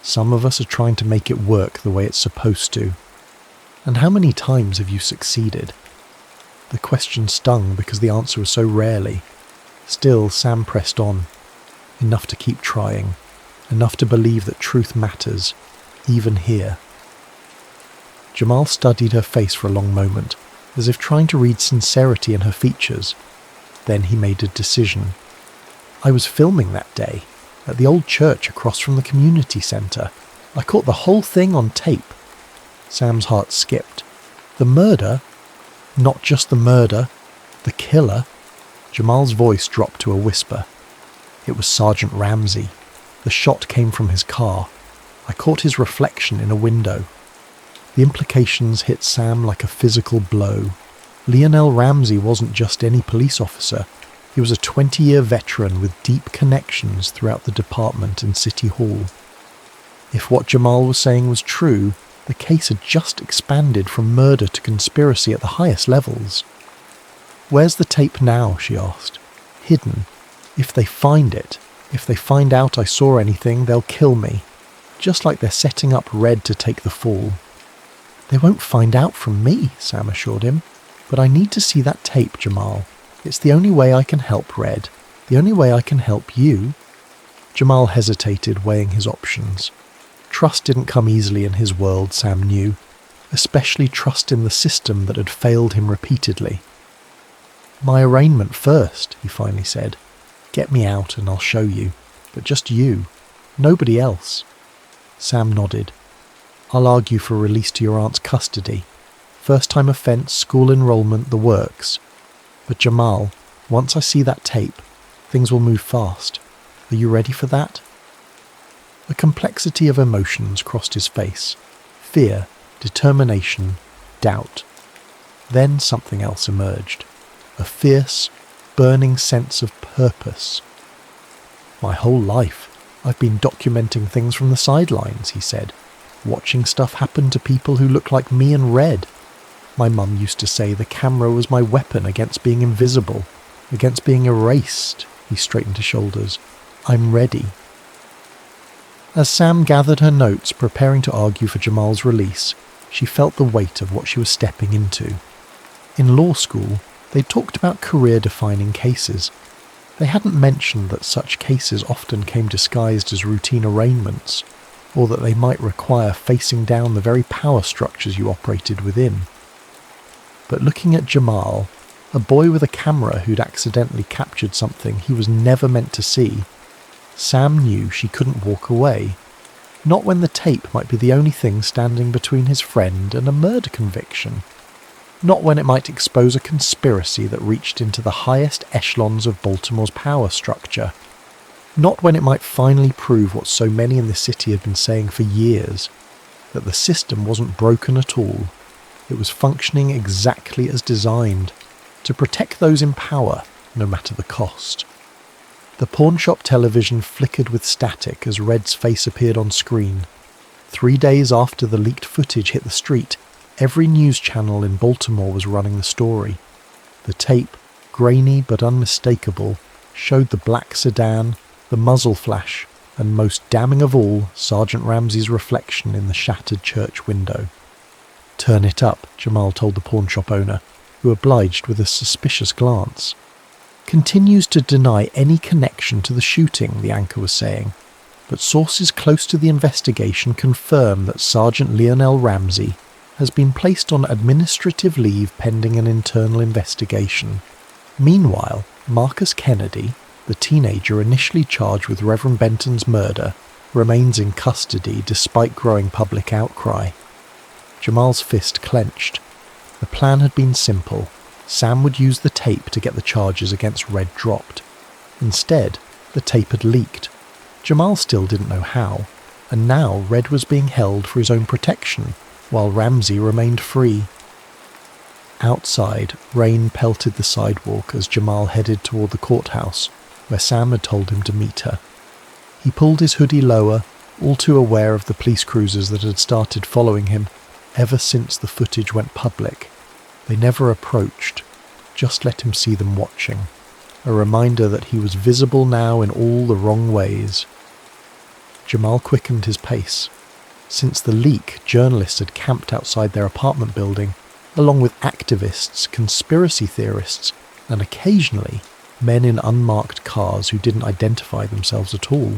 Some of us are trying to make it work the way it's supposed to. And how many times have you succeeded? The question stung because the answer was so rarely. Still, Sam pressed on. Enough to keep trying. Enough to believe that truth matters, even here. Jamal studied her face for a long moment, as if trying to read sincerity in her features. Then he made a decision. I was filming that day, at the old church across from the community centre. I caught the whole thing on tape. Sam's heart skipped. The murder? Not just the murder. The killer? Jamal's voice dropped to a whisper. It was Sergeant Ramsey. The shot came from his car. I caught his reflection in a window. The implications hit Sam like a physical blow. Lionel Ramsey wasn't just any police officer. He was a 20-year veteran with deep connections throughout the department and City Hall. If what Jamal was saying was true, the case had just expanded from murder to conspiracy at the highest levels. Where's the tape now, she asked. Hidden. If they find it, if they find out I saw anything, they'll kill me. Just like they're setting up Red to take the fall. They won't find out from me, Sam assured him. But I need to see that tape, Jamal. It's the only way I can help Red. The only way I can help you. Jamal hesitated, weighing his options. Trust didn't come easily in his world, Sam knew. Especially trust in the system that had failed him repeatedly. My arraignment first, he finally said. Get me out and I'll show you. But just you. Nobody else. Sam nodded. I'll argue for release to your aunt's custody. First-time offence, school enrolment, the works. But Jamal, once I see that tape, things will move fast. Are you ready for that? A complexity of emotions crossed his face. Fear, determination, doubt. Then something else emerged. A fierce, burning sense of purpose. My whole life, I've been documenting things from the sidelines, he said. Watching stuff happen to people who look like me and Red. My mum used to say the camera was my weapon against being invisible, against being erased. He straightened his shoulders. I'm ready. As Sam gathered her notes, preparing to argue for Jamal's release, she felt the weight of what she was stepping into. In law school, they talked about career-defining cases. They hadn't mentioned that such cases often came disguised as routine arraignments, or that they might require facing down the very power structures you operated within. But looking at Jamal, a boy with a camera who'd accidentally captured something he was never meant to see, Sam knew she couldn't walk away. Not when the tape might be the only thing standing between his friend and a murder conviction. Not when it might expose a conspiracy that reached into the highest echelons of Baltimore's power structure. Not when it might finally prove what so many in the city had been saying for years, that the system wasn't broken at all. It was functioning exactly as designed, to protect those in power, no matter the cost. The pawnshop television flickered with static as Red's face appeared on screen. 3 days after the leaked footage hit the street, every news channel in Baltimore was running the story. The tape, grainy but unmistakable, showed the black sedan, the muzzle flash, and most damning of all, Sergeant Ramsey's reflection in the shattered church window. Turn it up, Jamal told the pawnshop owner, who obliged with a suspicious glance. Continues to deny any connection to the shooting, the anchor was saying, but sources close to the investigation confirm that Sergeant Lionel Ramsey has been placed on administrative leave pending an internal investigation. Meanwhile, Marcus Kennedy, the teenager initially charged with Reverend Benton's murder, remains in custody despite growing public outcry. Jamal's fist clenched. The plan had been simple. Sam would use the tape to get the charges against Red dropped. Instead, the tape had leaked. Jamal still didn't know how, and now Red was being held for his own protection, while Ramsey remained free. Outside, rain pelted the sidewalk as Jamal headed toward the courthouse, where Sam had told him to meet her. He pulled his hoodie lower, all too aware of the police cruisers that had started following him ever since the footage went public. They never approached, just let him see them watching, a reminder that he was visible now in all the wrong ways. Jamal quickened his pace. Since the leak, journalists had camped outside their apartment building, along with activists, conspiracy theorists, and occasionally men in unmarked cars who didn't identify themselves at all.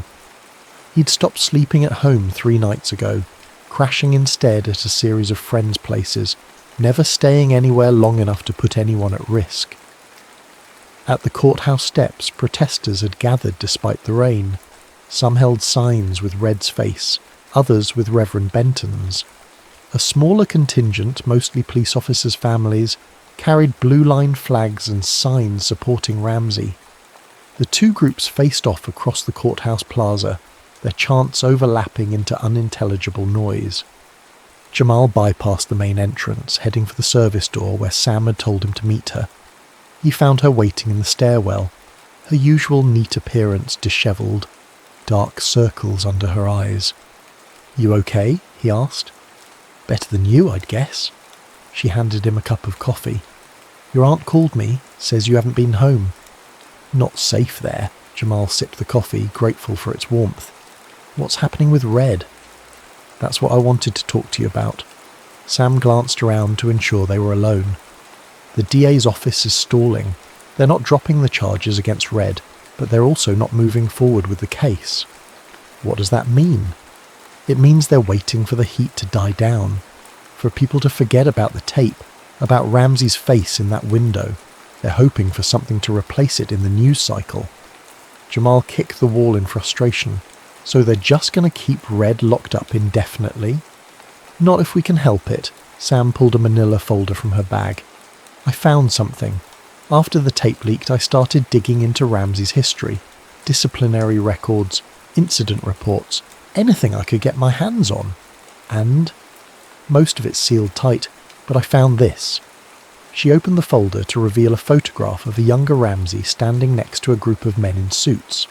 He'd stopped sleeping at home 3 nights ago, crashing instead at a series of friends' places, never staying anywhere long enough to put anyone at risk. At the courthouse steps, protesters had gathered despite the rain. Some held signs with Red's face, others with Reverend Benton's. A smaller contingent, mostly police officers' families, carried blue-line flags and signs supporting Ramsey. The two groups faced off across the courthouse plaza, their chants overlapping into unintelligible noise. Jamal bypassed the main entrance, heading for the service door where Sam had told him to meet her. He found her waiting in the stairwell, her usual neat appearance dishevelled, dark circles under her eyes. "You okay?" he asked. "Better than you, I'd guess." She handed him a cup of coffee. "Your aunt called me, says you haven't been home." "Not safe there." Jamal sipped the coffee, grateful for its warmth. "What's happening with Red?" "That's what I wanted to talk to you about." Sam glanced around to ensure they were alone. "The DA's office is stalling. They're not dropping the charges against Red, but they're also not moving forward with the case." "What does that mean?" "It means they're waiting for the heat to die down, for people to forget about the tape, about Ramsey's face in that window. They're hoping for something to replace it in the news cycle." Jamal kicked the wall in frustration. "So they're just going to keep Red locked up indefinitely?" "Not if we can help it." Sam pulled a manila folder from her bag. "I found something. After the tape leaked, I started digging into Ramsey's history. Disciplinary records, incident reports, anything I could get my hands on. And most of it's sealed tight, but I found this." She opened the folder to reveal a photograph of a younger Ramsey standing next to a group of men in suits.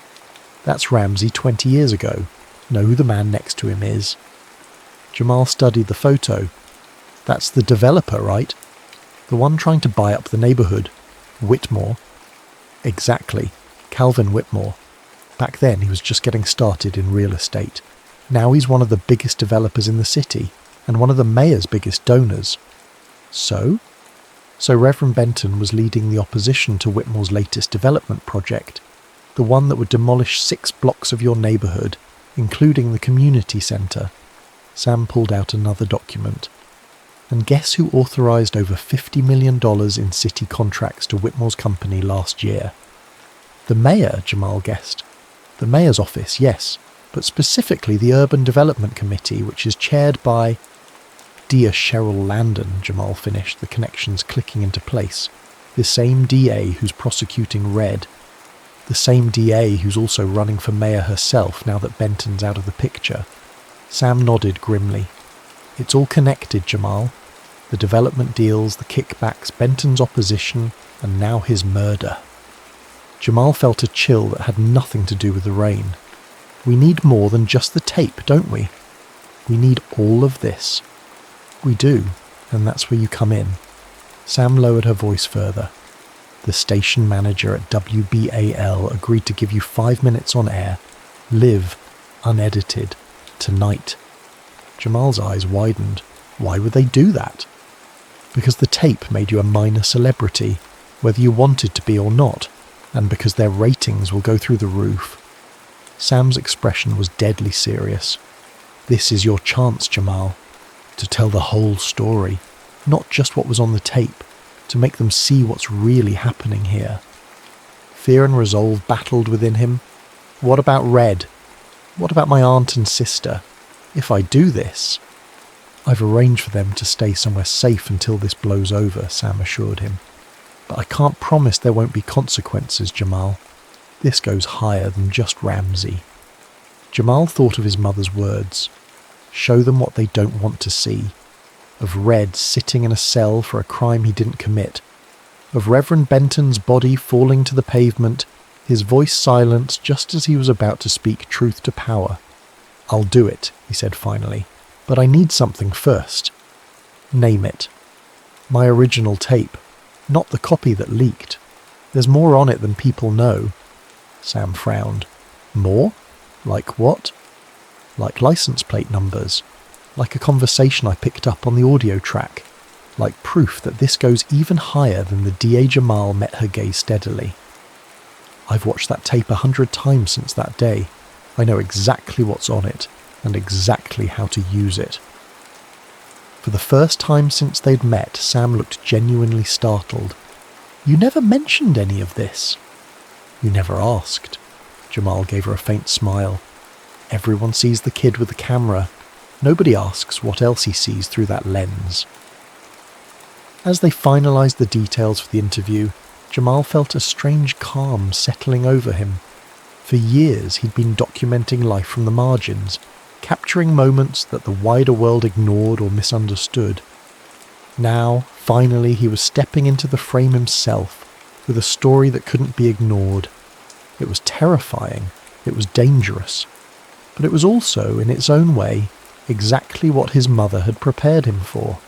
"That's Ramsey 20 years ago. Know who the man next to him is?" Jamal studied the photo. "That's the developer, right? The one trying to buy up the neighbourhood. Whitmore." "Exactly. Calvin Whitmore. Back then he was just getting started in real estate. Now he's one of the biggest developers in the city, and one of the mayor's biggest donors." So Reverend Benton was leading the opposition to Whitmore's latest development project, the one that would demolish 6 blocks of your neighbourhood, including the community centre. Sam pulled out another document. "And guess who authorised over $50 million in city contracts to Whitmore's company last year?" "The mayor," Jamal guessed. "The mayor's office, yes, but specifically the Urban Development Committee, which is chaired by—" "Dear Cheryl Landon," Jamal finished, the connections clicking into place. "The same DA who's prosecuting Red. The same DA who's also running for mayor herself now that Benton's out of the picture." Sam nodded grimly. "It's all connected, Jamal. The development deals, the kickbacks, Benton's opposition, and now his murder." Jamal felt a chill that had nothing to do with the rain. "We need more than just the tape, don't we? We need all of this." "We do, and that's where you come in." Sam lowered her voice further. "The station manager at WBAL agreed to give you 5 minutes on air, live, unedited, tonight." Jamal's eyes widened. Why would they do that? "Because the tape made you a minor celebrity, whether you wanted to be or not, and because their ratings will go through the roof." Sam's expression was deadly serious. "This is your chance, Jamal, to tell the whole story, not just what was on the tape, to make them see what's really happening here." Fear and resolve battled within him. "What about Red? What about my aunt and sister? If I do this—" "I've arranged for them to stay somewhere safe until this blows over," Sam assured him. "But I can't promise there won't be consequences, Jamal. This goes higher than just Ramsey." Jamal thought of his mother's words. Show them what they don't want to see. of Red sitting in a cell for a crime he didn't commit, of Reverend Benton's body falling to the pavement, his voice silenced just as he was about to speak truth to power. "I'll do it," he said finally, "but I need something first." "Name it." "My original tape, not the copy that leaked. There's more on it than people know." Sam frowned. "More? Like what?" "Like license plate numbers. Like a conversation I picked up on the audio track. Like proof that this goes even higher than the D.A. Jamal met her gaze steadily. I've watched that tape 100 times since that day. I know exactly what's on it, and exactly how to use it." For the first time since they'd met, Sam looked genuinely startled. "You never mentioned any of this." "You never asked." Jamal gave her a faint smile. "Everyone sees the kid with the camera. Nobody asks what else he sees through that lens." As they finalised the details for the interview, Jamal felt a strange calm settling over him. For years he'd been documenting life from the margins, capturing moments that the wider world ignored or misunderstood. Now, finally, he was stepping into the frame himself, with a story that couldn't be ignored. It was terrifying, it was dangerous, but it was also, in its own way, exactly what his mother had prepared him for.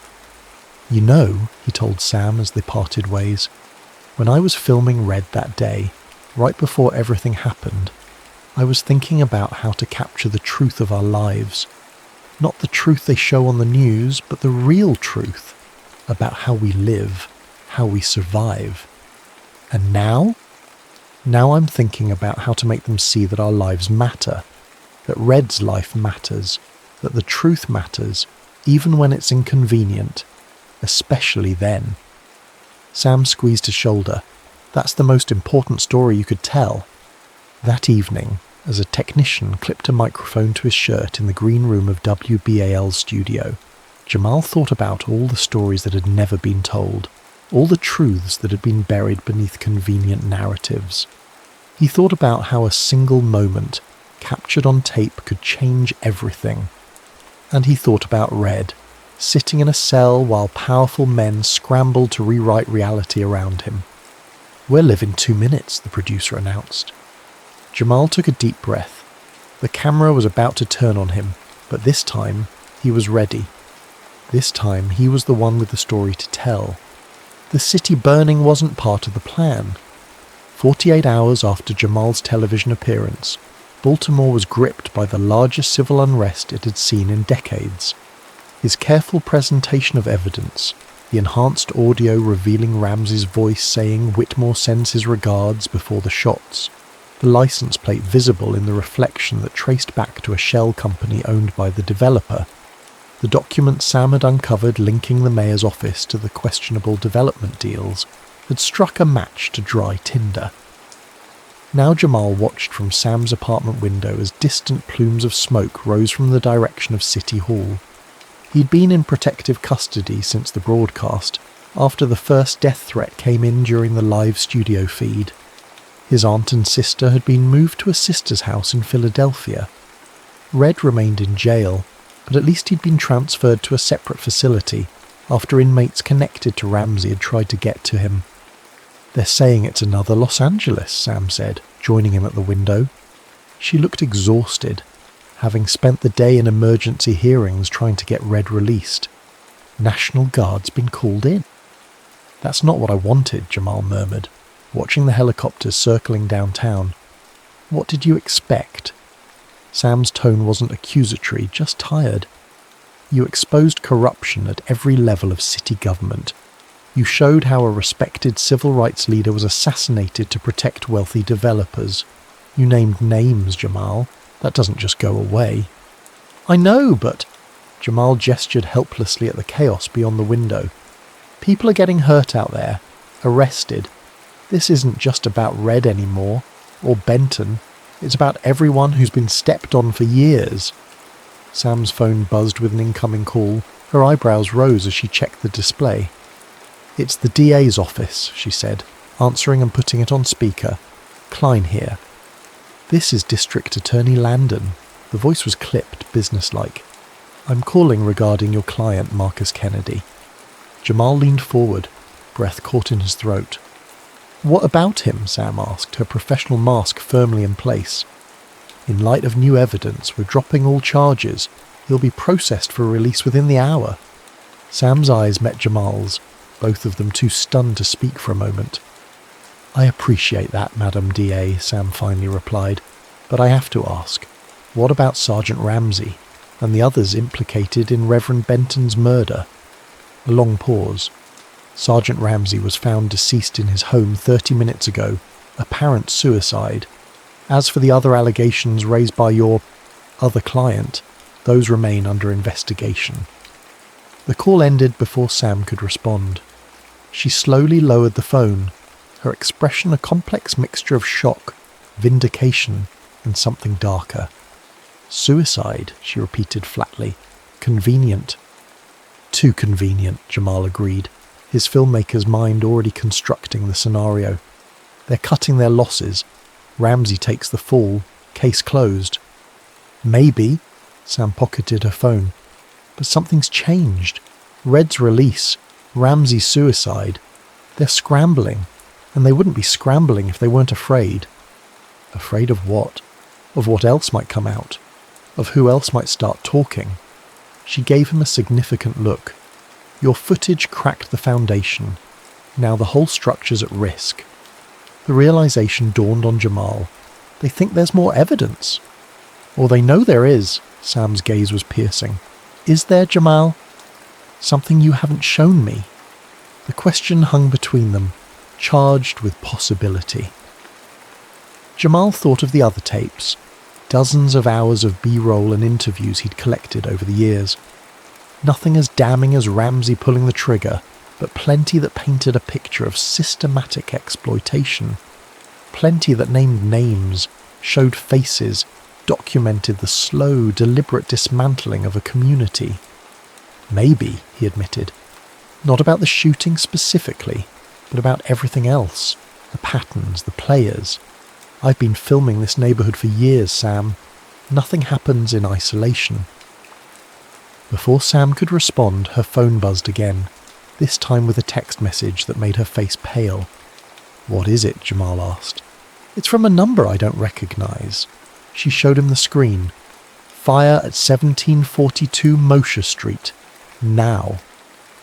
"You know," he told Sam as they parted ways, "when I was filming Red that day, right before everything happened, I was thinking about how to capture the truth of our lives. Not the truth they show on the news, but the real truth about how we live, how we survive. And now? Now I'm thinking about how to make them see that our lives matter, that Red's life matters, that the truth matters, even when it's inconvenient, especially then." Sam squeezed his shoulder. "That's the most important story you could tell." That evening, as a technician clipped a microphone to his shirt in the green room of WBAL's studio, Jamal thought about all the stories that had never been told, all the truths that had been buried beneath convenient narratives. He thought about how a single moment, captured on tape, could change everything. And he thought about Red, sitting in a cell while powerful men scrambled to rewrite reality around him. "We're live in 2 minutes," the producer announced. Jamal took a deep breath. The camera was about to turn on him, but this time he was ready. This time he was the one with the story to tell. The city burning wasn't part of the plan. 48 hours after Jamal's television appearance, Baltimore was gripped by the largest civil unrest it had seen in decades. His careful presentation of evidence, the enhanced audio revealing Ramsey's voice saying Whitmore sends his regards before the shots, the license plate visible in the reflection that traced back to a shell company owned by the developer, the document Sam had uncovered linking the mayor's office to the questionable development deals, had struck a match to dry tinder. Now Jamal watched from Sam's apartment window as distant plumes of smoke rose from the direction of City Hall. He'd been in protective custody since the broadcast, after the first death threat came in during the live studio feed. His aunt and sister had been moved to a sister's house in Philadelphia. Red remained in jail, but at least he'd been transferred to a separate facility after inmates connected to Ramsey had tried to get to him. "They're saying it's another Los Angeles," Sam said, joining him at the window. She looked exhausted, having spent the day in emergency hearings trying to get Red released. National Guard's been called in. "That's not what I wanted," Jamal murmured, watching the helicopters circling downtown. "What did you expect?" Sam's tone wasn't accusatory, just tired. "You exposed corruption at every level of city government. You showed how a respected civil rights leader was assassinated to protect wealthy developers. You named names, Jamal. That doesn't just go away." "I know, but..." Jamal gestured helplessly at the chaos beyond the window. "People are getting hurt out there, arrested. This isn't just about Red anymore, or Benton. It's about everyone who's been stepped on for years." Sam's phone buzzed with an incoming call. Her eyebrows rose as she checked the display. "It's the DA's office," she said, answering and putting it on speaker. "Klein here." "This is District Attorney Landon." The voice was clipped, businesslike. I'm calling regarding your client, Marcus Kennedy. Jamal leaned forward, breath caught in his throat. What about him? Sam asked, her professional mask firmly in place. In light of new evidence, we're dropping all charges. He'll be processed for release within the hour. Sam's eyes met Jamal's, both of them too stunned to speak for a moment. I appreciate that, Madam DA, Sam finally replied, but I have to ask, what about Sergeant Ramsey and the others implicated in Reverend Benton's murder? A long pause. Sergeant Ramsey was found deceased in his home 30 minutes ago, apparent suicide. As for the other allegations raised by your other client, those remain under investigation. The call ended before Sam could respond. She slowly lowered the phone, her expression a complex mixture of shock, vindication, and something darker. Suicide, she repeated flatly. Convenient. Too convenient, Jamal agreed, his filmmaker's mind already constructing the scenario. They're cutting their losses. Ramsey takes the fall. Case closed. Maybe, Sam pocketed her phone. But something's changed. Red's release, Ramsey's suicide. They're scrambling. And they wouldn't be scrambling if they weren't afraid. Afraid of what? Of what else might come out? Of who else might start talking? She gave him a significant look. Your footage cracked the foundation. Now the whole structure's at risk. The realization dawned on Jamal. They think there's more evidence. Or they know there is. Sam's gaze was piercing. Is there, Jamal? Something you haven't shown me? The question hung between them, charged with possibility. Jamal thought of the other tapes, dozens of hours of B-roll and interviews he'd collected over the years. Nothing as damning as Ramsey pulling the trigger, but plenty that painted a picture of systematic exploitation. Plenty that named names, showed faces, documented the slow, deliberate dismantling of a community. Maybe, he admitted. Not about the shooting specifically, but about everything else. The patterns, the players. I've been filming this neighbourhood for years, Sam. Nothing happens in isolation. Before Sam could respond, her phone buzzed again, this time with a text message that made her face pale. What is it? Jamal asked. It's from a number I don't recognise. She showed him the screen. Fire at 1742 Mosher Street. Now.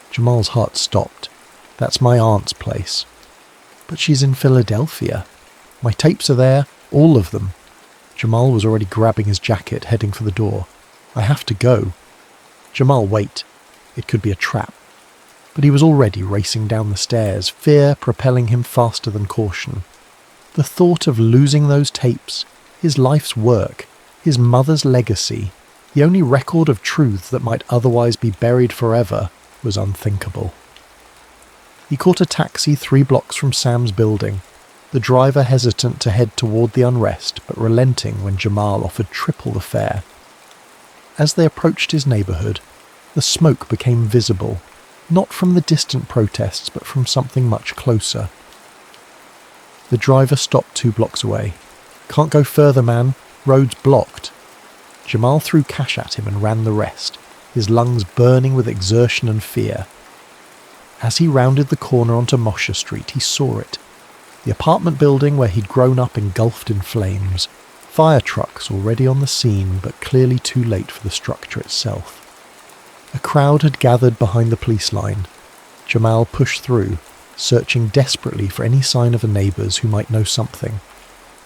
Jamal's heart stopped. That's my aunt's place. But she's in Philadelphia. My tapes are there, all of them. Jamal was already grabbing his jacket, heading for the door. I have to go. Jamal, wait. It could be a trap. But he was already racing down the stairs, fear propelling him faster than caution. The thought of losing those tapes, his life's work, his mother's legacy, the only record of truth that might otherwise be buried forever, was unthinkable. He caught a taxi 3 blocks from Sam's building, the driver hesitant to head toward the unrest, but relenting when Jamal offered triple the fare. As they approached his neighbourhood, the smoke became visible, not from the distant protests, but from something much closer. The driver stopped 2 blocks away. Can't go further, man. Road's blocked. Jamal threw cash at him and ran the rest, his lungs burning with exertion and fear. As he rounded the corner onto Mosher Street, he saw it. The apartment building where he'd grown up engulfed in flames. Fire trucks already on the scene, but clearly too late for the structure itself. A crowd had gathered behind the police line. Jamal pushed through, searching desperately for any sign of the neighbours who might know something.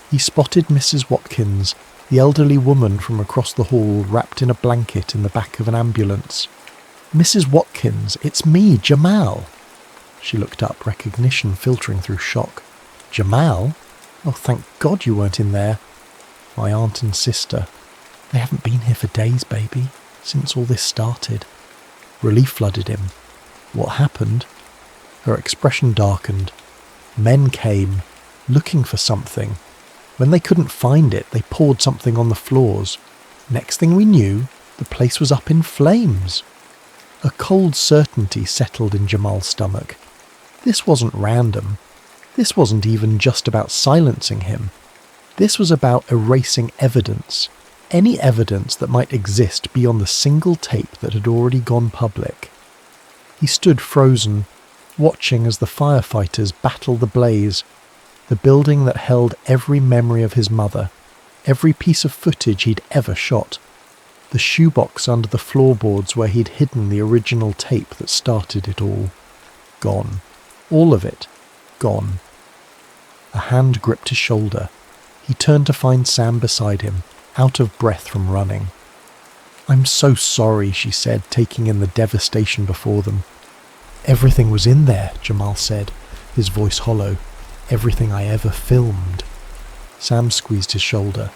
He spotted Mrs. Watkins, the elderly woman from across the hall, wrapped in a blanket in the back of an ambulance. Mrs. Watkins, it's me, Jamal. She looked up, recognition filtering through shock. Jamal? Oh, thank God you weren't in there. My aunt and sister. They haven't been here for days, baby, since all this started. Relief flooded him. What happened? Her expression darkened. Men came, looking for something. When they couldn't find it, they poured something on the floors. Next thing we knew, the place was up in flames. A cold certainty settled in Jamal's stomach. This wasn't random. This wasn't even just about silencing him. This was about erasing evidence. Any evidence that might exist beyond the single tape that had already gone public. He stood frozen, watching as the firefighters battled the blaze, the building that held every memory of his mother, every piece of footage he'd ever shot, the shoebox under the floorboards where he'd hidden the original tape that started it all. Gone. All of it. Gone. A hand gripped his shoulder. He turned to find Sam beside him, out of breath from running. "I'm so sorry," she said, taking in the devastation before them. "Everything was in there," Jamal said, his voice hollow. "Everything I ever filmed." Sam squeezed his shoulder.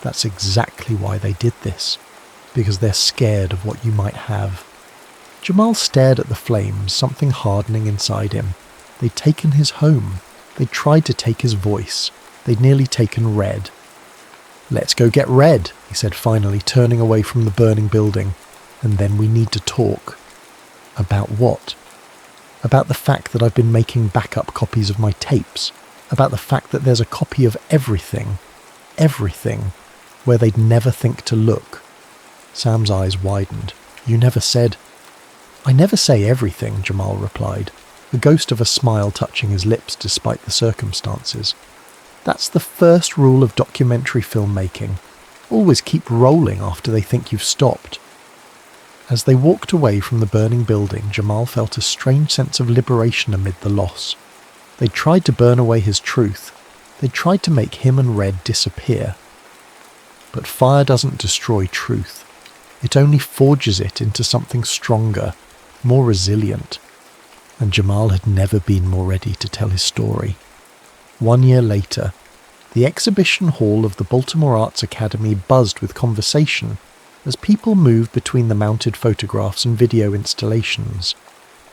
"That's exactly why they did this. Because they're scared of what you might have." Jamal stared at the flames, something hardening inside him. They'd taken his home. They'd tried to take his voice. They'd nearly taken Red. "Let's go get Red," he said finally, turning away from the burning building. "And then we need to talk." "About what?" "About the fact that I've been making backup copies of my tapes. About the fact that there's a copy of everything. Everything. Where they'd never think to look." Sam's eyes widened. "You never said—" "I never say everything," Jamal replied, a ghost of a smile touching his lips despite the circumstances. "That's the first rule of documentary filmmaking. Always keep rolling after they think you've stopped." As they walked away from the burning building, Jamal felt a strange sense of liberation amid the loss. They'd tried to burn away his truth. They'd tried to make him and Red disappear. But fire doesn't destroy truth. It only forges it into something stronger, more resilient. And Jamal had never been more ready to tell his story. 1 year later, the exhibition hall of the Baltimore Arts Academy buzzed with conversation as people moved between the mounted photographs and video installations.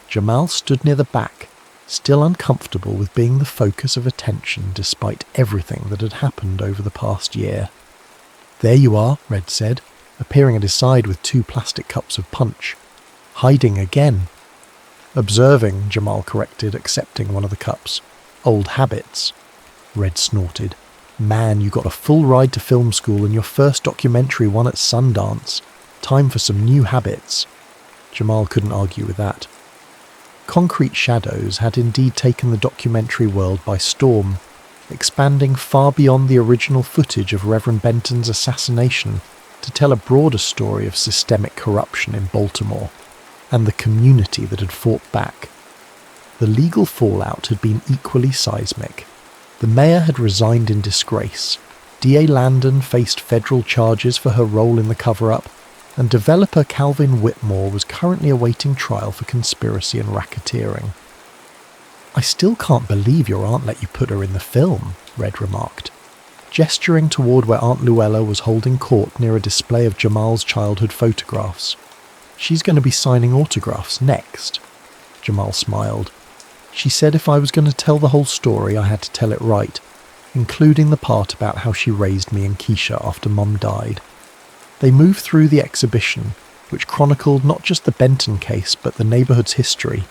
Jamal stood near the back, still uncomfortable with being the focus of attention despite everything that had happened over the past year. "There you are," Red said, appearing at his side with 2 plastic cups of punch. "Hiding again." "Observing," Jamal corrected, accepting one of the cups. "Old habits." Red snorted. "Man, you got a full ride to film school and your first documentary won at Sundance. Time for some new habits." Jamal couldn't argue with that. Concrete Shadows had indeed taken the documentary world by storm, expanding far beyond the original footage of Reverend Benton's assassination to tell a broader story of systemic corruption in Baltimore and the community that had fought back. The legal fallout had been equally seismic. The mayor had resigned in disgrace, DA Landon faced federal charges for her role in the cover-up, and developer Calvin Whitmore was currently awaiting trial for conspiracy and racketeering. "I still can't believe your aunt let you put her in the film," Red remarked, gesturing toward where Aunt Luella was holding court near a display of Jamal's childhood photographs. "She's going to be signing autographs next." Jamal smiled. "She said if I was going to tell the whole story, I had to tell it right, including the part about how she raised me and Keisha after Mum died." They moved through the exhibition, which chronicled not just the Benton case but the neighbourhood's history,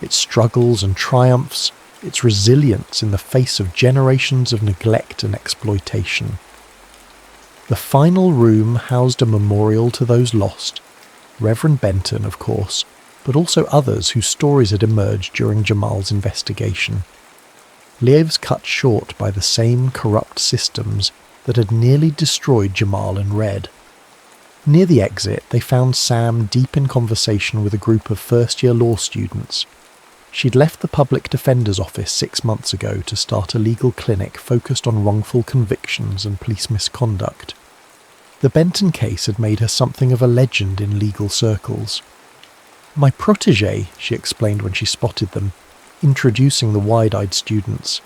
its struggles and triumphs, its resilience in the face of generations of neglect and exploitation. The final room housed a memorial to those lost, Reverend Benton, of course, but also others whose stories had emerged during Jamal's investigation. Lives cut short by the same corrupt systems that had nearly destroyed Jamal and Red. Near the exit, they found Sam deep in conversation with a group of first-year law students. She'd left the public defender's office 6 months ago to start a legal clinic focused on wrongful convictions and police misconduct. The Benton case had made her something of a legend in legal circles. "My protégé," she explained when she spotted them, introducing the wide-eyed students.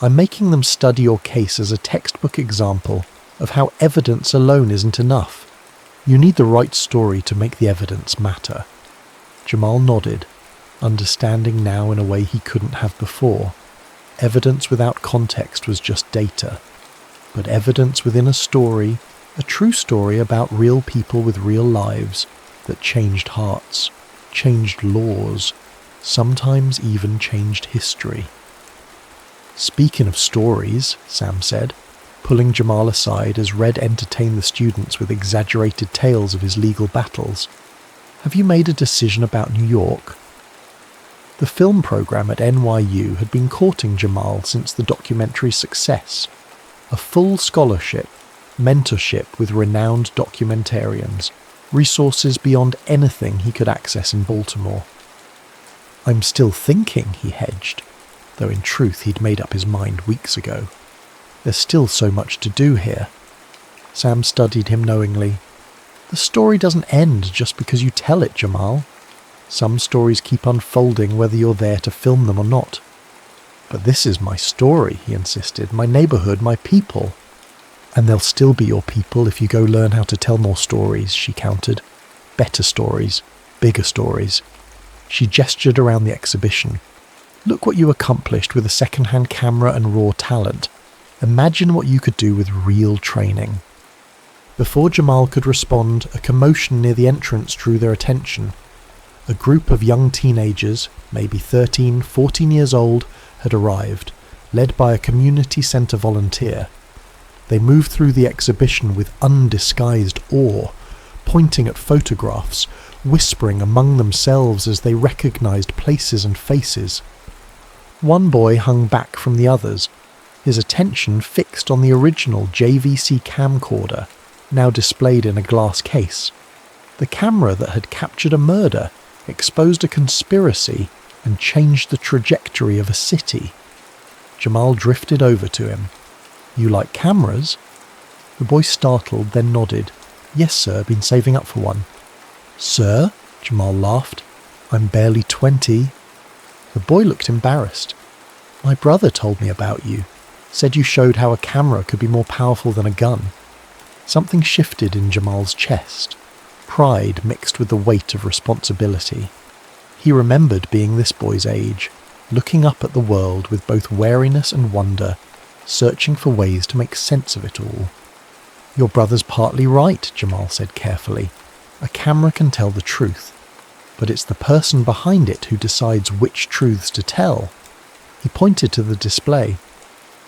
"I'm making them study your case as a textbook example of how evidence alone isn't enough. You need the right story to make the evidence matter." Jamal nodded, understanding now in a way he couldn't have before. Evidence without context was just data. But evidence within a story, a true story about real people with real lives that changed hearts, changed laws, sometimes even changed history. "Speaking of stories," Sam said, pulling Jamal aside as Red entertained the students with exaggerated tales of his legal battles. "Have you made a decision about New York?" The film program at NYU had been courting Jamal since the documentary's success. A full scholarship, mentorship with renowned documentarians, resources beyond anything he could access in Baltimore. "I'm still thinking," he hedged, though in truth he'd made up his mind weeks ago. "There's still so much to do here." Sam studied him knowingly. "The story doesn't end just because you tell it, Jamal. Some stories keep unfolding whether you're there to film them or not." "But this is my story," he insisted. "My neighborhood, my people." "And they'll still be your people if you go learn how to tell more stories," she countered. "Better stories, bigger stories." She gestured around the exhibition. "Look what you accomplished with a second-hand camera and raw talent. Imagine what you could do with real training." Before Jamal could respond, a commotion near the entrance drew their attention. A group of young teenagers, maybe 13, 14 years old, had arrived, led by a community centre volunteer. They moved through the exhibition with undisguised awe, pointing at photographs, whispering among themselves as they recognised places and faces. One boy hung back from the others, his attention fixed on the original JVC camcorder, now displayed in a glass case. The camera that had captured a murder, exposed a conspiracy, and changed the trajectory of a city. Jamal drifted over to him. "You like cameras?" The boy startled, then nodded. "Yes, sir, been saving up for one." "Sir?" Jamal laughed. "I'm barely 20. The boy looked embarrassed. "My brother told me about you. Said you showed how a camera could be more powerful than a gun." Something shifted in Jamal's chest. Pride mixed with the weight of responsibility. He remembered being this boy's age, looking up at the world with both wariness and wonder, searching for ways to make sense of it all. "Your brother's partly right," Jamal said carefully. "A camera can tell the truth, but it's the person behind it who decides which truths to tell." He pointed to the display.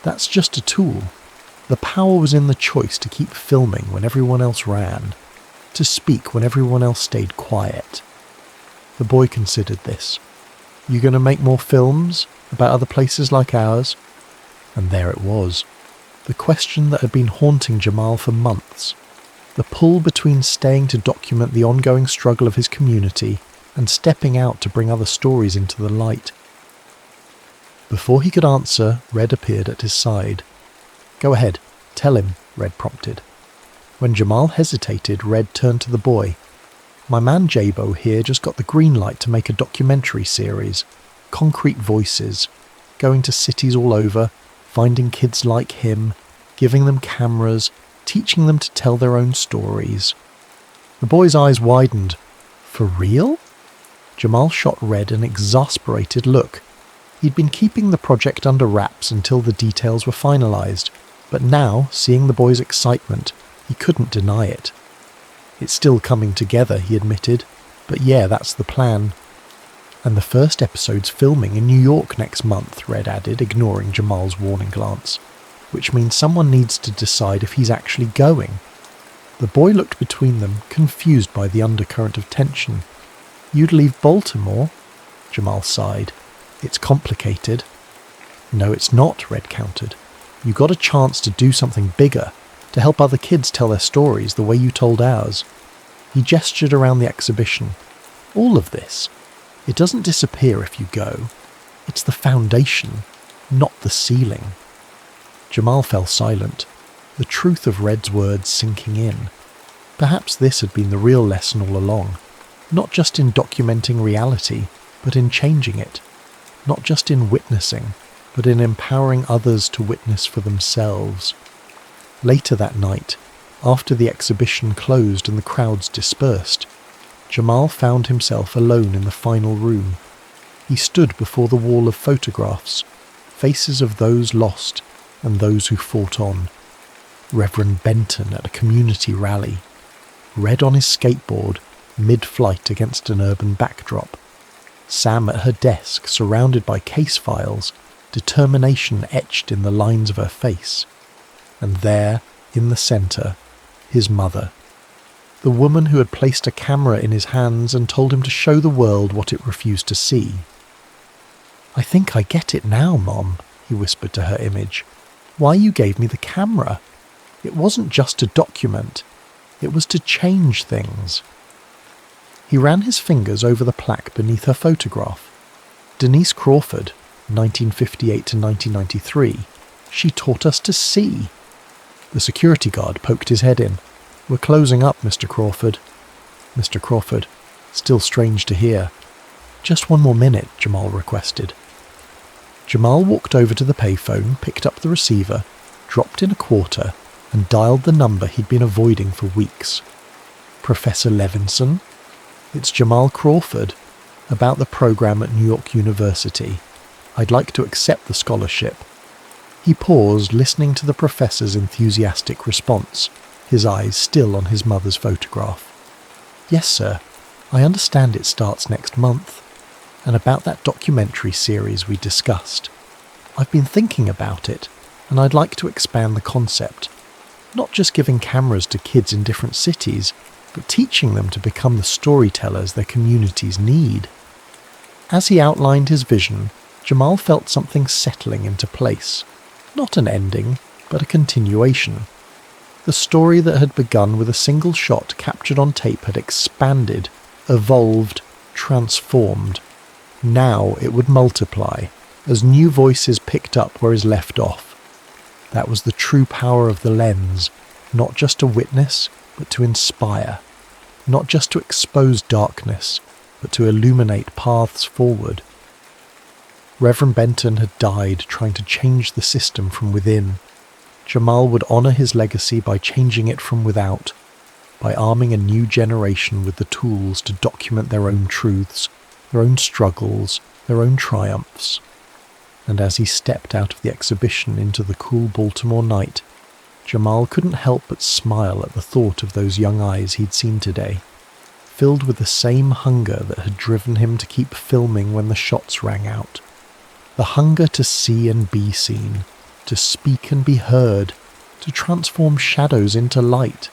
"That's just a tool. The power was in the choice to keep filming when everyone else ran, to speak when everyone else stayed quiet." The boy considered this. "You going to make more films about other places like ours?" And there it was. The question that had been haunting Jamal for months. The pull between staying to document the ongoing struggle of his community and stepping out to bring other stories into the light. Before he could answer, Red appeared at his side. "Go ahead, tell him," Red prompted. When Jamal hesitated, Red turned to the boy. "My man Jabo here just got the green light to make a documentary series. Concrete voices. Going to cities all over, finding kids like him, giving them cameras, teaching them to tell their own stories." The boy's eyes widened. "For real?" Jamal shot Red an exasperated look. He'd been keeping the project under wraps until the details were finalised, but now, seeing the boy's excitement, he couldn't deny it. "It's still coming together," he admitted, "but yeah, that's the plan." "And the first episode's filming in New York next month," Red added, ignoring Jamal's warning glance, "which means someone needs to decide if he's actually going." The boy looked between them, confused by the undercurrent of tension. "You'd leave Baltimore?" Jamal sighed. "It's complicated." "No, it's not," Red countered. "You got a chance to do something bigger, to help other kids tell their stories the way you told ours." He gestured around the exhibition. "All of this. It doesn't disappear if you go. It's the foundation, not the ceiling." Jamal fell silent, the truth of Red's words sinking in. Perhaps this had been the real lesson all along, not just in documenting reality, but in changing it. Not just in witnessing, but in empowering others to witness for themselves. Later that night, after the exhibition closed and the crowds dispersed, Jamal found himself alone in the final room. He stood before the wall of photographs, faces of those lost and those who fought on. Reverend Benton at a community rally, Red on his skateboard, mid-flight against an urban backdrop. Sam at her desk, surrounded by case files, determination etched in the lines of her face. and there, in the centre, his mother. The woman who had placed a camera in his hands and told him to show the world what it refused to see. "I think I get it now, Mom," he whispered to her image. "Why you gave me the camera. It wasn't just to document. It was to change things." He ran his fingers over the plaque beneath her photograph. Denise Crawford, 1958 to 1993. She taught us to see. The security guard poked his head in. "We're closing up, Mr. Crawford." Mr. Crawford, still strange to hear. "Just one more minute," Jamal requested. Jamal walked over to the payphone, picked up the receiver, dropped in a quarter, and dialed the number he'd been avoiding for weeks. "Professor Levinson? It's Jamal Crawford, about the program at New York University. I'd like to accept the scholarship." He paused, listening to the professor's enthusiastic response, his eyes still on his mother's photograph. "Yes, sir. I understand it starts next month. And about that documentary series we discussed. I've been thinking about it, and I'd like to expand the concept. Not just giving cameras to kids in different cities, but teaching them to become the storytellers their communities need." As he outlined his vision, Jamal felt something settling into place. Not an ending, but a continuation. The story that had begun with a single shot captured on tape had expanded, evolved, transformed. Now it would multiply, as new voices picked up where his left off. That was the true power of the lens, not just to witness, but to inspire. Not just to expose darkness, but to illuminate paths forward. Reverend Benton had died trying to change the system from within. Jamal would honour his legacy by changing it from without, by arming a new generation with the tools to document their own truths, their own struggles, their own triumphs. And as he stepped out of the exhibition into the cool Baltimore night, Jamal couldn't help but smile at the thought of those young eyes he'd seen today, filled with the same hunger that had driven him to keep filming when the shots rang out. The hunger to see and be seen, to speak and be heard, to transform shadows into light.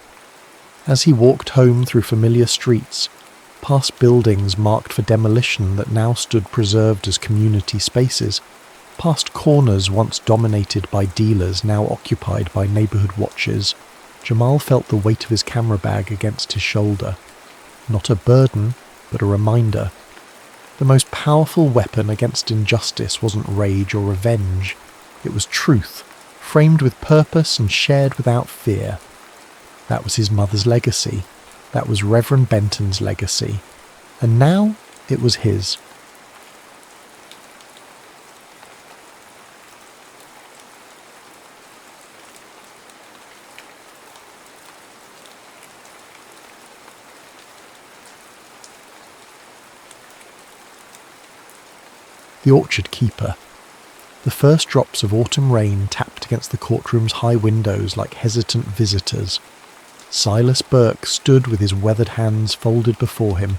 As he walked home through familiar streets, past buildings marked for demolition that now stood preserved as community spaces, past corners once dominated by dealers now occupied by neighbourhood watchers, Jamal felt the weight of his camera bag against his shoulder. Not a burden, but a reminder. The most powerful weapon against injustice wasn't rage or revenge. It was truth, framed with purpose and shared without fear. That was his mother's legacy. That was Reverend Benton's legacy. And now it was his. The orchard keeper. The first drops of autumn rain tapped against the courtroom's high windows like hesitant visitors. Silas Burke stood with his weathered hands folded before him,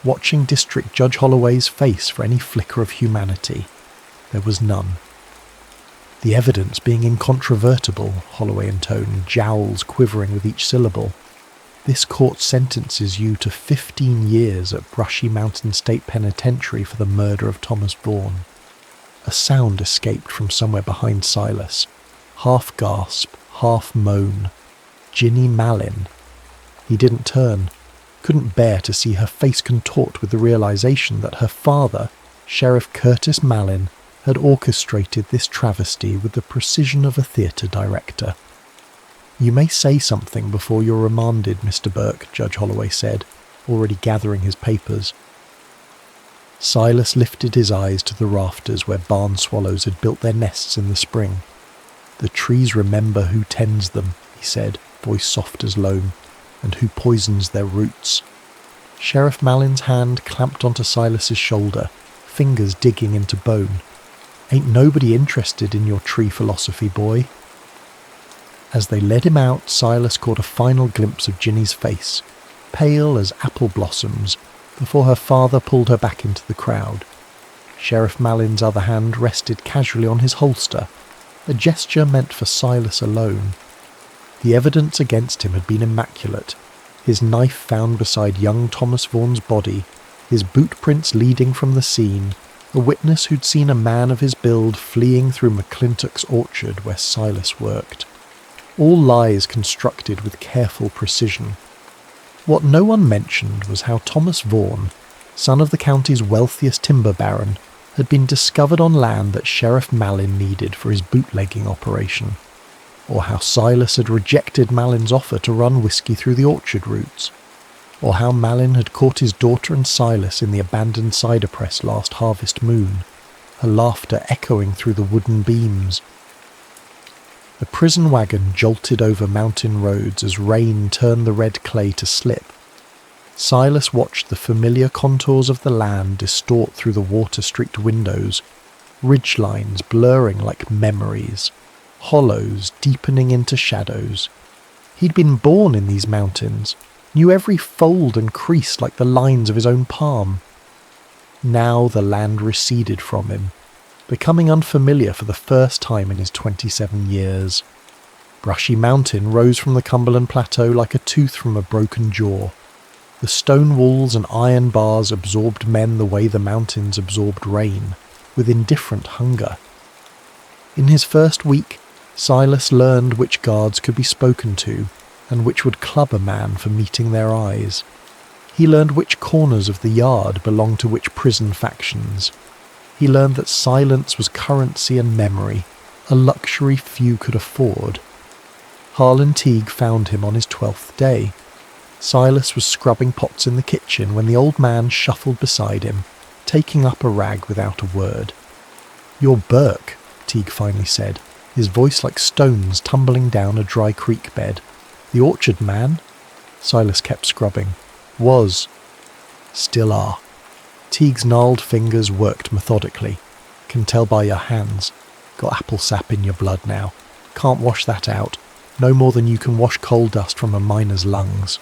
watching District Judge Holloway's face for any flicker of humanity. There was none. The evidence being incontrovertible, Holloway intoned, jowls quivering with each syllable. This court sentences you to 15 years at Brushy Mountain State Penitentiary for the murder of Thomas Vaughan. A sound escaped from somewhere behind Silas. Half gasp, half moan. Ginny Mallin. He didn't turn, couldn't bear to see her face contort with the realization that her father, Sheriff Curtis Mallin, had orchestrated this travesty with the precision of a theatre director. "You may say something before you're remanded, Mr. Burke," Judge Holloway said, already gathering his papers. Silas lifted his eyes to the rafters where barn swallows had built their nests in the spring. "The trees remember who tends them," he said, voice soft as loam, "and who poisons their roots." Sheriff Mallin's hand clamped onto Silas's shoulder, fingers digging into bone. "Ain't nobody interested in your tree philosophy, boy." As they led him out, Silas caught a final glimpse of Ginny's face, pale as apple blossoms, before her father pulled her back into the crowd. Sheriff Mallin's other hand rested casually on his holster, a gesture meant for Silas alone, The evidence against him had been immaculate. His knife found beside young Thomas Vaughan's body, his boot prints leading from the scene, a witness who'd seen a man of his build fleeing through McClintock's orchard where Silas worked. All lies constructed with careful precision. What no one mentioned was how Thomas Vaughan, son of the county's wealthiest timber baron, had been discovered on land that Sheriff Malin needed for his bootlegging operation, or how Silas had rejected Malin's offer to run whiskey through the orchard routes, or how Malin had caught his daughter and Silas in the abandoned cider press last harvest moon, her laughter echoing through the wooden beams. The prison wagon jolted over mountain roads as rain turned the red clay to slip. Silas watched the familiar contours of the land distort through the water-streaked windows, ridgelines blurring like memories, hollows deepening into shadows. He'd been born in these mountains, knew every fold and crease like the lines of his own palm. Now the land receded from him, becoming unfamiliar for the first time in his 27 years. Brushy Mountain rose from the Cumberland Plateau like a tooth from a broken jaw. The stone walls and iron bars absorbed men the way the mountains absorbed rain, with indifferent hunger. In his first week, Silas learned which guards could be spoken to, and which would club a man for meeting their eyes. He learned which corners of the yard belonged to which prison factions. He learned that silence was currency and memory, a luxury few could afford. Harlan Teague found him on his 12th day. Silas was scrubbing pots in the kitchen when the old man shuffled beside him, taking up a rag without a word. "You're Burke," Teague finally said, his voice like stones tumbling down a dry creek bed. "The orchard man?" Silas kept scrubbing. "Was. Still are." Teague's gnarled fingers worked methodically. "Can tell by your hands. Got apple sap in your blood now. Can't wash that out. No more than you can wash coal dust from a miner's lungs."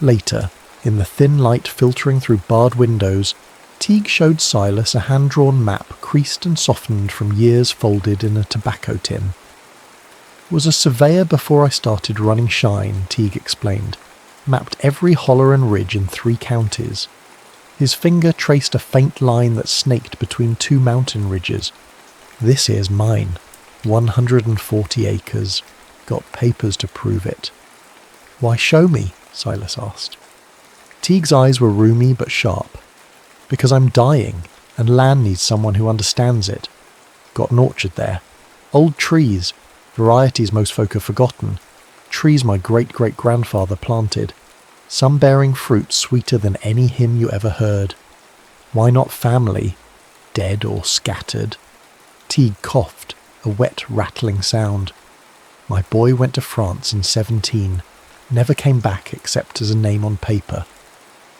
Later, in the thin light filtering through barred windows, Teague showed Silas a hand-drawn map creased and softened from years folded in a tobacco tin. "Was a surveyor before I started running Shine," Teague explained. "Mapped every holler and ridge in 3 counties. His finger traced a faint line that snaked between 2 mountain ridges. This here's mine. 140 acres. Got papers to prove it." "Why show me?" Silas asked. Teague's eyes were roomy but sharp. "Because I'm dying, and land needs someone who understands it. Got an orchard there. Old trees, varieties most folk have forgotten. Trees my great-great-grandfather planted. Some bearing fruit sweeter than any hymn you ever heard. Why not family, dead or scattered?" Teague coughed, a wet, rattling sound. "My boy went to France in 17, never came back except as a name on paper."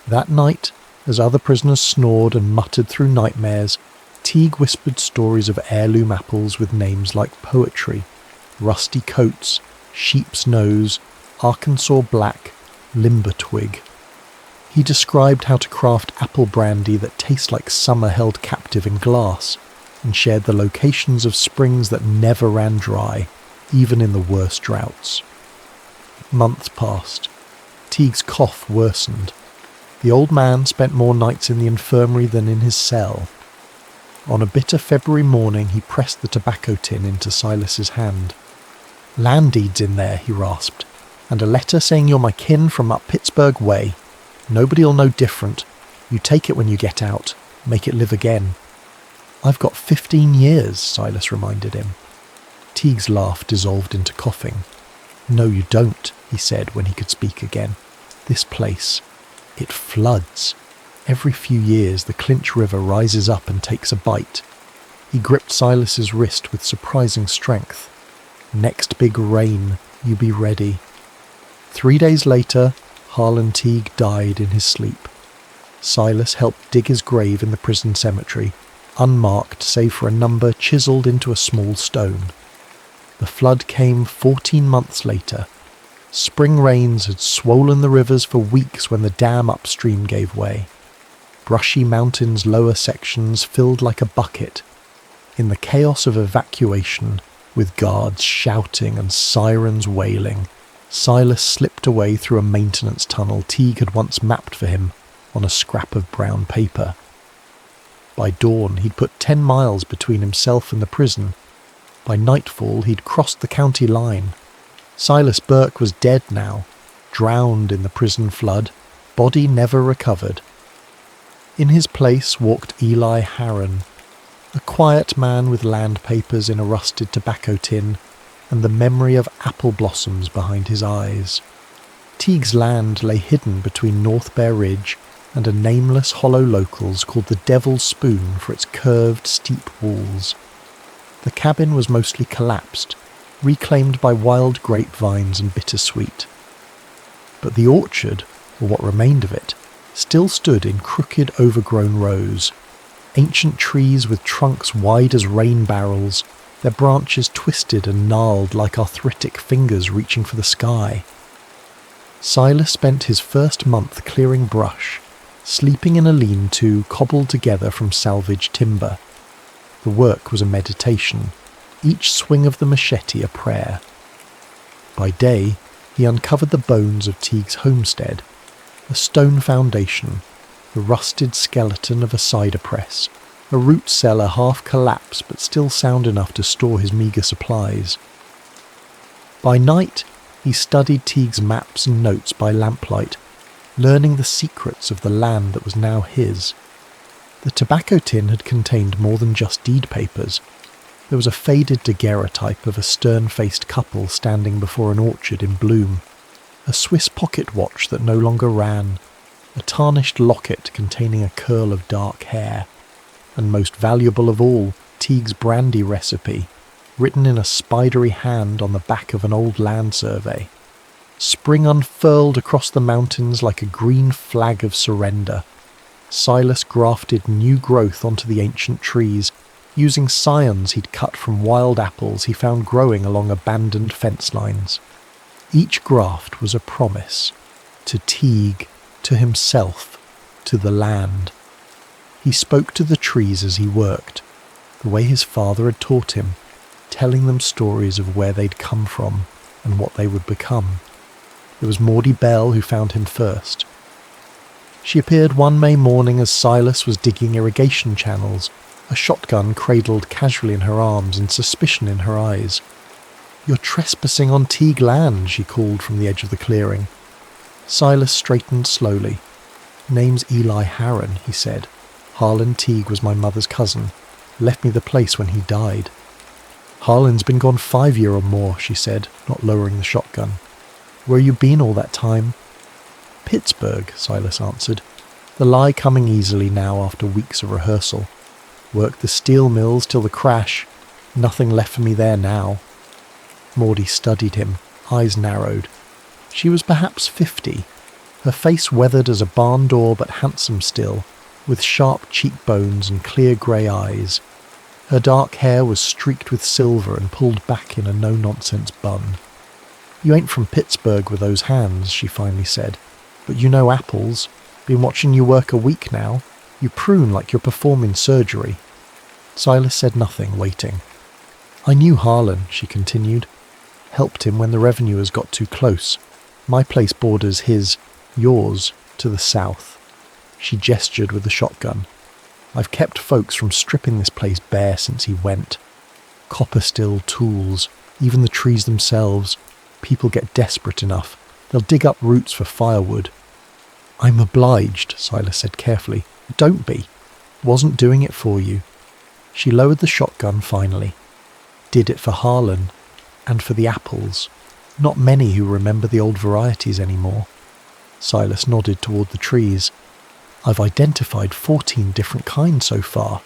That night, as other prisoners snored and muttered through nightmares, Teague whispered stories of heirloom apples with names like poetry, rusty coats, sheep's nose, Arkansas black, limber twig. He described how to craft apple brandy that tastes like summer held captive in glass, and shared the locations of springs that never ran dry, even in the worst droughts. Months passed. Teague's cough worsened. The old man spent more nights in the infirmary than in his cell. On a bitter February morning he pressed the tobacco tin into Silas's hand. "Land deeds in there," he rasped, "and a letter saying you're my kin from up Pittsburgh way. Nobody'll know different. You take it when you get out. Make it live again." "I've got 15 years, Silas reminded him. Teague's laugh dissolved into coughing. "No, you don't," he said when he could speak again. "This place, it floods. Every few years the Clinch River rises up and takes a bite." He gripped Silas's wrist with surprising strength. "Next big rain, you be ready." 3 days later, Harlan Teague died in his sleep. Silas helped dig his grave in the prison cemetery, unmarked save for a number chiselled into a small stone. The flood came 14 months later. Spring rains had swollen the rivers for weeks when the dam upstream gave way. Brushy Mountain's lower sections filled like a bucket. In the chaos of evacuation, with guards shouting and sirens wailing, Silas slipped away through a maintenance tunnel Teague had once mapped for him on a scrap of brown paper. By dawn, he'd put 10 miles between himself and the prison. By nightfall, he'd crossed the county line. Silas Burke was dead now, drowned in the prison flood, body never recovered. In his place walked Eli Harron, a quiet man with land papers in a rusted tobacco tin and the memory of apple blossoms behind his eyes. Teague's land lay hidden between North Bear Ridge and a nameless hollow locals called the Devil's Spoon for its curved, steep walls. The cabin was mostly collapsed, reclaimed by wild grapevines and bittersweet. But the orchard, or what remained of it, still stood in crooked, overgrown rows, ancient trees with trunks wide as rain barrels, their branches twisted and gnarled like arthritic fingers reaching for the sky. Silas spent his first month clearing brush, sleeping in a lean-to cobbled together from salvaged timber. The work was a meditation, each swing of the machete a prayer. By day, he uncovered the bones of Teague's homestead, a stone foundation, the rusted skeleton of a cider press, a root cellar half collapsed but still sound enough to store his meagre supplies. By night, he studied Teague's maps and notes by lamplight, learning the secrets of the land that was now his. The tobacco tin had contained more than just deed papers. There was a faded daguerreotype of a stern-faced couple standing before an orchard in bloom, a Swiss pocket watch that no longer ran, a tarnished locket containing a curl of dark hair, and most valuable of all, Teague's brandy recipe, written in a spidery hand on the back of an old land survey. Spring unfurled across the mountains like a green flag of surrender. Silas grafted new growth onto the ancient trees, using scions he'd cut from wild apples he found growing along abandoned fence lines. Each graft was a promise, to Teague, to himself, to the land. He spoke to the trees as he worked, the way his father had taught him, telling them stories of where they'd come from and what they would become. It was Maudie Bell who found him first. She appeared one May morning as Silas was digging irrigation channels, a shotgun cradled casually in her arms and suspicion in her eyes. "You're trespassing on Teague land," she called from the edge of the clearing. Silas straightened slowly. "Name's Eli Harron," he said. "Harlan Teague was my mother's cousin. Left me the place when he died." "Harlan's been gone 5 years or more," she said, not lowering the shotgun. "Where you been all that time?" "Pittsburgh," Silas answered, the lie coming easily now after weeks of rehearsal. "Worked the steel mills till the crash. Nothing left for me there now." Maudie studied him, eyes narrowed. She was perhaps 50, her face weathered as a barn door but handsome still, with sharp cheekbones and clear grey eyes. Her dark hair was streaked with silver and pulled back in a no-nonsense bun. "You ain't from Pittsburgh with those hands," she finally said, "but you know apples. Been watching you work a week now. You prune like you're performing surgery." Silas said nothing, waiting. "I knew Harlan," she continued. "Helped him when the revenuers got too close. My place borders his, yours, to the south." She gestured with the shotgun. "I've kept folks from stripping this place bare since he went. Copper still, tools, even the trees themselves. People get desperate enough. They'll dig up roots for firewood." "I'm obliged," Silas said carefully. "Don't be. Wasn't doing it for you." She lowered the shotgun finally. "Did it for Harlan, and for the apples. Not many who remember the old varieties anymore." Silas nodded toward the trees. "I've identified 14 different kinds so far.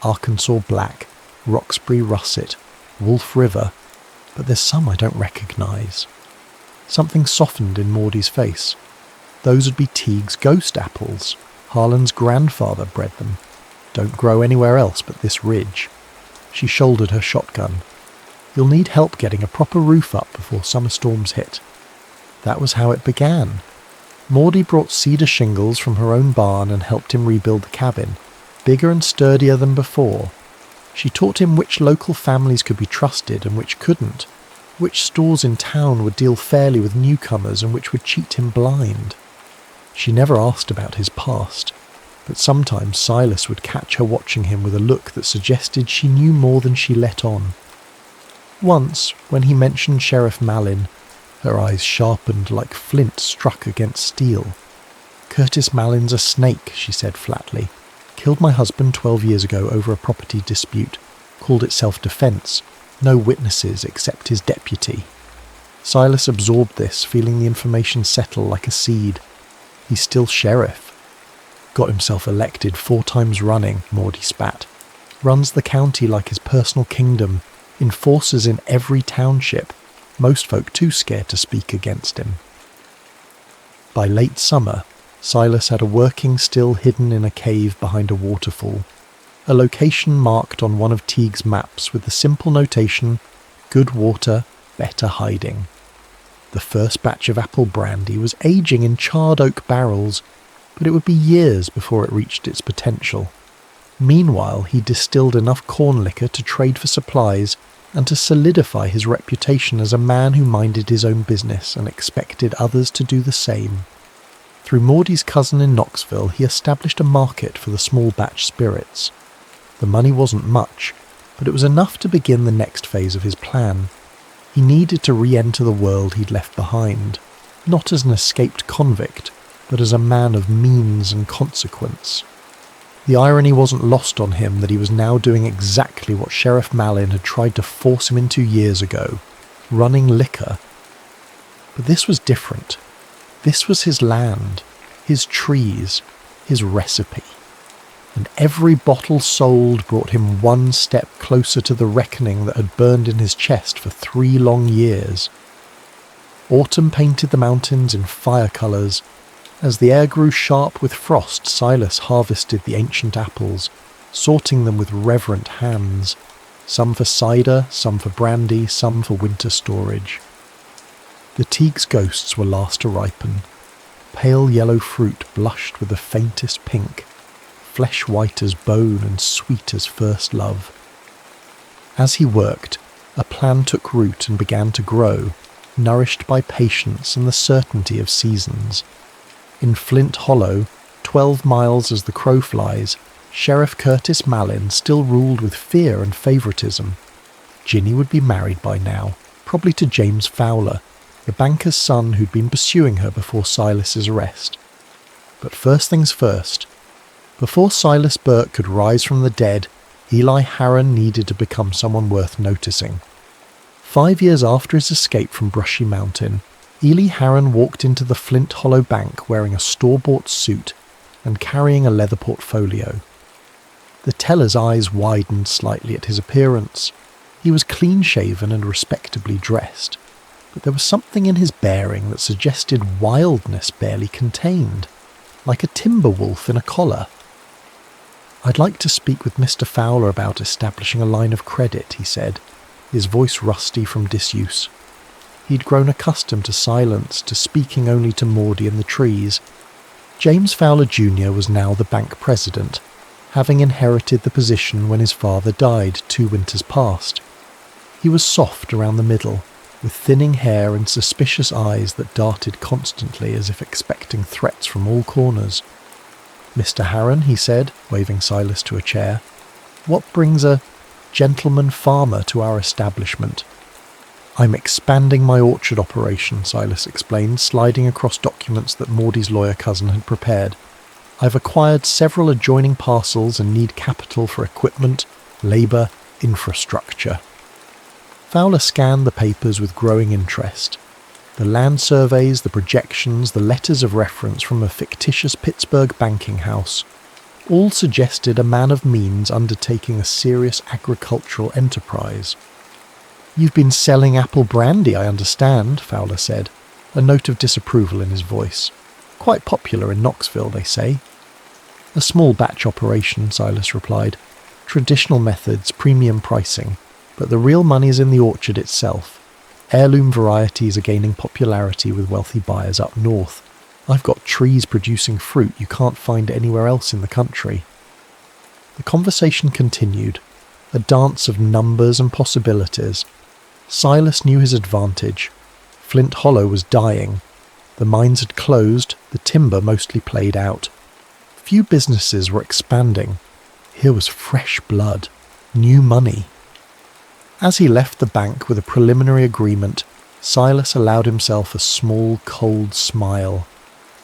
Arkansas Black, Roxbury Russet, Wolf River, but there's some I don't recognize." Something softened in Maudie's face. "Those would be Teague's ghost apples. Harlan's grandfather bred them. Don't grow anywhere else but this ridge." She shouldered her shotgun. "You'll need help getting a proper roof up before summer storms hit." That was how it began. Maudie brought cedar shingles from her own barn and helped him rebuild the cabin, bigger and sturdier than before. She taught him which local families could be trusted and which couldn't, Which stores in town would deal fairly with newcomers and which would cheat him blind? She never asked about his past, but sometimes Silas would catch her watching him with a look that suggested she knew more than she let on. Once, when he mentioned Sheriff Malin, her eyes sharpened like flint struck against steel. "Curtis Malin's a snake," she said flatly. "Killed my husband 12 years ago over a property dispute. Called it self-defense. No witnesses except his deputy." Silas absorbed this, feeling the information settle like a seed. He's still sheriff. Got himself elected 4 times running, Maudie spat. Runs the county like his personal kingdom. Enforcers in every township. Most folk too scared to speak against him. By late summer, Silas had a working still hidden in a cave behind a waterfall, a location marked on one of Teague's maps with the simple notation, "Good water, better hiding." The first batch of apple brandy was aging in charred oak barrels, but it would be years before it reached its potential. Meanwhile, he distilled enough corn liquor to trade for supplies and to solidify his reputation as a man who minded his own business and expected others to do the same. Through Maudie's cousin in Knoxville, he established a market for the small batch spirits. The money wasn't much, but it was enough to begin the next phase of his plan. He needed to re-enter the world he'd left behind, not as an escaped convict, but as a man of means and consequence. The irony wasn't lost on him that he was now doing exactly what Sheriff Malin had tried to force him into years ago, running liquor. But this was different. This was his land, his trees, his recipe. And every bottle sold brought him one step closer to the reckoning that had burned in his chest for 3 long years. Autumn painted the mountains in fire colours. As the air grew sharp with frost, Silas harvested the ancient apples, sorting them with reverent hands, some for cider, some for brandy, some for winter storage. The Teague's ghosts were last to ripen. Pale yellow fruit blushed with the faintest pink, flesh white as bone and sweet as first love. As he worked, a plan took root and began to grow, nourished by patience and the certainty of seasons. In Flint Hollow, 12 miles as the crow flies, Sheriff Curtis Malin still ruled with fear and favouritism. Ginny would be married by now, probably to James Fowler, the banker's son who'd been pursuing her before Silas's arrest. But first things first. Before Silas Burke could rise from the dead, Eli Harron needed to become someone worth noticing. 5 years after his escape from Brushy Mountain, Eli Harron walked into the Flint Hollow Bank wearing a store-bought suit and carrying a leather portfolio. The teller's eyes widened slightly at his appearance. He was clean-shaven and respectably dressed, but there was something in his bearing that suggested wildness barely contained, like a timber wolf in a collar. "I'd like to speak with Mr. Fowler about establishing a line of credit," he said, his voice rusty from disuse. He'd grown accustomed to silence, to speaking only to Maudie and the trees. James Fowler Jr. was now the bank president, having inherited the position when his father died 2 winters past. He was soft around the middle, with thinning hair and suspicious eyes that darted constantly as if expecting threats from all corners. "Mr. Harron," he said, waving Silas to a chair, "what brings a gentleman farmer to our establishment?" "I'm expanding my orchard operation," Silas explained, sliding across documents that Maudie's lawyer cousin had prepared. "I've acquired several adjoining parcels and need capital for equipment, labour, infrastructure." Fowler scanned the papers with growing interest. The land surveys, the projections, the letters of reference from a fictitious Pittsburgh banking house all suggested a man of means undertaking a serious agricultural enterprise. "You've been selling apple brandy, I understand," Fowler said, a note of disapproval in his voice. "Quite popular in Knoxville, they say." "A small batch operation," Silas replied. "Traditional methods, premium pricing, but the real money's in the orchard itself. Heirloom varieties are gaining popularity with wealthy buyers up north. I've got trees producing fruit you can't find anywhere else in the country." The conversation continued, a dance of numbers and possibilities. Silas knew his advantage. Flint Hollow was dying. The mines had closed, the timber mostly played out. Few businesses were expanding. Here was fresh blood, new money. As he left the bank with a preliminary agreement, Silas allowed himself a small, cold smile.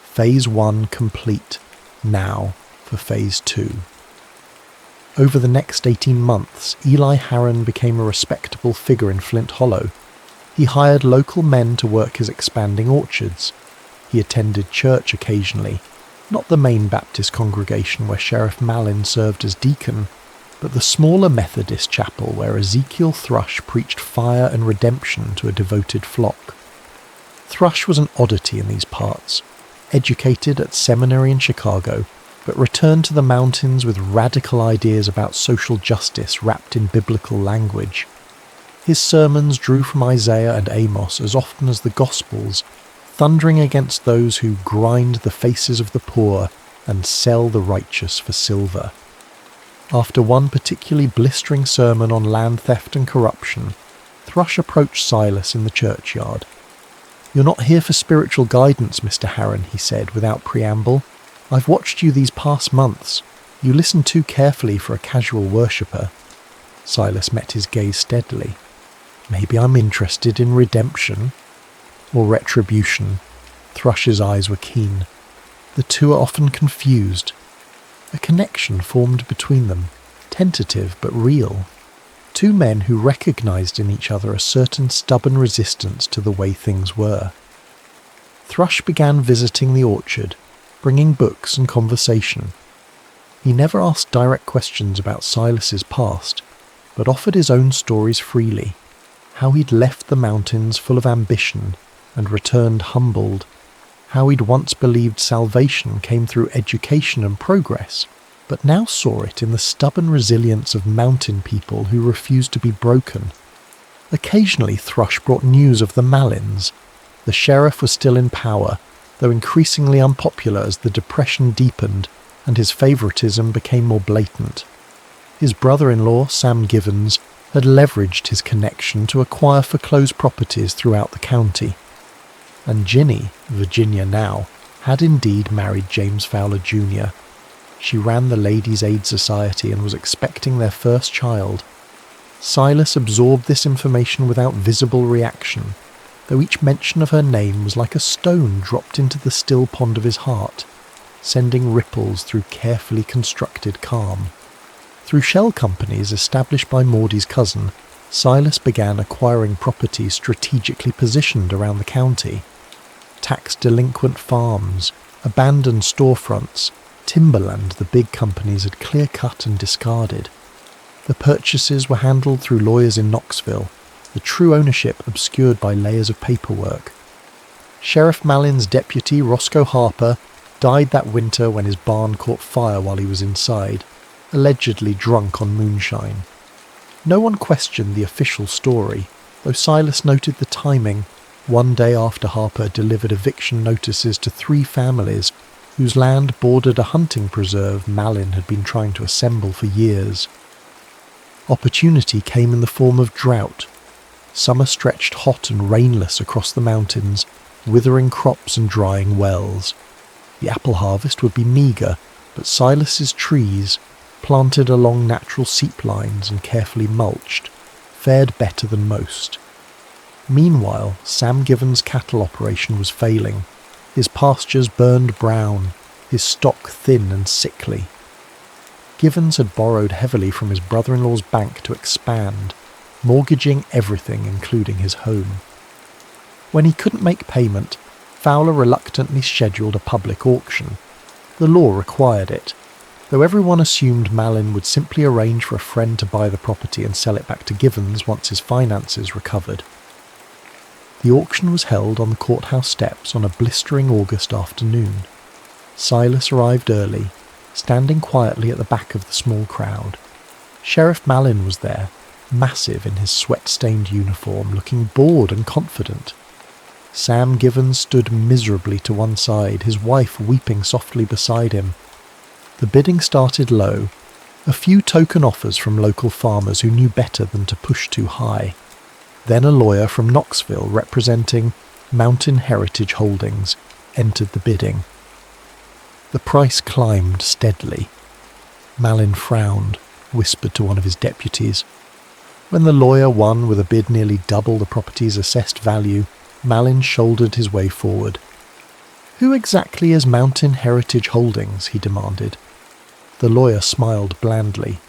Phase 1 complete. Now for Phase 2. Over the next 18 months, Eli Harron became a respectable figure in Flint Hollow. He hired local men to work his expanding orchards. He attended church occasionally, not the main Baptist congregation where Sheriff Mallin served as deacon, but the smaller Methodist chapel where Ezekiel Thrush preached fire and redemption to a devoted flock. Thrush was an oddity in these parts, educated at seminary in Chicago, but returned to the mountains with radical ideas about social justice wrapped in biblical language. His sermons drew from Isaiah and Amos as often as the Gospels, thundering against those who grind the faces of the poor and sell the righteous for silver. After one particularly blistering sermon on land theft and corruption, Thrush approached Silas in the churchyard. "You're not here for spiritual guidance, Mr. Harron," he said without preamble. "I've watched you these past months. You listen too carefully for a casual worshipper." Silas met his gaze steadily. "Maybe I'm interested in redemption or retribution." Thrush's eyes were keen. The two are often confused. A connection formed between them, tentative but real. Two men who recognized in each other a certain stubborn resistance to the way things were. Thrush began visiting the orchard, bringing books and conversation. He never asked direct questions about Silas's past, but offered his own stories freely. How he'd left the mountains full of ambition and returned humbled. How he'd once believed salvation came through education and progress, but now saw it in the stubborn resilience of mountain people who refused to be broken. Occasionally Thrush brought news of the Mallins. The sheriff was still in power, though increasingly unpopular as the Depression deepened and his favoritism became more blatant. His brother-in-law, Sam Givens, had leveraged his connection to acquire foreclosed properties throughout the county. And Ginny, Virginia now, had indeed married James Fowler Jr. She ran the Ladies' Aid Society and was expecting their first child. Silas absorbed this information without visible reaction, though each mention of her name was like a stone dropped into the still pond of his heart, sending ripples through carefully constructed calm. Through shell companies established by Maudie's cousin, Silas began acquiring properties strategically positioned around the county. Tax-delinquent farms, abandoned storefronts, timberland the big companies had clear-cut and discarded. The purchases were handled through lawyers in Knoxville, the true ownership obscured by layers of paperwork. Sheriff Mallin's deputy, Roscoe Harper, died that winter when his barn caught fire while he was inside, allegedly drunk on moonshine. No one questioned the official story, though Silas noted the timing, one day after Harper delivered eviction notices to 3 families whose land bordered a hunting preserve Mallin had been trying to assemble for years. Opportunity came in the form of drought. Summer stretched hot and rainless across the mountains, withering crops and drying wells. The apple harvest would be meagre, but Silas's trees, planted along natural seep lines and carefully mulched, fared better than most. Meanwhile, Sam Givens' cattle operation was failing. His pastures burned brown, his stock thin and sickly. Givens had borrowed heavily from his brother-in-law's bank to expand, mortgaging everything including his home. When he couldn't make payment, Fowler reluctantly scheduled a public auction. The law required it, though everyone assumed Mallin would simply arrange for a friend to buy the property and sell it back to Givens once his finances recovered. The auction was held on the courthouse steps on a blistering August afternoon. Silas arrived early, standing quietly at the back of the small crowd. Sheriff Mallin was there, massive in his sweat-stained uniform, looking bored and confident. Sam Givens stood miserably to one side, his wife weeping softly beside him. The bidding started low, a few token offers from local farmers who knew better than to push too high. Then a lawyer from Knoxville representing Mountain Heritage Holdings entered the bidding. The price climbed steadily. Malin frowned, whispered to one of his deputies. When the lawyer won with a bid nearly double the property's assessed value, Malin shouldered his way forward. "Who exactly is Mountain Heritage Holdings?" he demanded. The lawyer smiled blandly.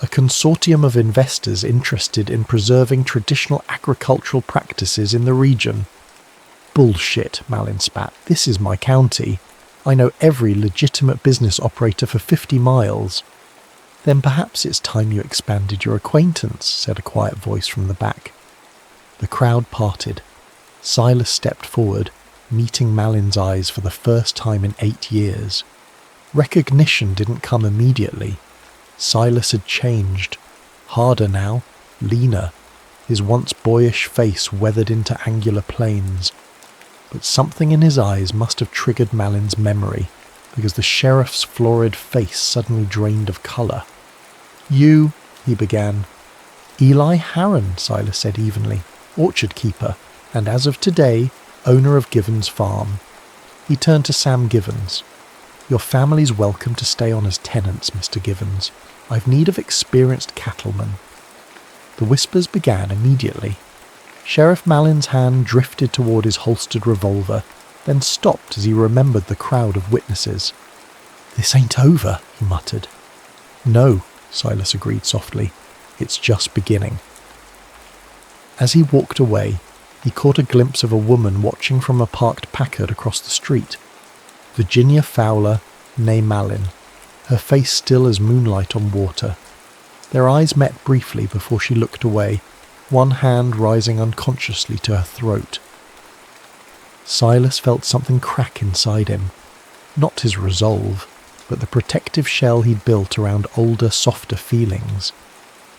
"A consortium of investors interested in preserving traditional agricultural practices in the region." "Bullshit," Malin spat. "This is my county. I know every legitimate business operator for 50 miles. "Then perhaps it's time you expanded your acquaintance," said a quiet voice from the back. The crowd parted. Silas stepped forward, meeting Malin's eyes for the first time in 8 years. Recognition didn't come immediately. Silas had changed. Harder now, leaner, his once boyish face weathered into angular planes. But something in his eyes must have triggered Malin's memory, because the sheriff's florid face suddenly drained of colour. "You," he began. "Eli Harron," Silas said evenly, "orchard keeper, and as of today, owner of Givens Farm." He turned to Sam Givens. "Your family's welcome to stay on as tenants, Mr. Givens. I've need of experienced cattlemen." The whispers began immediately. Sheriff Malin's hand drifted toward his holstered revolver, then stopped as he remembered the crowd of witnesses. "This ain't over," he muttered. "No," Silas agreed softly. "It's just beginning." As he walked away, he caught a glimpse of a woman watching from a parked Packard across the street. Virginia Fowler, née Malin, her face still as moonlight on water. Their eyes met briefly before she looked away, one hand rising unconsciously to her throat. Silas felt something crack inside him. Not his resolve, but the protective shell he'd built around older, softer feelings.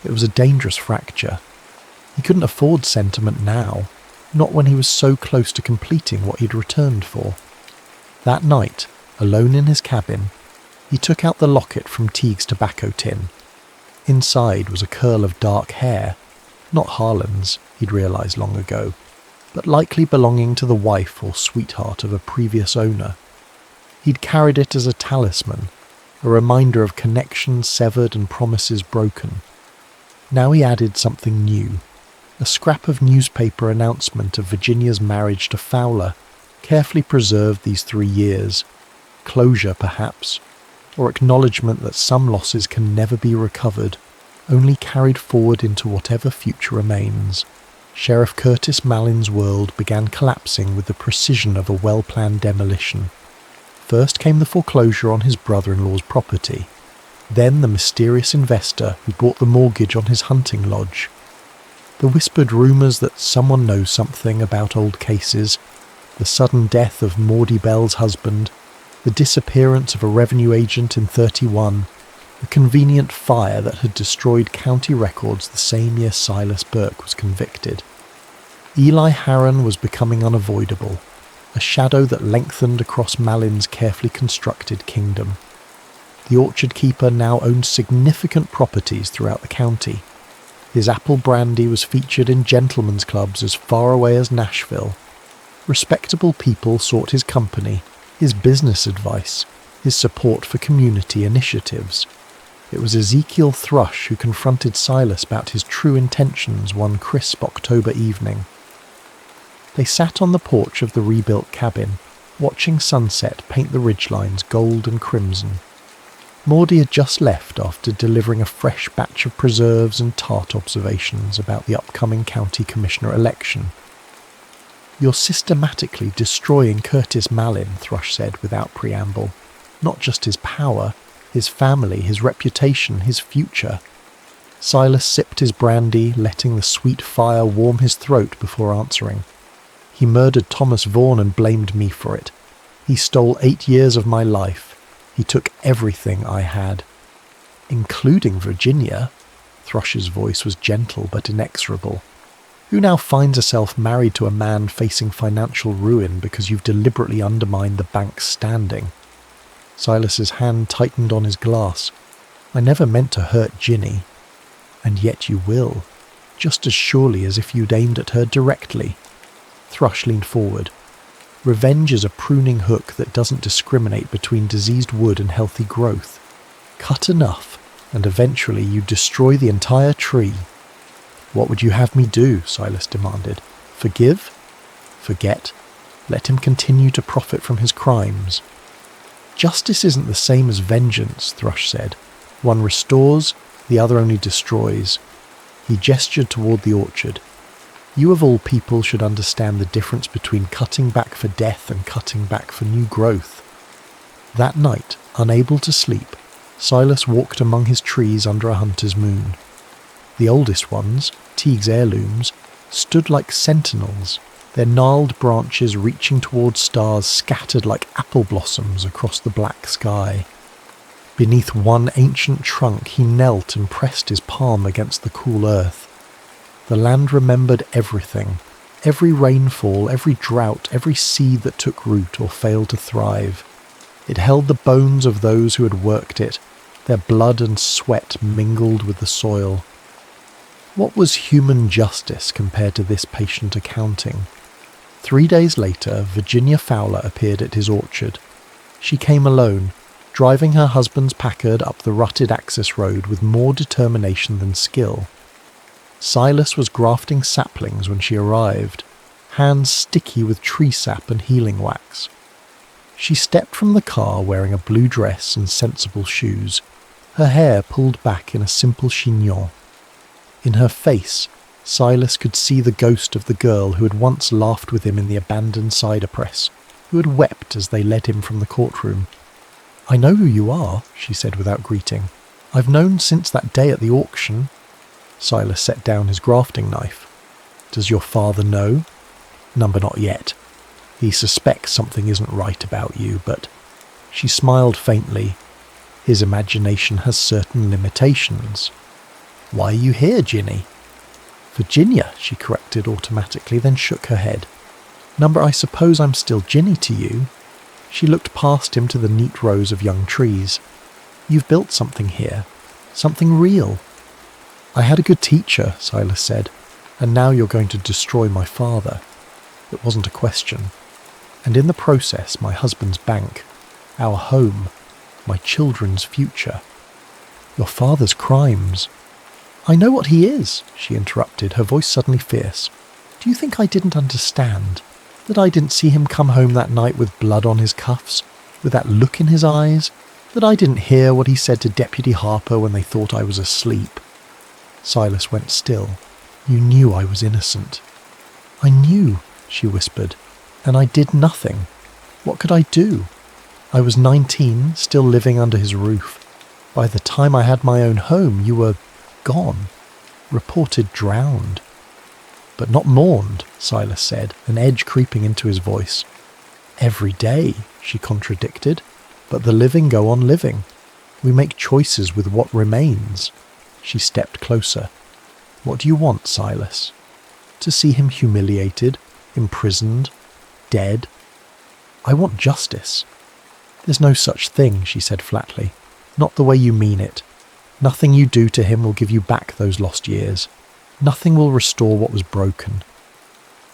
It was a dangerous fracture. He couldn't afford sentiment now, not when he was so close to completing what he'd returned for. That night, alone in his cabin, he took out the locket from Teague's tobacco tin. Inside was a curl of dark hair, not Harlan's, he'd realised long ago, but likely belonging to the wife or sweetheart of a previous owner. He'd carried it as a talisman, a reminder of connections severed and promises broken. Now he added something new, a scrap of newspaper announcement of Virginia's marriage to Fowler, carefully preserved these 3 years. Closure, perhaps, or acknowledgement that some losses can never be recovered, only carried forward into whatever future remains. Sheriff Curtis Malin's world began collapsing with the precision of a well-planned demolition. First came the foreclosure on his brother-in-law's property, then the mysterious investor who bought the mortgage on his hunting lodge. The whispered rumours that someone knows something about old cases, the sudden death of Maudie Bell's husband, the disappearance of a revenue agent in 31, the convenient fire that had destroyed county records the same year Silas Burke was convicted. Eli Harron was becoming unavoidable, a shadow that lengthened across Malin's carefully constructed kingdom. The orchard keeper now owned significant properties throughout the county. His apple brandy was featured in gentlemen's clubs as far away as Nashville. Respectable people sought his company, his business advice, his support for community initiatives. It was Ezekiel Thrush who confronted Silas about his true intentions one crisp October evening. They sat on the porch of the rebuilt cabin, watching sunset paint the ridgelines gold and crimson. Maudie had just left after delivering a fresh batch of preserves and tart observations about the upcoming county commissioner election. "You're systematically destroying Curtis Malin," Thrush said without preamble. "Not just his power, his family, his reputation, his future." Silas sipped his brandy, letting the sweet fire warm his throat before answering. "He murdered Thomas Vaughan and blamed me for it. He stole 8 years of my life. He took everything I had." "Including Virginia?" Thrush's voice was gentle but inexorable. "Who now finds herself married to a man facing financial ruin because you've deliberately undermined the bank's standing?" Silas's hand tightened on his glass. "I never meant to hurt Ginny." "And yet you will." just as surely as if you'd aimed at her directly. Thrush leaned forward. Revenge is a pruning hook that doesn't discriminate between diseased wood and healthy growth. Cut enough, and eventually you destroy the entire tree. What would you have me do? Silas demanded. Forgive? Forget? Let him continue to profit from his crimes? Justice isn't the same as vengeance, Thrush said. One restores, the other only destroys. He gestured toward the orchard. You of all people should understand the difference between cutting back for death and cutting back for new growth. That night, unable to sleep, Silas walked among his trees under a hunter's moon. The oldest ones, Teague's heirlooms, stood like sentinels, their gnarled branches reaching towards stars scattered like apple blossoms across the black sky. Beneath one ancient trunk he knelt and pressed his palm against the cool earth. The land remembered everything, every rainfall, every drought, every seed that took root or failed to thrive. It held the bones of those who had worked it, their blood and sweat mingled with the soil. What was human justice compared to this patient accounting? 3 days later, Virginia Fowler appeared at his orchard. She came alone, driving her husband's Packard up the rutted access road with more determination than skill. Silas was grafting saplings when she arrived, hands sticky with tree sap and healing wax. She stepped from the car wearing a blue dress and sensible shoes, her hair pulled back in a simple chignon. In her face, Silas could see the ghost of the girl who had once laughed with him in the abandoned cider press, who had wept as they led him from the courtroom. "I know who you are," she said without greeting. "I've known since that day at the auction." Silas set down his grafting knife. "Does your father know?" "Number not yet. He suspects something isn't right about you, but..." She smiled faintly. "His imagination has certain limitations." "Why are you here, Ginny?" "Virginia," she corrected automatically, then shook her head. "Number, I suppose I'm still Ginny to you." She looked past him to the neat rows of young trees. "You've built something here. Something real." "I had a good teacher," Silas said, "and now you're going to destroy my father." It wasn't a question. "And in the process, my husband's bank, our home, my children's future. Your father's crimes." "I know what he is," she interrupted, her voice suddenly fierce. "Do you think I didn't understand? That I didn't see him come home that night with blood on his cuffs, with that look in his eyes? That I didn't hear what he said to Deputy Harper when they thought I was asleep?" Silas went still. "You knew I was innocent." "I knew," she whispered, "and I did nothing. What could I do? I was 19, still living under his roof. By the time I had my own home, you were gone, reported drowned." "But not mourned," Silas said, an edge creeping into his voice. "Every day," she contradicted, "but the living go on living. We make choices with what remains." She stepped closer. "What do you want, Silas? To see him humiliated, imprisoned, dead? I want justice." "There's no such thing," she said flatly. "Not the way you mean it. Nothing you do to him will give you back those lost years. Nothing will restore what was broken."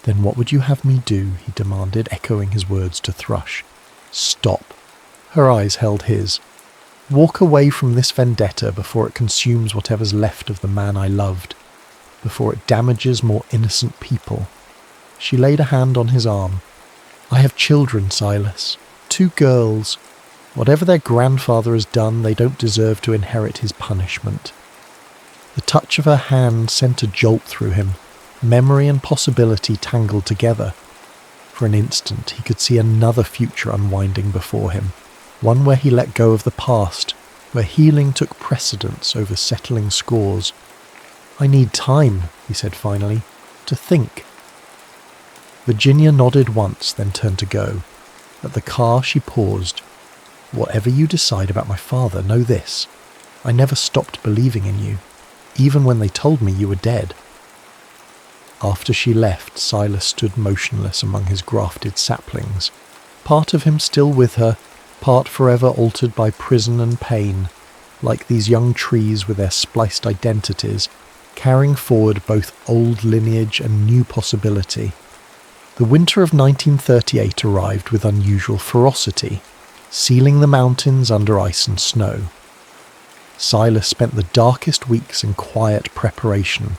"Then what would you have me do?" he demanded, echoing his words to Thrush. "Stop." Her eyes held his. "Walk away from this vendetta before it consumes whatever's left of the man I loved, before it damages more innocent people." She laid a hand on his arm. "I have children, Silas. 2 girls. Whatever their grandfather has done, they don't deserve to inherit his punishment." The touch of her hand sent a jolt through him, memory and possibility tangled together. For an instant he could see another future unwinding before him, one where he let go of the past, where healing took precedence over settling scores. "I need time," he said finally, "to think." Virginia nodded once, then turned to go. At the car she paused. "Whatever you decide about my father, know this. I never stopped believing in you, even when they told me you were dead." After she left, Silas stood motionless among his grafted saplings, part of him still with her, part forever altered by prison and pain, like these young trees with their spliced identities, carrying forward both old lineage and new possibility. The winter of 1938 arrived with unusual ferocity, sealing the mountains under ice and snow. Silas spent the darkest weeks in quiet preparation,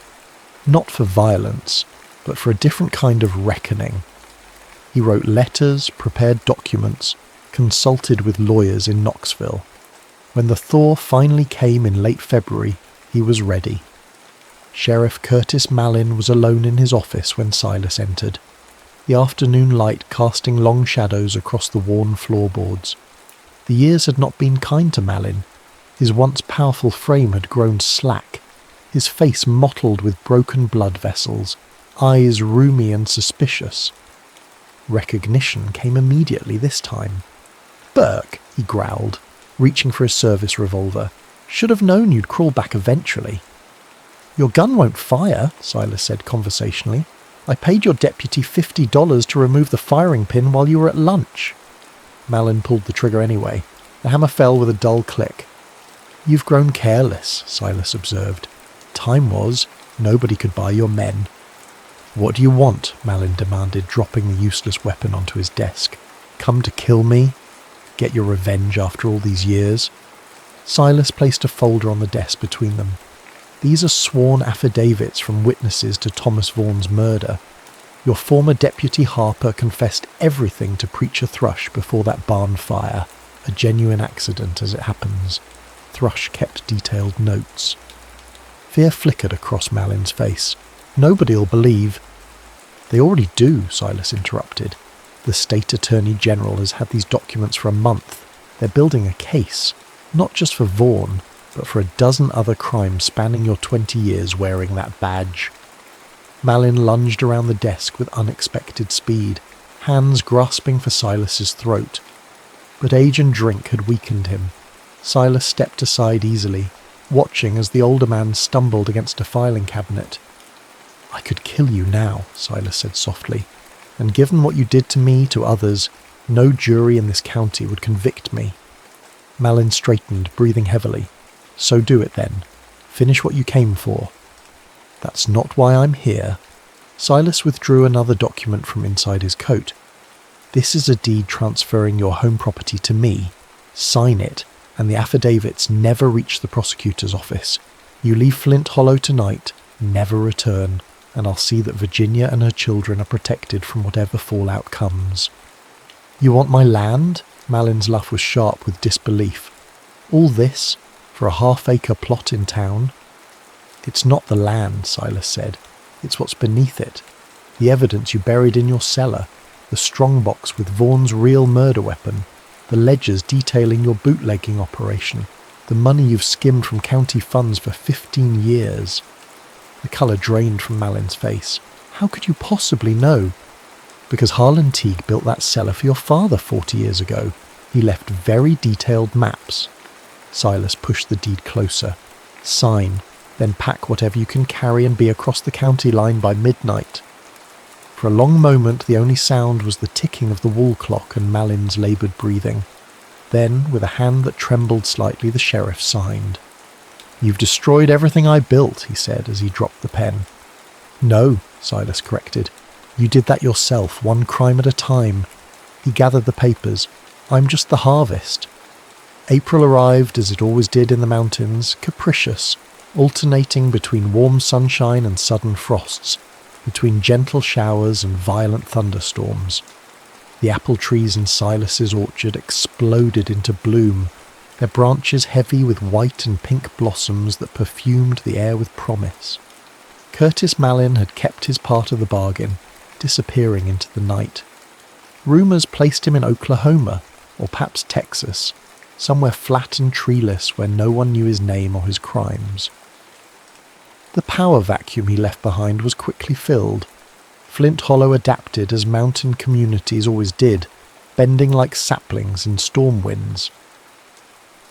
not for violence, but for a different kind of reckoning. He wrote letters, prepared documents, consulted with lawyers in Knoxville. When the thaw finally came in late February, he was ready. Sheriff Curtis Mallin was alone in his office when Silas entered, the afternoon light casting long shadows across the worn floorboards. The years had not been kind to Mallin. His once powerful frame had grown slack, his face mottled with broken blood vessels, eyes rheumy and suspicious. Recognition came immediately this time. "Burke," he growled, reaching for his service revolver. "Should have known you'd crawl back eventually." "Your gun won't fire," Silas said conversationally. "I paid your deputy $50 to remove the firing pin while you were at lunch." Mallin pulled the trigger anyway. The hammer fell with a dull click. "You've grown careless," Silas observed. "Time was, nobody could buy your men." "What do you want?" Mallin demanded, dropping the useless weapon onto his desk. "Come to kill me? Get your revenge after all these years?" Silas placed a folder on the desk between them. "These are sworn affidavits from witnesses to Thomas Vaughan's murder. Your former deputy Harper confessed everything to Preacher Thrush before that barn fire, a genuine accident as it happens." Thrush kept detailed notes. Fear flickered across Mallin's face. "Nobody'll believe." "They already do," Silas interrupted. "The state attorney general has had these documents for a month. They're building a case, not just for Vaughan, but for a dozen other crimes spanning your 20 years wearing that badge." Mallin lunged around the desk with unexpected speed, hands grasping for Silas's throat. But age and drink had weakened him. Silas stepped aside easily, watching as the older man stumbled against a filing cabinet. "I could kill you now," Silas said softly, "and given what you did to me, to others, no jury in this county would convict me." Mallin straightened, breathing heavily. "So do it then. Finish what you came for." "That's not why I'm here." Silas withdrew another document from inside his coat. "This is a deed transferring your home property to me. Sign it, and the affidavits never reach the prosecutor's office. You leave Flint Hollow tonight, never return, and I'll see that Virginia and her children are protected from whatever fallout comes." "You want my land?" Mallin's laugh was sharp with disbelief. "All this for a half-acre plot in town?" "It's not the land," Silas said. "It's what's beneath it. The evidence you buried in your cellar, the strongbox with Vaughan's real murder weapon, the ledgers detailing your bootlegging operation, the money you've skimmed from county funds for 15 years. The colour drained from Mallin's face. "How could you possibly know?" "Because Harlan Teague built that cellar for your father 40 years ago. He left very detailed maps." Silas pushed the deed closer. "Sign, then pack whatever you can carry and be across the county line by midnight." For a long moment the only sound was the ticking of the wall clock and Mallin's laboured breathing. Then, with a hand that trembled slightly, the sheriff signed. "You've destroyed everything I built," he said as he dropped the pen. "No," Silas corrected. "You did that yourself, one crime at a time." He gathered the papers. "I'm just the harvest." April arrived as it always did in the mountains, capricious, alternating between warm sunshine and sudden frosts, between gentle showers and violent thunderstorms. The apple trees in Silas's orchard exploded into bloom, their branches heavy with white and pink blossoms that perfumed the air with promise. Curtis Mallin had kept his part of the bargain, disappearing into the night. Rumours placed him in Oklahoma, or perhaps Texas, somewhere flat and treeless where no one knew his name or his crimes. The power vacuum he left behind was quickly filled. Flint Hollow adapted as mountain communities always did, bending like saplings in storm winds.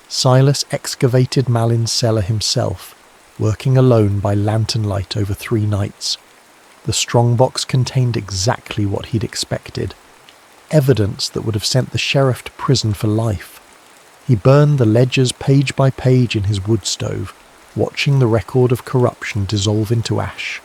Silas excavated Mallin's cellar himself, working alone by lantern light over 3 nights. The strongbox contained exactly what he'd expected, evidence that would have sent the sheriff to prison for life. He burned the ledgers page by page in his wood stove, watching the record of corruption dissolve into ash.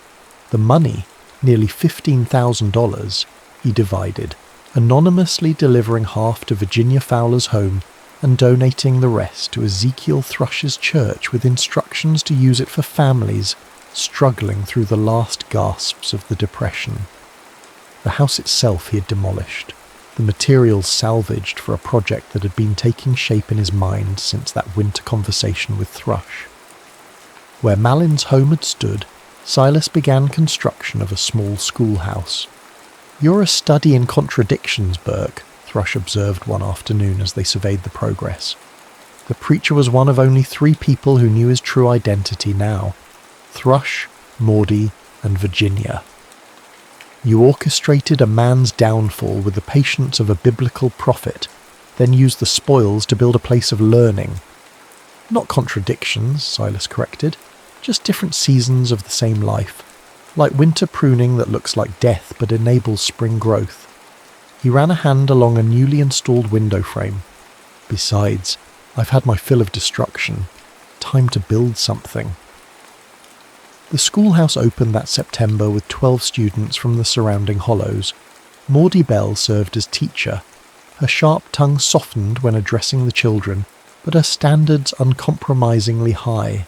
The money, nearly $15,000, he divided, anonymously delivering half to Virginia Fowler's home and donating the rest to Ezekiel Thrush's church with instructions to use it for families struggling through the last gasps of the Depression. The house itself he had demolished, the materials salvaged for a project that had been taking shape in his mind since that winter conversation with Thrush. Where Malin's home had stood, Silas began construction of a small schoolhouse. "You're a study in contradictions, Burke," Thrush observed one afternoon as they surveyed the progress. The preacher was one of only 3 people who knew his true identity now: Thrush, Maudie, and Virginia. "You orchestrated a man's downfall with the patience of a biblical prophet, then used the spoils to build a place of learning." "Not contradictions," Silas corrected, "just different seasons of the same life. Like winter pruning that looks like death but enables spring growth." He ran a hand along a newly installed window frame. "Besides, I've had my fill of destruction. Time to build something." The schoolhouse opened that September with 12 students from the surrounding hollows. Maudie Bell served as teacher. Her sharp tongue softened when addressing the children, but her standards uncompromisingly high.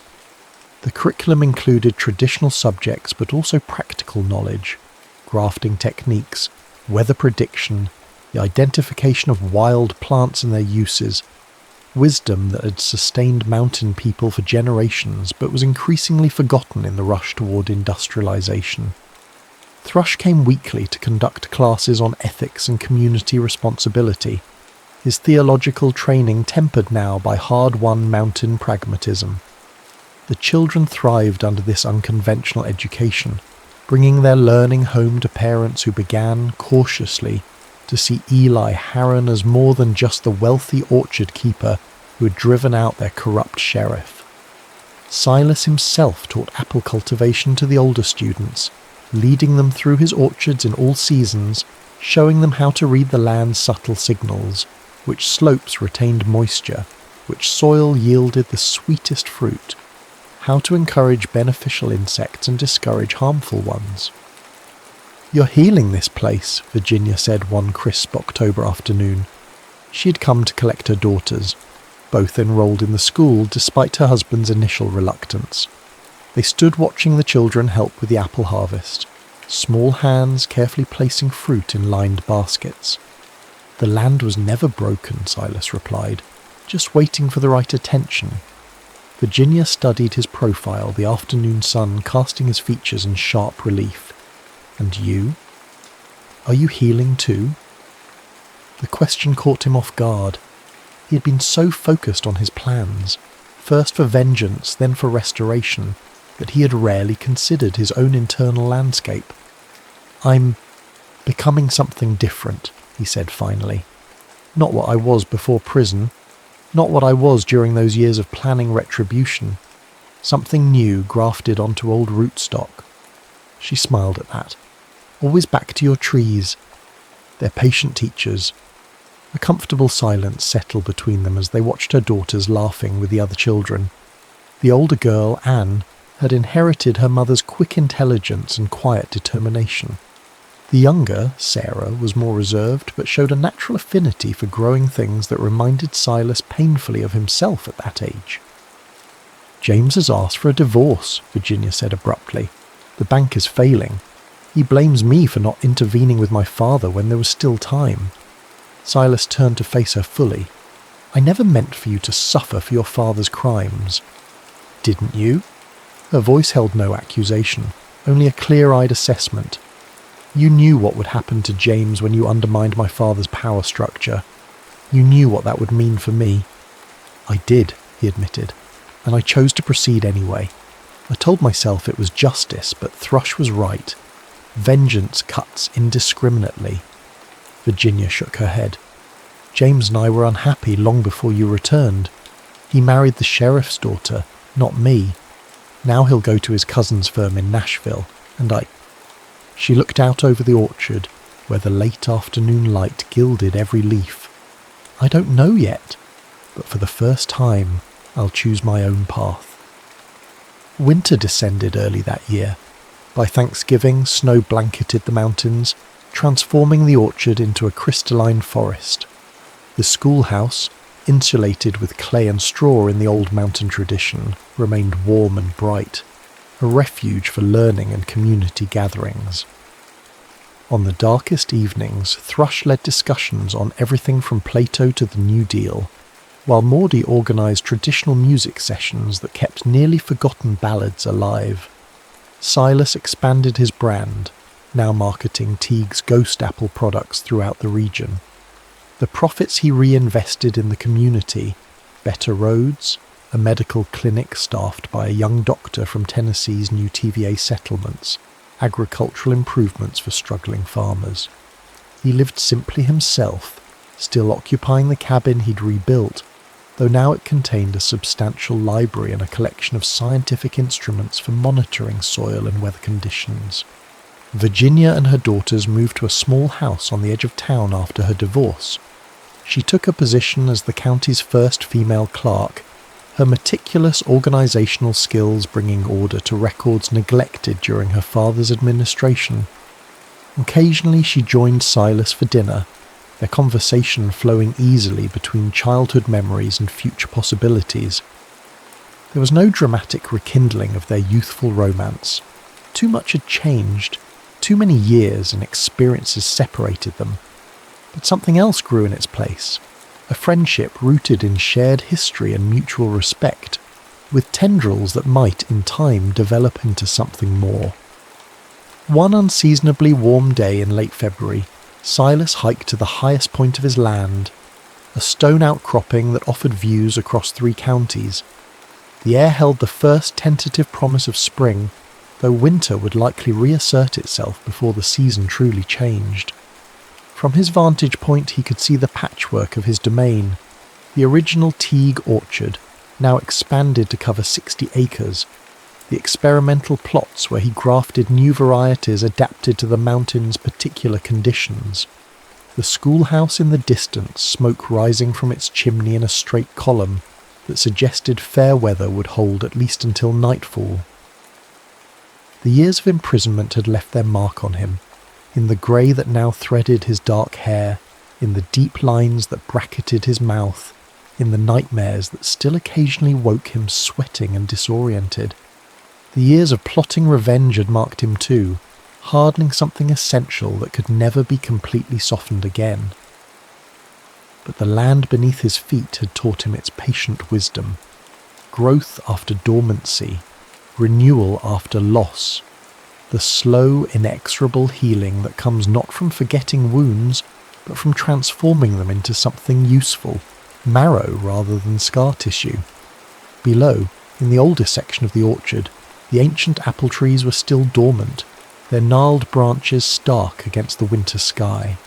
The curriculum included traditional subjects but also practical knowledge, grafting techniques, weather prediction, the identification of wild plants and their uses, wisdom that had sustained mountain people for generations but was increasingly forgotten in the rush toward industrialization. Thrush came weekly to conduct classes on ethics and community responsibility, his theological training tempered now by hard-won mountain pragmatism. The children thrived under this unconventional education, bringing their learning home to parents who began, cautiously, to see Eli Harron as more than just the wealthy orchard keeper who had driven out their corrupt sheriff. Silas himself taught apple cultivation to the older students, leading them through his orchards in all seasons, showing them how to read the land's subtle signals, which slopes retained moisture, which soil yielded the sweetest fruit, how to encourage beneficial insects and discourage harmful ones. "You're healing this place," Virginia said one crisp October afternoon. She had come to collect her daughters, both enrolled in the school despite her husband's initial reluctance. They stood watching the children help with the apple harvest, small hands carefully placing fruit in lined baskets. "The land was never broken," Silas replied, "just waiting for the right attention." Virginia studied his profile, the afternoon sun casting his features in sharp relief. "And you? Are you healing too?" The question caught him off guard. He had been so focused on his plans, first for vengeance, then for restoration, that he had rarely considered his own internal landscape. "I'm becoming something different," he said finally. "Not what I was before prison. Not what I was during those years of planning retribution. Something new grafted onto old rootstock." She smiled at that. "Always back to your trees. They're patient teachers." A comfortable silence settled between them as they watched her daughters laughing with the other children. The older girl, Anne, had inherited her mother's quick intelligence and quiet determination. The younger, Sarah, was more reserved but showed a natural affinity for growing things that reminded Silas painfully of himself at that age. "James has asked for a divorce," Virginia said abruptly. "The bank is failing. He blames me for not intervening with my father when there was still time." Silas turned to face her fully. "I never meant for you to suffer for your father's crimes." "Didn't you?" Her voice held no accusation, only a clear-eyed assessment. "You knew what would happen to James when you undermined my father's power structure. You knew what that would mean for me." "I did," he admitted, "and I chose to proceed anyway. I told myself it was justice, but Thrush was right. Vengeance cuts indiscriminately." Virginia shook her head. "James and I were unhappy long before you returned. He married the sheriff's daughter, not me. Now he'll go to his cousin's firm in Nashville, and I—" She looked out over the orchard, where the late afternoon light gilded every leaf. "I don't know yet, but for the first time, I'll choose my own path." Winter descended early that year. By Thanksgiving, snow blanketed the mountains, transforming the orchard into a crystalline forest. The schoolhouse, insulated with clay and straw in the old mountain tradition, remained warm and bright, a refuge for learning and community gatherings. On the darkest evenings, Thrush led discussions on everything from Plato to the New Deal, while Maudie organised traditional music sessions that kept nearly forgotten ballads alive. Silas expanded his brand, now marketing Teague's Ghost Apple products throughout the region. The profits he reinvested in the community, better roads, a medical clinic staffed by a young doctor from Tennessee's new TVA settlements, agricultural improvements for struggling farmers. He lived simply himself, still occupying the cabin he'd rebuilt, though now it contained a substantial library and a collection of scientific instruments for monitoring soil and weather conditions. Virginia and her daughters moved to a small house on the edge of town after her divorce. She took a position as the county's first female clerk, her meticulous organisational skills bringing order to records neglected during her father's administration. Occasionally she joined Silas for dinner, their conversation flowing easily between childhood memories and future possibilities. There was no dramatic rekindling of their youthful romance. Too much had changed. Too many years and experiences separated them. But something else grew in its place. A friendship rooted in shared history and mutual respect, with tendrils that might, in time, develop into something more. One unseasonably warm day in late February, Silas hiked to the highest point of his land, a stone outcropping that offered views across 3 counties. The air held the first tentative promise of spring, though winter would likely reassert itself before the season truly changed. From his vantage point he could see the patchwork of his domain, the original Teague orchard, now expanded to cover 60 acres, the experimental plots where he grafted new varieties adapted to the mountain's particular conditions, the schoolhouse in the distance, smoke rising from its chimney in a straight column that suggested fair weather would hold at least until nightfall. The years of imprisonment had left their mark on him, in the grey that now threaded his dark hair, in the deep lines that bracketed his mouth, in the nightmares that still occasionally woke him sweating and disoriented. The years of plotting revenge had marked him too, hardening something essential that could never be completely softened again. But the land beneath his feet had taught him its patient wisdom. Growth after dormancy, renewal after loss, the slow, inexorable healing that comes not from forgetting wounds, but from transforming them into something useful, marrow rather than scar tissue. Below, in the oldest section of the orchard, the ancient apple trees were still dormant, their gnarled branches stark against the winter sky.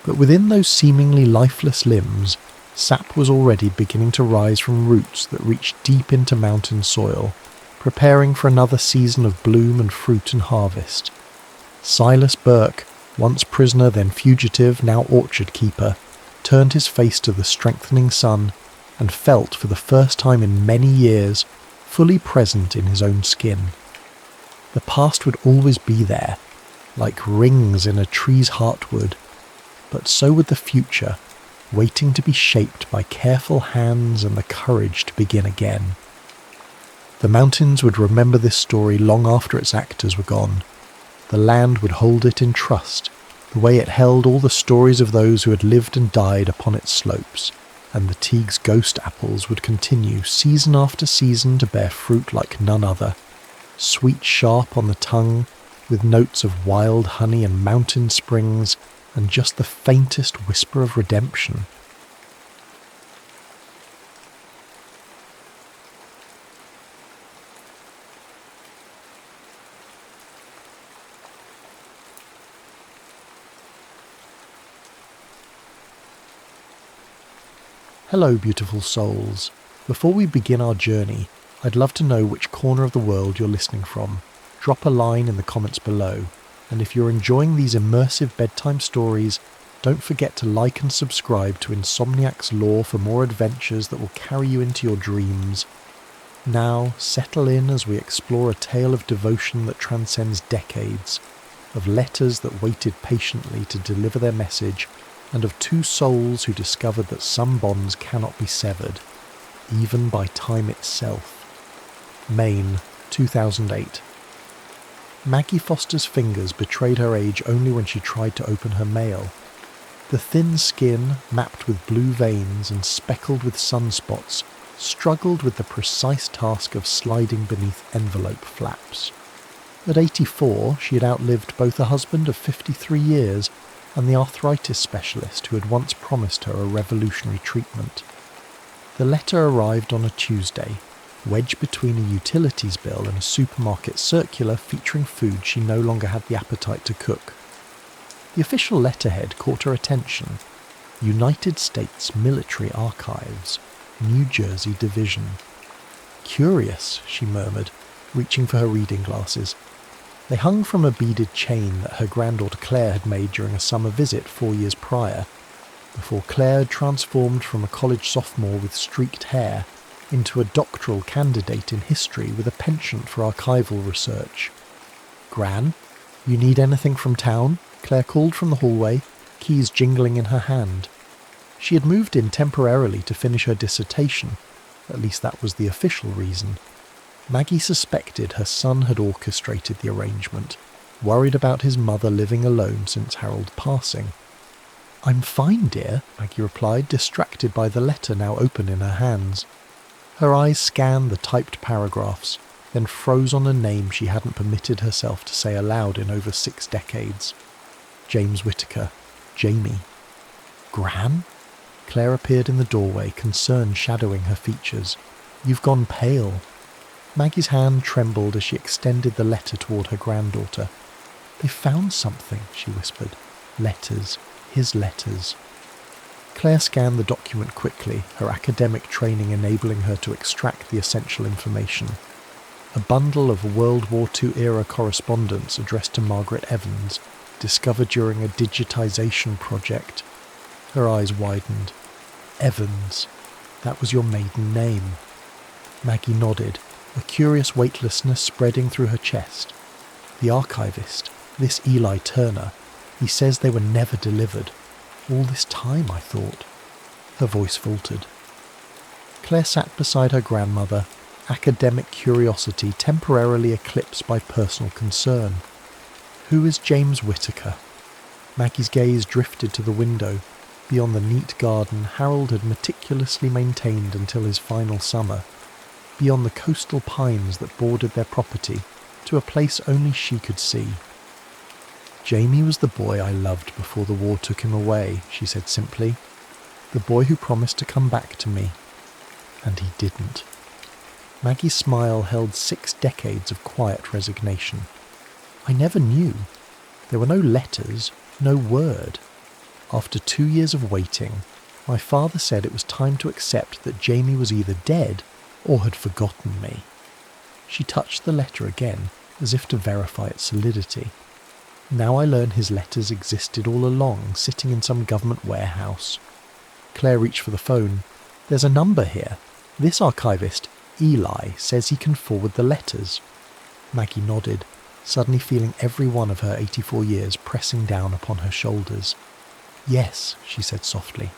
But within those seemingly lifeless limbs, sap was already beginning to rise from roots that reached deep into mountain soil, preparing for another season of bloom and fruit and harvest. Silas Burke, once prisoner then fugitive, now orchard keeper, turned his face to the strengthening sun and felt for the first time in many years fully present in his own skin. The past would always be there, like rings in a tree's heartwood, but so would the future, waiting to be shaped by careful hands and the courage to begin again. The mountains would remember this story long after its actors were gone. The land would hold it in trust, the way it held all the stories of those who had lived and died upon its slopes, and the Teague's ghost apples would continue season after season to bear fruit like none other, sweet sharp on the tongue, with notes of wild honey and mountain springs, and just the faintest whisper of redemption. Hello, beautiful souls. Before we begin our journey, I'd love to know which corner of the world you're listening from. Drop a line in the comments below, and if you're enjoying these immersive bedtime stories, don't forget to like and subscribe to Insomniac's Lore for more adventures that will carry you into your dreams. Now settle in as we explore a tale of devotion that transcends decades, of letters that waited patiently to deliver their message, and of two souls who discovered that some bonds cannot be severed, even by time itself. Maine, 2008. Maggie Foster's fingers betrayed her age only when she tried to open her mail. The thin skin, mapped with blue veins and speckled with sunspots, struggled with the precise task of sliding beneath envelope flaps. At 84, she had outlived both a husband of 53 years and the arthritis specialist who had once promised her a revolutionary treatment. The letter arrived on a Tuesday, wedged between a utilities bill and a supermarket circular featuring food she no longer had the appetite to cook. The official letterhead caught her attention: United States Military Archives, New Jersey Division. Curious, she murmured, reaching for her reading glasses. They hung from a beaded chain that her granddaughter Claire had made during a summer visit 4 years prior, before Claire had transformed from a college sophomore with streaked hair into a doctoral candidate in history with a penchant for archival research. "Gran, you need anything from town?" Claire called from the hallway, keys jingling in her hand. She had moved in temporarily to finish her dissertation, at least that was the official reason. Maggie suspected her son had orchestrated the arrangement, worried about his mother living alone since Harold's passing. "I'm fine, dear," Maggie replied, distracted by the letter now open in her hands. Her eyes scanned the typed paragraphs, then froze on a name she hadn't permitted herself to say aloud in over 6 decades. James Whittaker. Jamie. "Gran?" Claire appeared in the doorway, concern shadowing her features. "You've gone pale." Maggie's hand trembled as she extended the letter toward her granddaughter. "They found something," she whispered. "Letters. His letters." Claire scanned the document quickly, her academic training enabling her to extract the essential information. A bundle of World War II-era correspondence addressed to Margaret Evans, discovered during a digitization project. Her eyes widened. "Evans. That was your maiden name." Maggie nodded, a curious weightlessness spreading through her chest. "The archivist, this Eli Turner, he says they were never delivered. All this time, I thought." Her voice faltered. Claire sat beside her grandmother, academic curiosity temporarily eclipsed by personal concern. Who is James Whittaker? Maggie's gaze drifted to the window. Beyond the neat garden Harold had meticulously maintained until his final summer. Beyond the coastal pines that bordered their property, to a place only she could see. "Jamie was the boy I loved before the war took him away," she said simply. "The boy who promised to come back to me. And he didn't." Maggie's smile held 6 decades of quiet resignation. "I never knew. There were no letters, no word. After 2 years of waiting, my father said it was time to accept that Jamie was either dead or had forgotten me." She touched the letter again, as if to verify its solidity. "Now I learn his letters existed all along, sitting in some government warehouse." Claire reached for the phone. "There's a number here. This archivist, Eli, says he can forward the letters." Maggie nodded, suddenly feeling every one of her 84 years pressing down upon her shoulders. "Yes," she said softly.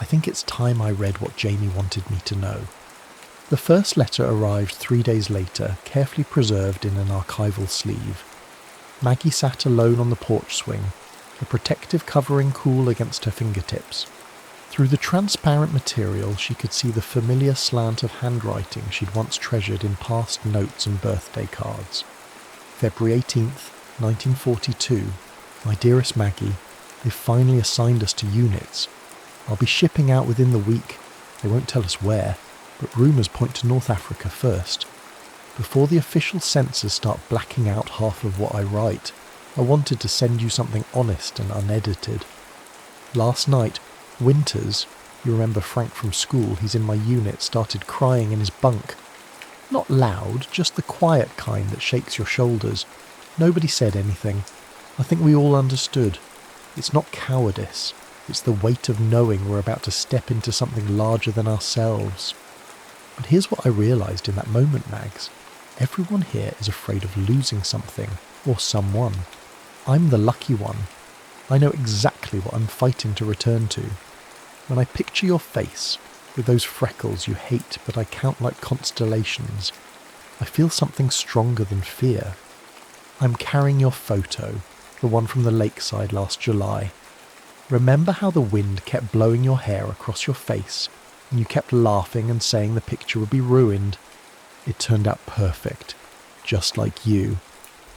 "I think it's time I read what Jamie wanted me to know." The first letter arrived 3 days later, carefully preserved in an archival sleeve. Maggie sat alone on the porch swing, the protective covering cool against her fingertips. Through the transparent material she could see the familiar slant of handwriting she'd once treasured in past notes and birthday cards. February 18th, 1942. "My dearest Maggie, they've finally assigned us to units. I'll be shipping out within the week. They won't tell us where, but rumours point to North Africa first. Before the official censors start blacking out half of what I write, I wanted to send you something honest and unedited. Last night, Winters, you remember Frank from school, he's in my unit, started crying in his bunk. Not loud, just the quiet kind that shakes your shoulders. Nobody said anything. I think we all understood. It's not cowardice. It's the weight of knowing we're about to step into something larger than ourselves." But here's what I realised in that moment, Mags. Everyone here is afraid of losing something or someone. I'm the lucky one. I know exactly what I'm fighting to return to. When I picture your face, with those freckles you hate but I count like constellations, I feel something stronger than fear. I'm carrying your photo, the one from the lakeside last July. Remember how the wind kept blowing your hair across your face, and you kept laughing and saying the picture would be ruined? It turned out perfect, just like you.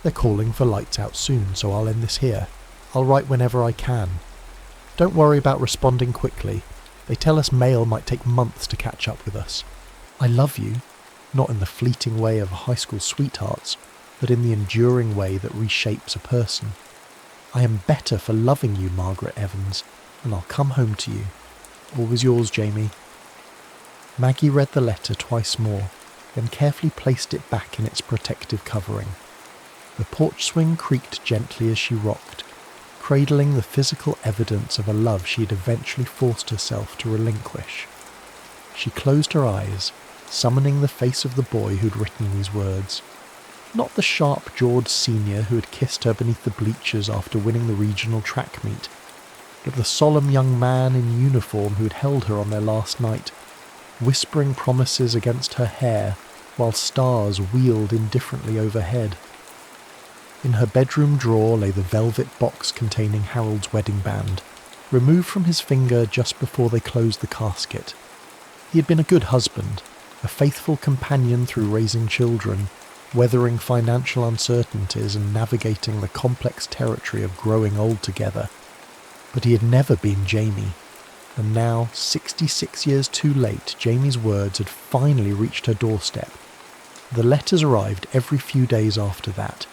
They're calling for lights out soon, so I'll end this here. I'll write whenever I can. Don't worry about responding quickly. They tell us mail might take months to catch up with us. I love you, not in the fleeting way of high school sweethearts, but in the enduring way that reshapes a person. I am better for loving you, Margaret Evans, and I'll come home to you. Always yours, Jamie. Maggie read the letter twice more, then carefully placed it back in its protective covering. The porch swing creaked gently as she rocked, cradling the physical evidence of a love she had eventually forced herself to relinquish. She closed her eyes, summoning the face of the boy who'd written these words. Not the sharp-jawed senior who had kissed her beneath the bleachers after winning the regional track meet, but the solemn young man in uniform who had held her on their last night, whispering promises against her hair while stars wheeled indifferently overhead. In her bedroom drawer lay the velvet box containing Harold's wedding band, removed from his finger just before they closed the casket. He had been a good husband, a faithful companion through raising children, weathering financial uncertainties and navigating the complex territory of growing old together. But he had never been Jamie, and now, 66 years too late, Jamie's words had finally reached her doorstep. The letters arrived every few days after that,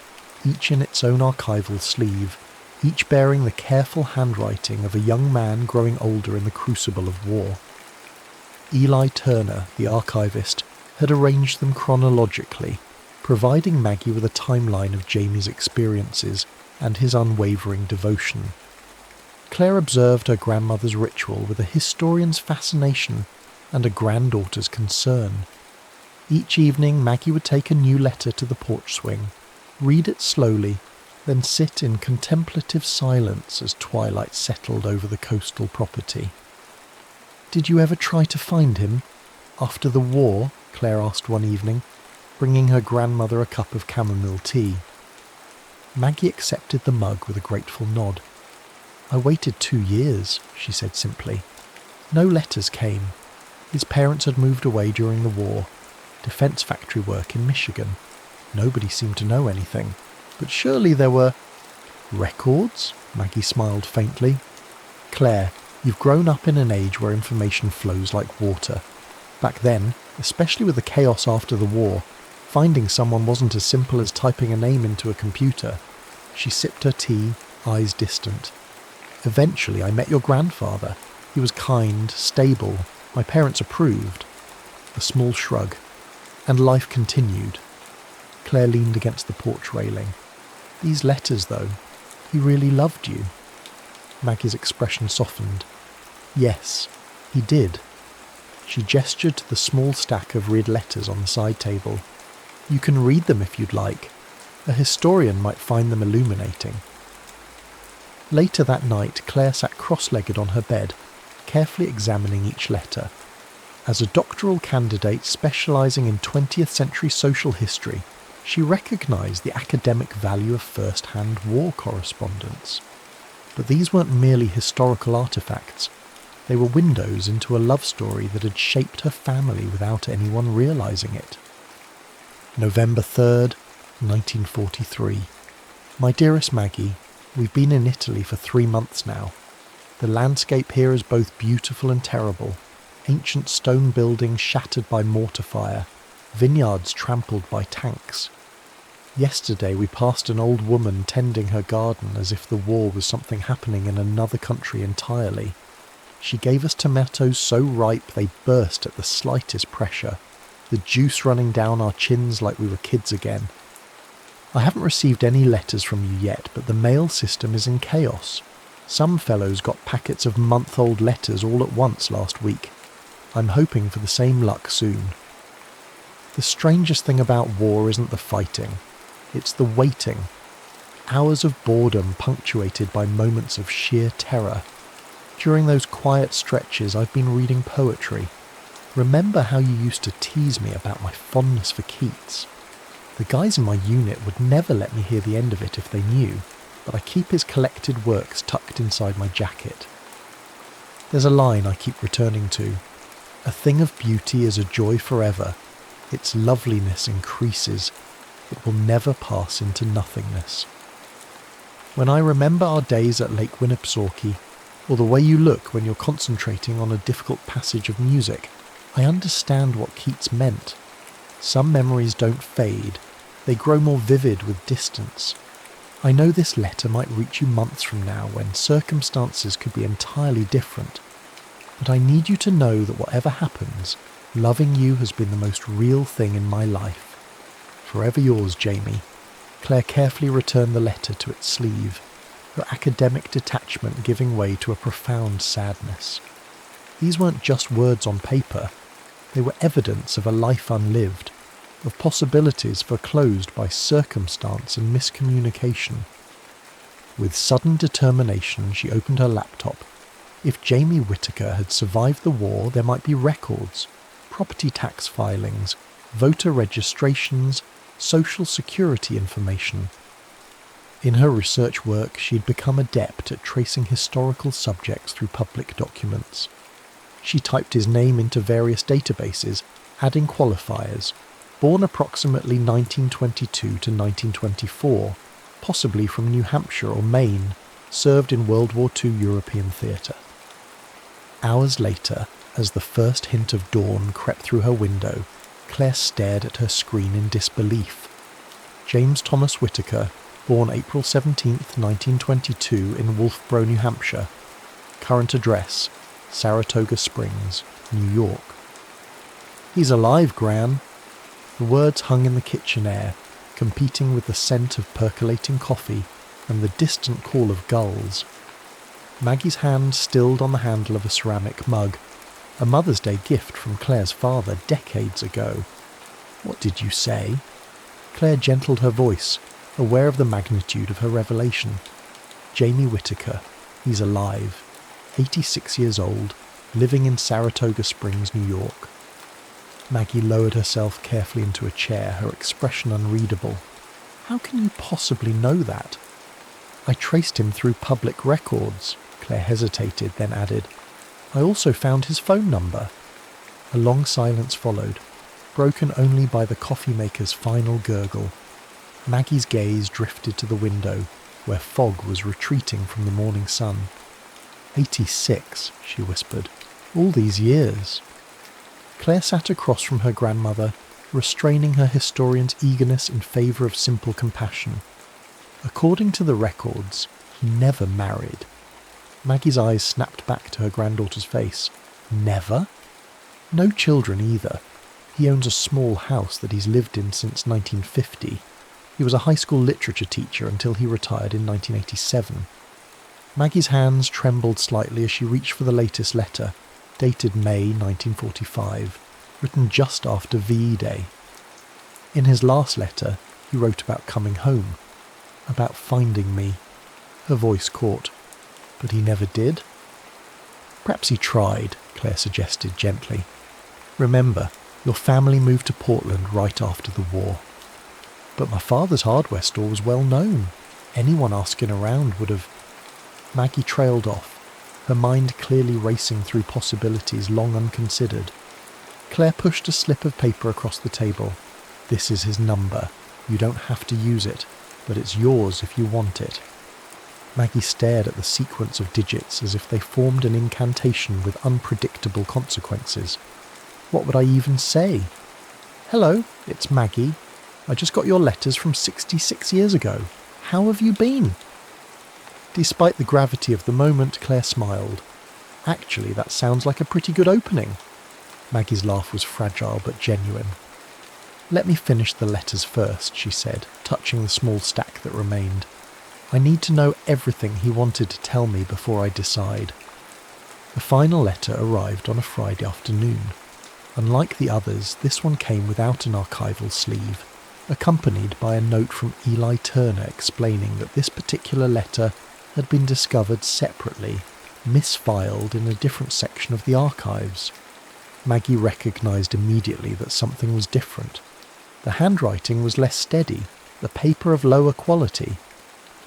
each in its own archival sleeve, each bearing the careful handwriting of a young man growing older in the crucible of war. Eli Turner, the archivist, had arranged them chronologically, providing Maggie with a timeline of Jamie's experiences and his unwavering devotion. Claire observed her grandmother's ritual with a historian's fascination and a granddaughter's concern. Each evening Maggie would take a new letter to the porch swing, read it slowly, then sit in contemplative silence as twilight settled over the coastal property. "Did you ever try to find him? After the war?" Claire asked one evening, bringing her grandmother a cup of chamomile tea. Maggie accepted the mug with a grateful nod. "I waited 2 years," she said simply. "No letters came. His parents had moved away during the war, defense factory work in Michigan. Nobody seemed to know anything. But surely there were—" "Records?" Maggie smiled faintly. "Claire, you've grown up in an age where information flows like water. Back then, especially with the chaos after the war, finding someone wasn't as simple as typing a name into a computer." She sipped her tea, eyes distant. "Eventually I met your grandfather. He was kind, stable. My parents approved." A small shrug. "And life continued." Claire leaned against the porch railing. "These letters, though, he really loved you." Maggie's expression softened. "Yes, he did." She gestured to the small stack of red letters on the side table. "You can read them if you'd like. A historian might find them illuminating." Later that night, Claire sat cross-legged on her bed, carefully examining each letter. As a doctoral candidate specialising in 20th century social history, she recognised the academic value of first-hand war correspondence. But these weren't merely historical artefacts. They were windows into a love story that had shaped her family without anyone realising it. November 3rd, 1943. My dearest Maggie, we've been in Italy for 3 months now. The landscape here is both beautiful and terrible. Ancient stone buildings shattered by mortar fire, vineyards trampled by tanks. Yesterday we passed an old woman tending her garden as if the war was something happening in another country entirely. She gave us tomatoes so ripe they burst at the slightest pressure, the juice running down our chins like we were kids again. I haven't received any letters from you yet, but the mail system is in chaos. Some fellows got packets of month-old letters all at once last week. I'm hoping for the same luck soon. The strangest thing about war isn't the fighting, it's the waiting. Hours of boredom punctuated by moments of sheer terror. During those quiet stretches I've been reading poetry. Remember how you used to tease me about my fondness for Keats? The guys in my unit would never let me hear the end of it if they knew, but I keep his collected works tucked inside my jacket. There's a line I keep returning to. A thing of beauty is a joy forever. Its loveliness increases. It will never pass into nothingness. When I remember our days at Lake Winnipesaukee, or the way you look when you're concentrating on a difficult passage of music, I understand what Keats meant. Some memories don't fade, they grow more vivid with distance. I know this letter might reach you months from now when circumstances could be entirely different, but I need you to know that whatever happens, loving you has been the most real thing in my life. Forever yours, Jamie. Claire carefully returned the letter to its sleeve, her academic detachment giving way to a profound sadness. These weren't just words on paper, they were evidence of a life unlived, of possibilities foreclosed by circumstance and miscommunication. With sudden determination, she opened her laptop. If Jamie Whittaker had survived the war, there might be records, property tax filings, voter registrations, social security information. In her research work, she'd become adept at tracing historical subjects through public documents. She typed his name into various databases, adding qualifiers. Born approximately 1922 to 1924, possibly from New Hampshire or Maine, served in World War II European theatre. Hours later, as the first hint of dawn crept through her window, Claire stared at her screen in disbelief. James Thomas Whittaker, born April 17, 1922 in Wolfboro, New Hampshire. Current address, Saratoga Springs, New York. "He's alive, Gran." The words hung in the kitchen air, competing with the scent of percolating coffee and the distant call of gulls. Maggie's hand stilled on the handle of a ceramic mug, a Mother's Day gift from Claire's father decades ago. "What did you say?" Claire gentled her voice, aware of the magnitude of her revelation. "Jamie Whittaker. He's alive. 86 years old, living in Saratoga Springs, New York." Maggie lowered herself carefully into a chair, her expression unreadable. "How can you possibly know that?" "I traced him through public records," Claire hesitated, then added. "I also found his phone number." A long silence followed, broken only by the coffee maker's final gurgle. Maggie's gaze drifted to the window, where fog was retreating from the morning sun. 86, she whispered. "All these years." Claire sat across from her grandmother, restraining her historian's eagerness in favour of simple compassion. According to the records, he never married. Maggie's eyes snapped back to her granddaughter's face. "Never?" "No children either. He owns a small house that he's lived in since 1950. He was a high school literature teacher until he retired in 1987. Maggie's hands trembled slightly as she reached for the latest letter, dated May 1945, written just after VE Day. In his last letter, he wrote about coming home, about finding me. Her voice caught. But he never did? "Perhaps he tried," Claire suggested gently. "Remember, your family moved to Portland right after the war." "But my father's hardware store was well known. Anyone asking around would have..." Maggie trailed off, her mind clearly racing through possibilities long unconsidered. Claire pushed a slip of paper across the table. "This is his number. You don't have to use it, but it's yours if you want it." Maggie stared at the sequence of digits as if they formed an incantation with unpredictable consequences. What would I even say? "Hello, it's Maggie. I just got your letters from 66 years ago. How have you been?" Despite the gravity of the moment, Claire smiled. "Actually, that sounds like a pretty good opening." Maggie's laugh was fragile but genuine. "Let me finish the letters first," she said, touching the small stack that remained. "I need to know everything he wanted to tell me before I decide." The final letter arrived on a Friday afternoon. Unlike the others, this one came without an archival sleeve, accompanied by a note from Eli Turner explaining that this particular letter had been discovered separately, misfiled in a different section of the archives. Maggie recognised immediately that something was different. The handwriting was less steady, the paper of lower quality.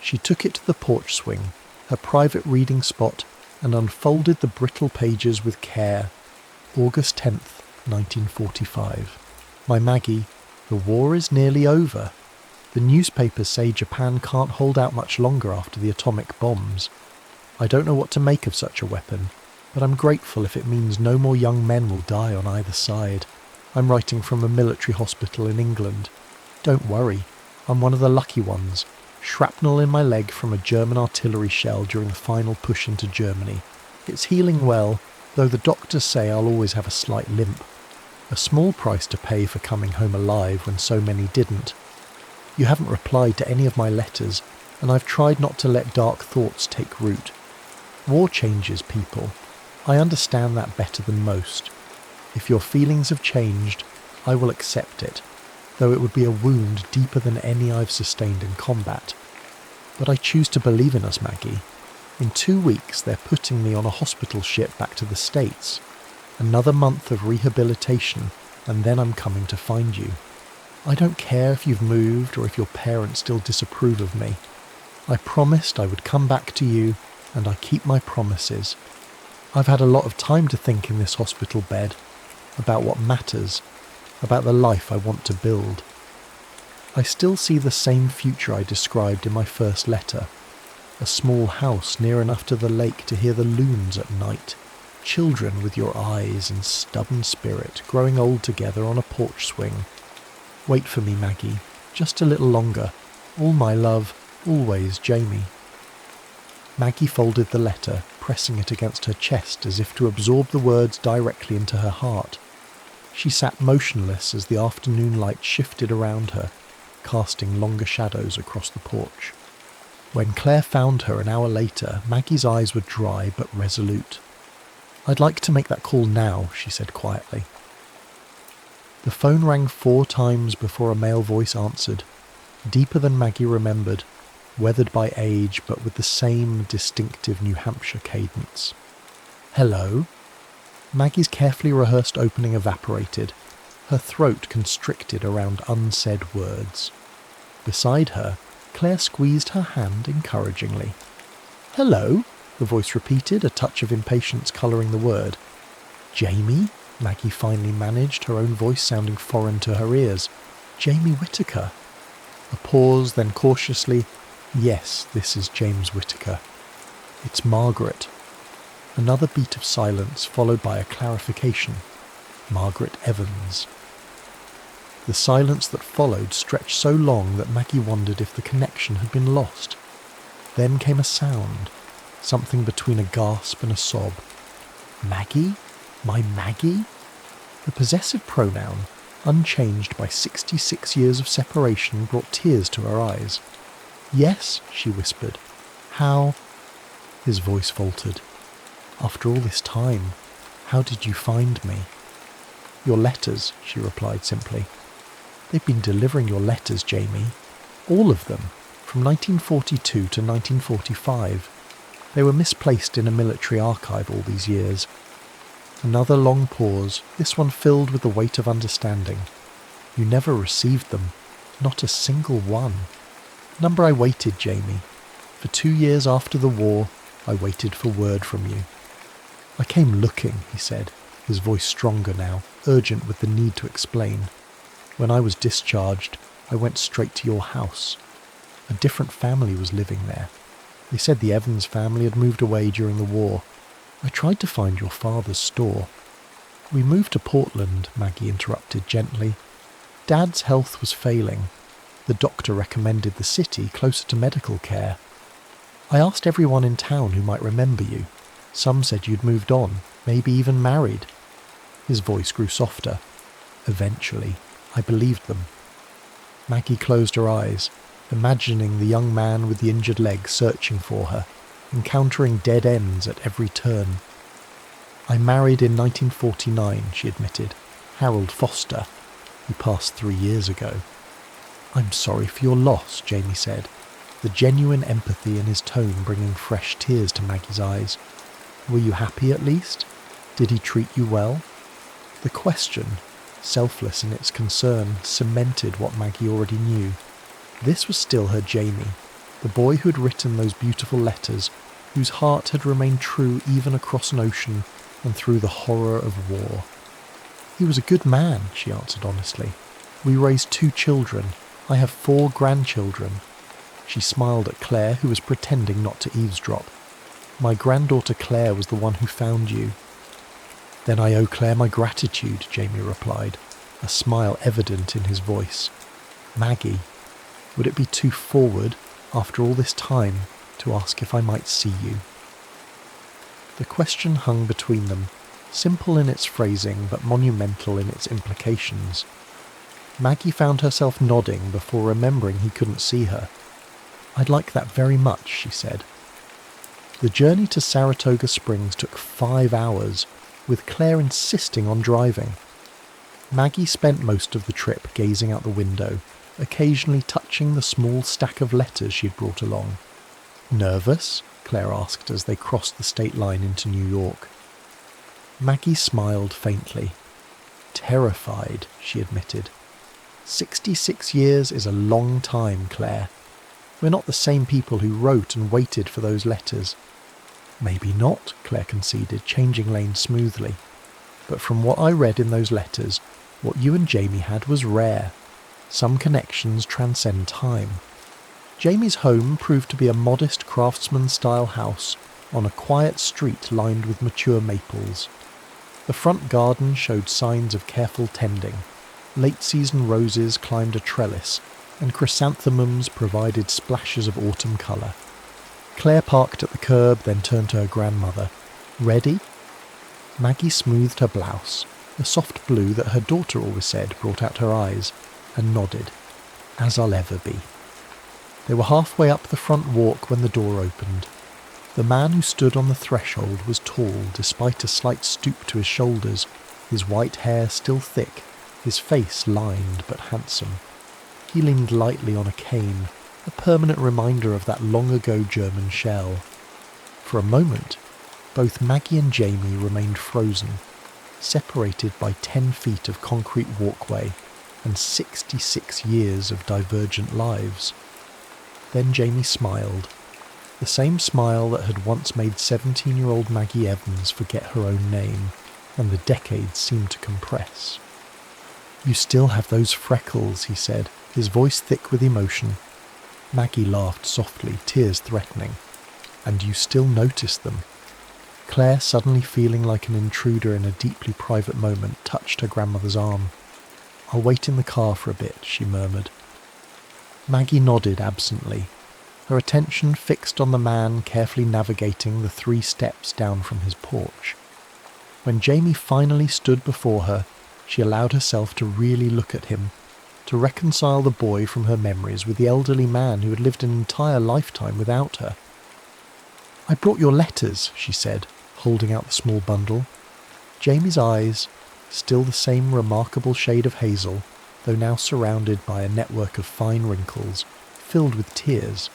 She took it to the porch swing, her private reading spot, and unfolded the brittle pages with care. August 10th, 1945. My Maggie, the war is nearly over. The newspapers say Japan can't hold out much longer after the atomic bombs. I don't know what to make of such a weapon, but I'm grateful if it means no more young men will die on either side. I'm writing from a military hospital in England. Don't worry, I'm one of the lucky ones. Shrapnel in my leg from a German artillery shell during the final push into Germany. It's healing well, though the doctors say I'll always have a slight limp. A small price to pay for coming home alive when so many didn't. You haven't replied to any of my letters, and I've tried not to let dark thoughts take root. War changes people. I understand that better than most. If your feelings have changed, I will accept it, though it would be a wound deeper than any I've sustained in combat. But I choose to believe in us, Maggie. In 2 weeks, they're putting me on a hospital ship back to the States. Another month of rehabilitation, and then I'm coming to find you. I don't care if you've moved or if your parents still disapprove of me. I promised I would come back to you, and I keep my promises. I've had a lot of time to think in this hospital bed, about what matters, about the life I want to build. I still see the same future I described in my first letter. A small house near enough to the lake to hear the loons at night. Children with your eyes and stubborn spirit growing old together on a porch swing. Wait for me, Maggie, just a little longer. All my love, always, Jamie. Maggie folded the letter, pressing it against her chest as if to absorb the words directly into her heart. She sat motionless as the afternoon light shifted around her, casting longer shadows across the porch. When Claire found her an hour later, Maggie's eyes were dry but resolute. "I'd like to make that call now," she said quietly. The phone rang 4 times before a male voice answered, deeper than Maggie remembered, weathered by age but with the same distinctive New Hampshire cadence. "Hello?" Maggie's carefully rehearsed opening evaporated, her throat constricted around unsaid words. Beside her, Claire squeezed her hand encouragingly. "Hello?" the voice repeated, a touch of impatience colouring the word. "Jamie?" Maggie finally managed, her own voice sounding foreign to her ears. "Jamie Whittaker." A pause, then cautiously, "Yes, this is James Whittaker." "It's Margaret." Another beat of silence, followed by a clarification. "Margaret Evans." The silence that followed stretched so long that Maggie wondered if the connection had been lost. Then came a sound, something between a gasp and a sob. "Maggie? My Maggie?" The possessive pronoun, unchanged by 66 years of separation, brought tears to her eyes. "Yes," she whispered. "How?" His voice faltered. "After all this time, how did you find me?" "Your letters," she replied simply. "They've been delivering your letters, Jamie. All of them, from 1942 to 1945. They were misplaced in a military archive all these years." Another long pause, this one filled with the weight of understanding. "You never received them. Not a single one." "Number I waited, Jamie. For 2 years after the war, I waited for word from you." "I came looking," he said, his voice stronger now, urgent with the need to explain. "When I was discharged, I went straight to your house. A different family was living there. They said the Evans family had moved away during the war. I tried to find your father's store." "We moved to Portland," Maggie interrupted gently. "Dad's health was failing. The doctor recommended the city, closer to medical care. I asked everyone in town who might remember you. Some said you'd moved on, maybe even married." His voice grew softer. "Eventually, I believed them." Maggie closed her eyes, imagining the young man with the injured leg searching for her, encountering dead ends at every turn. "I married in 1949, she admitted. Harold Foster, who passed 3 years ago. "I'm sorry for your loss," Jamie said, the genuine empathy in his tone bringing fresh tears to Maggie's eyes. "Were you happy at least? Did he treat you well?" The question, selfless in its concern, cemented what Maggie already knew. This was still her Jamie, the boy who had written those beautiful letters, whose heart had remained true even across an ocean and through the horror of war. "He was a good man," she answered honestly. "We raised 2 children. I have 4 grandchildren." She smiled at Claire, who was pretending not to eavesdrop. "My granddaughter Claire was the one who found you." "Then I owe Claire my gratitude," Jamie replied, a smile evident in his voice. "Maggie, would it be too forward, after all this time, to ask if I might see you?" The question hung between them, simple in its phrasing but monumental in its implications. Maggie found herself nodding before remembering he couldn't see her. "I'd like that very much," she said. The journey to Saratoga Springs took 5 hours, with Claire insisting on driving. Maggie spent most of the trip gazing out the window, occasionally touching the small stack of letters she had brought along. "Nervous?" Claire asked as they crossed the state line into New York. Maggie smiled faintly. "Terrified," she admitted. 66 years is a long time, Claire. We're not the same people who wrote and waited for those letters." "Maybe not," Claire conceded, changing lanes smoothly. "But from what I read in those letters, what you and Jamie had was rare. Some connections transcend time." Jamie's home proved to be a modest craftsman-style house on a quiet street lined with mature maples. The front garden showed signs of careful tending. Late-season roses climbed a trellis, and chrysanthemums provided splashes of autumn colour. Claire parked at the curb, then turned to her grandmother. "Ready?" Maggie smoothed her blouse, a soft blue that her daughter always said brought out her eyes, and nodded. "As I'll ever be." They were halfway up the front walk when the door opened. The man who stood on the threshold was tall, despite a slight stoop to his shoulders, his white hair still thick, his face lined but handsome. He leaned lightly on a cane, a permanent reminder of that long-ago German shell. For a moment, both Maggie and Jamie remained frozen, separated by 10 feet of concrete walkway and 66 years of divergent lives. Then Jamie smiled, the same smile that had once made 17-year-old Maggie Evans forget her own name, and the decades seemed to compress. "You still have those freckles," he said, his voice thick with emotion. Maggie laughed softly, tears threatening. "And you still notice them." Claire, suddenly feeling like an intruder in a deeply private moment, touched her grandmother's arm. "I'll wait in the car for a bit," she murmured. Maggie nodded absently, her attention fixed on the man carefully navigating the 3 steps down from his porch. When Jamie finally stood before her, she allowed herself to really look at him, to reconcile the boy from her memories with the elderly man who had lived an entire lifetime without her. "I brought your letters," she said, holding out the small bundle. Jamie's eyes, still the same remarkable shade of hazel, though now surrounded by a network of fine wrinkles, filled with tears.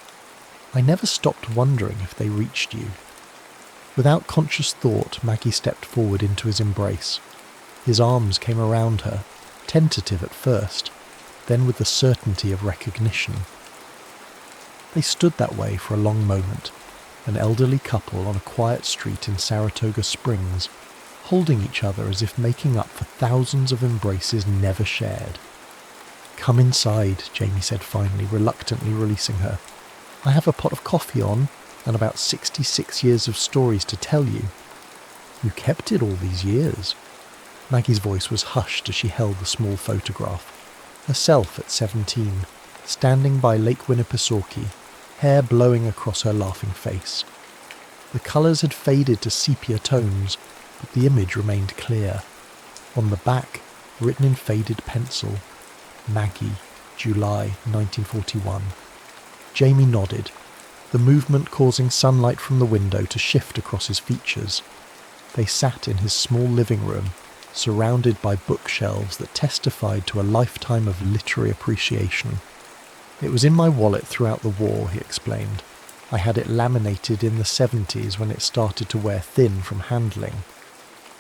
"I never stopped wondering if they reached you." Without conscious thought, Maggie stepped forward into his embrace. His arms came around her, tentative at first, then with the certainty of recognition. They stood that way for a long moment, an elderly couple on a quiet street in Saratoga Springs, holding each other as if making up for thousands of embraces never shared. "Come inside," Jamie said finally, reluctantly releasing her. "I have a pot of coffee on, and about 66 years of stories to tell you." "You kept it all these years." Maggie's voice was hushed as she held the small photograph. Herself at 17, standing by Lake Winnipesaukee, hair blowing across her laughing face. The colours had faded to sepia tones, but the image remained clear. On the back, written in faded pencil, "Maggie, July 1941. Jamie nodded, the movement causing sunlight from the window to shift across his features. They sat in his small living room, surrounded by bookshelves that testified to a lifetime of literary appreciation. It was in my wallet throughout the war, he explained. I had it laminated in the 70s when it started to wear thin from handling.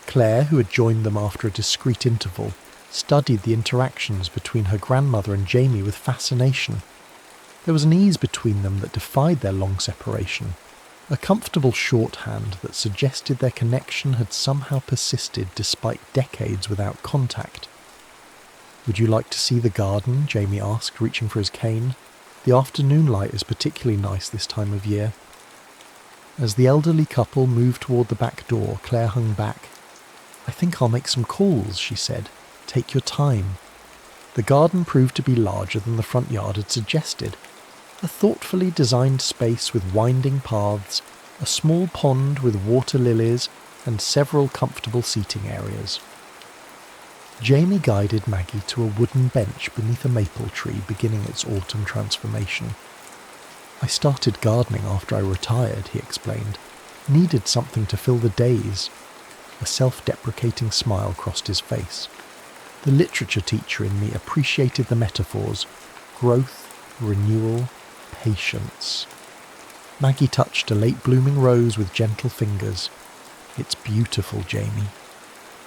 Claire, who had joined them after a discreet interval, studied the interactions between her grandmother and Jamie with fascination. There was an ease between them that defied their long separation, a comfortable shorthand that suggested their connection had somehow persisted despite decades without contact. "Would you like to see the garden?" Jamie asked, reaching for his cane. "The afternoon light is particularly nice this time of year." As the elderly couple moved toward the back door, Claire hung back. "I think I'll make some calls," she said. "Take your time." The garden proved to be larger than the front yard had suggested. A thoughtfully designed space with winding paths, a small pond with water lilies, and several comfortable seating areas. Jamie guided Maggie to a wooden bench beneath a maple tree beginning its autumn transformation. "I started gardening after I retired," he explained. "Needed something to fill the days." A self-deprecating smile crossed his face. The literature teacher in me appreciated the metaphors: growth, renewal, patience. Maggie touched a late-blooming rose with gentle fingers. "It's beautiful, Jamie."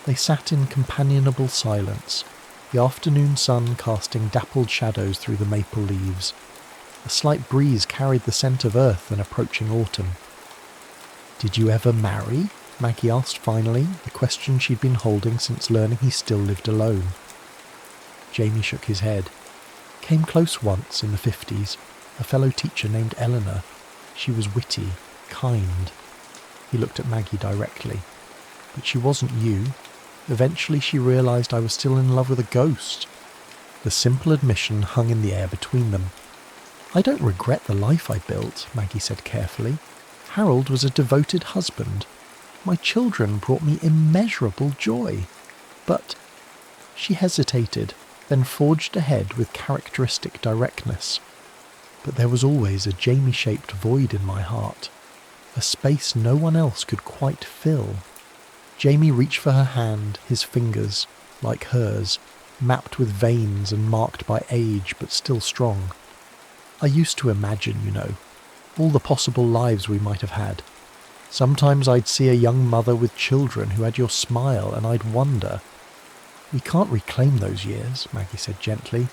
They sat in companionable silence, the afternoon sun casting dappled shadows through the maple leaves. A slight breeze carried the scent of earth and approaching autumn. "Did you ever marry?" Maggie asked finally, the question she'd been holding since learning he still lived alone. Jamie shook his head. "Came close once in the 50s, a fellow teacher named Eleanor. She was witty, kind." He looked at Maggie directly. "But she wasn't you. Eventually she realised I was still in love with a ghost." The simple admission hung in the air between them. "I don't regret the life I built," Maggie said carefully. "Harold was a devoted husband. My children brought me immeasurable joy. But—" She hesitated, then forged ahead with characteristic directness. "But there was always a Jamie-shaped void in my heart, a space no one else could quite fill." Jamie reached for her hand, his fingers, like hers, mapped with veins and marked by age but still strong. "I used to imagine, all the possible lives we might have had. Sometimes I'd see a young mother with children who had your smile, and I'd wonder." "We can't reclaim those years," Maggie said gently.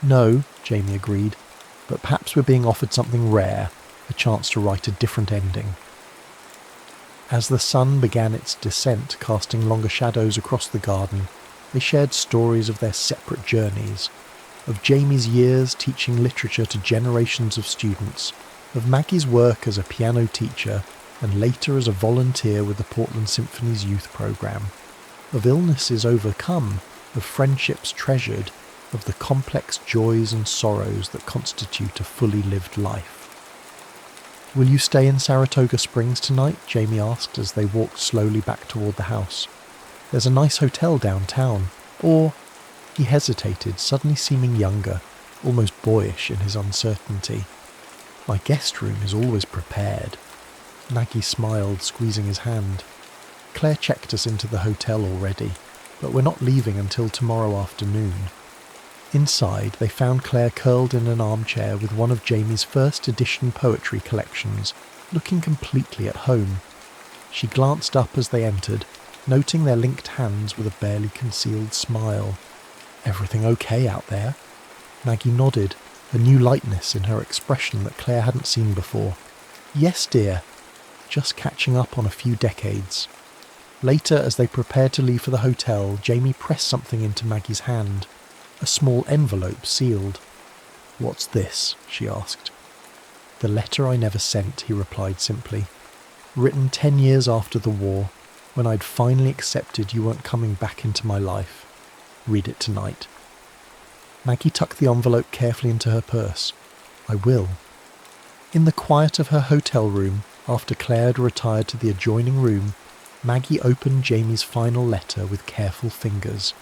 "No," Jamie agreed, "but perhaps we're being offered something rare, a chance to write a different ending." As the sun began its descent, casting longer shadows across the garden, they shared stories of their separate journeys, of Jamie's years teaching literature to generations of students, of Maggie's work as a piano teacher and later as a volunteer with the Portland Symphony's youth program, of illnesses overcome, of friendships treasured, of the complex joys and sorrows that constitute a fully lived life. "Will you stay in Saratoga Springs tonight?" Jamie asked as they walked slowly back toward the house. "There's a nice hotel downtown. Or—" He hesitated, suddenly seeming younger, almost boyish in his uncertainty. "My guest room is always prepared." Maggie smiled, squeezing his hand. "Claire checked us into the hotel already, but we're not leaving until tomorrow afternoon." Inside, they found Claire curled in an armchair with one of Jamie's first edition poetry collections, looking completely at home. She glanced up as they entered, noting their linked hands with a barely concealed smile. "Everything okay out there?" Maggie nodded, a new lightness in her expression that Claire hadn't seen before. "Yes, dear. Just catching up on a few decades." Later, as they prepared to leave for the hotel, Jamie pressed something into Maggie's hand. A small envelope sealed. "What's this?" she asked. "The letter I never sent," he replied simply. "Written 10 years after the war, when I'd finally accepted you weren't coming back into my life. Read it tonight." Maggie tucked the envelope carefully into her purse. "I will." In the quiet of her hotel room, after Claire had retired to the adjoining room, Maggie opened Jamie's final letter with careful fingers.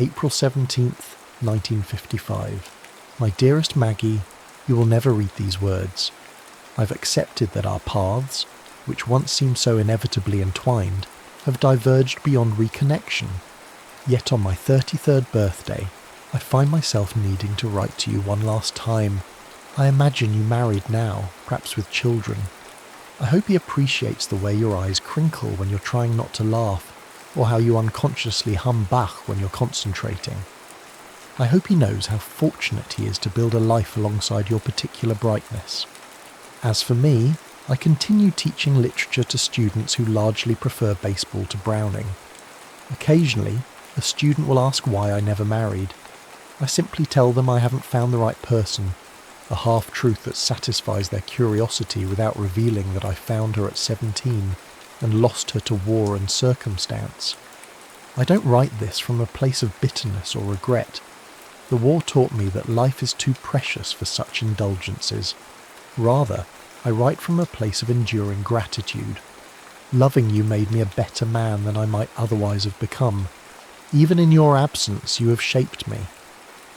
April 17th, 1955. "My dearest Maggie, you will never read these words. I've accepted that our paths, which once seemed so inevitably entwined, have diverged beyond reconnection. Yet on my 33rd birthday, I find myself needing to write to you one last time. I imagine you married now, perhaps with children. I hope he appreciates the way your eyes crinkle when you're trying not to laugh, or how you unconsciously hum Bach when you're concentrating. I hope he knows how fortunate he is to build a life alongside your particular brightness. As for me, I continue teaching literature to students who largely prefer baseball to Browning. Occasionally, a student will ask why I never married. I simply tell them I haven't found the right person, a half-truth that satisfies their curiosity without revealing that I found her at 17 and lost her to war and circumstance. I don't write this from a place of bitterness or regret. The war taught me that life is too precious for such indulgences. Rather, I write from a place of enduring gratitude. Loving you made me a better man than I might otherwise have become. Even in your absence, you have shaped me.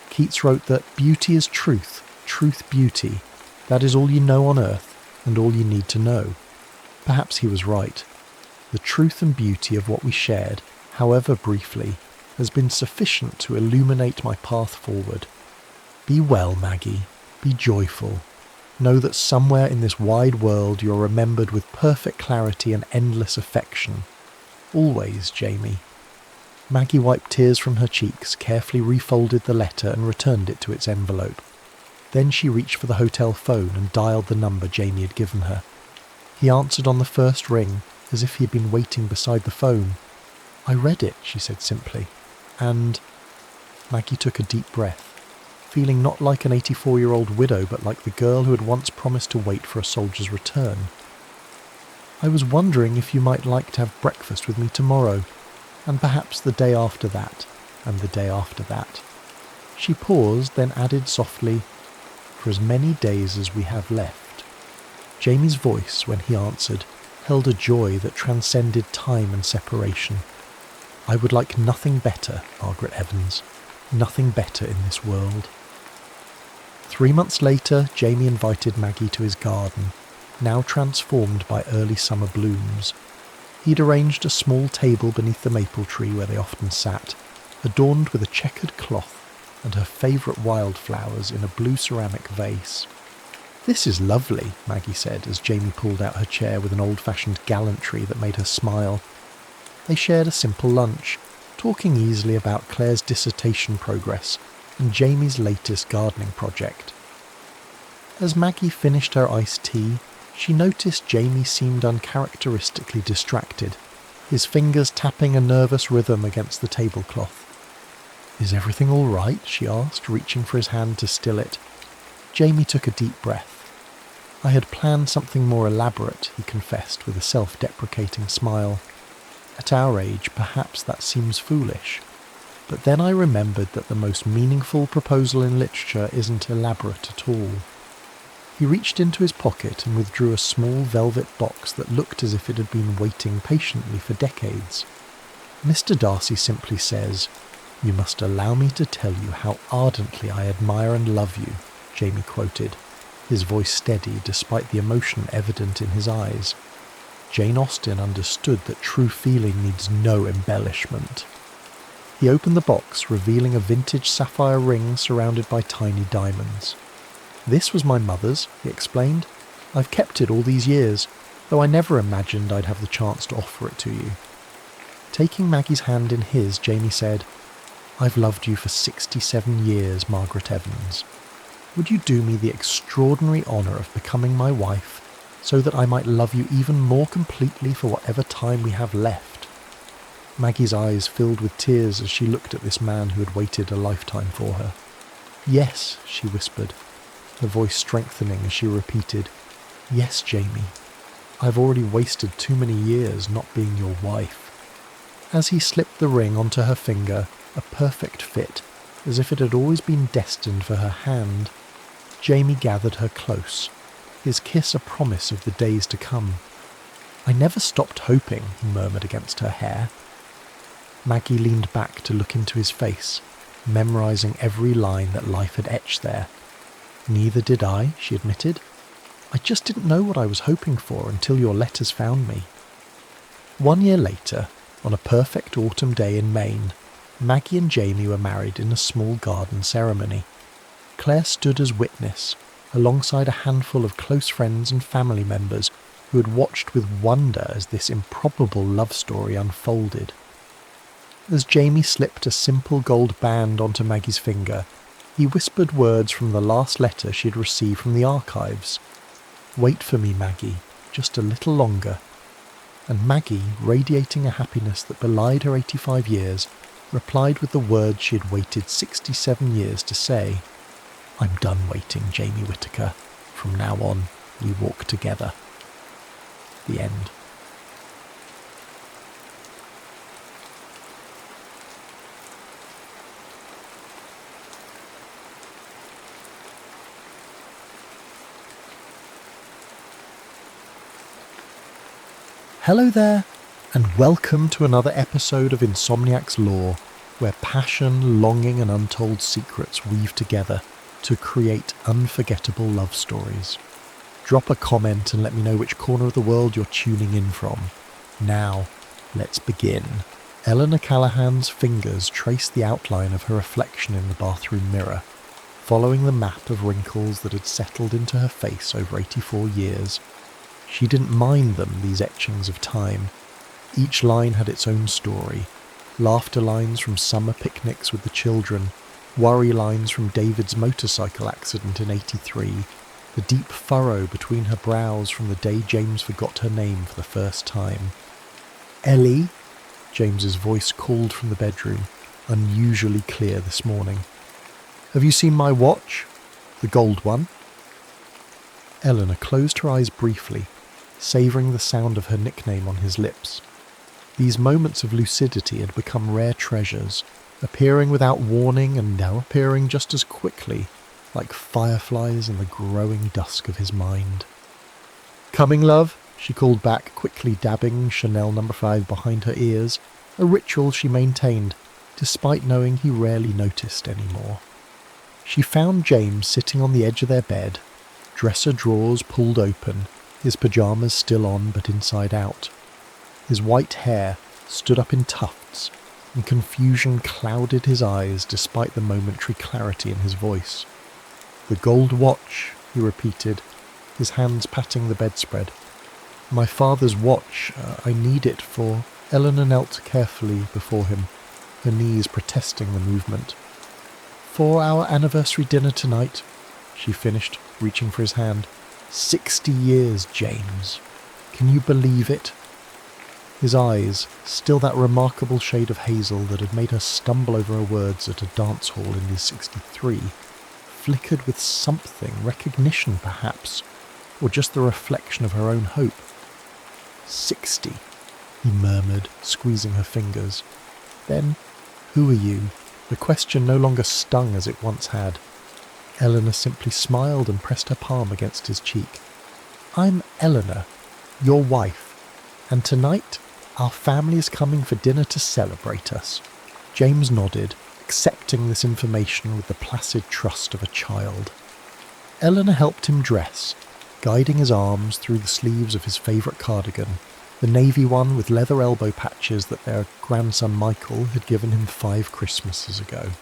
Keats wrote that beauty is truth, truth beauty. That is all you know on earth, and all you need to know. Perhaps he was right. The truth and beauty of what we shared, however briefly, has been sufficient to illuminate my path forward. Be well, Maggie. Be joyful. Know that somewhere in this wide world you're remembered with perfect clarity and endless affection. Always, Jamie. Maggie wiped tears from her cheeks, carefully refolded the letter and returned it to its envelope. Then she reached for the hotel phone and dialed the number Jamie had given her. He answered on the first ring, as if he had been waiting beside the phone. I read it, she said simply, and... Maggie took a deep breath, feeling not like an 84-year-old widow but like the girl who had once promised to wait for a soldier's return. I was wondering if you might like to have breakfast with me tomorrow, and perhaps the day after that, and the day after that. She paused, then added softly, for as many days as we have left. Jamie's voice, when he answered, held a joy that transcended time and separation. I would like nothing better, Margaret Evans, nothing better in this world. 3 months later, Jamie invited Maggie to his garden, now transformed by early summer blooms. He'd arranged a small table beneath the maple tree where they often sat, adorned with a checkered cloth and her favourite wildflowers in a blue ceramic vase. "This is lovely," Maggie said as Jamie pulled out her chair with an old-fashioned gallantry that made her smile. They shared a simple lunch, talking easily about Claire's dissertation progress and Jamie's latest gardening project. As Maggie finished her iced tea, she noticed Jamie seemed uncharacteristically distracted, his fingers tapping a nervous rhythm against the tablecloth. "Is everything all right?" she asked, reaching for his hand to still it. Jamie took a deep breath. "I had planned something more elaborate," he confessed with a self-deprecating smile. "At our age, perhaps that seems foolish. But then I remembered that the most meaningful proposal in literature isn't elaborate at all." He reached into his pocket and withdrew a small velvet box that looked as if it had been waiting patiently for decades. "Mr. Darcy simply says, 'You must allow me to tell you how ardently I admire and love you,'" Jamie quoted, his voice steady despite the emotion evident in his eyes. Jane Austen understood that true feeling needs no embellishment. He opened the box, revealing a vintage sapphire ring surrounded by tiny diamonds. "This was my mother's," he explained. "I've kept it all these years, though I never imagined I'd have the chance to offer it to you." Taking Maggie's hand in his, Jamie said, "I've loved you for 67 years, Margaret Evans. Would you do me the extraordinary honour of becoming my wife, so that I might love you even more completely for whatever time we have left?" Maggie's eyes filled with tears as she looked at this man who had waited a lifetime for her. "Yes," she whispered, her voice strengthening as she repeated, "Yes, Jamie. I've already wasted too many years not being your wife." As he slipped the ring onto her finger, a perfect fit, as if it had always been destined for her hand, Jamie gathered her close, his kiss a promise of the days to come. "I never stopped hoping," he murmured against her hair. Maggie leaned back to look into his face, memorising every line that life had etched there. "Neither did I," she admitted. "I just didn't know what I was hoping for until your letters found me." 1 year later, On a perfect autumn day in Maine, Maggie and Jamie were married in a small garden ceremony. Claire stood as witness, alongside a handful of close friends and family members who had watched with wonder as this improbable love story unfolded. As Jamie slipped a simple gold band onto Maggie's finger, he whispered words from the last letter she had received from the archives. "Wait for me, Maggie, just a little longer." And Maggie, radiating a happiness that belied her 85 years, replied with the words she had waited 67 years to say. "I'm done waiting, Jamie Whittaker. From now on, we walk together." The end. Hello there, and welcome to another episode of Insomniac's Lore, where passion, longing and untold secrets weave together to create unforgettable love stories. Drop a comment and let me know which corner of the world you're tuning in from. Now, let's begin. Eleanor Callahan's fingers traced the outline of her reflection in the bathroom mirror, following the map of wrinkles that had settled into her face over 84 years. She didn't mind them, these etchings of time. Each line had its own story. Laughter lines from summer picnics with the children, worry lines from David's motorcycle accident in 83, the deep furrow between her brows from the day James forgot her name for the first time. "Ellie?" James's voice called from the bedroom, unusually clear this morning. "Have you seen my watch? The gold one?" Eleanor closed her eyes briefly, savouring the sound of her nickname on his lips. These moments of lucidity had become rare treasures, appearing without warning and now appearing just as quickly, like fireflies in the growing dusk of his mind. "Coming, love?" she called back, quickly dabbing Chanel No. 5 behind her ears, a ritual she maintained, despite knowing he rarely noticed anymore. She found James sitting on the edge of their bed, dresser drawers pulled open, his pyjamas still on but inside out. His white hair stood up in tufts, and confusion clouded his eyes despite the momentary clarity in his voice. "The gold watch," he repeated, his hands patting the bedspread. "My father's watch. I need it for—" Eleanor knelt carefully before him, her knees protesting the movement. "For our anniversary dinner tonight," she finished, reaching for his hand. 60 years, James. Can you believe it?" His eyes, still that remarkable shade of hazel that had made her stumble over her words at a dance hall in his 63, flickered with something, recognition perhaps, or just the reflection of her own hope. 60, he murmured, squeezing her fingers. Then, "Who are you?" The question no longer stung as it once had. Eleanor simply smiled and pressed her palm against his cheek. "I'm Eleanor, your wife, and tonight our family is coming for dinner to celebrate us." James nodded, accepting this information with the placid trust of a child. Eleanor helped him dress, guiding his arms through the sleeves of his favourite cardigan, the navy one with leather elbow patches that their grandson Michael had given him 5 Christmases ago.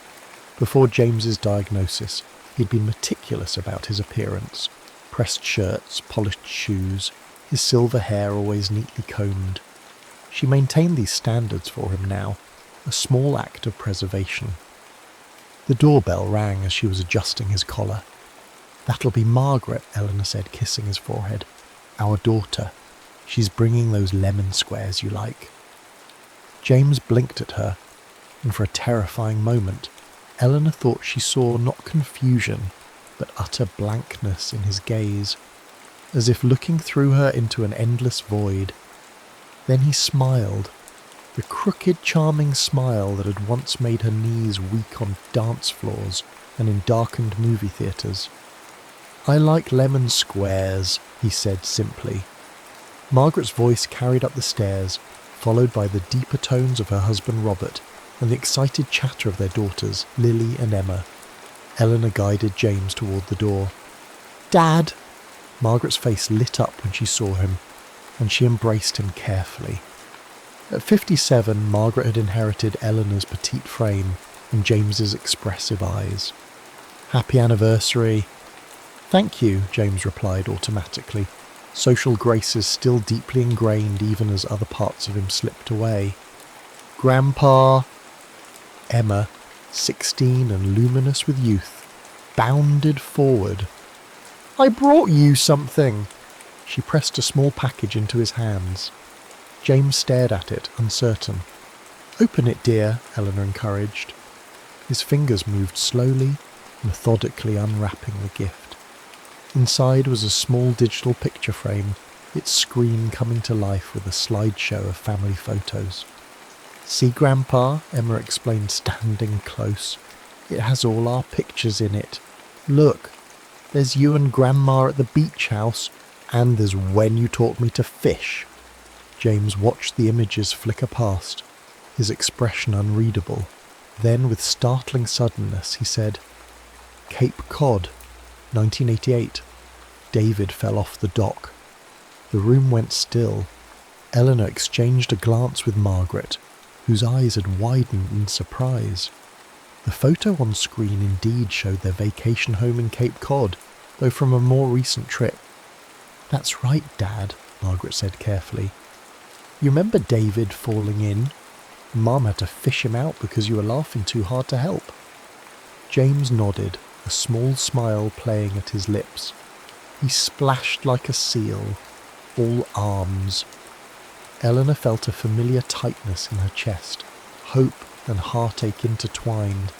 Before James's diagnosis, he'd been meticulous about his appearance. Pressed shirts, polished shoes, his silver hair always neatly combed. She maintained these standards for him now, a small act of preservation. The doorbell rang as she was adjusting his collar. "That'll be Margaret," Eleanor said, kissing his forehead. "Our daughter. She's bringing those lemon squares you like." James blinked at her, and for a terrifying moment, Eleanor thought she saw not confusion, but utter blankness in his gaze, as if looking through her into an endless void. Then he smiled, the crooked, charming smile that had once made her knees weak on dance floors and in darkened movie theatres. "I like lemon squares," he said simply. Margaret's voice carried up the stairs, followed by the deeper tones of her husband Robert and the excited chatter of their daughters, Lily and Emma. Eleanor guided James toward the door. "Dad!" Margaret's face lit up when she saw him, and she embraced him carefully. At 57, Margaret had inherited Eleanor's petite frame and James's expressive eyes. "Happy anniversary." "Thank you," James replied automatically, social graces still deeply ingrained even as other parts of him slipped away. "Grandpa." Emma, 16 and luminous with youth, bounded forward. "I brought you something." She pressed a small package into his hands. James stared at it, uncertain. "Open it, dear," Eleanor encouraged. His fingers moved slowly, methodically unwrapping the gift. Inside was a small digital picture frame, its screen coming to life with a slideshow of family photos. "See, Grandpa," Emma explained, standing close. "It has all our pictures in it. Look, there's you and Grandma at the beach house, and there's when you taught me to fish." James watched the images flicker past, his expression unreadable. Then, with startling suddenness, he said, "Cape Cod, 1988. David fell off the dock." The room went still. Eleanor exchanged a glance with Margaret, whose eyes had widened in surprise. The photo on screen indeed showed their vacation home in Cape Cod, though from a more recent trip. "That's right, Dad," Margaret said carefully. "You remember David falling in? Mum had to fish him out because you were laughing too hard to help." James nodded, a small smile playing at his lips. He splashed like a seal, all arms. Eleanor felt a familiar tightness in her chest, hope and heartache intertwined.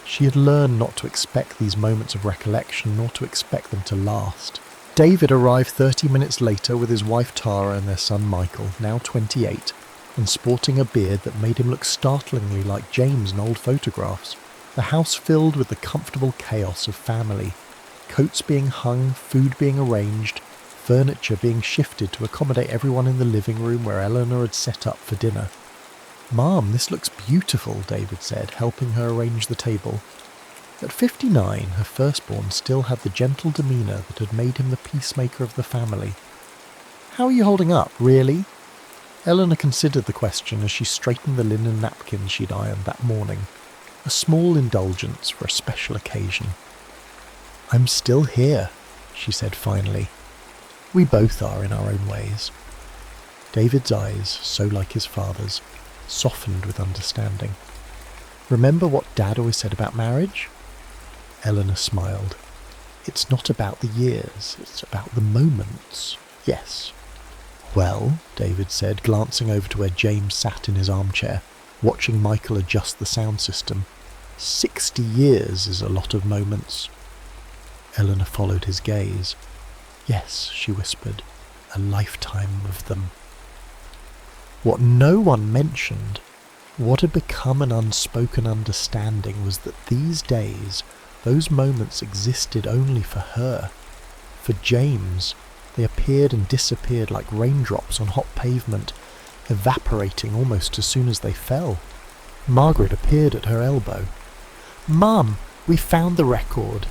She had learned not to expect these moments of recollection, nor to expect them to last. David arrived 30 minutes later with his wife Tara and their son Michael, now 28, and sporting a beard that made him look startlingly like James in old photographs. The house filled with the comfortable chaos of family, coats being hung, food being arranged, furniture being shifted to accommodate everyone in the living room where Eleanor had set up for dinner. "Mom, this looks beautiful," David said, helping her arrange the table. At 59, her firstborn still had the gentle demeanour that had made him the peacemaker of the family. "How are you holding up, really?" Eleanor considered the question as she straightened the linen napkins she'd ironed that morning, a small indulgence for a special occasion. "I'm still here," she said finally. "We both are in our own ways." David's eyes, so like his father's, softened with understanding. "Remember what Dad always said about marriage?" Eleanor smiled. "It's not about the years, it's about the moments." "Yes." "Well," David said, glancing over to where James sat in his armchair, watching Michael adjust the sound system, 60 years is a lot of moments." Eleanor followed his gaze. "Yes," she whispered, "a lifetime of them." What no one mentioned, what had become an unspoken understanding, was that these days, those moments existed only for her. For James, they appeared and disappeared like raindrops on hot pavement, evaporating almost as soon as they fell. Margaret appeared at her elbow. "Mum, we found the record."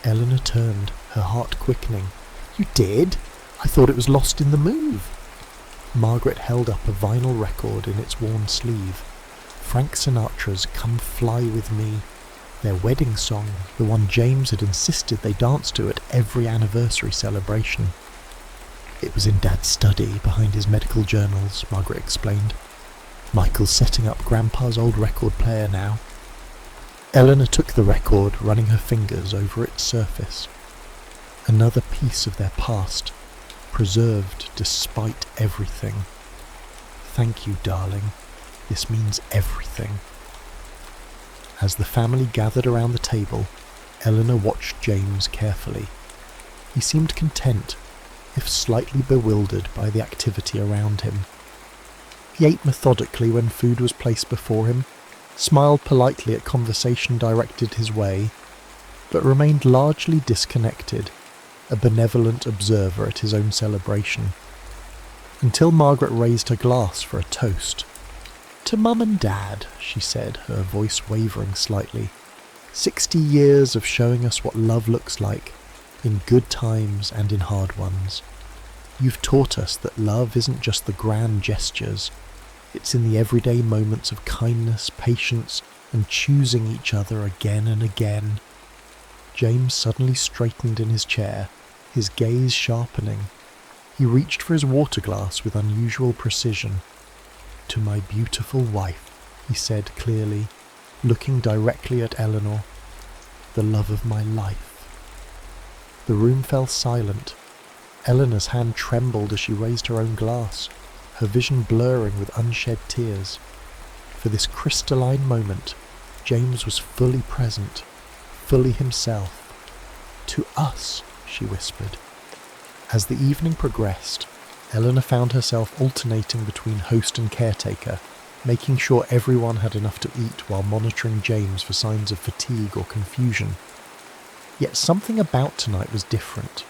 Eleanor turned, her heart quickening. "You did? I thought it was lost in the move." Margaret held up a vinyl record in its worn sleeve. Frank Sinatra's "Come Fly With Me," their wedding song, the one James had insisted they dance to at every anniversary celebration. "It was in Dad's study behind his medical journals," Margaret explained. "Michael's setting up Grandpa's old record player now." Eleanor took the record, running her fingers over its surface. Another piece of their past, preserved despite everything. "Thank you, darling. This means everything." As the family gathered around the table, Eleanor watched James carefully. He seemed content, if slightly bewildered by the activity around him. He ate methodically when food was placed before him, smiled politely at conversation directed his way, but remained largely disconnected, a benevolent observer at his own celebration, until Margaret raised her glass for a toast. "To Mum and Dad," she said, her voice wavering slightly. 60 years of showing us what love looks like, in good times and in hard ones. You've taught us that love isn't just the grand gestures, It's in the everyday moments of kindness, patience, and choosing each other again and again. James suddenly straightened in his chair, his gaze sharpening. He reached for his water glass with unusual precision. "To my beautiful wife," he said clearly, looking directly at Eleanor, "the love of my life." The room fell silent. Eleanor's hand trembled as she raised her own glass, her vision blurring with unshed tears. For this crystalline moment, James was fully present, fully himself. "To us," she whispered. As the evening progressed, Eleanor found herself alternating between host and caretaker, making sure everyone had enough to eat while monitoring James for signs of fatigue or confusion. Yet something about tonight was different.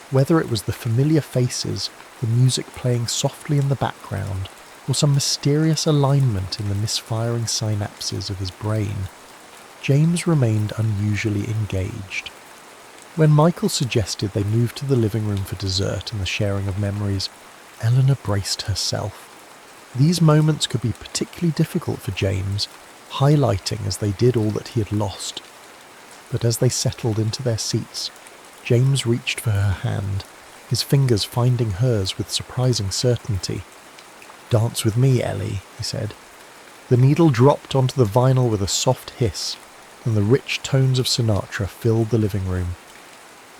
Whether it was the familiar faces, the music playing softly in the background, or some mysterious alignment in the misfiring synapses of his brain, James remained unusually engaged. When Michael suggested they move to the living room for dessert and the sharing of memories, Eleanor braced herself. These moments could be particularly difficult for James, highlighting as they did all that he had lost. But as they settled into their seats, James reached for her hand, his fingers finding hers with surprising certainty. "Dance with me, Ellie," he said. The needle dropped onto the vinyl with a soft hiss, and the rich tones of Sinatra filled the living room.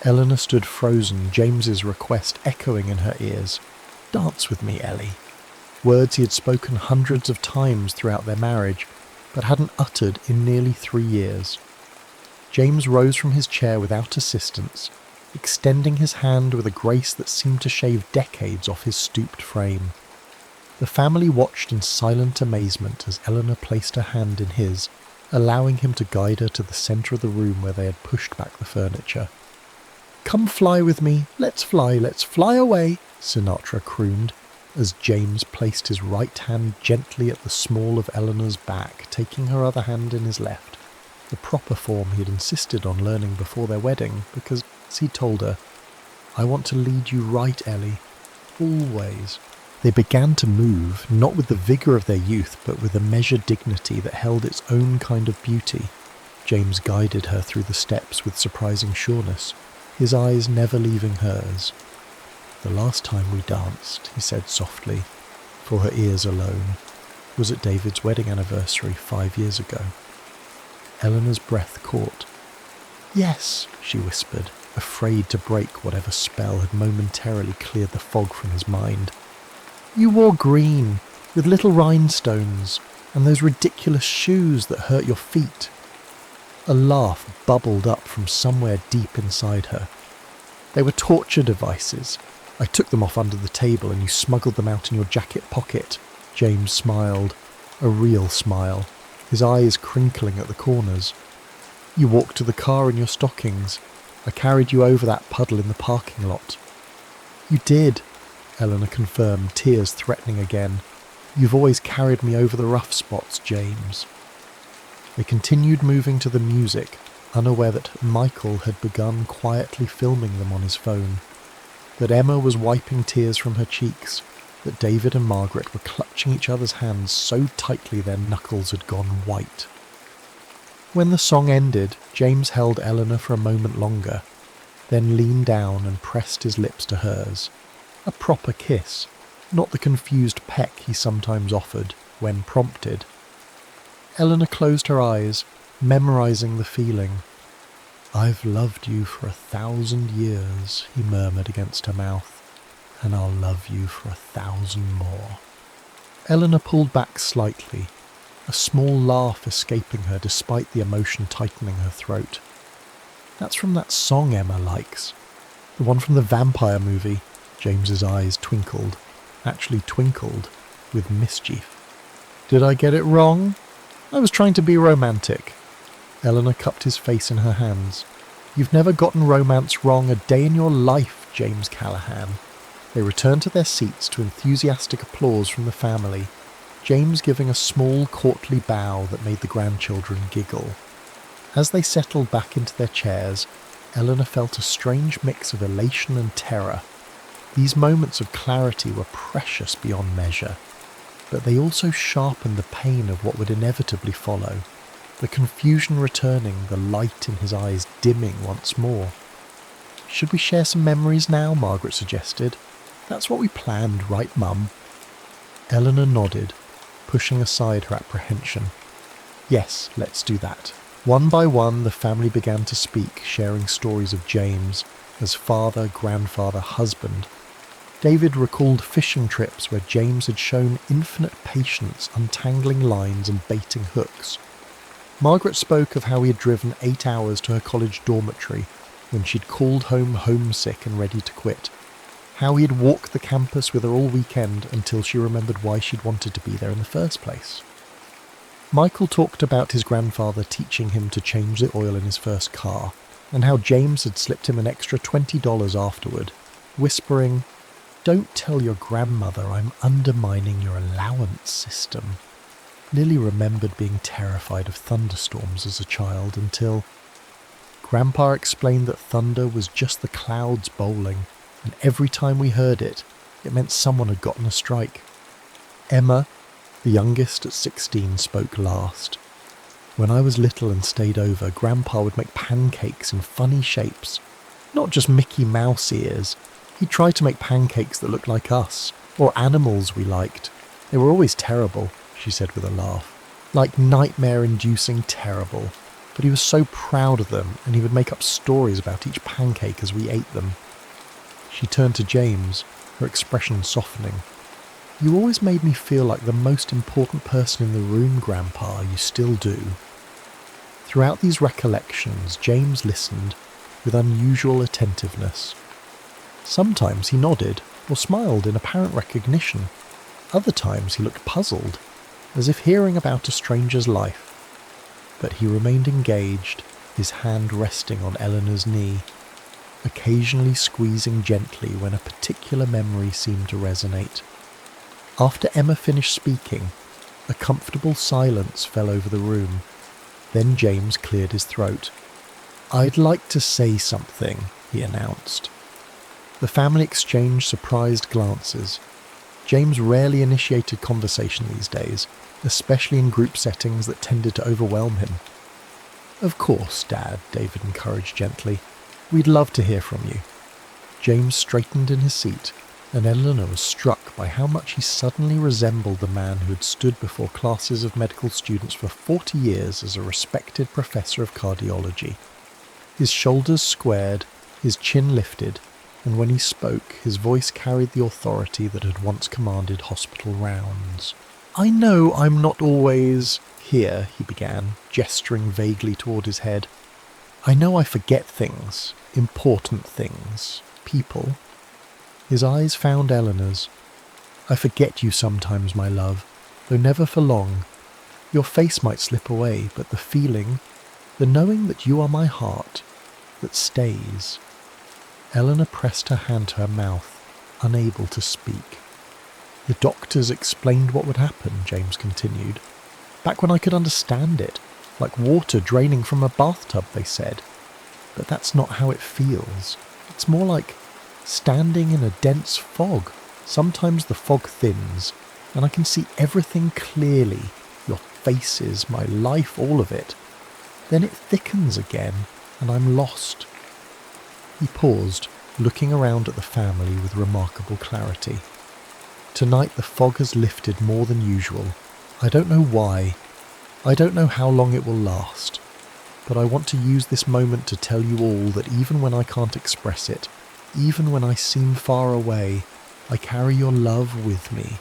Eleanor stood frozen, James's request echoing in her ears. "Dance with me, Ellie." Words he had spoken hundreds of times throughout their marriage, but hadn't uttered in nearly 3 years. James rose from his chair without assistance, extending his hand with a grace that seemed to shave decades off his stooped frame. The family watched in silent amazement as Eleanor placed her hand in his, allowing him to guide her to the centre of the room where they had pushed back the furniture. "Come fly with me, let's fly away," Sinatra crooned, as James placed his right hand gently at the small of Eleanor's back, taking her other hand in his left. The proper form he had insisted on learning before their wedding, because, as he told her, "I want to lead you right, Ellie, always." They began to move, not with the vigour of their youth, but with a measured dignity that held its own kind of beauty. James guided her through the steps with surprising sureness, his eyes never leaving hers. "The last time we danced," he said softly, for her ears alone, "was at David's wedding anniversary 5 years ago." Eleanor's breath caught. "Yes," she whispered, afraid to break whatever spell had momentarily cleared the fog from his mind. "You wore green, with little rhinestones, and those ridiculous shoes that hurt your feet." A laugh bubbled up from somewhere deep inside her. "They were torture devices. I took them off under the table and you smuggled them out in your jacket pocket." James smiled, a real smile, his eyes crinkling at the corners. "You walked to the car in your stockings. I carried you over that puddle in the parking lot." "You did," Eleanor confirmed, tears threatening again. "You've always carried me over the rough spots, James." They continued moving to the music, unaware that Michael had begun quietly filming them on his phone, that Emma was wiping tears from her cheeks, that David and Margaret were clutching each other's hands so tightly their knuckles had gone white. When the song ended, James held Eleanor for a moment longer, then leaned down and pressed his lips to hers. A proper kiss, not the confused peck he sometimes offered when prompted. Eleanor closed her eyes, memorizing the feeling. "I've loved you for 1,000 years, he murmured against her mouth, "and I'll love you for 1,000 more." Eleanor pulled back slightly, a small laugh escaping her despite the emotion tightening her throat. "That's from that song Emma likes. The one from the vampire movie." James's eyes twinkled, actually twinkled, with mischief. "Did I get it wrong? I was trying to be romantic." Eleanor cupped his face in her hands. "You've never gotten romance wrong a day in your life, James Callahan." They returned to their seats to enthusiastic applause from the family, James giving a small courtly bow that made the grandchildren giggle. As they settled back into their chairs, Eleanor felt a strange mix of elation and terror. These moments of clarity were precious beyond measure. but they also sharpened the pain of what would inevitably follow, the confusion returning, the light in his eyes dimming once more. "Should we share some memories now?" Margaret suggested. "That's what we planned, right, Mum?" Eleanor nodded, pushing aside her apprehension. "Yes, let's do that." One by one, the family began to speak, sharing stories of James as father, grandfather, husband. David recalled fishing trips where James had shown infinite patience untangling lines and baiting hooks. Margaret spoke of how he had driven 8 hours to her college dormitory when she'd called home homesick and ready to quit. How he had walked the campus with her all weekend until she remembered why she'd wanted to be there in the first place. Michael talked about his grandfather teaching him to change the oil in his first car, and how James had slipped him an extra $20 afterward, whispering, "Don't tell your grandmother I'm undermining your allowance system." Lily remembered being terrified of thunderstorms as a child until Grandpa explained that thunder was just the clouds bowling, and every time we heard it, it meant someone had gotten a strike. Emma, the youngest at 16, spoke last. "When I was little and stayed over, Grandpa would make pancakes in funny shapes. Not just Mickey Mouse ears. He'd try to make pancakes that looked like us, or animals we liked. They were always terrible," she said with a laugh. "Like nightmare-inducing terrible. But he was so proud of them, and he would make up stories about each pancake as we ate them." She turned to James, her expression softening. "You always made me feel like the most important person in the room, Grandpa. You still do." Throughout these recollections, James listened with unusual attentiveness. Sometimes he nodded or smiled in apparent recognition. Other times he looked puzzled, as if hearing about a stranger's life. But he remained engaged, his hand resting on Eleanor's knee, occasionally squeezing gently when a particular memory seemed to resonate. After Emma finished speaking, a comfortable silence fell over the room. Then James cleared his throat. "I'd like to say something," he announced. The family exchanged surprised glances. James rarely initiated conversation these days, especially in group settings that tended to overwhelm him. "Of course, Dad," David encouraged gently. "We'd love to hear from you." James straightened in his seat, and Eleanor was struck by how much he suddenly resembled the man who had stood before classes of medical students for 40 years as a respected professor of cardiology. His shoulders squared, his chin lifted, and when he spoke, his voice carried the authority that had once commanded hospital rounds. "I know I'm not always here," he began, gesturing vaguely toward his head. "I know I forget things, important things, people." His eyes found Eleanor's. "I forget you sometimes, my love, though never for long. Your face might slip away, but the feeling, the knowing that you are my heart, that stays." Eleanor pressed her hand to her mouth, unable to speak. "The doctors explained what would happen," James continued. "Back when I could understand it, like water draining from a bathtub, they said. But that's not how it feels. It's more like standing in a dense fog. Sometimes the fog thins, and I can see everything clearly, your faces, my life, all of it. Then it thickens again, and I'm lost." He paused, looking around at the family with remarkable clarity. "Tonight the fog has lifted more than usual. I don't know why. I don't know how long it will last. But I want to use this moment to tell you all that even when I can't express it, even when I seem far away, I carry your love with me.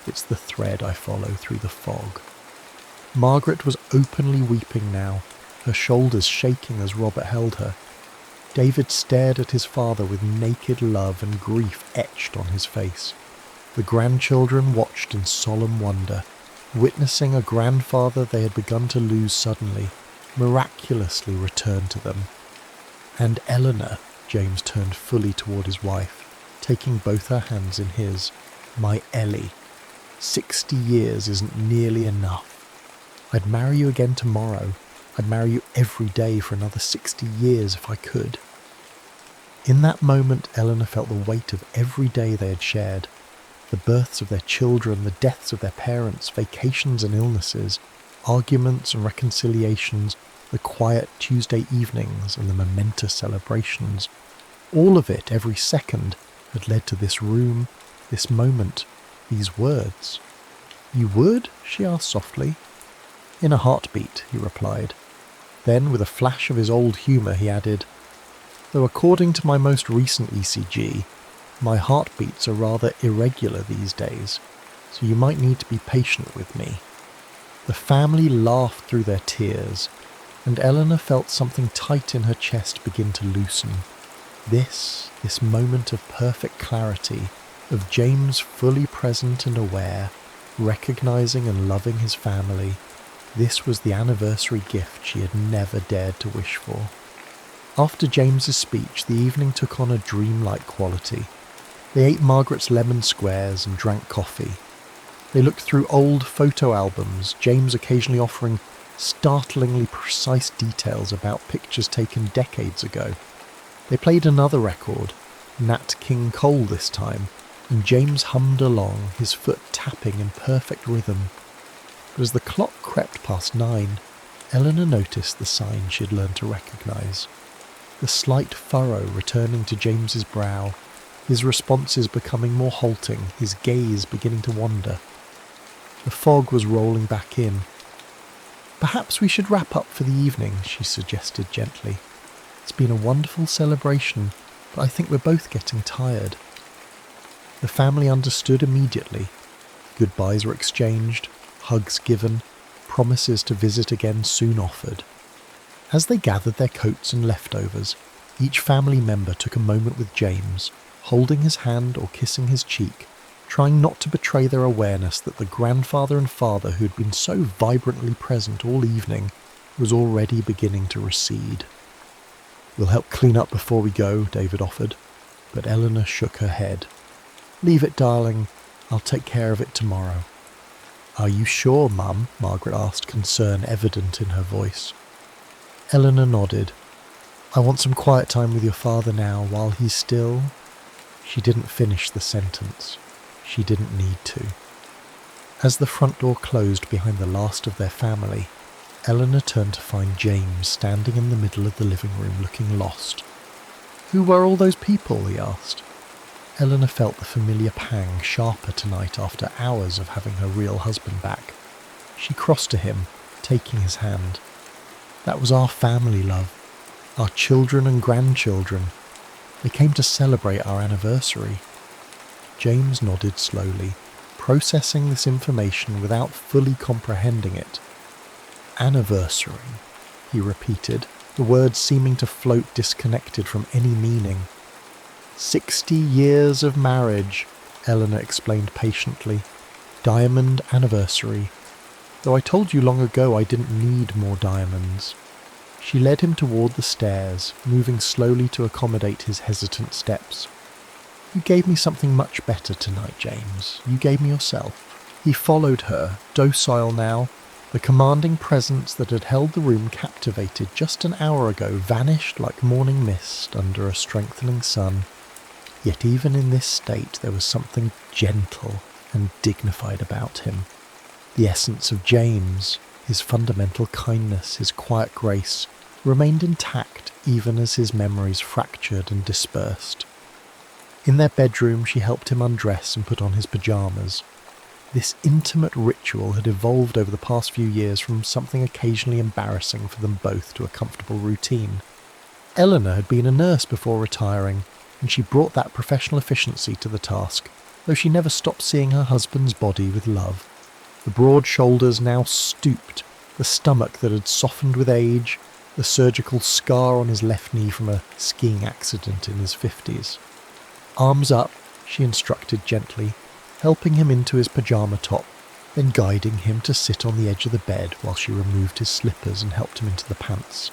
It's the thread I follow through the fog." Margaret was openly weeping now, her shoulders shaking as Robert held her. David stared at his father with naked love and grief etched on his face. The grandchildren watched in solemn wonder, witnessing a grandfather they had begun to lose suddenly, miraculously return to them. "And Eleanor," James turned fully toward his wife, taking both her hands in his, "my Ellie, 60 years isn't nearly enough. I'd marry you again tomorrow. I'd marry you every day for another 60 years if I could." In that moment, Eleanor felt the weight of every day they had shared, the births of their children, the deaths of their parents, vacations and illnesses, arguments and reconciliations, the quiet Tuesday evenings and the momentous celebrations. All of it, every second, had led to this room, this moment, these words. "You would?" she asked softly. "In a heartbeat," he replied. Then, with a flash of his old humour, he added, "Though according to my most recent ECG, my heartbeats are rather irregular these days, so you might need to be patient with me." The family laughed through their tears, and Eleanor felt something tight in her chest begin to loosen. This moment of perfect clarity, of James fully present and aware, recognising and loving his family, this was the anniversary gift she had never dared to wish for. After James's speech, the evening took on a dreamlike quality. They ate Margaret's lemon squares and drank coffee. They looked through old photo albums, James occasionally offering startlingly precise details about pictures taken decades ago. They played another record, Nat King Cole this time, and James hummed along, his foot tapping in perfect rhythm. But as the clock crept past 9, Eleanor noticed the sign she had learned to recognise. The slight furrow returning to James's brow, his responses becoming more halting, his gaze beginning to wander. The fog was rolling back in. "Perhaps we should wrap up for the evening," she suggested gently. "It's been a wonderful celebration, but I think we're both getting tired." The family understood immediately. Goodbyes were exchanged, hugs given, promises to visit again soon offered. As they gathered their coats and leftovers, each family member took a moment with James, holding his hand or kissing his cheek, trying not to betray their awareness that the grandfather and father who had been so vibrantly present all evening was already beginning to recede. "We'll help clean up before we go," David offered, but Eleanor shook her head. "Leave it, darling. I'll take care of it tomorrow." "Are you sure, Mum?" Margaret asked, concern evident in her voice. Eleanor nodded. "I want some quiet time with your father now, while he's still—" She didn't finish the sentence. She didn't need to. As the front door closed behind the last of their family, Eleanor turned to find James standing in the middle of the living room looking lost. "Who were all those people?" he asked. Eleanor felt the familiar pang sharper tonight after hours of having her real husband back. She crossed to him, taking his hand. "That was our family, love. Our children and grandchildren. They came to celebrate our anniversary." James nodded slowly, processing this information without fully comprehending it. "Anniversary," he repeated, the words seeming to float disconnected from any meaning. 60 years of marriage," Eleanor explained patiently. "Diamond anniversary. Though I told you long ago I didn't need more diamonds." She led him toward the stairs, moving slowly to accommodate his hesitant steps. "You gave me something much better tonight, James. You gave me yourself." He followed her, docile now. The commanding presence that had held the room captivated just an hour ago vanished like morning mist under a strengthening sun. Yet even in this state there was something gentle and dignified about him. The essence of James, his fundamental kindness, his quiet grace, remained intact even as his memories fractured and dispersed. In their bedroom she helped him undress and put on his pyjamas. This intimate ritual had evolved over the past few years from something occasionally embarrassing for them both to a comfortable routine. Eleanor had been a nurse before retiring, and she brought that professional efficiency to the task, though she never stopped seeing her husband's body with love. The broad shoulders now stooped, the stomach that had softened with age, the surgical scar on his left knee from a skiing accident in his 50s. "Arms up," she instructed gently, helping him into his pyjama top, then guiding him to sit on the edge of the bed while she removed his slippers and helped him into the pants.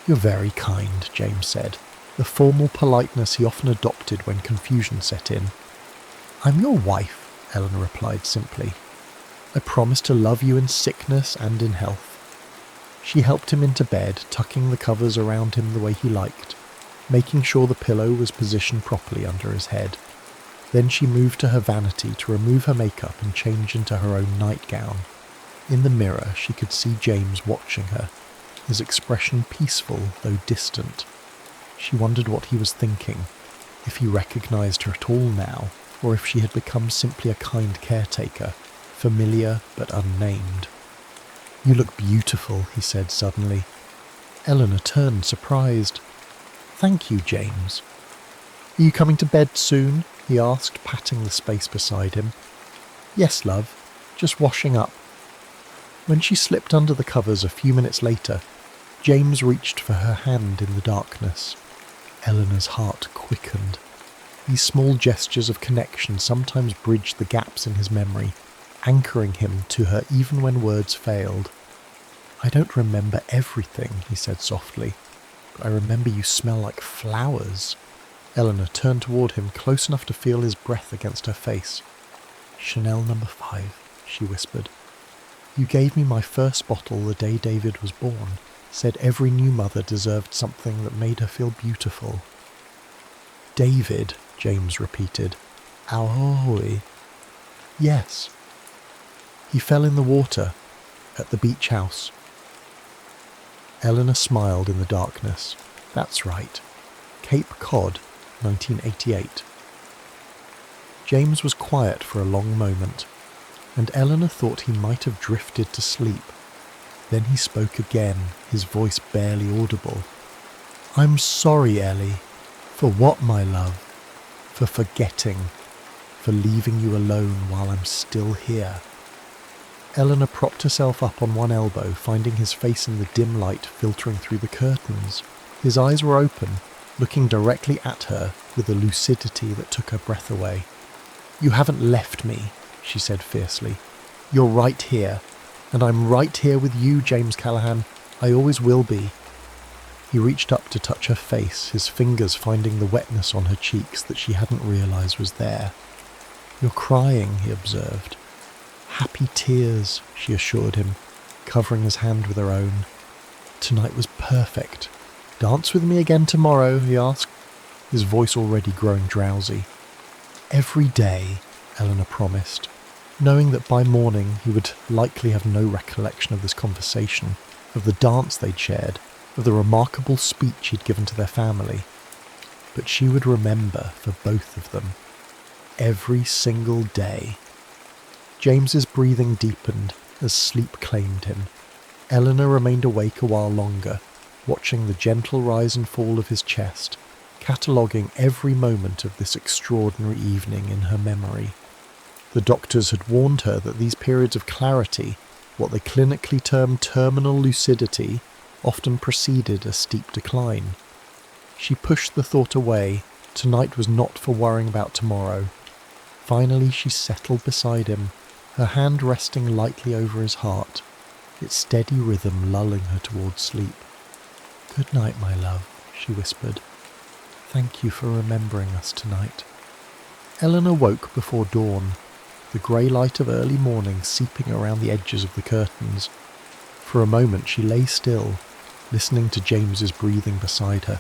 "You're very kind," James said, the formal politeness he often adopted when confusion set in. "I'm your wife," Eleanor replied simply. "I promise to love you in sickness and in health." She helped him into bed, tucking the covers around him the way he liked, making sure the pillow was positioned properly under his head. Then she moved to her vanity to remove her makeup and change into her own nightgown. In the mirror, she could see James watching her, his expression peaceful though distant. She wondered what he was thinking, if he recognised her at all now, or if she had become simply a kind caretaker, familiar but unnamed. "You look beautiful," he said suddenly. Eleanor turned, surprised. "Thank you, James." "Are you coming to bed soon?" he asked, patting the space beside him. "Yes, love. Just washing up." When she slipped under the covers a few minutes later, James reached for her hand in the darkness. Eleanor's heart quickened. These small gestures of connection sometimes bridged the gaps in his memory, anchoring him to her even when words failed. "I don't remember everything," he said softly, "but I remember you smell like flowers." Eleanor turned toward him, close enough to feel his breath against her face. "Chanel No. 5, she whispered. "You gave me my first bottle the day David was born. Said every new mother deserved something that made her feel beautiful." "David," James repeated. "Ahoy." "Yes." "He fell in the water at the beach house." Eleanor smiled in the darkness. "That's right. Cape Cod, 1988. James was quiet for a long moment, and Eleanor thought he might have drifted to sleep. Then he spoke again, his voice barely audible. "I'm sorry, Ellie." "For what, my love?" "For forgetting. For leaving you alone while I'm still here." Eleanor propped herself up on one elbow, finding his face in the dim light filtering through the curtains. His eyes were open, looking directly at her with a lucidity that took her breath away. "You haven't left me," she said fiercely. "You're right here. And I'm right here with you, James Callahan. I always will be." He reached up to touch her face, his fingers finding the wetness on her cheeks that she hadn't realised was there. "You're crying," he observed. "Happy tears," she assured him, covering his hand with her own. "Tonight was perfect. Dance with me again tomorrow?" he asked, his voice already growing drowsy. "Every day," Eleanor promised, knowing that by morning he would likely have no recollection of this conversation, of the dance they'd shared, of the remarkable speech he'd given to their family. But she would remember for both of them. Every single day. James's breathing deepened as sleep claimed him. Eleanor remained awake a while longer, watching the gentle rise and fall of his chest, cataloguing every moment of this extraordinary evening in her memory. The doctors had warned her that these periods of clarity, what they clinically term terminal lucidity, often preceded a steep decline. She pushed the thought away. Tonight was not for worrying about tomorrow. Finally she settled beside him, her hand resting lightly over his heart, its steady rhythm lulling her towards sleep. "Good night, my love," she whispered. "Thank you for remembering us tonight." Eleanor woke before dawn, the grey light of early morning seeping around the edges of the curtains. For a moment she lay still, listening to James's breathing beside her,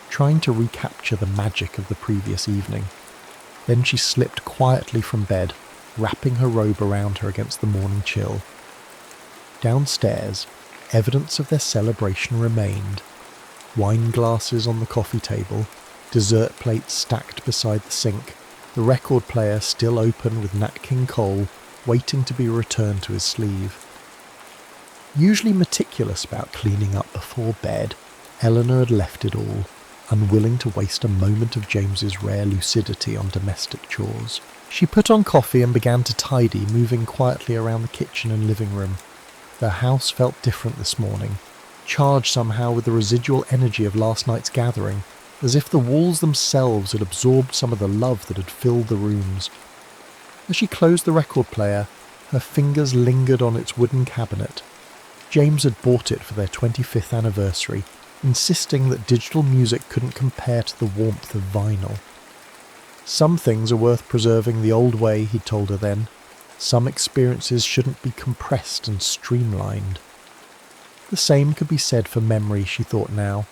trying to recapture the magic of the previous evening. Then she slipped quietly from bed, wrapping her robe around her against the morning chill. Downstairs, evidence of their celebration remained. Wine glasses on the coffee table, dessert plates stacked beside the sink, the record player still open with Nat King Cole, waiting to be returned to his sleeve. Usually meticulous about cleaning up before bed, Eleanor had left it all, unwilling to waste a moment of James's rare lucidity on domestic chores. She put on coffee and began to tidy, moving quietly around the kitchen and living room. The house felt different this morning, charged somehow with the residual energy of last night's gathering, as if the walls themselves had absorbed some of the love that had filled the rooms. As she closed the record player, her fingers lingered on its wooden cabinet. James had bought it for their 25th anniversary, insisting that digital music couldn't compare to the warmth of vinyl. Some things are worth preserving the old way, he'd told her then. Some experiences shouldn't be compressed and streamlined. The same could be said for memory, she thought now.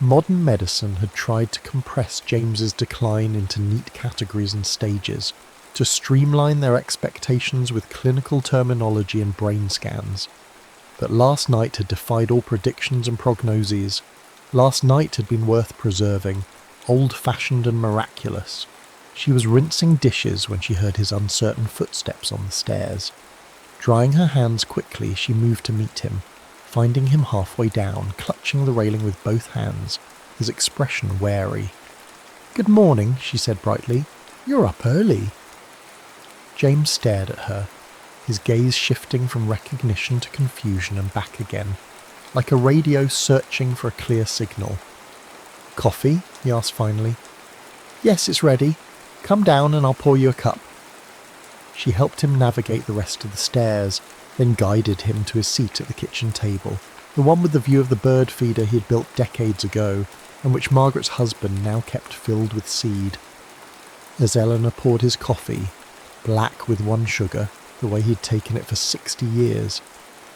Modern medicine had tried to compress James's decline into neat categories and stages, to streamline their expectations with clinical terminology and brain scans. But last night had defied all predictions and prognoses. Last night had been worth preserving, old-fashioned and miraculous. She was rinsing dishes when she heard his uncertain footsteps on the stairs. Drying her hands quickly, she moved to meet him, finding him halfway down, clutching the railing with both hands, his expression wary. "Good morning," she said brightly. "You're up early." James stared at her, his gaze shifting from recognition to confusion and back again, like a radio searching for a clear signal. "Coffee?" he asked finally. "Yes, it's ready. Come down and I'll pour you a cup." She helped him navigate the rest of the stairs, then guided him to his seat at the kitchen table, the one with the view of the bird feeder he had built decades ago, and which Margaret's husband now kept filled with seed. As Eleanor poured his coffee, black with one sugar, the way he'd taken it for 60 years,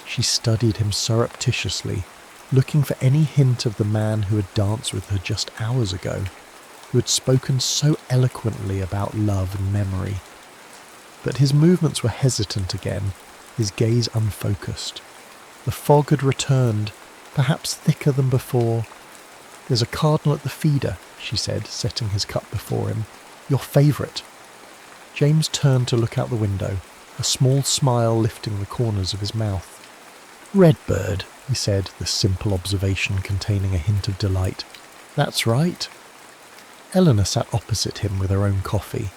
she studied him surreptitiously, looking for any hint of the man who had danced with her just hours ago, who had spoken so eloquently about love and memory. But his movements were hesitant again, his gaze unfocused. The fog had returned, perhaps thicker than before. "There's a cardinal at the feeder," she said, setting his cup before him. "Your favourite." James turned to look out the window, a small smile lifting the corners of his mouth. "Redbird," he said, the simple observation containing a hint of delight. "That's right." Eleanor sat opposite him with her own coffee.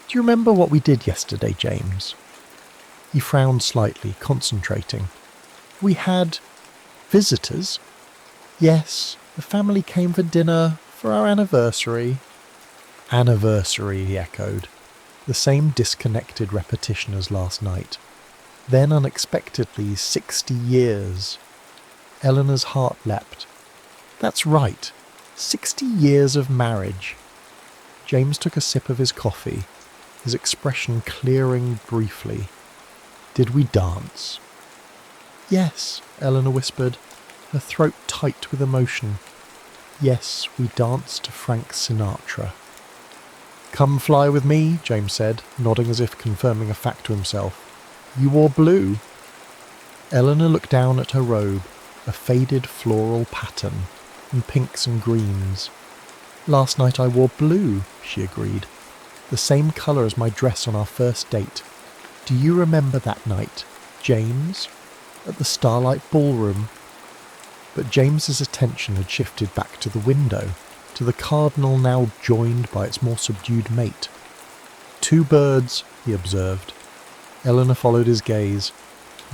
"Do you remember what we did yesterday, James?" He frowned slightly, concentrating. "We had visitors?" "Yes, the family came for dinner for our anniversary." "Anniversary," he echoed, the same disconnected repetition as last night. Then unexpectedly, 60 years. Eleanor's heart leapt. "That's right, 60 years of marriage." James took a sip of his coffee, his expression clearing briefly. "Did we dance?" "Yes," Eleanor whispered, her throat tight with emotion. "Yes, we danced to Frank Sinatra." "Come fly with me," James said, nodding as if confirming a fact to himself. "You wore blue." Eleanor looked down at her robe, a faded floral pattern, in pinks and greens. "Last night I wore blue," she agreed. "The same colour as my dress on our first date. Do you remember that night, James? At the Starlight Ballroom?" But James's attention had shifted back to the window, to the cardinal now joined by its more subdued mate. "Two birds," he observed. Eleanor followed his gaze.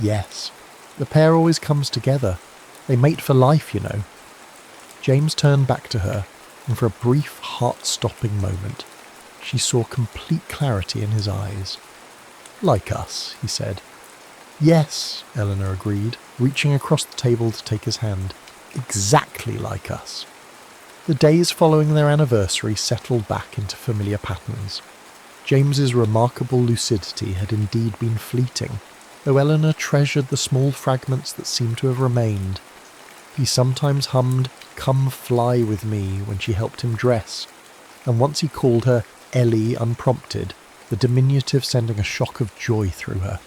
"Yes, the pair always comes together. They mate for life, you know." James turned back to her, and for a brief, heart-stopping moment, she saw complete clarity in his eyes. "Like us," he said. "Yes," Eleanor agreed, reaching across the table to take his hand. "Exactly like us." The days following their anniversary settled back into familiar patterns. James's remarkable lucidity had indeed been fleeting, though Eleanor treasured the small fragments that seemed to have remained. He sometimes hummed "Come Fly With Me" when she helped him dress, and once he called her Ellie unprompted, the diminutive sending a shock of joy through her.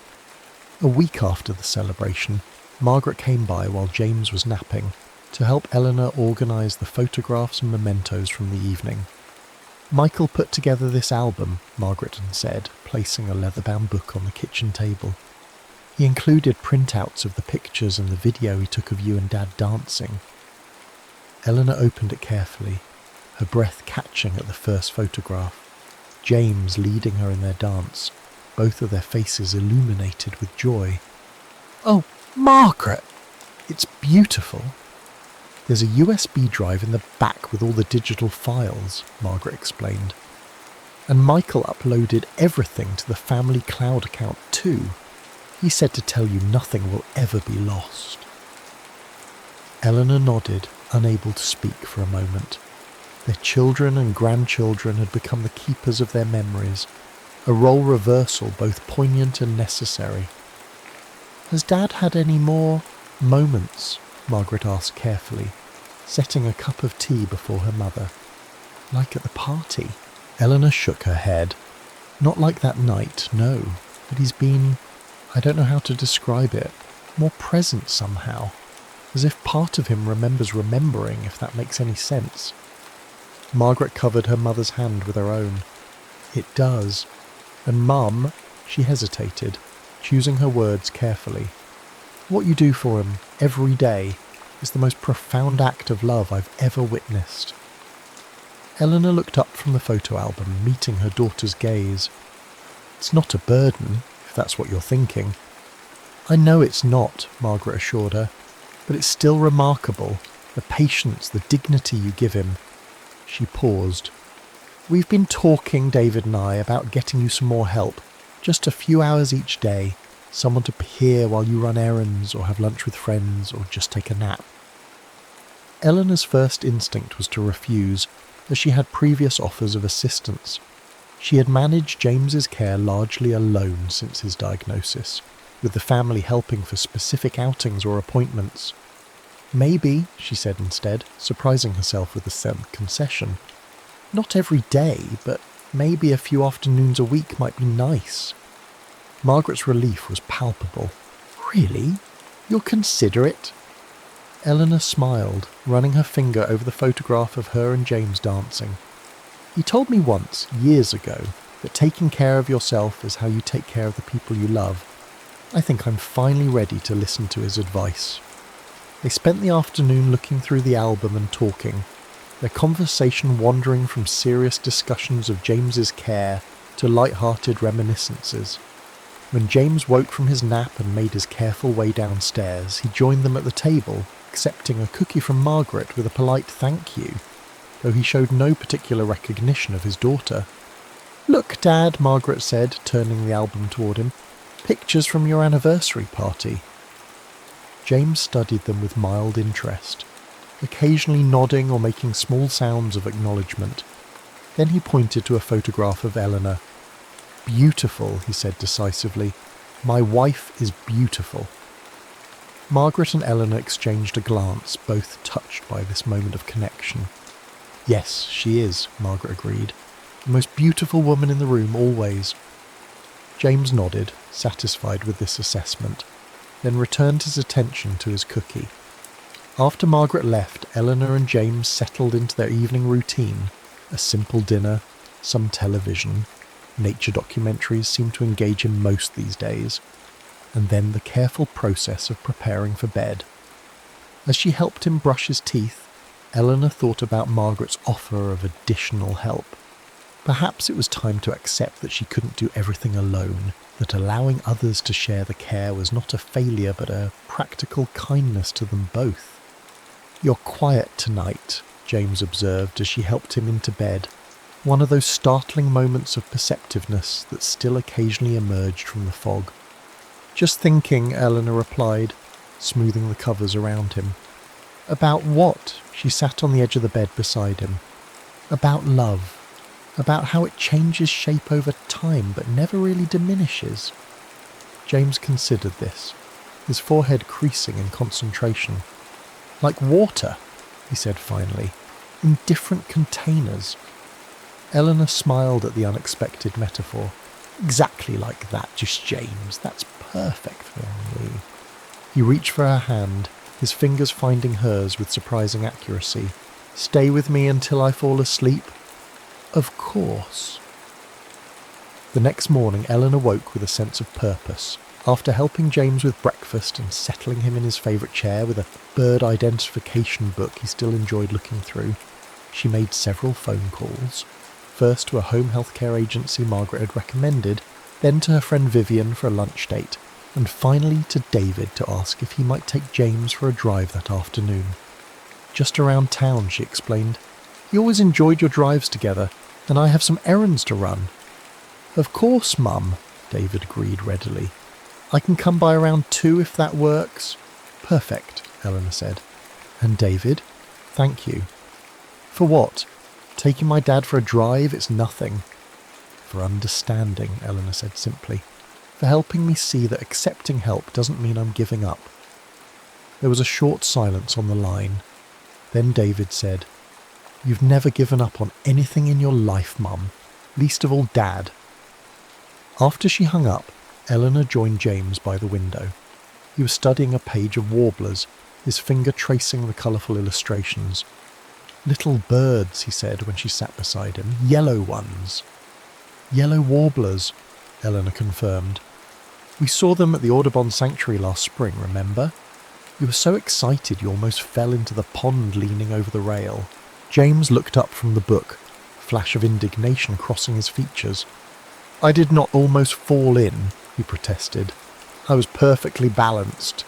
A week after the celebration, Margaret came by while James was napping, to help Eleanor organise the photographs and mementos from the evening. "Michael put together this album," Margaret had said, placing a leather-bound book on the kitchen table. "He included printouts of the pictures and the video he took of you and Dad dancing." Eleanor opened it carefully, her breath catching at the first photograph. James leading her in their dance, both of their faces illuminated with joy. "Oh, Margaret! It's beautiful." "There's a USB drive in the back with all the digital files," Margaret explained. "And Michael uploaded everything to the family cloud account too. He said to tell you nothing will ever be lost." Eleanor nodded, unable to speak for a moment. Their children and grandchildren had become the keepers of their memories, a role reversal both poignant and necessary. "Has Dad had any more moments?" Margaret asked carefully. setting a cup of tea before her mother. Like at the party. Eleanor shook her head. Not like that night, no, but he's been, I don't know how to describe it, more present somehow, as if part of him remembers remembering, if that makes any sense. Margaret covered her mother's hand with her own. It does. And Mum, she hesitated, choosing her words carefully. What you do for him every day is the most profound act of love I've ever witnessed. Eleanor looked up from the photo album, meeting her daughter's gaze. It's not a burden, if that's what you're thinking. I know it's not, Margaret assured her, but it's still remarkable, the patience, the dignity you give him. She paused. We've been talking, David and I, about getting you some more help. Just a few hours each day. Someone to peer while you run errands or have lunch with friends or just take a nap. Eleanor's first instinct was to refuse, as she had previous offers of assistance. She had managed James's care largely alone since his diagnosis, with the family helping for specific outings or appointments. Maybe, she said instead, surprising herself with a concession. Not every day, but maybe a few afternoons a week might be nice. Margaret's relief was palpable. Really? You'll consider it? Eleanor smiled, running her finger over the photograph of her and James dancing. He told me once, years ago, that taking care of yourself is how you take care of the people you love. I think I'm finally ready to listen to his advice. They spent the afternoon looking through the album and talking, their conversation wandering from serious discussions of James's care to light-hearted reminiscences. When James woke from his nap and made his careful way downstairs, he joined them at the table, accepting a cookie from Margaret with a polite thank you, though he showed no particular recognition of his daughter. "Look, Dad," Margaret said, turning the album toward him. "Pictures from your anniversary party." James studied them with mild interest, occasionally nodding or making small sounds of acknowledgement. Then he pointed to a photograph of Eleanor. "Beautiful," he said decisively. "My wife is beautiful." Margaret and Eleanor exchanged a glance, both touched by this moment of connection. "Yes, she is," Margaret agreed. "The most beautiful woman in the room, always." James nodded, satisfied with this assessment, then returned his attention to his cookie. After Margaret left, Eleanor and James settled into their evening routine, a simple dinner, some television. Nature documentaries seem to engage him most these days, and then the careful process of preparing for bed. As she helped him brush his teeth, Eleanor thought about Margaret's offer of additional help. Perhaps it was time to accept that she couldn't do everything alone, that allowing others to share the care was not a failure but a practical kindness to them both. "You're quiet tonight," James observed as she helped him into bed, one of those startling moments of perceptiveness that still occasionally emerged from the fog. "Just thinking," Eleanor replied, smoothing the covers around him. "About what?" She sat on the edge of the bed beside him. "About love. About how it changes shape over time but never really diminishes." James considered this, his forehead creasing in concentration. "Like water," he said finally, "in different containers." Eleanor smiled at the unexpected metaphor. "Exactly like that, just James. That's perfect for me." He reached for her hand, his fingers finding hers with surprising accuracy. "Stay with me until I fall asleep?" "Of course." The next morning, Eleanor woke with a sense of purpose. After helping James with breakfast and settling him in his favourite chair with a bird identification book he still enjoyed looking through, she made several phone calls. First to a home healthcare agency Margaret had recommended, then to her friend Vivian for a lunch date, and finally to David to ask if he might take James for a drive that afternoon. "Just around town," she explained. "You always enjoyed your drives together, and I have some errands to run." "Of course, Mum," David agreed readily. "I can come by around 2 if that works." "Perfect," Eleanor said. "And David, thank you." "For what? Taking my dad for a drive? It's nothing." "For understanding," Eleanor said simply. "For helping me see that accepting help doesn't mean I'm giving up." There was a short silence on the line. Then David said, "You've never given up on anything in your life, Mum, least of all Dad." After she hung up, Eleanor joined James by the window. He was studying a page of warblers, his finger tracing the colourful illustrations. "Little birds," he said when she sat beside him. "Yellow ones." "Yellow warblers," Eleanor confirmed. "We saw them at the Audubon Sanctuary last spring, remember? You were so excited you almost fell into the pond leaning over the rail." James looked up from the book, a flash of indignation crossing his features. "I did not almost fall in," he protested. "I was perfectly balanced."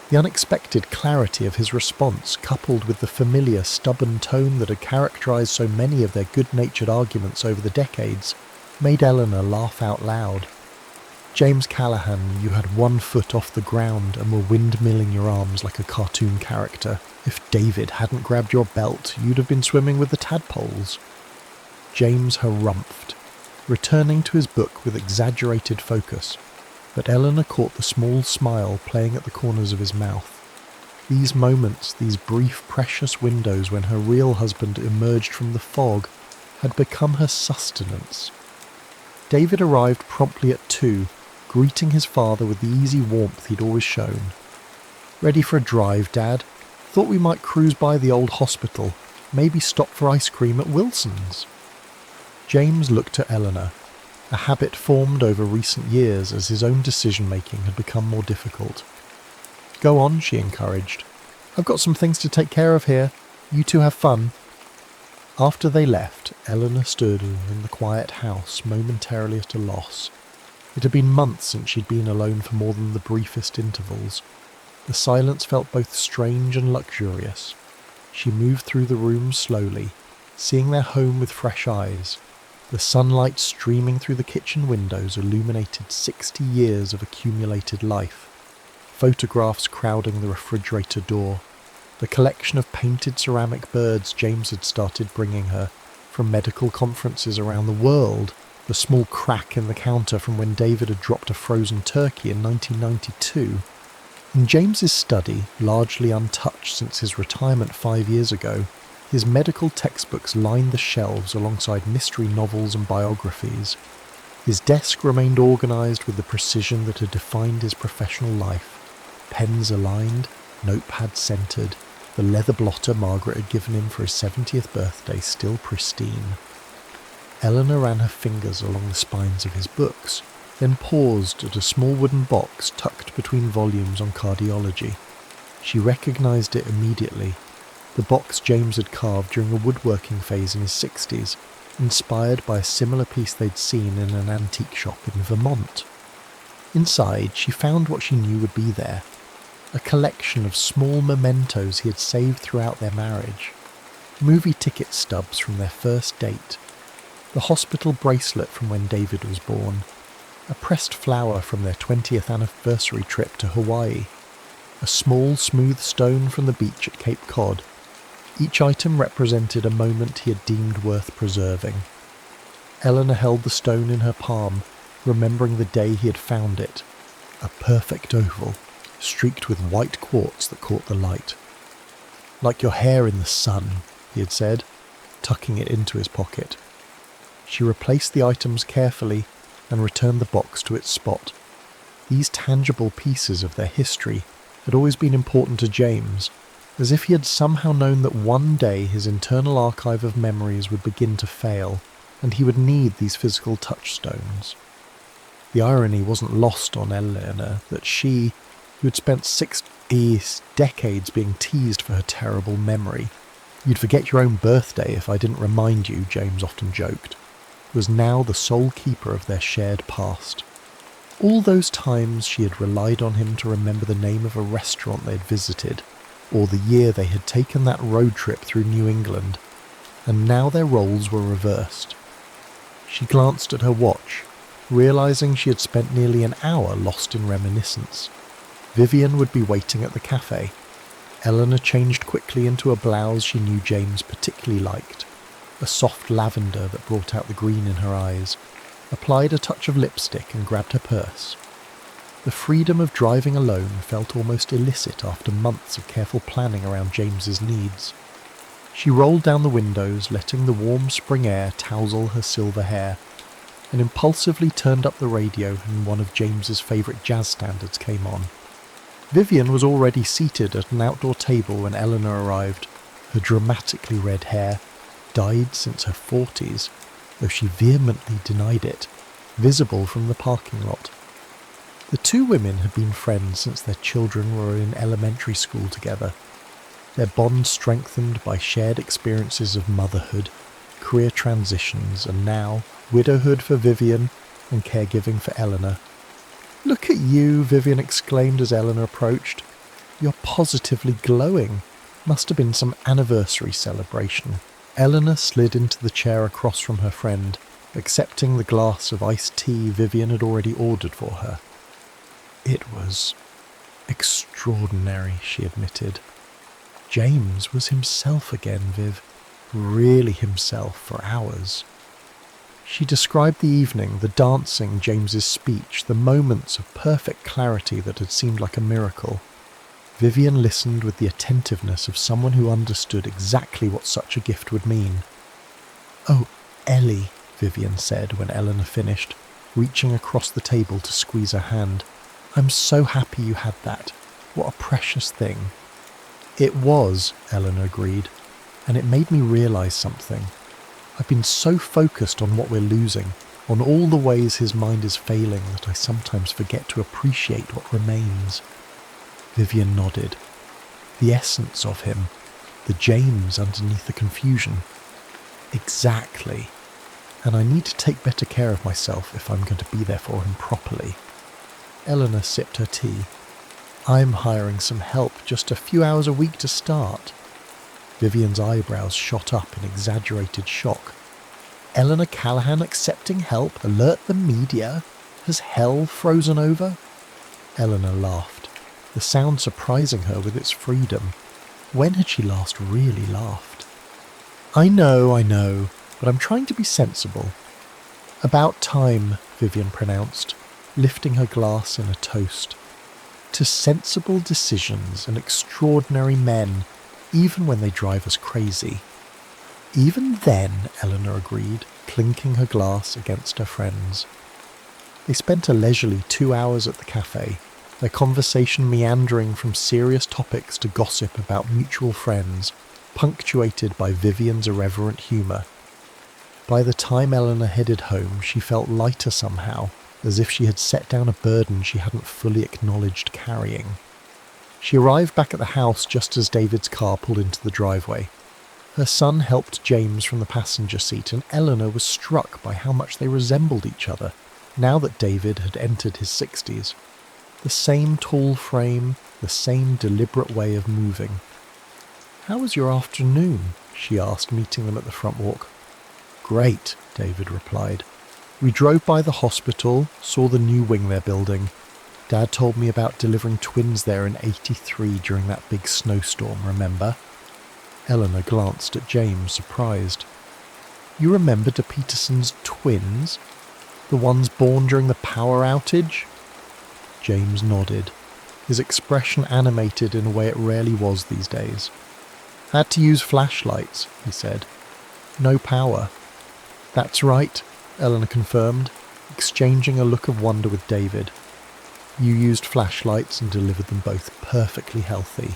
The unexpected clarity of his response, coupled with the familiar, stubborn tone that had characterized so many of their good-natured arguments over the decades, made Eleanor laugh out loud. "James Callahan, you had 1 foot off the ground and were windmilling your arms like a cartoon character. If David hadn't grabbed your belt, you'd have been swimming with the tadpoles." James harumphed, returning to his book with exaggerated focus, but Eleanor caught the small smile playing at the corners of his mouth. These moments, these brief, precious windows when her real husband emerged from the fog, had become her sustenance. David arrived promptly at 2, greeting his father with the easy warmth he'd always shown. "Ready for a drive, Dad? Thought we might cruise by the old hospital, maybe stop for ice cream at Wilson's." James looked at Eleanor, a habit formed over recent years as his own decision-making had become more difficult. "Go on," she encouraged. "I've got some things to take care of here. You two have fun." After they left, Eleanor stood in the quiet house, momentarily at a loss. It had been months since she'd been alone for more than the briefest intervals. The silence felt both strange and luxurious. She moved through the rooms slowly, seeing their home with fresh eyes. The sunlight streaming through the kitchen windows illuminated 60 years of accumulated life. Photographs crowding the refrigerator door. The collection of painted ceramic birds James had started bringing her from medical conferences around the world. The small crack in the counter from when David had dropped a frozen turkey in 1992. In James's study, largely untouched since his retirement 5 years ago, his medical textbooks lined the shelves alongside mystery novels and biographies. His desk remained organised with the precision that had defined his professional life. Pens aligned, notepad centred, the leather blotter Margaret had given him for his 70th birthday still pristine. Eleanor ran her fingers along the spines of his books, then paused at a small wooden box tucked between volumes on cardiology. She recognised it immediately, the box James had carved during a woodworking phase in his 60s, inspired by a similar piece they'd seen in an antique shop in Vermont. Inside, she found what she knew would be there, a collection of small mementos he had saved throughout their marriage. Movie ticket stubs from their first date, the hospital bracelet from when David was born, a pressed flower from their 20th anniversary trip to Hawaii, a small smooth stone from the beach at Cape Cod. Each item represented a moment he had deemed worth preserving. Eleanor held the stone in her palm, remembering the day he had found it, a perfect oval, streaked with white quartz that caught the light. "Like your hair in the sun," he had said, tucking it into his pocket. She replaced the items carefully and returned the box to its spot. These tangible pieces of their history had always been important to James, as if he had somehow known that one day his internal archive of memories would begin to fail, and he would need these physical touchstones. The irony wasn't lost on Eleanor that she, who had spent 6 decades being teased for her terrible memory, "You'd forget your own birthday if I didn't remind you," James often joked, was now the sole keeper of their shared past. All those times she had relied on him to remember the name of a restaurant they had visited, or the year they had taken that road trip through New England, and now their roles were reversed. She glanced at her watch, realising she had spent nearly an hour lost in reminiscence. Vivian would be waiting at the cafe. Eleanor changed quickly into a blouse she knew James particularly liked, a soft lavender that brought out the green in her eyes, applied a touch of lipstick and grabbed her purse. The freedom of driving alone felt almost illicit after months of careful planning around James's needs. She rolled down the windows, letting the warm spring air tousle her silver hair, and impulsively turned up the radio when one of James's favourite jazz standards came on. Vivian was already seated at an outdoor table when Eleanor arrived, her dramatically red hair, dyed since her 40s, though she vehemently denied it, visible from the parking lot. The two women had been friends since their children were in elementary school together, their bond strengthened by shared experiences of motherhood, career transitions, and now widowhood for Vivian and caregiving for Eleanor. "Look at you," Vivian exclaimed as Eleanor approached. "You're positively glowing. Must have been some anniversary celebration." Eleanor slid into the chair across from her friend, accepting the glass of iced tea Vivian had already ordered for her. "It was extraordinary," she admitted. James was himself again, Viv. Really himself for hours. She described the evening, the dancing, James's speech, the moments of perfect clarity that had seemed like a miracle. Vivian listened with the attentiveness of someone who understood exactly what such a gift would mean. "Oh, Ellie," Vivian said when Eleanor finished, reaching across the table to squeeze her hand. "I'm so happy you had that. What a precious thing." "It was," Eleanor agreed, "and it made me realise something. I've been so focused on what we're losing, on all the ways his mind is failing, that I sometimes forget to appreciate what remains." Vivian nodded. The essence of him, the James underneath the confusion. Exactly. And I need to take better care of myself if I'm going to be there for him properly. Eleanor sipped her tea. "I'm hiring some help, just a few hours a week to start." Vivian's eyebrows shot up in exaggerated shock. "Eleanor Callahan accepting help? Alert the media? Has hell frozen over?" Eleanor laughed, the sound surprising her with its freedom. When had she last really laughed? I know, but I'm trying to be sensible." "About time," Vivian pronounced, lifting her glass in a toast. "To sensible decisions and extraordinary men, even when they drive us crazy." "Even then," Eleanor agreed, clinking her glass against her friend's. They spent a leisurely 2 hours at the cafe, their conversation meandering from serious topics to gossip about mutual friends, punctuated by Vivian's irreverent humour. By the time Eleanor headed home, she felt lighter somehow, as if she had set down a burden she hadn't fully acknowledged carrying. She arrived back at the house just as David's car pulled into the driveway. Her son helped James from the passenger seat, and Eleanor was struck by how much they resembled each other, now that David had entered his 60s. The same tall frame, the same deliberate way of moving. "How was your afternoon?" she asked, meeting them at the front walk. "Great," David replied. "We drove by the hospital, saw the new wing they're building. Dad told me about delivering twins there in '83 during that big snowstorm, remember?" Eleanor glanced at James, surprised. "You remember de Peterson's twins? The ones born during the power outage?" James nodded, his expression animated in a way it rarely was these days. "Had to use flashlights," he said. "No power." "That's right," Eleanor confirmed, exchanging a look of wonder with David. "You used flashlights and delivered them both perfectly healthy."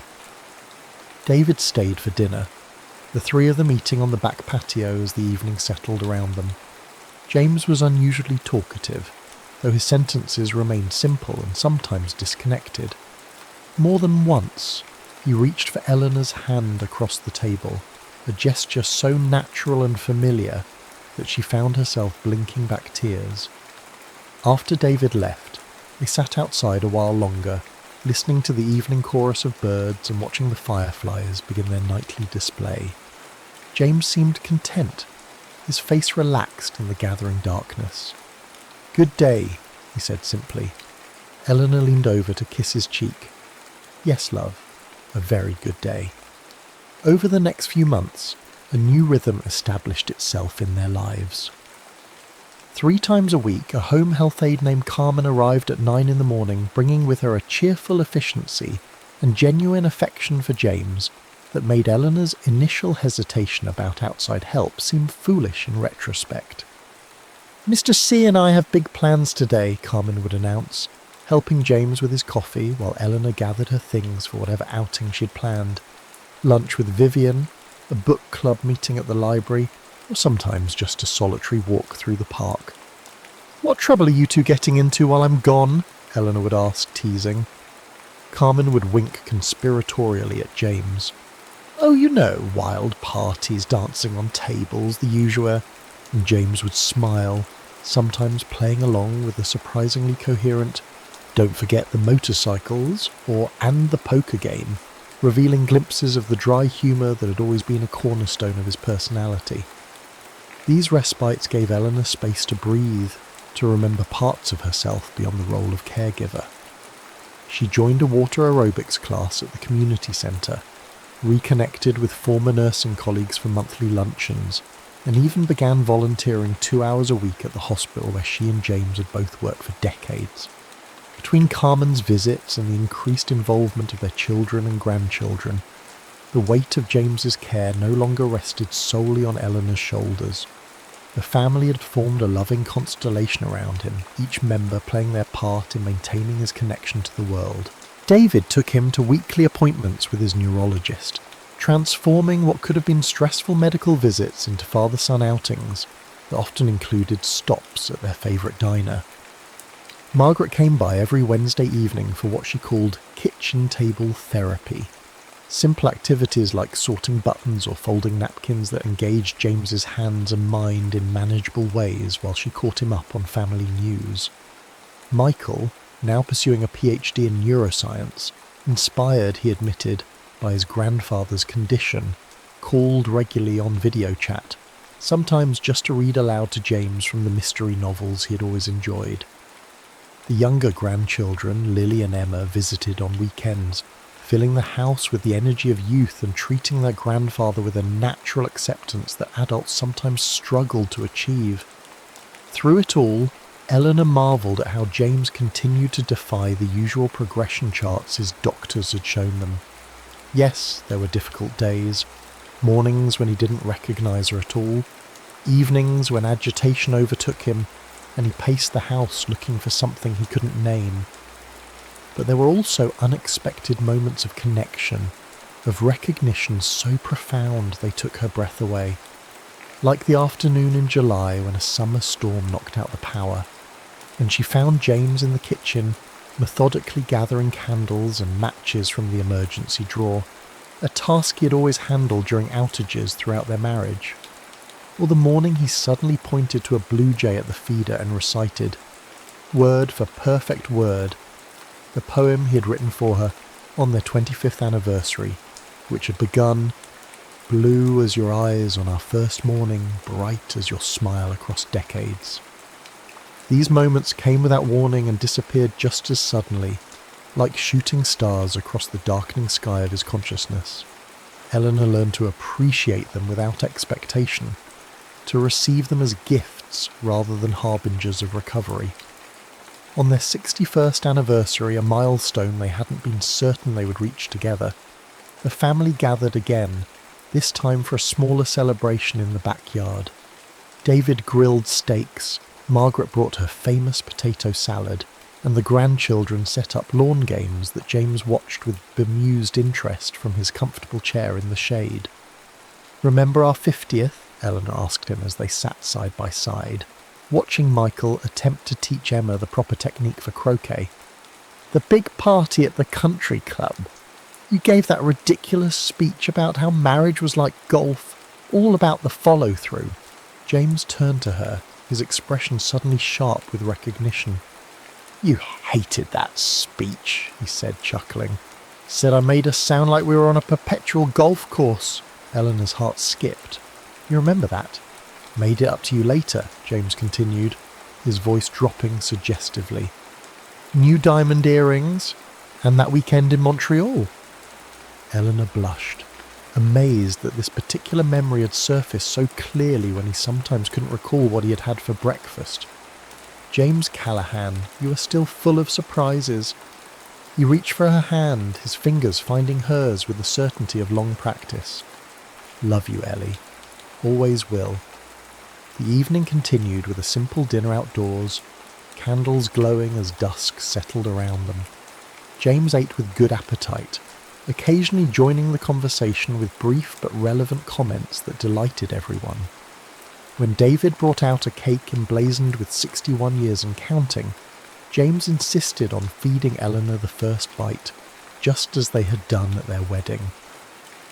David stayed for dinner, the three of them eating on the back patio as the evening settled around them. James was unusually talkative, though his sentences remained simple and sometimes disconnected. More than once, he reached for Eleanor's hand across the table, a gesture so natural and familiar that she found herself blinking back tears. After David left, they sat outside a while longer, listening to the evening chorus of birds and watching the fireflies begin their nightly display. James seemed content, his face relaxed in the gathering darkness. "Good day," he said simply. Eleanor leaned over to kiss his cheek. "Yes, love, a very good day." Over the next few months, a new rhythm established itself in their lives. 3 times a week, a home health aide named Carmen arrived at 9 in the morning, bringing with her a cheerful efficiency and genuine affection for James that made Eleanor's initial hesitation about outside help seem foolish in retrospect. "Mr. C and I have big plans today," Carmen would announce, helping James with his coffee while Eleanor gathered her things for whatever outing she'd planned. Lunch with Vivian, a book club meeting at the library, or sometimes just a solitary walk through the park. "What trouble are you two getting into while I'm gone?" Eleanor would ask, teasing. Carmen would wink conspiratorially at James. "Oh, you know, wild parties, dancing on tables, the usual," and James would smile, sometimes playing along with a surprisingly coherent "don't forget the motorcycles" or "and the poker game," revealing glimpses of the dry humour that had always been a cornerstone of his personality. These respites gave Eleanor space to breathe, to remember parts of herself beyond the role of caregiver. She joined a water aerobics class at the community centre, reconnected with former nursing colleagues for monthly luncheons, and even began volunteering 2 hours a week at the hospital where she and James had both worked for decades. Between Carmen's visits and the increased involvement of their children and grandchildren, the weight of James's care no longer rested solely on Eleanor's shoulders. The family had formed a loving constellation around him, each member playing their part in maintaining his connection to the world. David took him to weekly appointments with his neurologist, transforming what could have been stressful medical visits into father-son outings that often included stops at their favourite diner. Margaret came by every Wednesday evening for what she called kitchen table therapy. Simple activities like sorting buttons or folding napkins that engaged James's hands and mind in manageable ways while she caught him up on family news. Michael, now pursuing a PhD in neuroscience, inspired, he admitted, by his grandfather's condition, called regularly on video chat, sometimes just to read aloud to James from the mystery novels he had always enjoyed. The younger grandchildren, Lily and Emma, visited on weekends, filling the house with the energy of youth and treating their grandfather with a natural acceptance that adults sometimes struggled to achieve. Through it all, Eleanor marvelled at how James continued to defy the usual progression charts his doctors had shown them. Yes, there were difficult days, mornings when he didn't recognise her at all, evenings when agitation overtook him and he paced the house looking for something he couldn't name. But there were also unexpected moments of connection, of recognition so profound they took her breath away. Like the afternoon in July when a summer storm knocked out the power, and she found James in the kitchen, methodically gathering candles and matches from the emergency drawer, a task he had always handled during outages throughout their marriage. Or the morning he suddenly pointed to a blue jay at the feeder and recited, word for perfect word, the poem he had written for her on their 25th anniversary, which had begun, "Blue as your eyes on our first morning, bright as your smile across decades." These moments came without warning and disappeared just as suddenly, like shooting stars across the darkening sky of his consciousness. Eleanor learned to appreciate them without expectation, to receive them as gifts rather than harbingers of recovery. On their 61st anniversary, a milestone they hadn't been certain they would reach together, the family gathered again, this time for a smaller celebration in the backyard. David grilled steaks, Margaret brought her famous potato salad, and the grandchildren set up lawn games that James watched with bemused interest from his comfortable chair in the shade. "Remember our 50th?" Eleanor asked him as they sat side by side, watching Michael attempt to teach Emma the proper technique for croquet. "The big party at the country club. You gave that ridiculous speech about how marriage was like golf, all about the follow-through." James turned to her, his expression suddenly sharp with recognition. "You hated that speech," he said, chuckling. "Said I made us sound like we were on a perpetual golf course." Eleanor's heart skipped. "You remember that?" "Made it up to you later," James continued, his voice dropping suggestively. "New diamond earrings, and that weekend in Montreal." Eleanor blushed. amazed that this particular memory had surfaced so clearly when he sometimes couldn't recall what he had had for breakfast. "James Callahan, you are still full of surprises." He reached for her hand, his fingers finding hers with the certainty of long practice. "Love you, Ellie. Always will." The evening continued with a simple dinner outdoors, candles glowing as dusk settled around them. James ate with good appetite, occasionally joining the conversation with brief but relevant comments that delighted everyone. When David brought out a cake emblazoned with 61 years and counting, James insisted on feeding Eleanor the first bite, just as they had done at their wedding.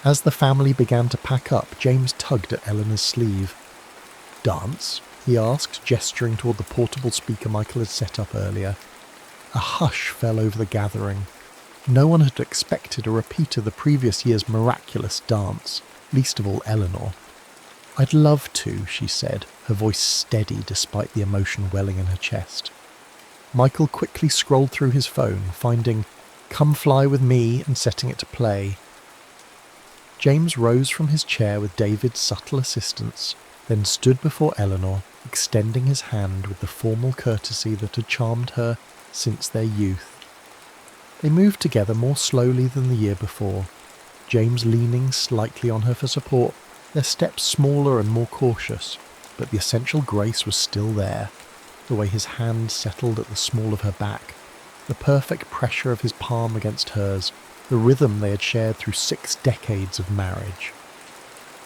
As the family began to pack up, James tugged at Eleanor's sleeve. "Dance?" he asked, gesturing toward the portable speaker Michael had set up earlier. A hush fell over the gathering. No one had expected a repeat of the previous year's miraculous dance, least of all Eleanor. "I'd love to," she said, her voice steady despite the emotion welling in her chest. Michael quickly scrolled through his phone, finding "Come Fly With Me" and setting it to play. James rose from his chair with David's subtle assistance, then stood before Eleanor, extending his hand with the formal courtesy that had charmed her since their youth. They moved together more slowly than the year before, James leaning slightly on her for support, their steps smaller and more cautious, but the essential grace was still there, the way his hand settled at the small of her back, the perfect pressure of his palm against hers, the rhythm they had shared through 6 decades of marriage.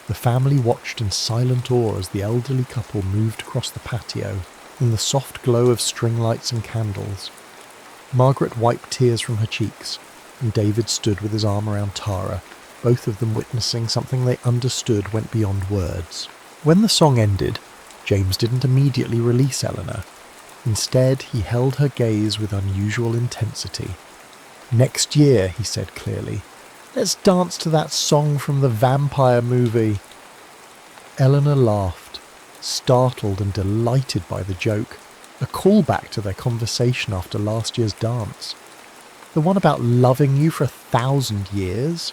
The family watched in silent awe as the elderly couple moved across the patio, in the soft glow of string lights and candles. Margaret wiped tears from her cheeks, and David stood with his arm around Tara, both of them witnessing something they understood went beyond words. When the song ended, James didn't immediately release Eleanor. Instead, he held her gaze with unusual intensity. "Next year," he said clearly, "let's dance to that song from the vampire movie." Eleanor laughed, startled and delighted by the joke, a callback to their conversation after last year's dance. "The one about loving you for 1,000 years?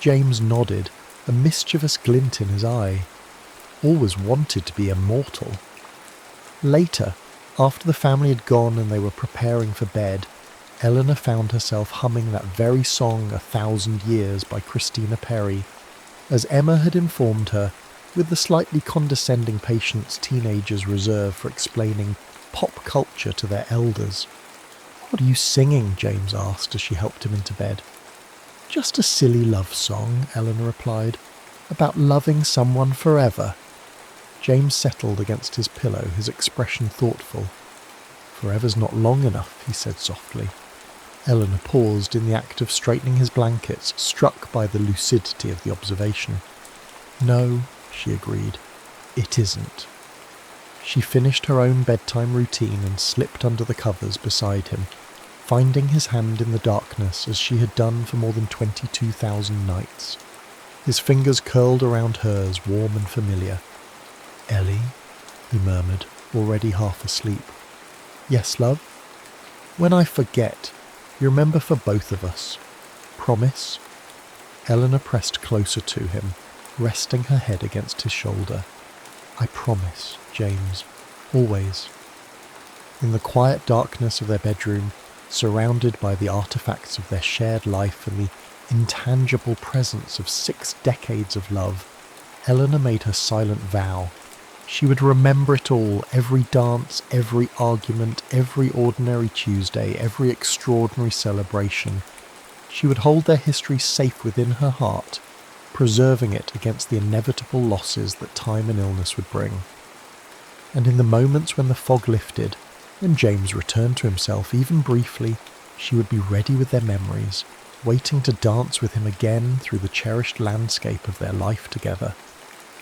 James nodded, a mischievous glint in his eye. Always wanted to be immortal. Later, after the family had gone and they were preparing for bed, Eleanor found herself humming that very song 1,000 Years by Christina Perri. As Emma had informed her, with the slightly condescending patience teenagers reserve for explaining pop culture to their elders. "What are you singing?" James asked as she helped him into bed. "Just a silly love song," Eleanor replied, "about loving someone forever." James settled against his pillow, his expression thoughtful. "Forever's not long enough," he said softly. Eleanor paused in the act of straightening his blankets, struck by the lucidity of the observation. "No," she agreed, "it isn't." She finished her own bedtime routine and slipped under the covers beside him, finding his hand in the darkness as she had done for more than 22,000 nights. His fingers curled around hers, warm and familiar. "Ellie," he murmured, already half asleep. "Yes, love?" "When I forget, you remember for both of us. Promise?" Eleanor pressed closer to him, resting her head against his shoulder. "I promise, James. Always." In the quiet darkness of their bedroom, surrounded by the artifacts of their shared life and the intangible presence of 6 decades of love, Eleanor made her silent vow. She would remember it all, every dance, every argument, every ordinary Tuesday, every extraordinary celebration. She would hold their history safe within her heart, preserving it against the inevitable losses that time and illness would bring. And in the moments when the fog lifted, when James returned to himself, even briefly, she would be ready with their memories, waiting to dance with him again through the cherished landscape of their life together.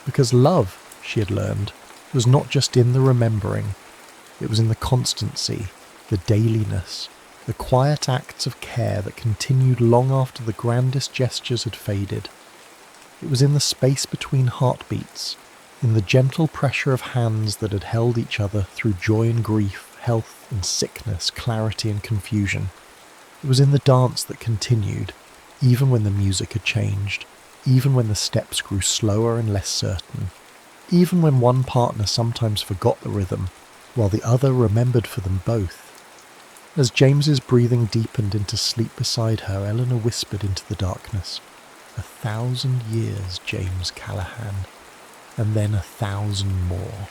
Because love, she had learned, was not just in the remembering. It was in the constancy, the dailiness, the quiet acts of care that continued long after the grandest gestures had faded. It was in the space between heartbeats, in the gentle pressure of hands that had held each other through joy and grief, health and sickness, clarity and confusion. It was in the dance that continued, even when the music had changed. even when the steps grew slower and less certain, even when one partner sometimes forgot the rhythm, while the other remembered for them both. As James's breathing deepened into sleep beside her, Eleanor whispered into the darkness, 1,000 years, James Callahan, and then 1,000 more.